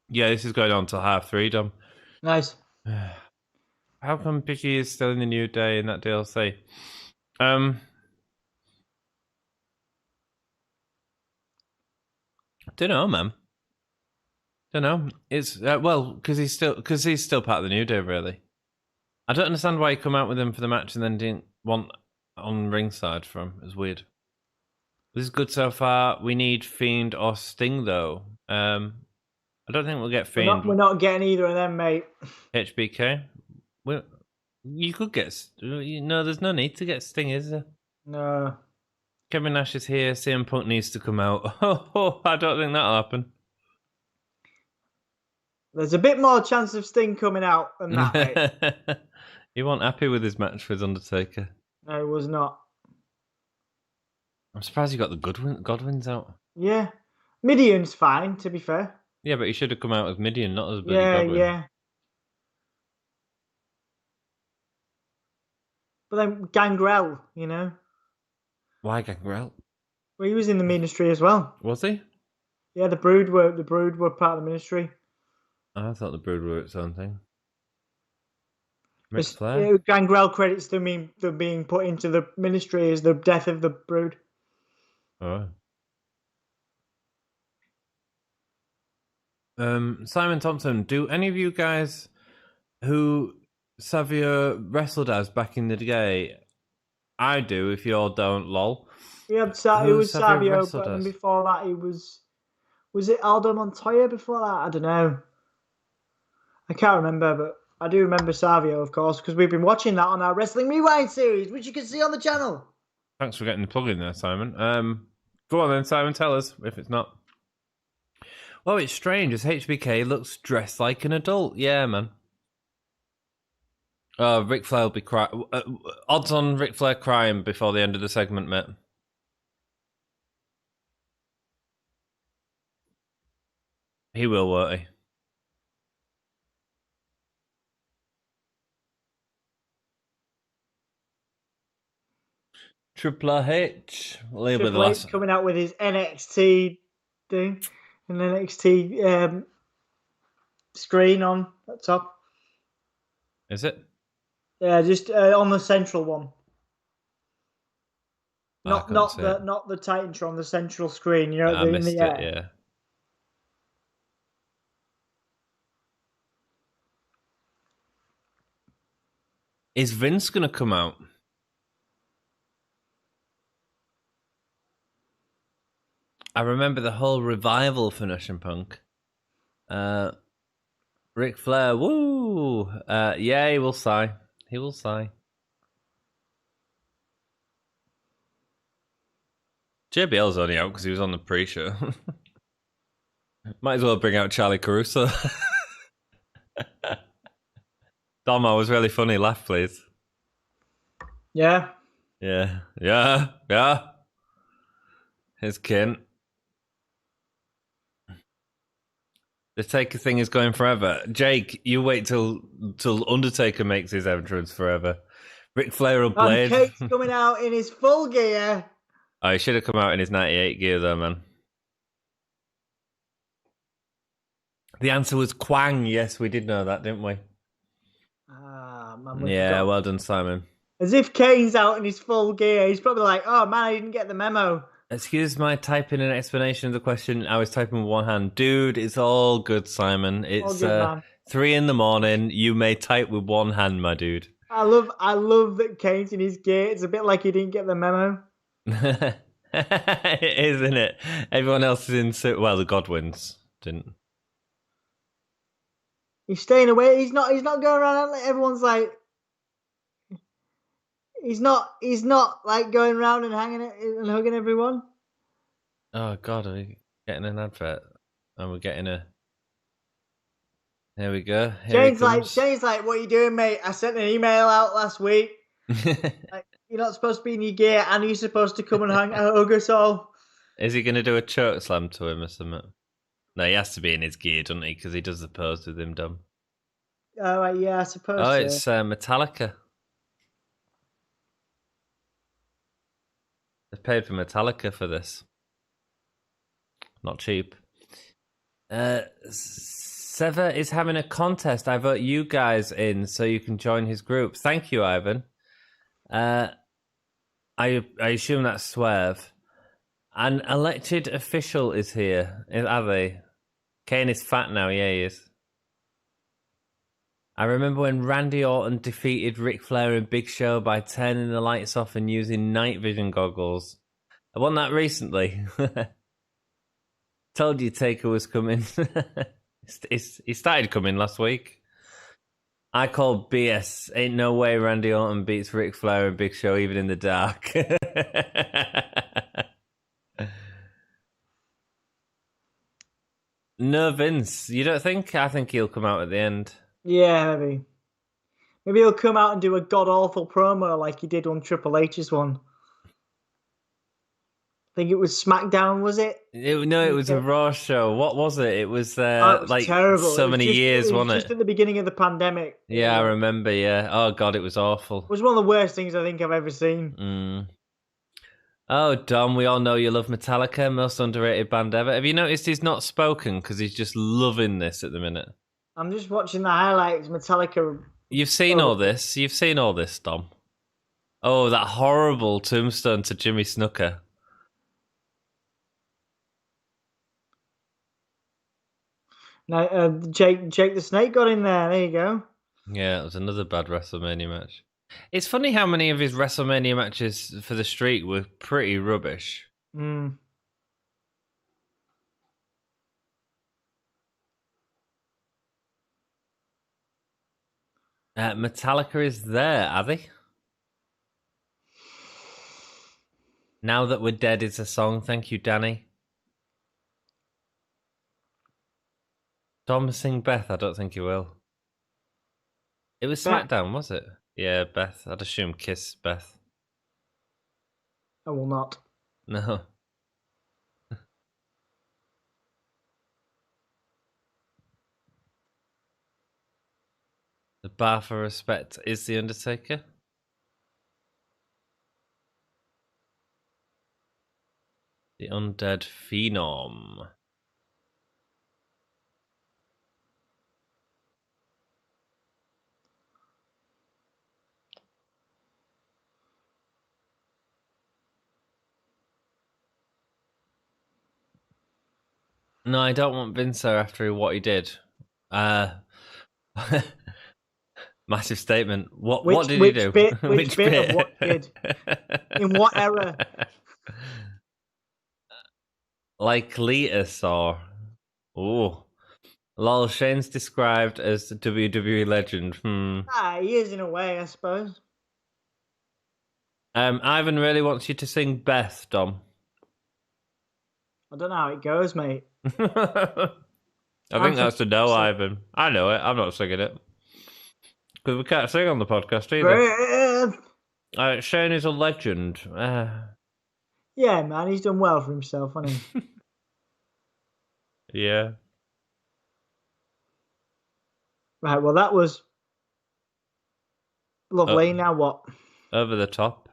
Yeah, this is going on till 3:30, Dom. Nice. How come Picky is still in the New Day in that DLC? Don't know, man. Don't know. It's because he's still part of the New Day, really. I don't understand why he come out with him for the match and then didn't want on ringside for him. It's weird. This is good so far. We need Fiend or Sting though. I don't think we'll get Fiend. We're not getting either of them, mate. HBK. You could get. There's no need to get Sting, is there? No. Kevin Nash is here. CM Punk needs to come out. Oh, I don't think that'll happen. There's a bit more chance of Sting coming out than that, mate. He wasn't happy with his match with Undertaker. No, he was not. I'm surprised he got the Godwins out. Yeah. Mideon's fine, to be fair. Yeah, but he should have come out as Mideon, not as Bloody Godwin. Yeah. But then Gangrel, Why Gangrel? Well, he was in the ministry as well. Was he? Yeah, the Brood were part of the ministry. I thought the Brood were its own thing. Ric Flair? Yeah, Gangrel credits them being put into the ministry as the death of the Brood. Oh. Simon Thompson, do any of you guys who Savio wrestled as back in the day? I do, if you all don't, lol. Yeah, it was Savio, but before that he was it Aldo Montoya before that? I don't know. I can't remember, but I do remember Savio, of course, because we've been watching that on our Wrestling Rewind series, which you can see on the channel. Thanks for getting the plug in there, Simon. Go on then, Simon, tell us if it's not. Well, it's strange as HBK looks dressed like an adult. Yeah, man. Ric Flair will be crying. Odds on Ric Flair crying before the end of the segment, mate. He will, won't he? Triple H. Triple H coming out with his NXT thing, an NXT screen on at top. Is it? Yeah, just on the central one. Not the Titantron, the central screen. I missed it. Yeah. Is Vince gonna come out? I remember the whole revival for Nash and Punk. Ric Flair, woo! Yeah, he will sigh. He will sigh. JBL's only out because he was on the pre-show. Might as well bring out Charlie Caruso. Domo was really funny. Laugh, please. Yeah. Yeah. Here's Kin. The Taker thing is going forever. Jake, you wait till Undertaker makes his entrance forever. Ric Flair will blade. And Kate's coming out in his full gear. Oh, he should have come out in his 98 gear though, man. The answer was Quang. Yes, we did know that, didn't we? Man, yeah, well done, Simon. As if Kane's out in his full gear. He's probably like, oh man, I didn't get the memo. Excuse my typing an explanation of the question. I was typing with one hand. Dude, it's all good, Simon. It's good, 3 a.m. You may type with one hand, my dude. I love that Kane's in his gear. It's a bit like he didn't get the memo. It is, isn't it? Everyone else is in. Well, the Godwins didn't. He's staying away. He's not going around. Everyone's like. He's not like going around and hanging and hugging everyone. Oh God, are we getting an advert? And we're getting a. There we go. Shane's like, what are you doing, mate? I sent an email out last week. Like, you're not supposed to be in your gear, and you're supposed to come and hug us all. Is he going to do a choke slam to him or something? No, he has to be in his gear, doesn't he? Because he does the pose with him, dumb. Oh, right, yeah, I suppose. Oh, it's Metallica. They've paid for Metallica for this. Not cheap. Sever is having a contest. I vote you guys in so you can join his group. Thank you, Ivan. I assume that's Swerve. An elected official is here. Are they? Kane is fat now. Yeah, he is. I remember when Randy Orton defeated Ric Flair and Big Show by turning the lights off and using night vision goggles. I won that recently. Told you Taker was coming. He started coming last week. I called BS. Ain't no way Randy Orton beats Ric Flair and Big Show even in the dark. No, Vince. You don't think? I think he'll come out at the end. Yeah, maybe. Maybe he'll come out and do a god-awful promo like he did on Triple H's one. I think it was SmackDown, was it? No, it was a Raw show. What was it? It was, it was like terrible. so many years, wasn't it? Just at the beginning of the pandemic. Yeah, I remember, yeah. Oh, God, it was awful. It was one of the worst things I think I've ever seen. Oh, Dom, we all know you love Metallica, most underrated band ever. Have you noticed he's not spoken because he's just loving this at the minute? I'm just watching the highlights. Metallica. You've seen all this. You've seen all this, Dom. Oh, that horrible tombstone to Jimmy Snuka. Now, Jake the Snake got in there. There you go. Yeah, it was another bad WrestleMania match. It's funny how many of his WrestleMania matches for the streak were pretty rubbish. Metallica is there, are they? Now That We're Dead is a song. Thank you, Danny. Dom sing Beth? I don't think he will. It was SmackDown, was it? Yeah, Beth. I'd assume Kiss Beth. I will not. No. The bar for respect is The Undertaker. The Undead Phenom. No, I don't want Vince there after what he did. Massive statement. What did he do? Which bit of what did? In what era? Like Letus or... Oh. Lol, Shane's described as a WWE legend. He is in a way, I suppose. Ivan really wants you to sing Beth, Dom. I don't know how it goes, mate. I think that's a no, Ivan. I know it. I'm not singing it. Because we can't sing on the podcast either. Shane is a legend. Yeah, man, he's done well for himself, hasn't he? Yeah. Right, well, that was lovely. Now what? Over the top.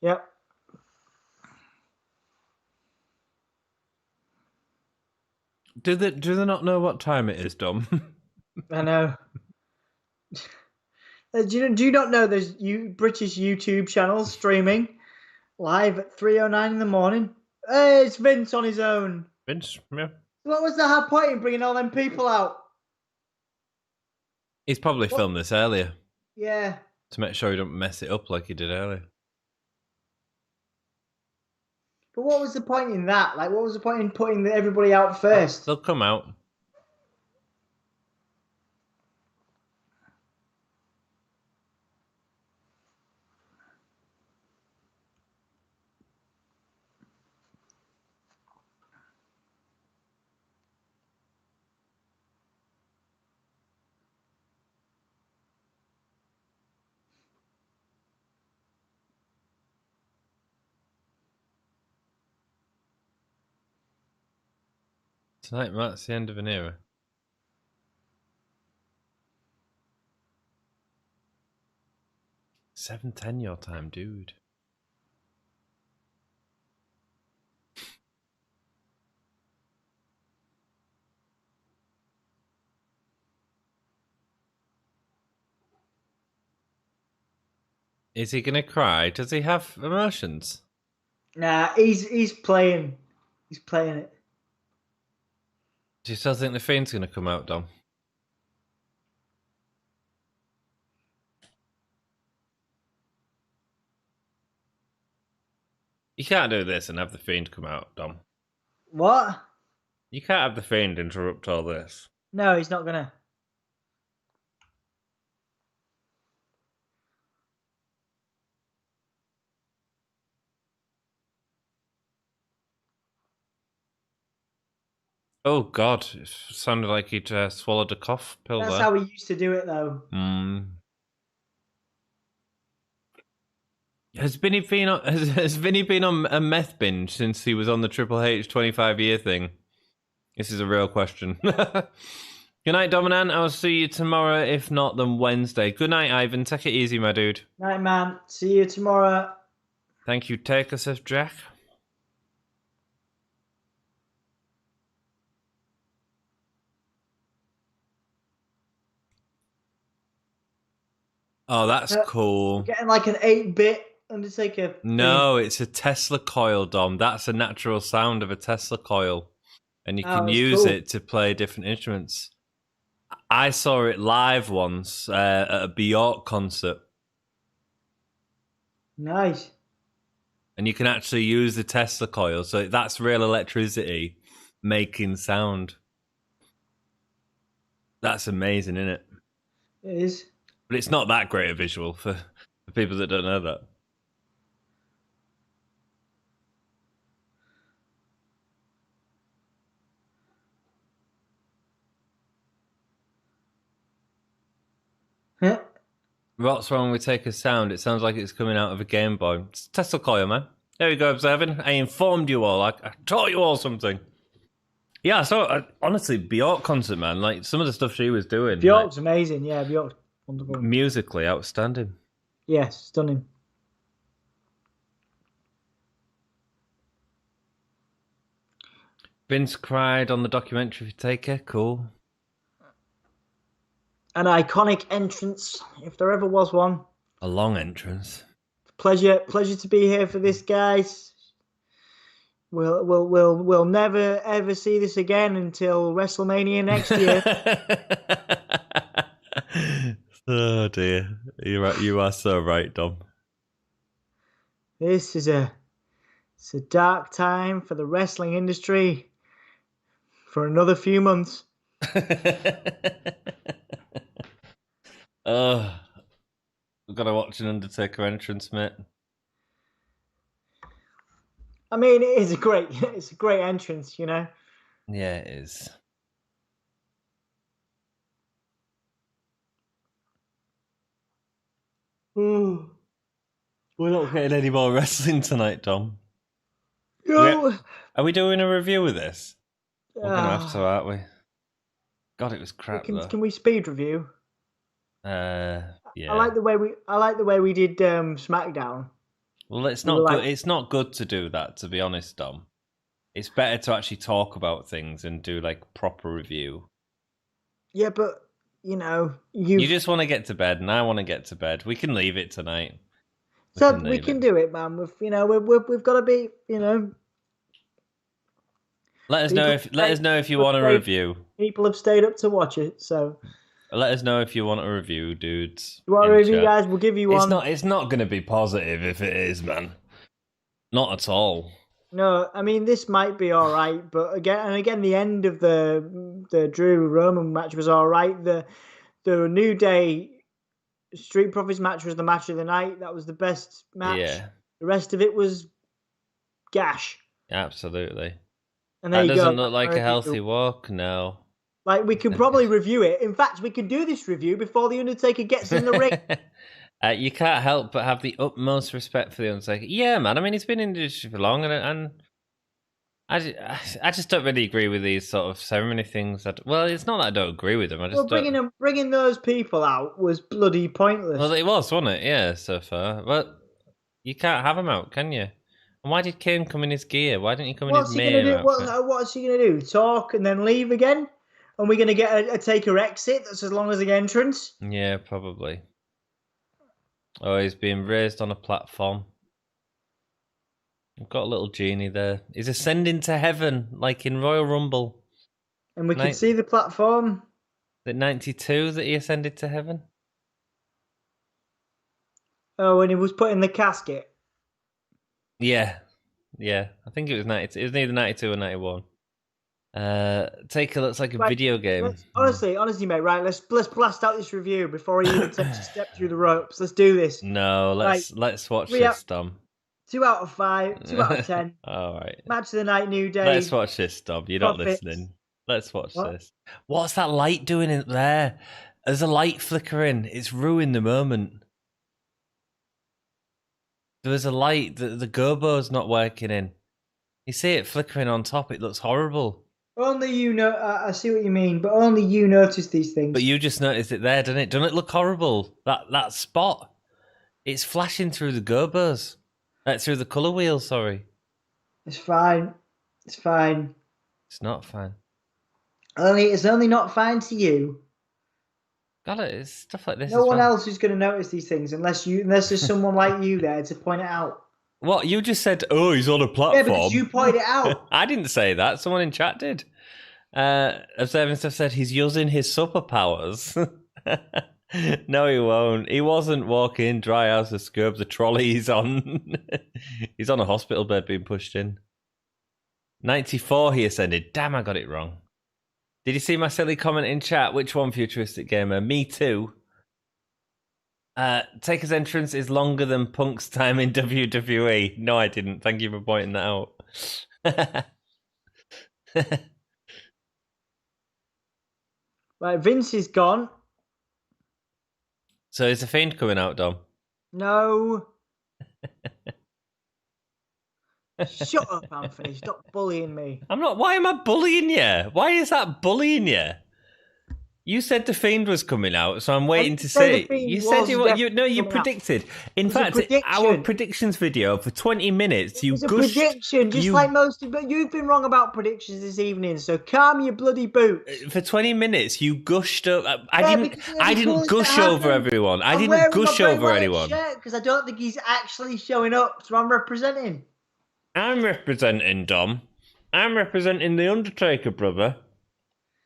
Yep. Do they not know what time it is, Dom? I know. Do you not know there's British YouTube channels streaming live at 3:09 in the morning? Hey, it's Vince on his own. Vince, yeah. What was the hard point in bringing all them people out? He's probably filmed this earlier. Yeah. To make sure he don't mess it up like he did earlier. But what was the point in that? Like, what was the point in putting everybody out first? They'll come out. Tonight marks the end of an era. 7:10 your time, dude. Is he gonna cry? Does he have emotions? Nah, he's playing. He's playing it. Do you still think the Fiend's gonna come out, Dom? You can't do this and have the Fiend come out, Dom. What? You can't have the Fiend interrupt all this. No, he's not gonna. Oh God! It sounded like he'd swallowed a cough pill. That's there. how we used to do it, though. Has Vinny been on a meth binge since he was on the Triple H 25-year thing? This is a real question. Good night, Dominant. I'll see you tomorrow. If not, then Wednesday. Good night, Ivan. Take it easy, my dude. Night, man. See you tomorrow. Thank you. Take us, says Jack. Oh, that's cool. Getting like an 8-bit Undertaker. No, it's a Tesla coil, Dom. That's a natural sound of a Tesla coil. And you can use it to play different instruments. I saw it live once at a Biott concert. Nice. And you can actually use the Tesla coil. So that's real electricity making sound. That's amazing, isn't it? It is. But it's not that great a visual for people that don't know that. What's wrong with Taker's sound? It sounds like it's coming out of a Game Boy. It's Tesla coil, man. There we go, observing. I informed you all. I taught you all something. Yeah, so honestly, Biott concert, man. Like some of the stuff she was doing. Biott's amazing. Yeah, Biott's wonderful. Musically outstanding. Yes, stunning. Vince cried on the documentary for Taker. Cool. An iconic entrance, if there ever was one. A long entrance. Pleasure to be here for this, guys. We'll never ever see this again until WrestleMania next year. Oh dear, you are so right, Dom. This is it's a dark time for the wrestling industry for another few months. Oh, I've got to watch an Undertaker entrance, mate. I mean, it's a great entrance, you know. Yeah, it is. We're not getting any more wrestling tonight, Dom. No. Are we doing a review of this? We're gonna have to, aren't we? God, it was crap. Can we speed review? Yeah. I like the way we did SmackDown. Well, it's not good. It's not good to do that, to be honest, Dom. It's better to actually talk about things and do like proper review. Yeah, but you know, you just want to get to bed, and I want to get to bed. We can leave it tonight. We can do it, man. We've got to be, you know. Let us know if you want a review. People have stayed up to watch it, so. Let us know if you want a review, dudes. You want a review, guys? We'll give you one. It's not going to be positive if it is, man. Not at all. No, I mean this might be all right, but again, the end of the Drew Roman match was all right. The New Day Street Profits match was the match of the night. That was the best match. Yeah. The rest of it was gash. Absolutely. And that doesn't look like a healthy walk. No. Like, we could probably review it. In fact, we could do this review before The Undertaker gets in the ring. You can't help but have the utmost respect for The Undertaker. Yeah, man. I mean, he's been in the industry for long, and I just don't really agree with these sort of ceremony things. Well, it's not that I don't agree with them. Bringing those people out was bloody pointless. Well, it was, wasn't it? Yeah, so far. But you can't have them out, can you? And why did Kane come in his gear? Why didn't he come in his main outfit? What's he going to do? Talk and then leave again? And we're going to get a Taker exit that's as long as the entrance? Yeah, probably. Oh, he's being raised on a platform. We've got a little genie there. He's ascending to heaven, like in Royal Rumble. And we can see the platform. Is it 92 that he ascended to heaven? Oh, when he was put in the casket? Yeah. I think it was 92. It was either 92 or 91. Taker looks like a video game. Honestly, mate. Right, let's blast out this review before he even takes a step through the ropes. Let's do this. No, let's watch this, Dom. 2 out of 5, 2 out of 10. All right. Match of the night, New Day. Let's watch this, Dom. You're not listening. Let's watch this. What's that light doing in there? There's a light flickering. It's ruined the moment. There was a light that the Gobo's not working in. You see it flickering on top. It looks horrible. Only you know. I see what you mean, but only you notice these things. But you just noticed it there, doesn't it? Doesn't it look horrible? That spot. It's flashing through the Gobos. Through the colour wheel, sorry. It's fine. It's fine. It's not fine. It's only not fine to you. Got it. It's stuff like this. No one else is going to notice these things unless there's someone like you there to point it out. What? You just said, oh, he's on a platform. Yeah, because you pointed it out. I didn't say that. Someone in chat did. Observing stuff said he's using his superpowers. No, he won't. He wasn't walking dry as a scrub. The trolley he's on. He's on a hospital bed being pushed in. 94 he ascended. Damn, I got it wrong. Did you see my silly comment in chat? Which one, Futuristic Gamer? Me too. Taker's entrance is longer than Punk's time in WWE. No, I didn't. Thank you for pointing that out. Right, Vince is gone. So is the Fiend coming out, Dom? No. Shut up, Anthony. Stop bullying me. I'm not. Why am I bullying you? Why is that bullying you? You said the Fiend was coming out, so I'm waiting to see. You said you predicted. In fact, our predictions video for 20 minutes, you gushed. Prediction, just like most of but you've been wrong about predictions this evening, so calm your bloody boots. For 20 minutes, you gushed up. I didn't gush over everyone. I didn't gush over anyone. Because I don't think he's actually showing up, so I'm representing. I'm representing Dom. I'm representing the Undertaker, brother.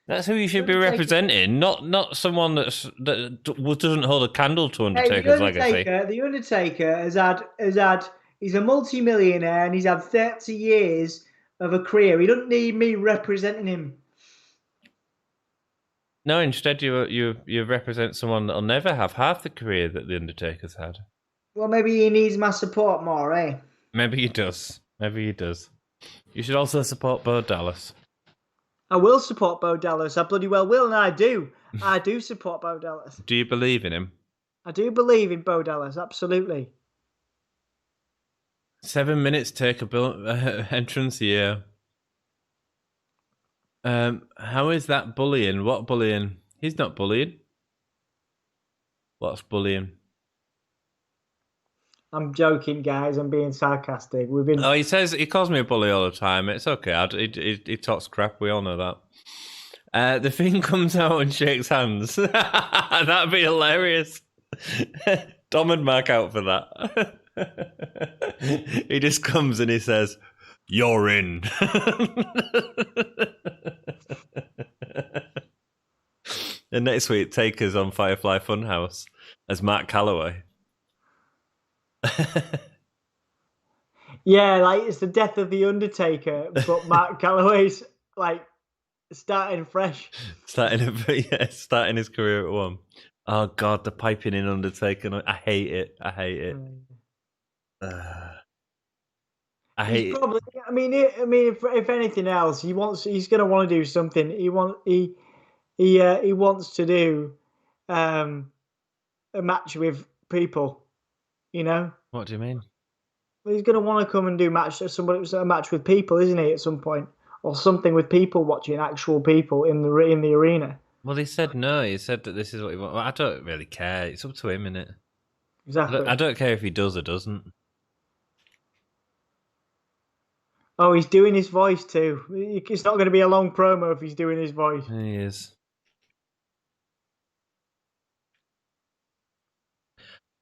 That's who you should be representing, not someone that doesn't hold a candle to Undertaker's legacy. The Undertaker has had. He's a multi-millionaire and he's had 30 years of a career. He doesn't need me representing him. No, instead you represent someone that'll never have half the career that the Undertaker's had. Well, maybe he needs my support more, eh? Maybe he does. You should also support Bo Dallas. I will support Bo Dallas. I bloody well will, and I do. I do support Bo Dallas. Do you believe in him? I do believe in Bo Dallas, absolutely. 7 minutes take a entrance here. How is that bullying? What bullying? He's not bullying. What's bullying? I'm joking, guys. I'm being sarcastic. Oh, he calls me a bully all the time. It's okay. He talks crap. We all know that. The Fiend comes out and shakes hands. That'd be hilarious. Dom and Mark out for that. He just comes and he says, "You're in." And next week, Taker's on Firefly Funhouse as Mark Calloway. Yeah, like it's the death of the Undertaker, but Mark Calloway's like starting fresh. Starting his career at one. Oh God, the piping in Undertaker. I hate it. I hate it. I mean, if anything else, he's going to want to do something. He wants to do a match with people. You know? What do you mean? Well, he's going to want to come and do a match with people, isn't he? At some point, or something with people watching, actual people in the arena. Well, he said no. He said that this is what he wants. Well, I don't really care. It's up to him, innit? Exactly. I don't care if he does or doesn't. Oh, he's doing his voice too. It's not going to be a long promo if he's doing his voice. He is.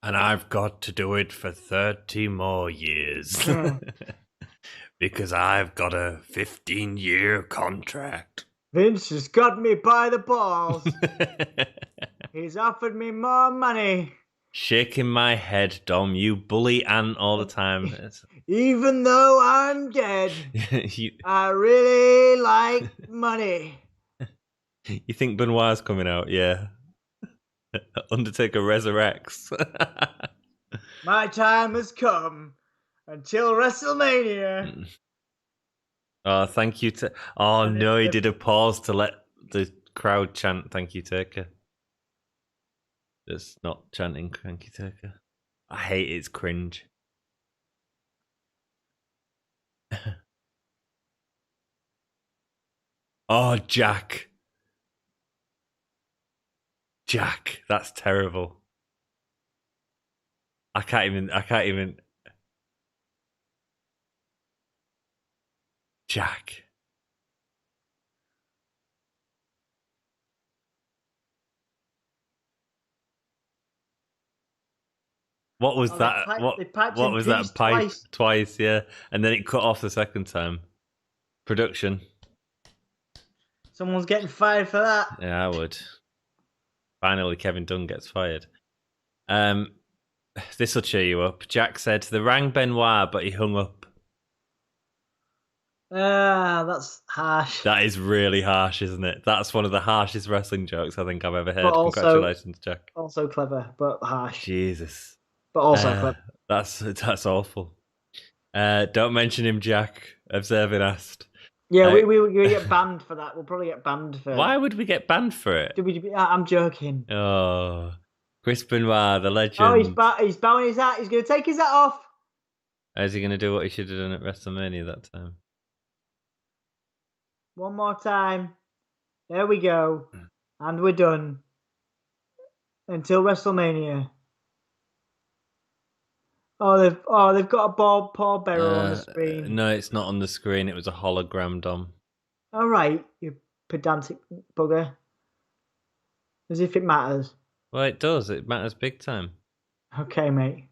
And I've got to do it for 30 more years. Because I've got a 15-year contract. Vince has got me by the balls. He's offered me more money. Shaking my head, Dom. You bully Ant all the time. Even though I'm dead, I really like money. You think Benoit's coming out? Yeah. Undertaker resurrects. My time has come until WrestleMania. Oh, thank you. Oh, no, he did a pause to let the crowd chant thank you, Taker. It's not chanting thank you, Taker. I hate it. It's cringe. Oh, Jack. Jack, that's terrible. I can't even. Jack. What was that? What was that pipe twice? Yeah, and then it cut off the second time. Production. Someone's getting fired for that. Yeah, I would. Finally, Kevin Dunn gets fired. This will cheer you up. Jack said, "They rang Benoit, but he hung up." That's harsh. That is really harsh, isn't it? That's one of the harshest wrestling jokes I think I've ever heard. Also, congratulations, Jack. Also clever, but harsh. Jesus. But also clever. That's awful. Don't mention him, Jack. Observing asked. Yeah, we get banned for that. We'll probably get banned for. Why would we get banned for it? I'm joking. Oh, Chris Benoit, the legend. Oh, he's bowing his hat. He's going to take his hat off. Is he going to do what he should have done at WrestleMania that time? One more time. There we go. And we're done. Until WrestleMania. Oh, they've got a Paul Bearer on the screen. No, it's not on the screen. It was a hologram, Dom. All right, you pedantic bugger. As if it matters. Well, it does. It matters big time. Okay, mate.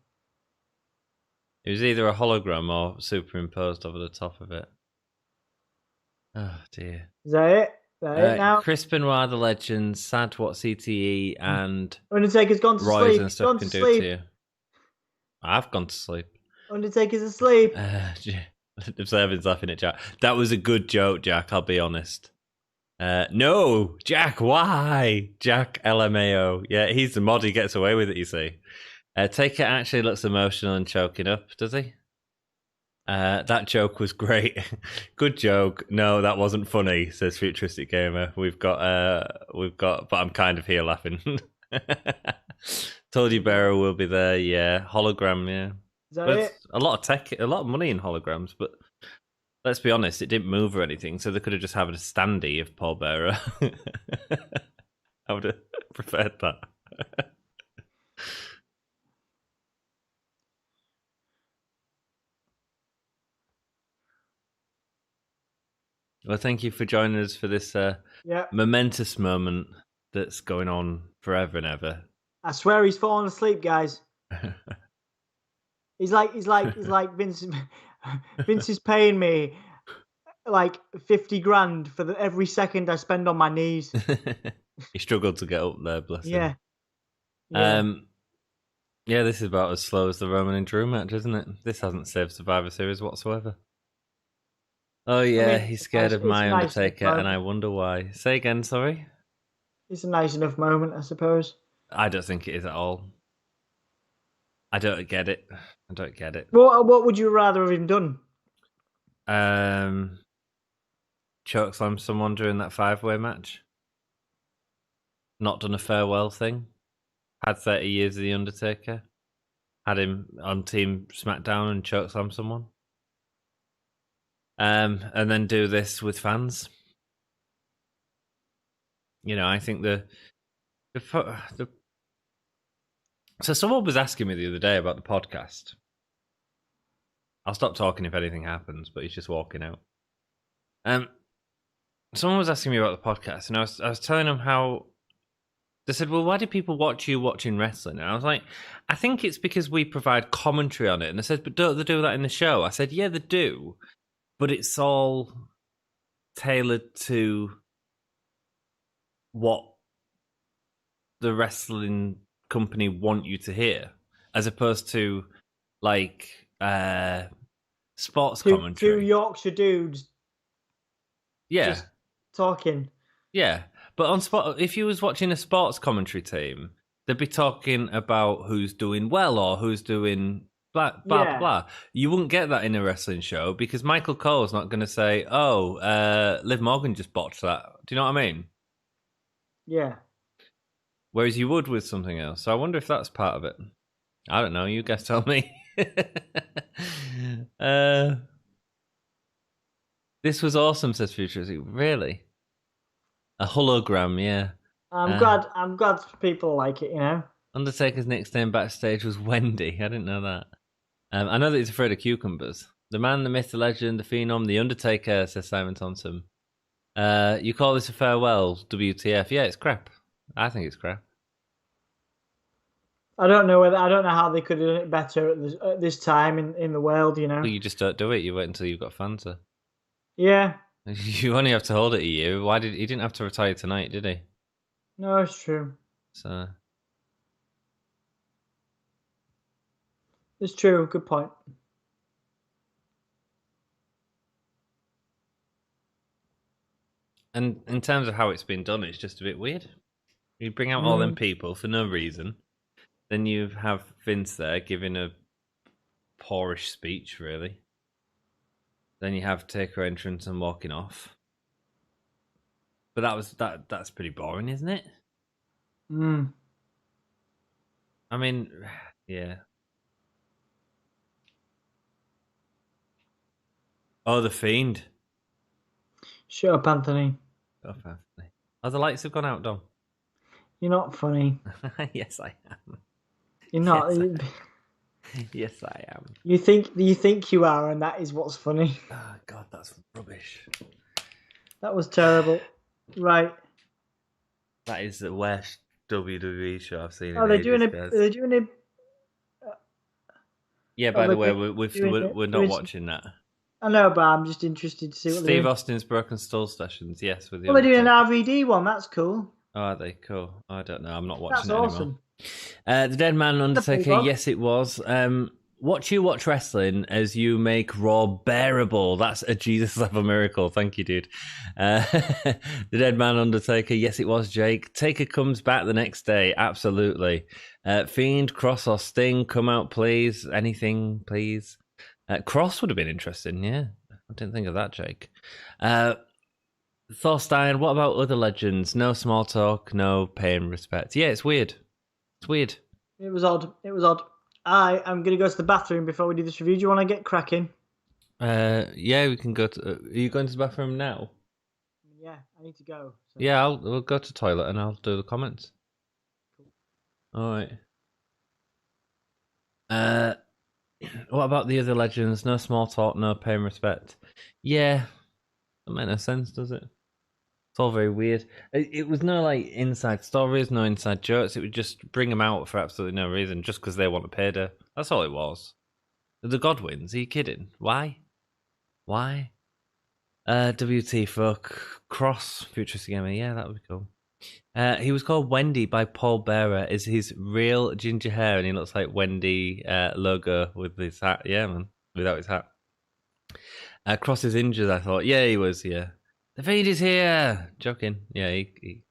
It was either a hologram or superimposed over the top of it. Oh, dear. Is that it? Is that it now? Chris Benoit, the legend, sad what CTE and Undertaker's gone to Royce sleep. and stuff can do to you. I've gone to sleep. Undertaker's asleep. Observing's laughing at Jack. That was a good joke, Jack, I'll be honest. No, Jack, why? Jack LMAO. Yeah, he's the mod, he gets away with it, you see. Taker actually looks emotional and choking up, does he? That joke was great. Good joke. No, that wasn't funny, says Futuristic Gamer. We've got, but I'm kind of here laughing. Told you Barrow will be there, yeah. Hologram, yeah. Is that it? A lot of tech, a lot of money in holograms, but let's be honest, it didn't move or anything, so they could have just had a standee of Paul Bearer. I would have preferred that. Well, thank you for joining us for this momentous moment that's going on forever and ever. I swear he's fallen asleep, guys. He's like Vince. Vince is paying me like 50 grand for every second I spend on my knees. He struggled to get up there, bless him. Yeah. Yeah, this is about as slow as the Roman and Drew match, isn't it? This hasn't saved Survivor Series whatsoever. Oh yeah, he's scared of my Undertaker, and I wonder why. Say again, sorry? It's a nice enough moment, I suppose. I don't think it is at all. I don't get it. What would you rather have him done? Chokeslam someone during that 5-way match. Not done a farewell thing. Had 30 years of The Undertaker. Had him on Team SmackDown and chokeslam someone. And then do this with fans. You know, I think So someone was asking me the other day about the podcast. I'll stop talking if anything happens, but he's just walking out. Someone was asking me about the podcast, and I was telling them how they said, well, why do people watch you watching wrestling? And I was like, I think it's because we provide commentary on it. And they said, but don't they do that in the show? I said, yeah, they do. But it's all tailored to what the wrestling company want you to hear, as opposed to like sports two commentary. Yorkshire dudes. Yeah, just talking. yeah. But on sport, if you was watching a sports commentary team, they'd be talking about who's doing well or who's doing blah blah Yeah. blah. You wouldn't get that in a wrestling show because Michael Cole's not going to say, "Oh, Liv Morgan just botched that." Do you know what I mean? Yeah. Whereas you would with something else. So I wonder if that's part of it. I don't know. You guys tell me. This was awesome, says Futuristic. Really? A hologram, yeah. I'm glad people like it, you know. Undertaker's nickname backstage was Wendy. I didn't know that. I know that he's afraid of cucumbers. The man, the myth, the legend, the phenom, the Undertaker, says Simon Thompson. You call this a farewell, WTF? Yeah, it's crap. I think it's crap. I don't know how they could have done it better at this time in the world, you know. Well, you just don't do it. You wait until you've got Fanta. Yeah. You only have to hold it a year. He didn't have to retire tonight, did he? No, it's true. So It's true. Good point. and in terms of how it's been done, it's just a bit weird. You bring out all them people for no reason. Then you have Vince there giving a poorish speech, really. Then you have Taker entrance and walking off. But that's pretty boring, isn't it? I mean, yeah. Oh, the Fiend. Shut up, Anthony. Oh, Anthony. Oh, the lights have gone out, Dom. You're not funny. Yes, I am. You're not. Yes, I am. You think you are, and that is what's funny. Oh, God, that's rubbish. That was terrible. Right. That is the worst WWE show I've seen. Oh, they're doing a. Yeah, by the way, we're not watching that. I know, but I'm just interested to see what Steve Austin's Broken Skull Sessions, yes. With the they're doing an RVD one. That's cool. Oh, are they? Cool. I don't know. I'm not watching That's it anymore. awesome. The Dead Man Undertaker, yes, it was. Watch wrestling as you make Raw bearable. That's a Jesus level miracle. Thank you, dude. The Dead Man Undertaker, yes, it was, Jake. Taker comes back the next day. Absolutely. Fiend, Cross, or Sting, come out, please. Anything, please. Cross would have been interesting, yeah. I didn't think of that, Jake. Thorstein, what about other legends? No small talk, no pay and respect. Yeah, it's weird. It's weird. It was odd. I am going to go to the bathroom before we do this review. Do you want to get cracking? Yeah, we can go to... Are you going to the bathroom now? Yeah, I need to go. So. Yeah, we'll go to the toilet and I'll do the comments. Cool. All right. What about the other legends? No small talk, no pay and respect. Yeah, that makes no sense, does it? It's all very weird. It was no inside stories, no inside jokes. It would just bring them out for absolutely no reason, just because they want a payday. That's all it was. The Godwins, are you kidding? Why? WT fuck Cross Futuristic Gimme. Yeah, that would be cool. He was called Wendy by Paul Bearer. Is his real ginger hair, and he looks like Wendy logo with his hat. Yeah, man, without his hat. Cross is injured. I thought, yeah, he was. Yeah, the Fiend is here. Joking. Yeah,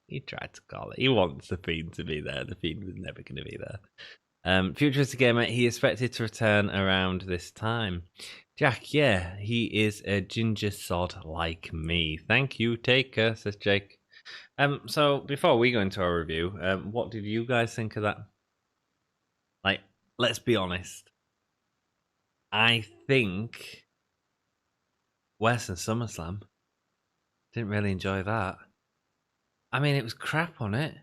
he tried to call it. He wants the Fiend to be there. The Fiend was never going to be there. Futuristic Gamer, he expected to return around this time. Jack, yeah, he is a ginger sod like me. Thank you, Taker, says Jake. So before we go into our review, what did you guys think of that? Let's be honest. I think worse than SummerSlam. Didn't really enjoy that. I mean, it was crap on it.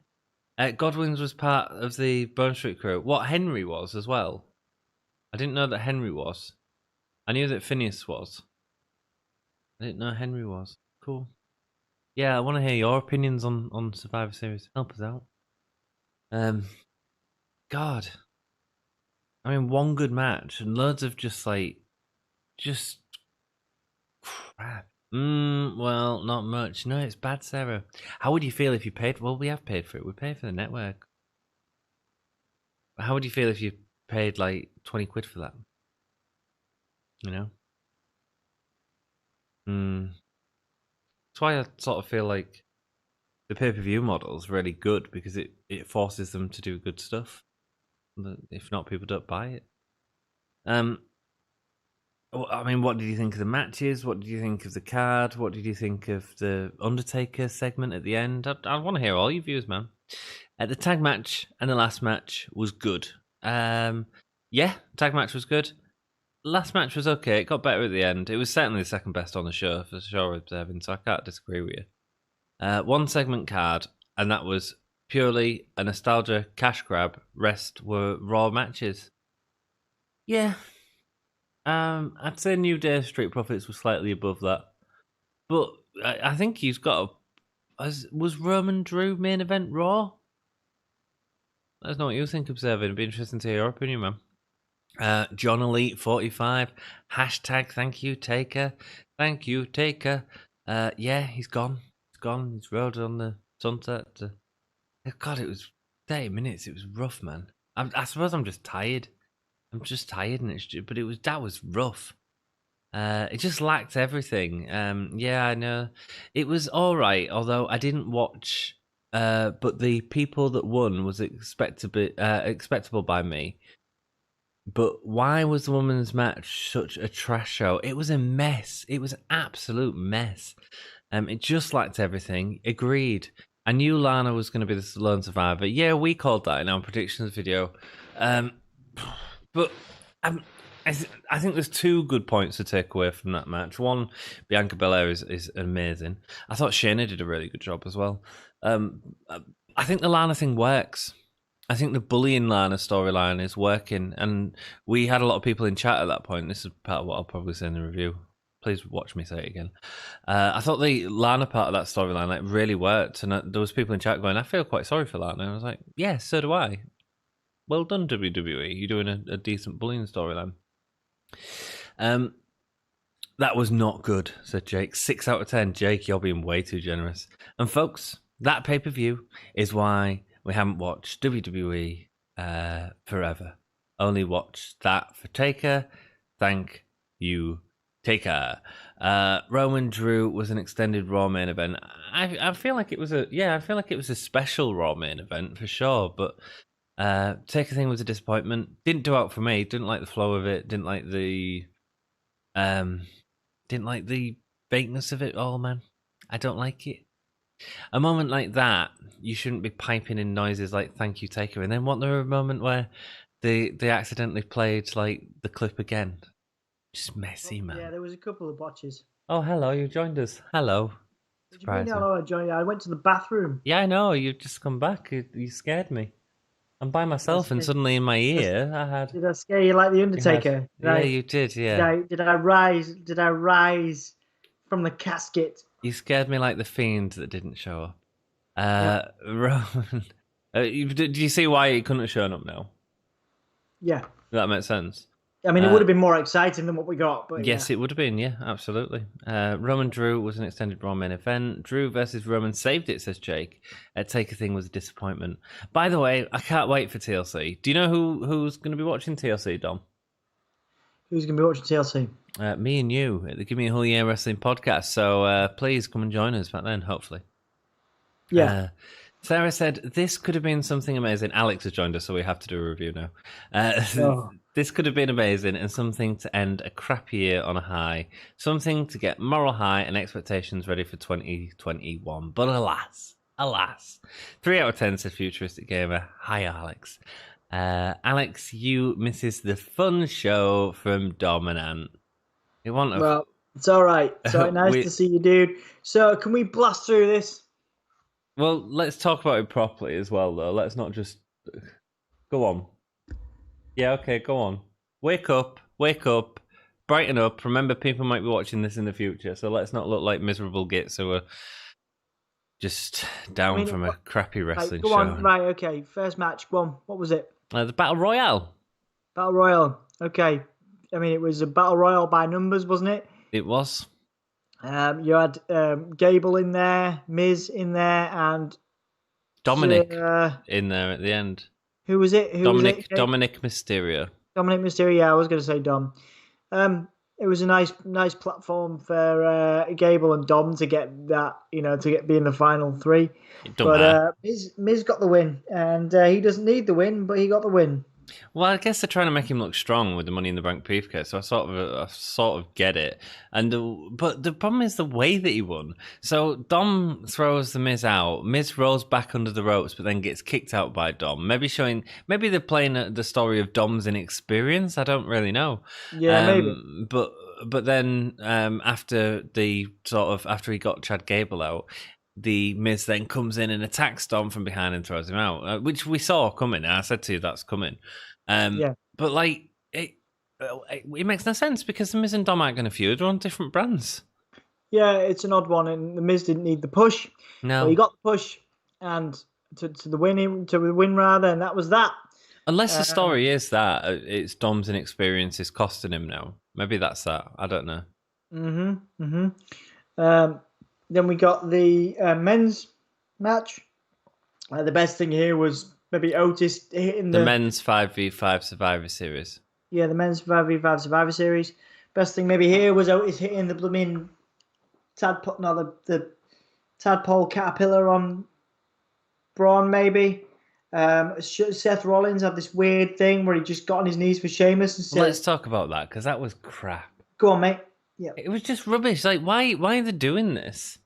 Godwin's was part of the Bone Street crew. What Henry was as well. I didn't know that Henry was. I knew that Phineas was. I didn't know Henry was. Cool. Yeah, I want to hear your opinions on Survivor Series. Help us out. God. I mean, one good match and loads of just crap. Well, not much. No, it's bad, Sarah. How would you feel if you paid? Well, we have paid for it. We pay for the network. How would you feel if you paid 20 quid for that? You know? That's why I sort of feel like the pay-per-view model is really good because it forces them to do good stuff. If not, people don't buy it. I mean, what did you think of the matches? What did you think of the card? What did you think of the Undertaker segment at the end? I want to hear all your views, man. The tag match and the last match was good. Yeah, tag match was good. Last match was okay. It got better at the end. It was certainly the second best on the show, for sure, observing, so I can't disagree with you. One segment card, and that was purely a nostalgia cash grab. Rest were Raw matches. Yeah. I'd say New Day Street Profits was slightly above that. But I think he's got was Roman Drew main event Raw? Let us know what you think, observing. It'd be interesting to hear your opinion, man. John Elite 45 hashtag thank you Taker. Thank you Taker. Yeah, he's gone. He's rode on the sunset. God, it was 30 minutes. It was rough, man. I suppose I'm just tired. I'm just tired, but that was rough. It just lacked everything. Yeah, I know. It was all right, although I didn't watch. But the people that won was expectable by me. But why was the women's match such a trash show? It was a mess. It was an absolute mess. It just lacked everything. Agreed. I knew Lana was going to be the lone survivor. Yeah, we called that in our predictions video. But I think there's two good points to take away from that match. One, Bianca Belair is amazing. I thought Shayna did a really good job as well. I think the Lana thing works. I think the bullying Lana storyline is working. And we had a lot of people in chat at that point. This is part of what I'll probably say in the review. Please watch me say it again. I thought the Lana part of that storyline really worked. And there was people in chat going, I feel quite sorry for Lana. And I was like, yeah, so do I. Well done, WWE. You're doing a decent bullying storyline. That was not good, said Jake. 6 out of 10. Jake, you're being way too generous. And folks, that pay-per-view is why we haven't watched WWE forever. Only watched that for Taker. Thank you, Taker. Roman Drew was an extended Raw main event. I feel like it was a special Raw main event for sure, but Taker thing was a disappointment. Didn't do out for me. Didn't like the flow of it. Didn't like the fakeness of it all, man. I don't like it. A moment like that, you shouldn't be piping in noises like "Thank you, Taker," and then wasn't there a moment where they accidentally played like the clip again? Just messy, man. Yeah, there was a couple of botches. Oh, hello, you joined us. Hello. What do you mean, hello, I joined you? I went to the bathroom. Yeah, I know. You've just come back. You scared me. I'm by myself, and suddenly in my ear, I had. Did I scare you like the Undertaker? You did. Yeah. Did I rise from the casket? You scared me like the Fiend that didn't show up. Yep. Roman, did you see why he couldn't have shown up now? Yeah. That makes sense. I mean, it would have been more exciting than what we got. But yes, it would have been. Yeah, absolutely. Roman Drew was an extended Raw main event. Drew versus Roman saved it, says Jake. Taker thing was a disappointment. By the way, I can't wait for TLC. Do you know who's going to be watching TLC, Dom? Who's going to be watching TLC? Me and you at the Gimme a Whole Year Wrestling podcast. So please come and join us back then, hopefully. Yeah. Sarah said, this could have been something amazing. Alex has joined us, so we have to do a review now. This could have been amazing and something to end a crappy year on a high. Something to get moral high and expectations ready for 2021. But alas. 3 out of 10 said Futuristic Gamer. Hi, Alex. Alex, you misses the fun show from Dominant. Well, it's all right. It's all right. Nice to see you, dude. So, can we blast through this? Well, let's talk about it properly as well, though. Let's not just... Go on. Yeah, okay, go on. Wake up. Brighten up. Remember, people might be watching this in the future, so let's not look like miserable gits who are just down from a crappy wrestling show. Go on. Right, okay. First match. Go on. What was it? The Battle Royale. Battle Royale. Okay. I mean, it was a Battle Royale by numbers, wasn't it? It was. You had Gable in there, Miz in there, and Dominic in there at the end. Who was it? Dominic Mysterio. Dominic Mysterio. Yeah, I was going to say Dom. It was a nice platform for Gable and Dom to get that, to be in the final three. But Miz got the win, and he doesn't need the win, but he got the win. Well, I guess they're trying to make him look strong with the Money in the Bank briefcase, so I sort of get it. But the problem is the way that he won. So Dom throws the Miz out. Miz rolls back under the ropes, but then gets kicked out by Dom. Maybe they're playing the story of Dom's inexperience. I don't really know. Yeah, maybe. But then after he got Chad Gable out, the Miz then comes in and attacks Dom from behind and throws him out, which we saw coming. I said to you that's coming. But like it makes no sense because the Miz and Dom aren't going to feud. They're on different brands. Yeah, it's an odd one, and the Miz didn't need the push. No, he got the push and to the win rather, and that was that. Unless the story is that it's Dom's inexperience is costing him now. Maybe that's that. I don't know. Then we got the men's match. The best thing here was maybe Otis hitting the men's 5v5 Survivor Series. Yeah, the men's 5v5 Survivor Series. Best thing maybe here was Otis hitting the blooming the tadpole caterpillar on Braun maybe. Seth Rollins had this weird thing where he just got on his knees for Sheamus and said, let's talk about that because that was crap. Go on, mate. Yeah, it was just rubbish. Like, why are they doing this?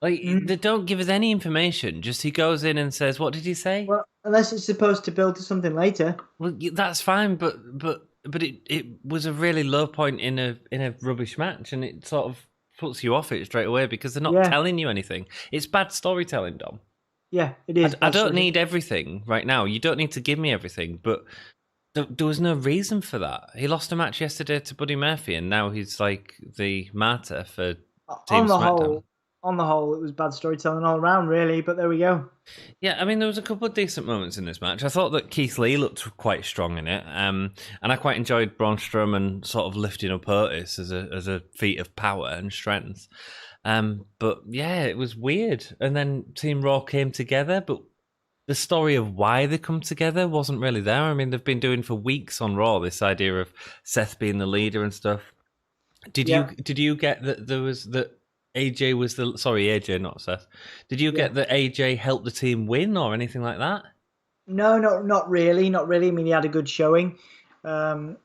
Like, they don't give us any information. Just he goes in and says, "What did he say?" Well, unless it's supposed to build to something later. Well, that's fine, but it was a really low point in a rubbish match, and it sort of puts you off it straight away because they're not telling you anything. It's bad storytelling, Dom. Yeah, it is. I don't need everything right now. You don't need to give me everything, but. There was no reason for that. He lost a match yesterday to Buddy Murphy, and now he's like the martyr for Team SmackDown. On the whole, it was bad storytelling all around, really, but there we go. Yeah, I mean, there was a couple of decent moments in this match. I thought that Keith Lee looked quite strong in it, and I quite enjoyed Braun Strowman sort of lifting up Otis as a feat of power and strength. But yeah, it was weird. And then Team Raw came together, but the story of why they come together wasn't really there. I mean, they've been doing for weeks on Raw this idea of Seth being the leader and stuff. Did you get that there was that AJ was AJ, not Seth. Did you get that AJ helped the team win or anything like that? No, not really. I mean, he had a good showing. Not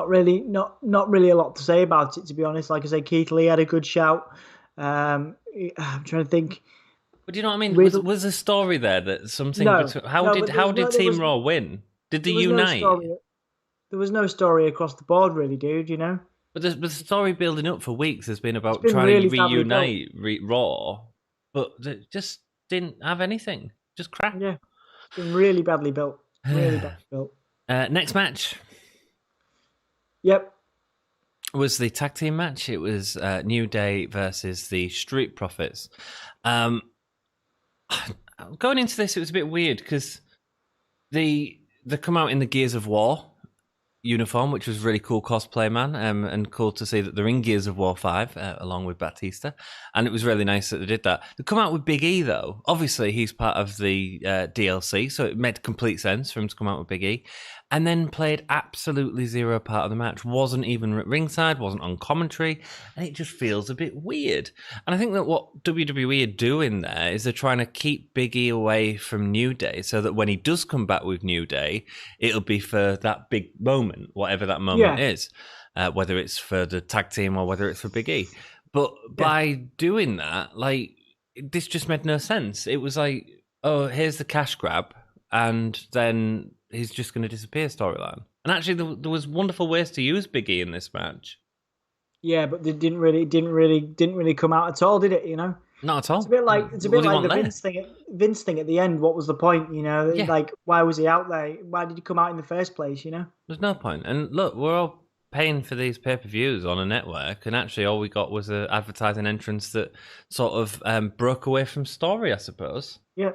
really a lot to say about it, to be honest. Like I say, Keith Lee had a good shout. I'm trying to think. But do you know what I mean? Was a story there that something? No, how did Team Raw win? Did they unite? There was no story across the board, really, dude. You know. But the story building up for weeks has been about trying to reunite Raw, but they just didn't have anything. Just crap. Yeah, it's been really badly built. Next match. Yep. Was the tag team match. It was New Day versus the Street Profits. Going into this, it was a bit weird because they come out in the Gears of War uniform, which was really cool cosplay, man, and cool to see that they're in Gears of War 5 along with Batista, and it was really nice that they did that. They come out with Big E though. Obviously, he's part of the DLC, so it made complete sense for him to come out with Big E, and then played absolutely zero part of the match. Wasn't even at ringside, wasn't on commentary, and it just feels a bit weird. And I think that what WWE are doing there is they're trying to keep Big E away from New Day so that when he does come back with New Day, it'll be for that big moment, whatever that moment is, whether it's for the tag team or whether it's for Big E. But by doing that, like, this just made no sense. It was like, oh, here's the cash grab, and then he's just going to disappear storyline. And actually, there was wonderful ways to use Big E in this match. Yeah, but it didn't really come out at all, did it? You know, not at all. It's a bit like the Vince thing at the end. What was the point? You know, like, why was he out there? Why did he come out in the first place? You know, there's no point. And look, we're all paying for these pay-per-views on a network, and actually, all we got was an advertising entrance that sort of broke away from story, I suppose. Yeah.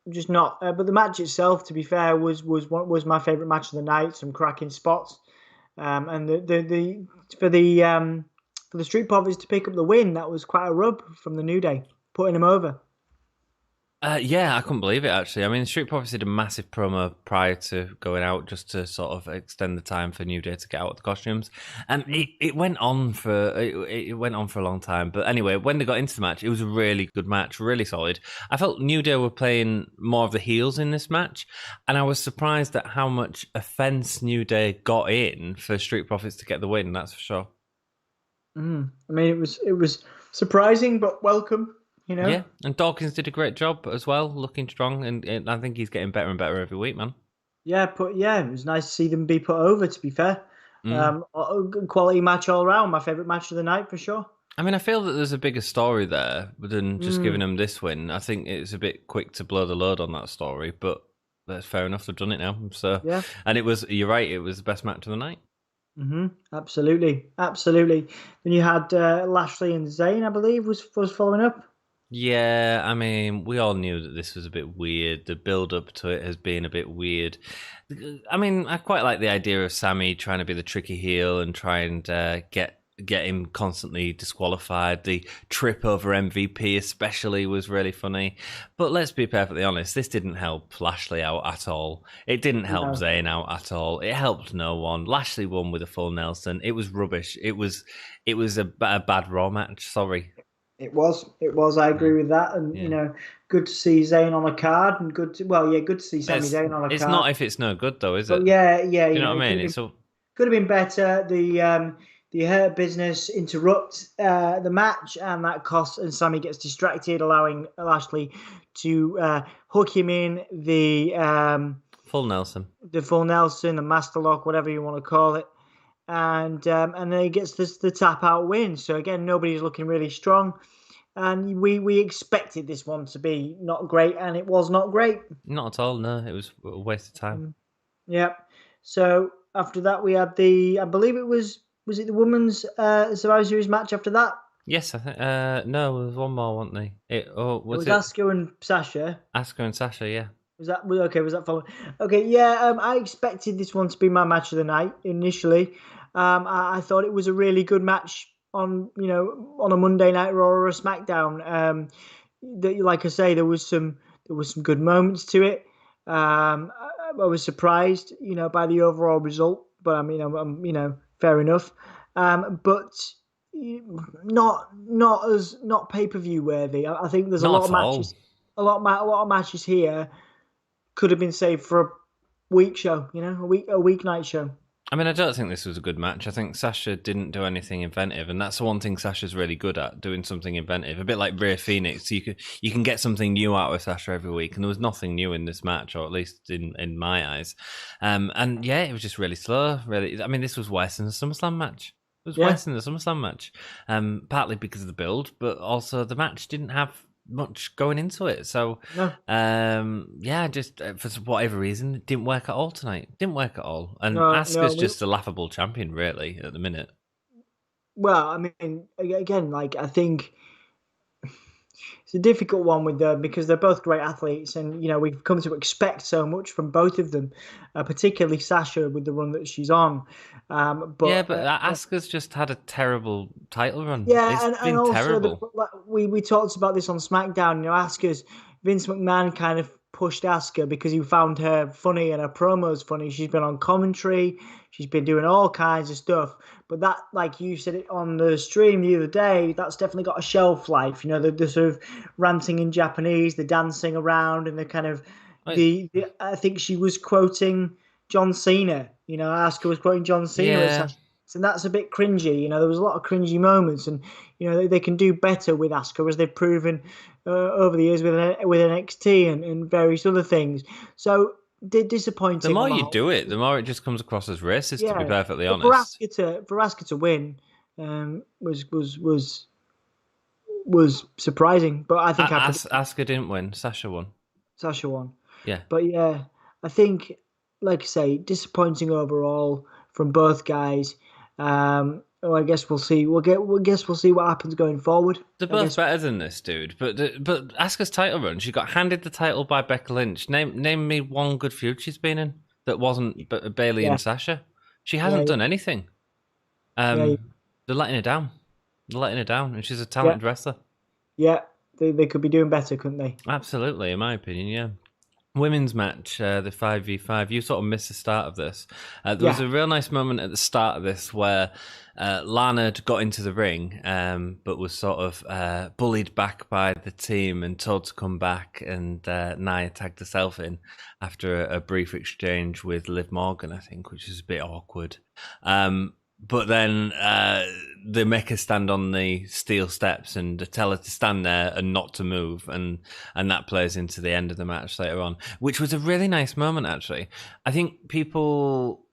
Just not, but the match itself, to be fair, was my favourite match of the night. Some cracking spots, and for the Street Profits to pick up the win, that was quite a rub from the New Day, putting him over. Yeah, I couldn't believe it, actually. I mean, Street Profits did a massive promo prior to going out just to sort of extend the time for New Day to get out of the costumes. And it went on for it went on for a long time. But anyway, when they got into the match, it was a really good match, really solid. I felt New Day were playing more of the heels in this match, and I was surprised at how much offense New Day got in for Street Profits to get the win, that's for sure. I mean, it was surprising but welcome. Yeah, and Dawkins did a great job as well, looking strong, and I think he's getting better and better every week, man. Yeah, it was nice to see them be put over, to be fair. Quality match all around. My favourite match of the night, for sure. I mean, I feel that there's a bigger story there than just giving them this win. I think it's a bit quick to blow the load on that story, but that's fair enough. They've done it now. So, yeah. And you're right, it was the best match of the night. Absolutely. Then you had Lashley and Zayn, I believe, was following up. Yeah, I mean, we all knew that this was a bit weird. The build-up to it has been a bit weird. I mean, I quite like the idea of Sami trying to be the tricky heel and try and get him constantly disqualified. The trip over MVP especially was really funny. But let's be perfectly honest, this didn't help Lashley out at all. It didn't help Zayn out at all. It helped no one. Lashley won with a full Nelson. It was rubbish. It was a bad Raw match. Sorry. It was. I agree with that, and good to see Zayn on a card, and good to see Sami Zayn on a card. It's not if it's no good though, is it? But yeah. You know what I mean? Could have been better. The Hurt Business interrupt the match, and that costs, and Sami gets distracted, allowing Lashley to hook him in the full Nelson, the Master Lock, whatever you want to call it. And then he gets the tap out win. So again, nobody's looking really strong, and we expected this one to be not great, and it was not great. Not at all. No, it was a waste of time. Yeah. So after that, we had I believe it was it the women's Survivor Series match after that? Yes, I think. No, there was one more, wasn't there? It was Asuka and Sasha. Asuka and Sasha, yeah. Was that following? Okay, yeah. I expected this one to be my match of the night initially. I thought it was a really good match on a Monday Night Raw or a SmackDown. Like I say, there was some good moments to it. I was surprised, by the overall result, but I mean, I'm fair enough. But not pay-per-view worthy. I think there's a lot of matches. A lot of matches here could have been saved for a week show, a weeknight show. I mean, I don't think this was a good match. I think Sasha didn't do anything inventive, and that's the one thing Sasha's really good at, doing something inventive. A bit like Rhea Phoenix, you can get something new out of Sasha every week, and there was nothing new in this match, or at least in my eyes. And yeah, it was just really slow. Really, I mean, this was worse than the SummerSlam match. It was worse than the SummerSlam match, partly because of the build, but also the match didn't have much going into it. So, just for whatever reason, it didn't work at all tonight. Didn't work at all. And Asuka's just a laughable champion, really, at the minute. Well, I mean, again, I think it's a difficult one with them because they're both great athletes, and we've come to expect so much from both of them, particularly Sasha with the run that she's on. But Asuka's just had a terrible title run. Yeah, it's and also terrible. We talked about this on SmackDown. Asuka's Vince McMahon kind of pushed Asuka because he found her funny and her promos funny. She's been on commentary. She's been doing all kinds of stuff. But that, like you said it on the stream the other day, that's definitely got a shelf life. The sort of ranting in Japanese, the dancing around, and the kind of I think she was quoting John Cena. Asuka was quoting John Cena. Yeah. And that's a bit cringy. There was a lot of cringy moments, and they can do better with Asuka, as they've proven over the years with NXT and various other things. So disappointing. The more you do it, the more it just comes across as racist. To be perfectly honest, for Asuka to win was surprising. But I think Asuka didn't win. Sasha won. Yeah, but yeah, I think, like I say, disappointing overall from both guys. I guess we'll see. We'll see what happens going forward. They're both better than this, dude. But Asuka's title run, she got handed the title by Becky Lynch. Name me one good feud she's been in that wasn't Bayley and Sasha. She hasn't done anything. They're letting her down. And she's a talented wrestler. Yeah, they could be doing better, couldn't they? Absolutely, in my opinion, yeah. Women's match, the 5v5. You sort of missed the start of this. There was a real nice moment at the start of this where Lana had got into the ring, but was sort of bullied back by the team and told to come back. And Nia tagged herself in after a brief exchange with Liv Morgan, I think, which is a bit awkward. But then they make her stand on the steel steps and tell her to stand there and not to move. And that plays into the end of the match later on, which was a really nice moment, actually. I think people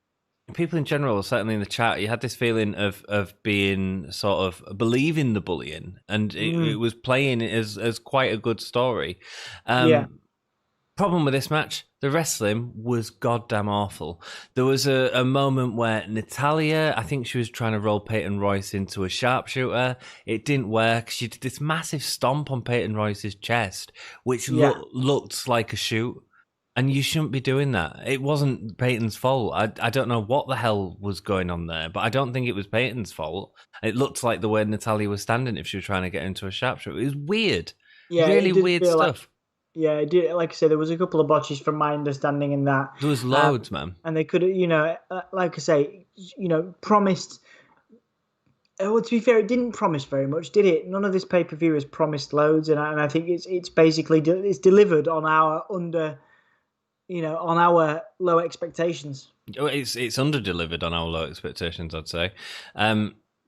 in general, certainly in the chat, you had this feeling of being sort of believing the bullying. And it was playing as quite a good story. Problem with this match, the wrestling was goddamn awful. There was a moment where Natalya, I think she was trying to roll Peyton Royce into a sharpshooter. It didn't work. She did this massive stomp on Peyton Royce's chest, which looked like a shoot. And you shouldn't be doing that. It wasn't Peyton's fault. I don't know what the hell was going on there, but I don't think it was Peyton's fault. It looked like the way Natalya was standing if she was trying to get into a sharpshooter. It was weird. Yeah, really weird stuff. Yeah, it did. Like I said, there was a couple of botches from my understanding in that. There was loads, man. And they could have, like I say, promised. Well, to be fair, it didn't promise very much, did it? None of this pay-per-view has promised loads, and I think it's basically it's delivered on our on our low expectations. It's under-delivered on our low expectations, I'd say.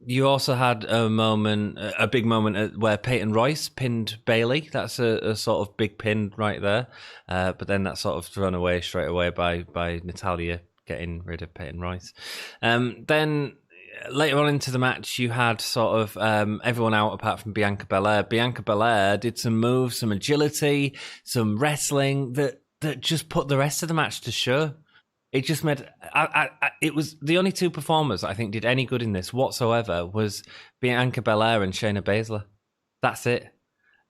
You also had a big moment where Peyton Royce pinned Bayley. That's a sort of big pin right there. But then that's sort of thrown away straight away by Natalya getting rid of Peyton Royce. Then later on into the match, you had sort of everyone out apart from Bianca Belair. Bianca Belair did some moves, some agility, some wrestling that just put the rest of the match to show. It just made it was the only two performers I think did any good in this whatsoever was Bianca Belair and Shayna Baszler. That's it.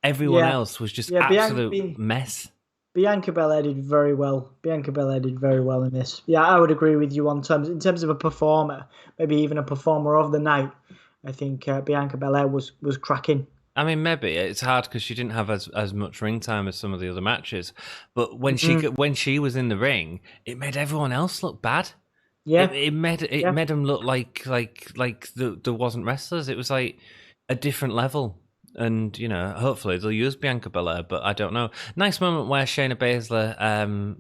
Everyone else was just absolute mess. Bianca Belair did very well. Bianca Belair did very well in this. Yeah, I would agree with you in terms of a performer, maybe even a performer of the night. I think Bianca Belair was cracking. I mean, maybe it's hard because she didn't have as much ring time as some of the other matches. But when she was in the ring, it made everyone else look bad. Yeah, it made them look like there wasn't wrestlers. It was like a different level. And hopefully they'll use Bianca Belair, but I don't know. Nice moment where Shayna Baszler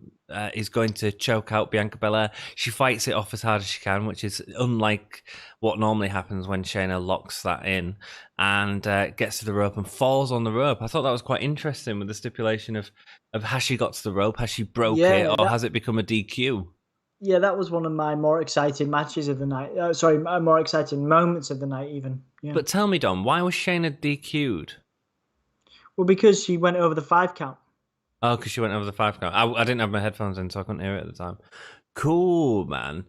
is going to choke out Bianca Belair. She fights it off as hard as she can, which is unlike what normally happens when Shayna locks that in and gets to the rope and falls on the rope. I thought that was quite interesting with the stipulation of has she got to the rope, has she broke it, or has it become a DQ? Yeah, that was one of my more exciting matches of the night. More exciting moments of the night even. Yeah. But tell me, Dom, why was Shayna DQ'd? Well, because she went over the 5 count. Oh, because she went over the 5 count. I didn't have my headphones in, so I couldn't hear it at the time. Cool, man.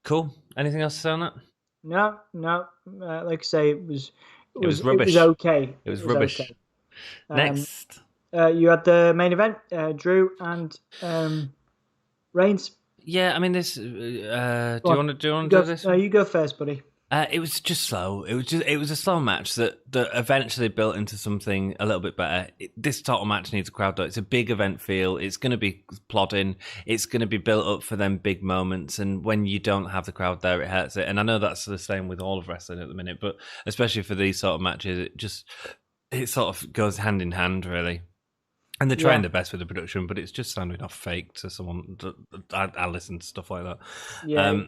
Cool. Anything else to say on that? No. Like I say, it was rubbish. It was okay. It was rubbish. Okay. Next. You had the main event, Drew and Reigns. Yeah, I mean, this. Do you want to do this? No, you go first, buddy. It was just slow. It was a slow match that eventually built into something a little bit better. This total match needs a crowd though. It's a big event feel. It's going to be plodding. It's going to be built up for them big moments. And when you don't have the crowd there, it hurts it. And I know that's the same with all of wrestling at the minute, but especially for these sort of matches, it sort of goes hand in hand, really. And they're trying their best with the production, but it's just sounding off fake to someone. I listen to stuff like that. Yeah.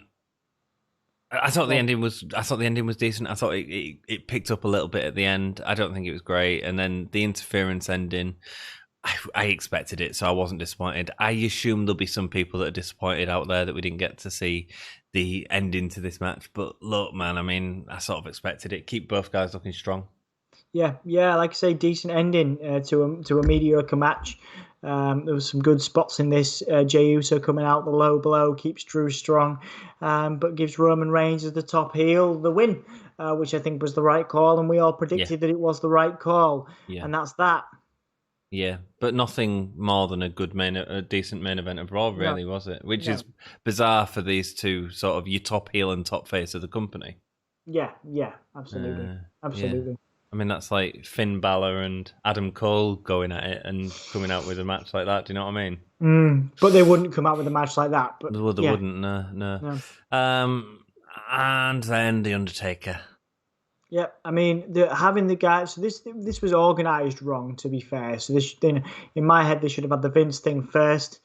I thought the ending was decent. I thought it picked up a little bit at the end. I don't think it was great. And then the interference ending, I expected it, so I wasn't disappointed. I assume there'll be some people that are disappointed out there that we didn't get to see the ending to this match. But look, man, I mean, I sort of expected it. Keep both guys looking strong. Yeah, like I say, decent ending to a mediocre match. There was some good spots in this. Jey Uso coming out the low blow keeps Drew strong, but gives Roman Reigns as the top heel the win, which I think was the right call, and we all predicted that it was the right call, and that's that. Yeah, but nothing more than a decent main event of Raw, really, was it? Which is bizarre for these two, sort of your top heel and top face of the company. Yeah, absolutely. I mean, that's like Finn Balor and Adam Cole going at it and coming out with a match like that. Do you know what I mean? But they wouldn't come out with a match like that. But Well, they wouldn't. No. And then the Undertaker. Yeah, I mean, having the guy. So this was organised wrong, to be fair. So this, in my head, they should have had the Vince thing first,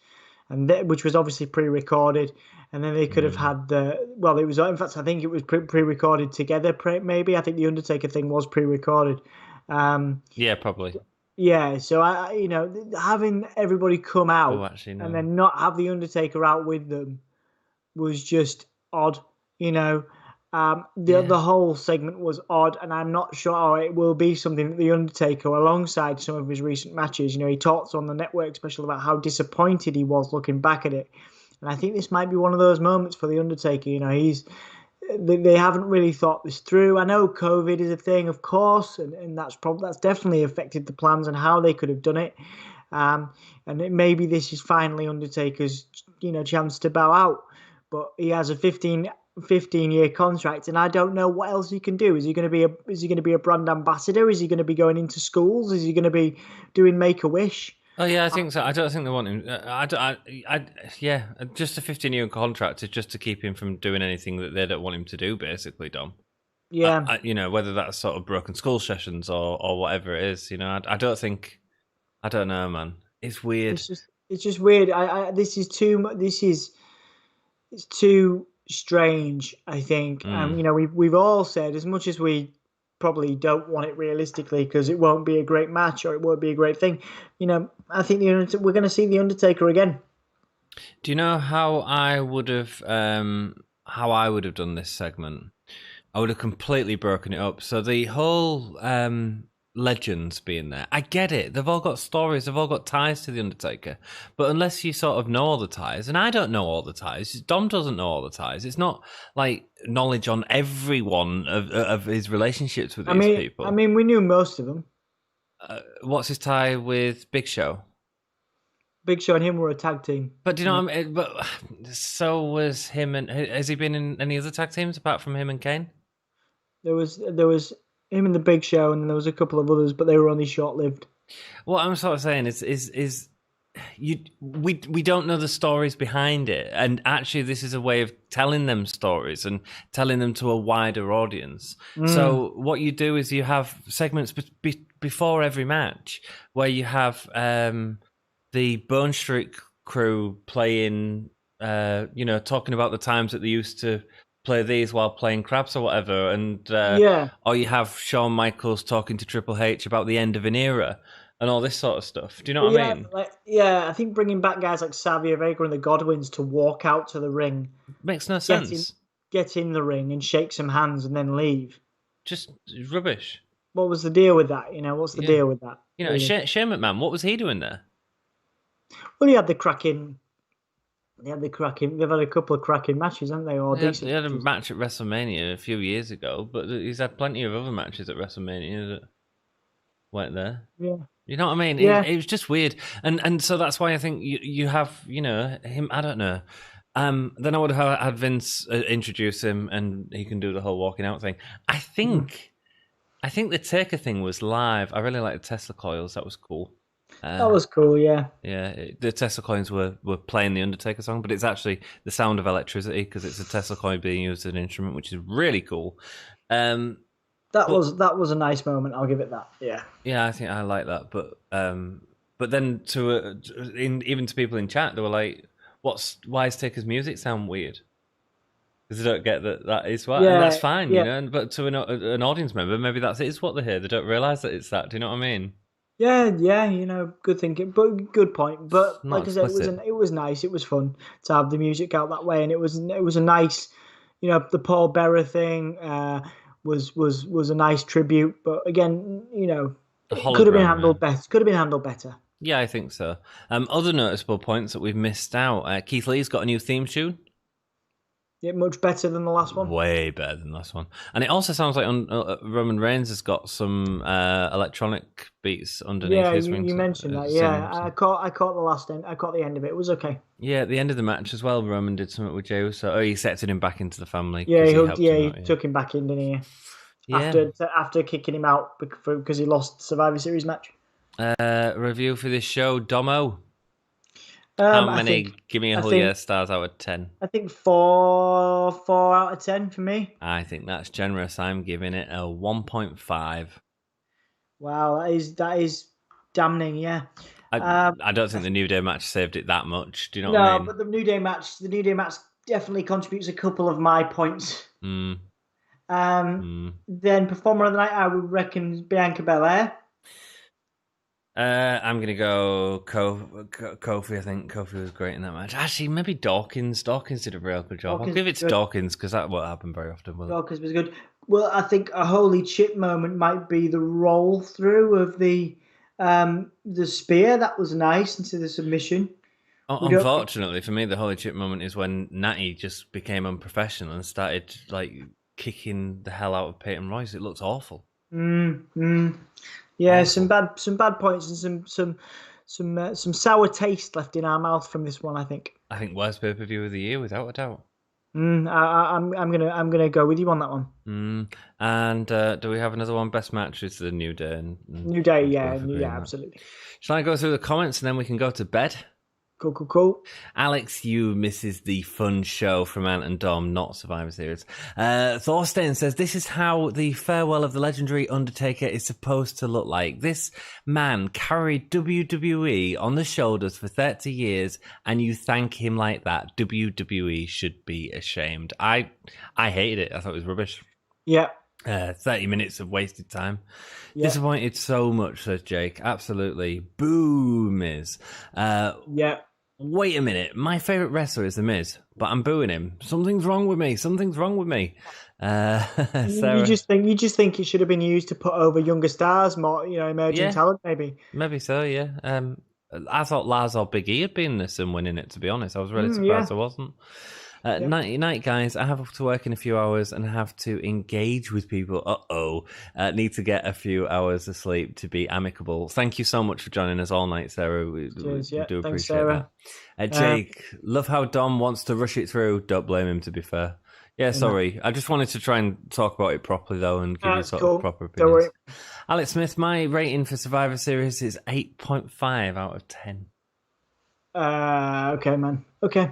and which was obviously pre-recorded, and then they could have had the. Well, it was. In fact, I think it was pre-recorded together. Maybe I think the Undertaker thing was pre-recorded. Yeah, probably. Yeah, so having everybody come out and then not have the Undertaker out with them was just odd. The whole segment was odd, and I'm not sure it will be something that the Undertaker, alongside some of his recent matches, he talked on the network special about how disappointed he was looking back at it, and I think this might be one of those moments for the Undertaker. They haven't really thought this through. I know COVID is a thing, of course, and that's definitely affected the plans and how they could have done it. Maybe this is finally Undertaker's chance to bow out, but he has a 15-year contract, and I don't know what else he can do. Is he going to be a brand ambassador? Is he going to be going into schools? Is he going to be doing Make-A-Wish? Oh yeah, I think so. I don't think they want him. Just a 15-year contract is just to keep him from doing anything that they don't want him to do, basically, Dom. Yeah. Whether that's sort of broken skull sessions or whatever it is, I don't know, man. It's weird. It's just weird. It's too strange, I think. We've all said, as much as we probably don't want it realistically because it won't be a great match or it won't be a great thing, I think we're going to see the Undertaker again. Do you know how I would have done this segment? I would have completely broken it up. So the whole legends being there, I get it. They've all got stories. They've all got ties to the Undertaker. But unless you sort of know all the ties, and I don't know all the ties, Dom doesn't know all the ties. It's not like knowledge on every one of his relationships with these people. I mean, we knew most of them. What's his tie with Big Show? Big Show and him were a tag team. But do you know what I mean? But so was him, and has he been in any other tag teams apart from him and Kane? There was him and the Big Show, and there was a couple of others, but they were only short-lived. What I'm sort of saying is we don't know the stories behind it, and actually this is a way of telling them stories and telling them to a wider audience. So what you do is you have segments before every match where you have the Bone Street crew playing, talking about the times that they used to play these while playing craps or whatever, and or you have Shawn Michaels talking to Triple H about the end of an era and all this sort of stuff. Do you know what I mean? I think bringing back guys like Savio Vega and the Godwins to walk out to the ring makes no sense. Get in the ring and shake some hands and then leave. Just rubbish. What was the deal with that? What's the deal with that? Shane McMahon, what was he doing there? Well, he had the cracking. They've had a couple of cracking matches, haven't they? Or decent. He had a match at WrestleMania a few years ago, but he's had plenty of other matches at WrestleMania that weren't there. Yeah. You know what I mean? Yeah. It was just weird. And so that's why I think you have, him, I don't know. Then I would have had Vince introduce him and he can do the whole walking out thing. I think the Taker thing was live. I really like the Tesla coils. That was cool. That was cool, yeah. Yeah, the Tesla coins were playing the Undertaker song, but it's actually the sound of electricity because it's a Tesla coin being used as an instrument, which is really cool. That was a nice moment. I'll give it that. Yeah. Yeah, I think I like that. But then even to people in chat, they were like, "Why is Taker's music sound weird?" Because they don't get that is what, and that's fine, But to an audience member, maybe that is what they hear. They don't realize that it's that. Do you know what I mean? Yeah, good thinking, but good point. But like I said, it was nice. It was fun to have the music out that way, and it was a nice, the Paul Bearer thing was a nice tribute. But again, it could have been handled better. Could have been handled better. Yeah, I think so. Other noticeable points that we've missed out. Keith Lee's got a new theme tune. Yeah, much better than the last one. Way better than the last one. And it also sounds like Roman Reigns has got some electronic beats underneath his wings. You mentioned that, yeah. I caught the last end. I caught the end of it. It was okay. Yeah, at the end of the match as well, Roman did something with Jey Uso. He accepted him back into the family. Yeah, he took him back in, didn't he? after kicking him out because he lost the Survivor Series match. Review for this show, Domo. How many Gimme a Whole Year stars out of 10? I think 4 out of 10 for me. I think that's generous. I'm giving it a 1.5. Wow, that is damning, yeah. I don't think the New Day match saved it that much. Do you know what I mean? No, but the New Day match definitely contributes a couple of my points. Mm. Then Performer of the Night, I would reckon Bianca Belair. I'm going to go Kofi. I think Kofi was great in that match. Actually, maybe Dawkins. Dawkins did a real good job. I'll give it to Dawkins because that won't happen very often. Dawkins was good. Well, I think a holy chip moment might be the roll through of the spear. That was nice into the submission. Unfortunately for me, the holy chip moment is when Natty just became unprofessional and started like kicking the hell out of Peyton Royce. It looks awful. Yeah, awful. some bad points and some sour taste left in our mouth from this one. I think worst pay-per-view of the year without a doubt. I'm gonna go with you on that one. And do we have another one? Best match is the New Day. New Day, yeah, absolutely. Shall I go through the comments and then we can go to bed? Cool. Alex Yu misses the fun show from Ant and Dom, not Survivor Series. Thorstein says, this is how the farewell of the legendary Undertaker is supposed to look like. This man carried WWE on the shoulders for 30 years, and you thank him like that. WWE should be ashamed. I hated it. I thought it was rubbish. Yeah. 30 minutes of wasted time. Yeah. Disappointed so much, says Jake. Absolutely. Boo, Miz. Yeah. Wait a minute. My favourite wrestler is The Miz, but I'm booing him. Something's wrong with me. Sarah. You just think it should have been used to put over younger stars, more, emerging talent, maybe. Maybe so, yeah. I thought Lars or Big E had been this and winning it, to be honest. I was really surprised I wasn't. Night, guys. I have to work in a few hours and have to engage with people. Need to get a few hours of sleep to be amicable. Thank you so much for joining us all night, Sarah. We do appreciate that. Jake, love how Dom wants to rush it through. Don't blame him, to be fair. Yeah, sorry. I just wanted to try and talk about it properly, though, and give you sort of proper opinions. Don't worry. Alex Smith, my rating for Survivor Series is 8.5 out of 10. Okay, man. Okay.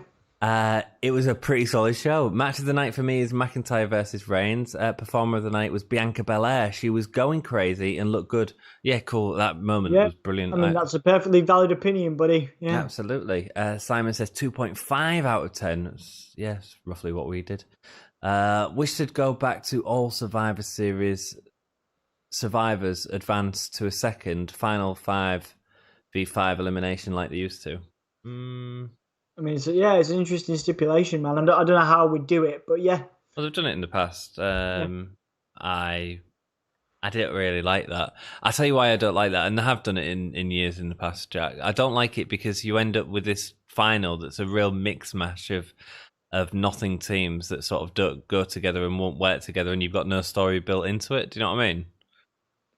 It was a pretty solid show. Match of the night for me is McIntyre versus Reigns. Performer of the night was Bianca Belair. She was going crazy and looked good. Yeah, cool. That moment was brilliant. I mean, that's a perfectly valid opinion, buddy. Yeah, absolutely. Simon says 2.5 out of 10. Yes, roughly what we did. Wish to go back to all Survivor Series survivors advance to a second final 5v5 elimination like they used to. I mean, it's an interesting stipulation, man. I don't know how we'd do it, but yeah. Well, they've done it in the past. I didn't really like that. I'll tell you why I don't like that, and I have done it in years in the past, Jack. I don't like it because you end up with this final that's a real mix mash of nothing teams that sort of don't go together and won't work together, and you've got no story built into it. Do you know what I mean?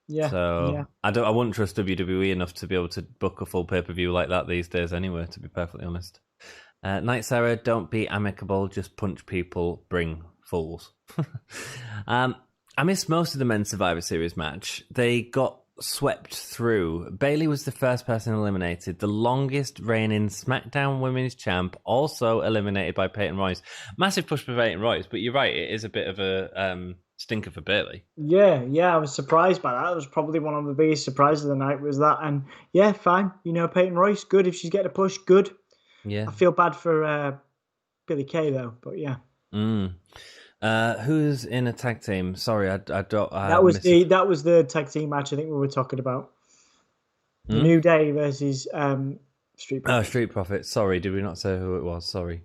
Yeah. So I wouldn't trust WWE enough to be able to book a full pay-per-view like that these days anyway, to be perfectly honest. Night Sarah, don't be amicable, just punch people, bring fools. I missed most of the men's Survivor Series match. They got swept through. Bayley was the first person eliminated, the longest reigning SmackDown Women's Champ, also eliminated by Peyton Royce. Massive push for Peyton Royce, but you're right, it is a bit of a stinker for Bayley. Yeah, I was surprised by that. It was probably one of the biggest surprises of the night was that. And yeah, fine. Peyton Royce, good. If she's getting a push, good. Yeah. I feel bad for Billy Kay though, but yeah. Who's in a tag team? Sorry, I don't. That was the tag team match I think we were talking about. The New Day versus Street Profits. Street Profits. Sorry, did we not say who it was? Sorry.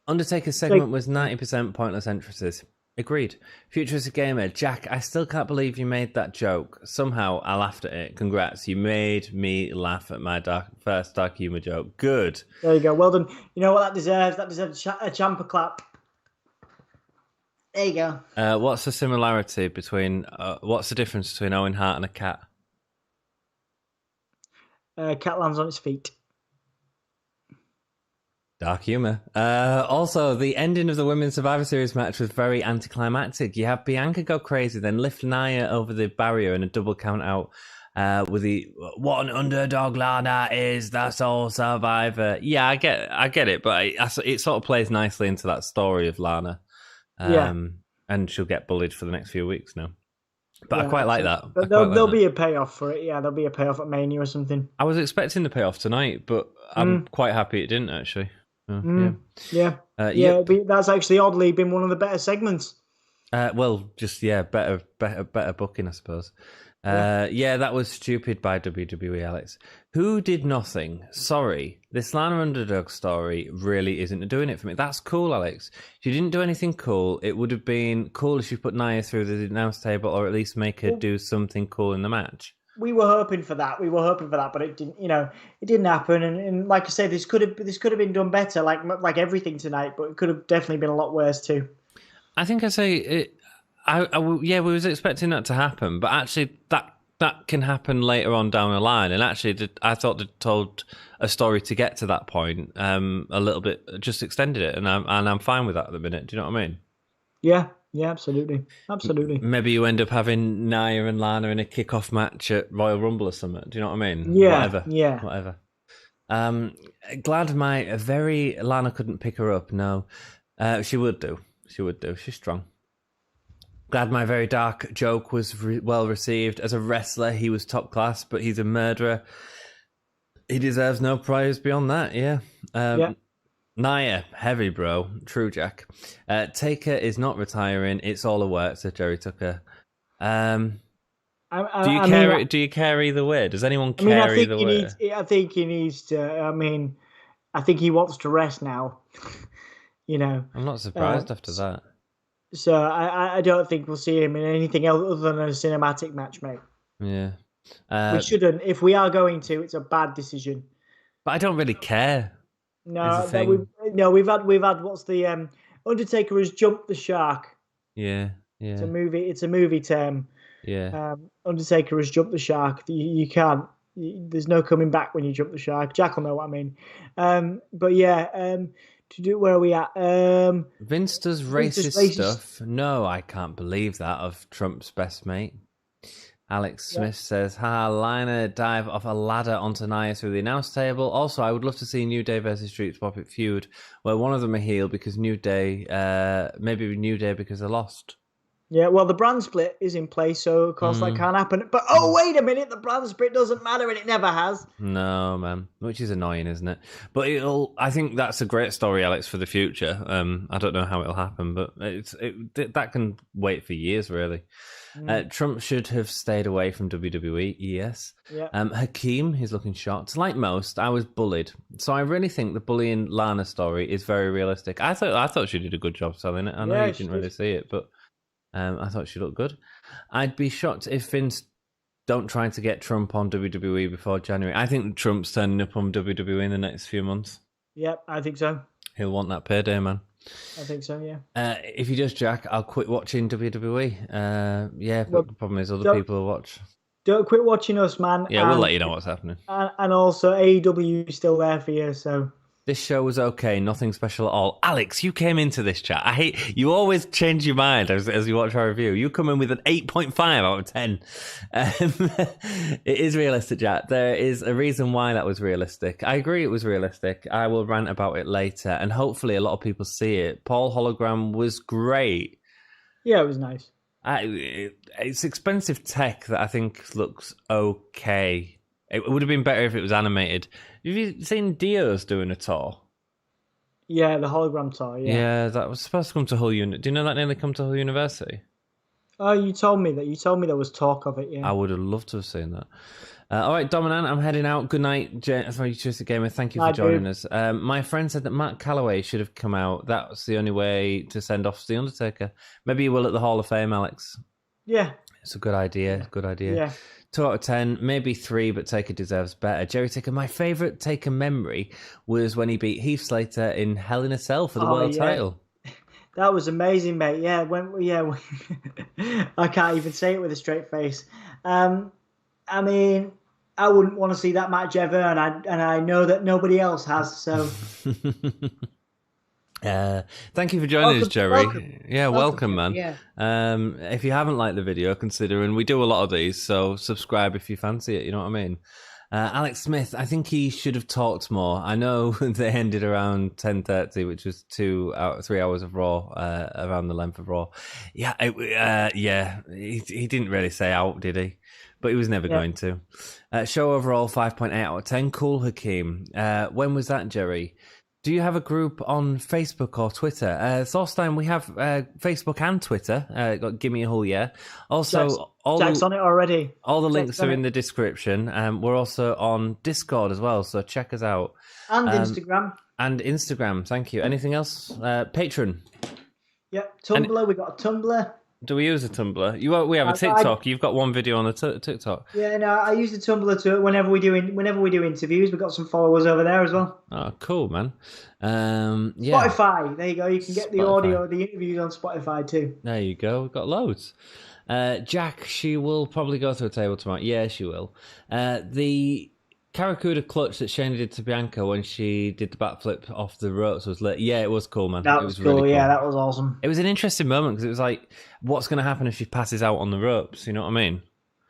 Undertaker's segment was 90% pointless entrances. Agreed. Futuristic Gamer, Jack, I still can't believe you made that joke. Somehow I laughed at it. Congrats, you made me laugh at my first dark humour joke. Good. There you go. Well done. You know what that deserves? That deserves a champer clap. There you go. What's the similarity between? What's the difference between Owen Hart and a cat? Cat lands on its feet. Dark humor. Also, the ending of the Women's Survivor Series match was very anticlimactic. You have Bianca go crazy, then lift Nia over the barrier in a double count out with the "what an underdog Lana is, the sole survivor." Yeah, I get it, but it sort of plays nicely into that story of Lana. And she'll get bullied for the next few weeks now. But I quite like that. But there'll be a payoff for it. Yeah, there'll be a payoff at Mania or something. I was expecting the payoff tonight, but I'm quite happy it didn't actually. That's actually oddly been one of the better segments. Better booking, I suppose. That was stupid by WWE, Alex. Who did nothing? Sorry, this Lana underdog story really isn't doing it for me. That's cool, Alex. She didn't do anything cool. It would have been cool if she put Nia through the announce table, or at least make her do something cool in the match. We were hoping for that. But it didn't. It didn't happen. And like I said, this could have been done better. Like everything tonight, but it could have definitely been a lot worse too. I think I say it. We was expecting that to happen, but actually that can happen later on down the line. And actually, I thought they told a story to get to that point a little bit, just extended it, and I'm fine with that at the minute. Do you know what I mean? Yeah, absolutely. Maybe you end up having Nia and Lana in a kickoff match at Royal Rumble or something. Do you know what I mean? Yeah, whatever. Glad Lana couldn't pick her up. No, she would do. She's strong. Glad my very dark joke was well received. As a wrestler, he was top class, but he's a murderer. He deserves no prize beyond that, yeah. Nia, heavy bro. True, Jack. Taker is not retiring. It's all a work, said Jerry Tucker. Do you care either way? Does anyone care either way? I think he needs to. I think he wants to rest now. I'm not surprised after that. So I don't think we'll see him in anything else other than a cinematic match, mate. Yeah. We shouldn't. If we are going to, it's a bad decision. But I don't really care. No, we've had what's the Undertaker has jumped the shark. Yeah. It's a movie term. Yeah. Undertaker has jumped the shark. You can't. There's no coming back when you jump the shark. Jack will know what I mean. Where are we at? Vince does racist stuff. No, I can't believe that of Trump's best mate. Alex Smith says, Lana dive off a ladder onto Nia through the announce table. Also, I would love to see New Day versus Street Profit feud, where one of them are heel because New Day because they lost. Yeah, well, the brand split is in place, so of course that can't happen. But wait a minute, the brand split doesn't matter, and it never has. No, man, which is annoying, isn't it? But I think that's a great story, Alex, for the future. I don't know how it'll happen, but that can wait for years, really. Trump should have stayed away from WWE. Yes. Yeah. Hakeem, he's looking shocked. Like most, I was bullied, so I really think the bullying Lana story is very realistic. I thought she did a good job selling it. I know you didn't really see it, but. I thought she looked good. I'd be shocked if Vince don't try to get Trump on WWE before January. I think Trump's turning up on WWE in the next few months. Yep, I think so. He'll want that payday, man. I think so, yeah. If he does, Jack, I'll quit watching WWE. But the problem is other people will watch. Don't quit watching us, man. Yeah, we'll let you know what's happening. And also, AEW is still there for you, so... This show was okay, nothing special at all. Alex, you came into this chat. I hate you always change your mind as you watch our review. You come in with an 8.5 out of 10. It is realistic, Jack. There is a reason why that was realistic. I agree it was realistic. I will rant about it later, and hopefully a lot of people see it. Paul Hologram was great. Yeah, it was nice. It's expensive tech that I think looks okay. It would have been better if it was animated. Have you seen Dio's doing a tour? Yeah, the hologram tour, yeah. Yeah, that was supposed to come to Hull University. Do you know that nearly come to Hull University? Oh, you told me that. You told me there was talk of it, yeah. I would have loved to have seen that. All right, Dominant, I'm heading out. Good night, Future Gamer. Thank you for joining us. My friend said that Matt Calloway should have come out. That's the only way to send off The Undertaker. Maybe you will at the Hall of Fame, Alex. Yeah. It's a good idea. Good idea. Yeah. 2 out of 10, maybe 3, but Taker deserves better. Jerry Taker, my favourite Taker memory was when he beat Heath Slater in Hell in a Cell for the world title. That was amazing, mate. Yeah, I can't even say it with a straight face. I mean, I wouldn't want to see that match ever, and I know that nobody else has. So, thank you for joining us, Jerry. Welcome, man. Yeah. If you haven't liked the video, consider, and we do a lot of these, so subscribe if you fancy it. You know what I mean? Alex Smith, I think he should have talked more. I know they ended around 10:30, which was 3 hours of Raw, around the length of Raw. Yeah, he didn't really say out, did he? But he was never going to. Show overall 5.8 out of 10. Cool, Hakeem. When was that, Jerry? Do you have a group on Facebook or Twitter? Thorstein, we have Facebook and Twitter. Got Gimme a Whole Yeah. Also, Jack's on it already. All the links are in the description. We're also on Discord as well, so check us out. And Instagram. And Instagram, thank you. Anything else? Patreon. Yep, Tumblr. We got a Tumblr. Do we use a Tumblr? We have a TikTok. You've got one video on the TikTok. Yeah, no, I use the Tumblr to whenever we do interviews. We've got some followers over there as well. Oh, cool, man. Spotify. There you go. You can get the audio, the interviews on Spotify too. There you go. We've got loads. Jack, she will probably go through a table tomorrow. Yeah, she will. The Karakuda clutch that Shayna did to Bianca when she did the backflip off the ropes was lit. Yeah, it was cool, man. That was cool. Really cool. Yeah, that was awesome. It was an interesting moment because it was like, what's going to happen if she passes out on the ropes? You know what I mean?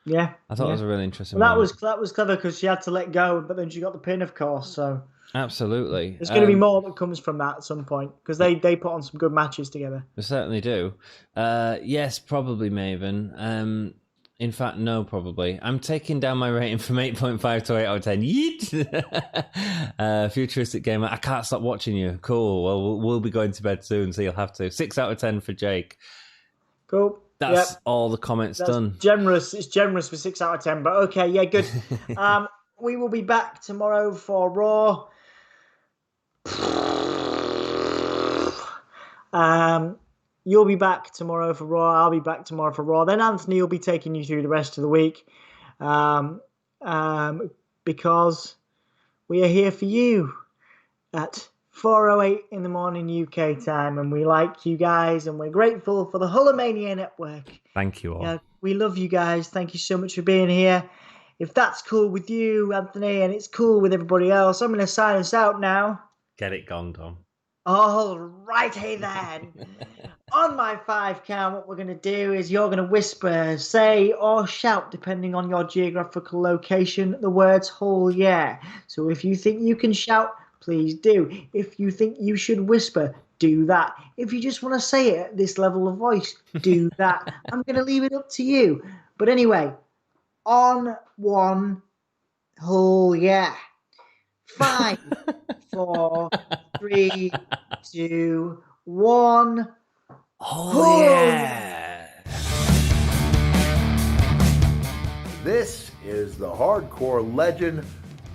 Yeah. I thought it was a really interesting moment. That was clever because she had to let go, but then she got the pin, of course. So absolutely, there's going to be more that comes from that at some point because they put on some good matches together. They certainly do. Yes, probably Maven. In fact, no, probably. I'm taking down my rating from 8.5 to 8 out of 10. Yeet! Futuristic gamer. I can't stop watching you. Cool. Well, we'll be going to bed soon, so you'll have to. 6 out of 10 for Jake. Cool. That's all the comments done. Generous. It's generous for 6 out of 10, but okay, yeah, good. We will be back tomorrow for Raw. You'll be back tomorrow for Raw. I'll be back tomorrow for Raw. Then Anthony will be taking you through the rest of the week, because we are here for you at 4:08 in the morning UK time, and we like you guys, and we're grateful for the Hulkamania Network. Thank you all. Yeah, we love you guys. Thank you so much for being here. If that's cool with you, Anthony, and it's cool with everybody else, I'm going to sign us out now. Get it gone, Tom. All righty then. On my 5 count, what we're going to do is you're going to whisper, say, or shout, depending on your geographical location, the words "whole yeah." So if you think you can shout, please do. If you think you should whisper, do that. If you just want to say it at this level of voice, do that. I'm going to leave it up to you. But anyway, on 1, whole yeah. 5, 4, 3, 2, 1. Oh, yeah. This is the hardcore legend,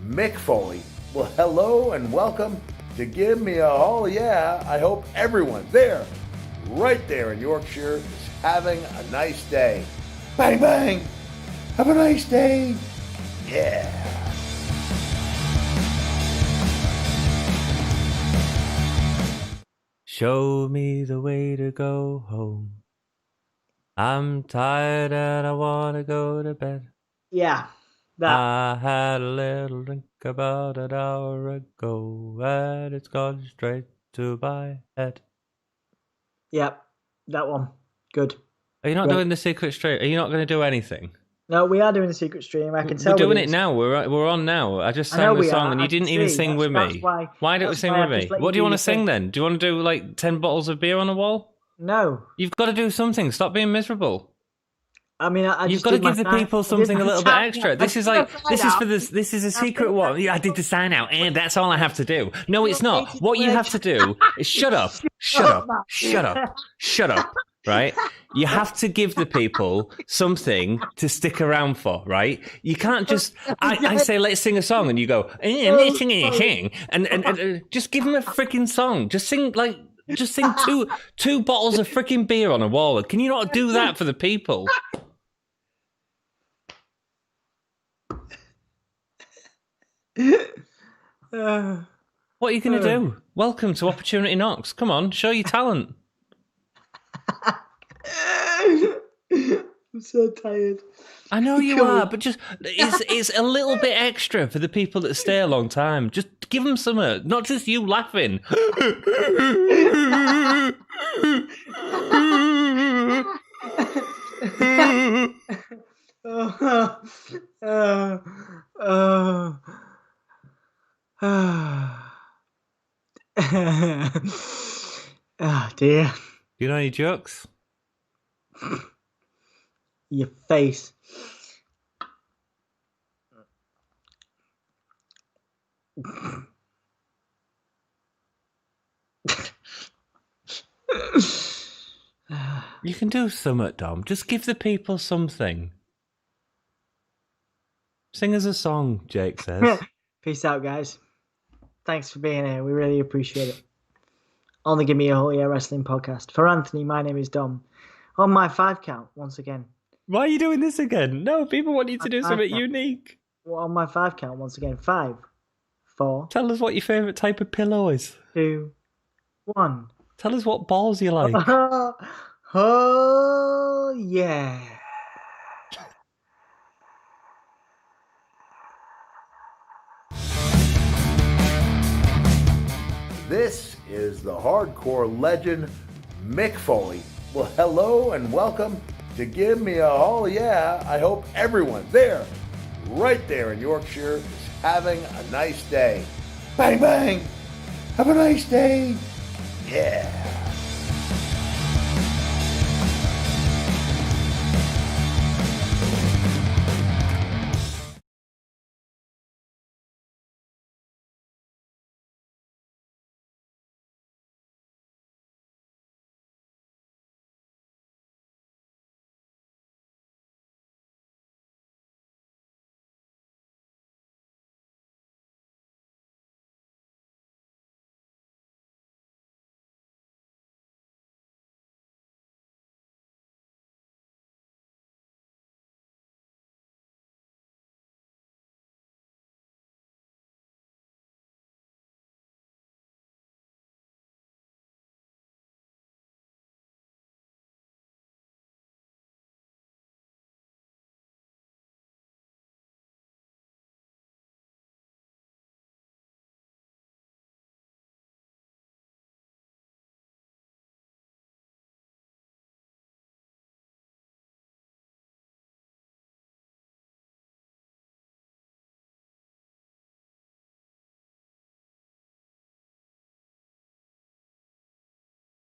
Mick Foley. Well, hello and welcome to Give Me a Oh Yeah. I hope everyone there, right there in Yorkshire, is having a nice day. Bang, bang. Have a nice day. Yeah. Show me the way to go home. I'm tired and I want to go to bed. Yeah. I had a little drink about an hour ago and it's gone straight to my head. Yep, that one. Good. Are you not doing the secret stream? Are you not going to do anything? No, we are doing the secret stream. I can tell. We're doing it now. We're on now. I just sang the song and you didn't even sing with me. Why don't we sing with me? What do you want to sing then? Do you want to do like 10 bottles of beer on a wall? No. You've got to do something. Stop being miserable. I mean, you've got to give the people something a little bit extra. This is a secret one. I did the sign out, and that's all I have to do. No, it's not. What you have to do is shut up. Right? You have to give the people something to stick around for, right? You can't just. I say, let's sing a song, and you go, I'm singing a thing, and just give them a freaking song. Just sing two bottles of freaking beer on a wall. Can you not do that for the people? What are you going to do? Welcome to Opportunity Knocks. Come on, show your talent. I'm so tired. I know you are, but just it's a little bit extra for the people that stay a long time. Just give them some, not just you laughing. Oh dear. You know any jokes? Your face. You can do something, Dom. Just give the people something. Sing us a song, Jake says. Peace out, guys. Thanks for being here. We really appreciate it. On the Gimme a Whole Yeah Wrestling podcast. For Anthony, my name is Dom. On my 5 count, once again. Why are you doing this again? No, people want you to do something unique. Well, on my 5 count, once again. 5, 4. Tell us what your favourite type of pillow is. 2, 1. Tell us what balls you like. Oh, yeah. This is the hardcore legend, Mick Foley. Well, hello and welcome to Give Me a Haul. Yeah, I hope everyone there, right there in Yorkshire, is having a nice day. Bang, bang. Have a nice day. Yeah.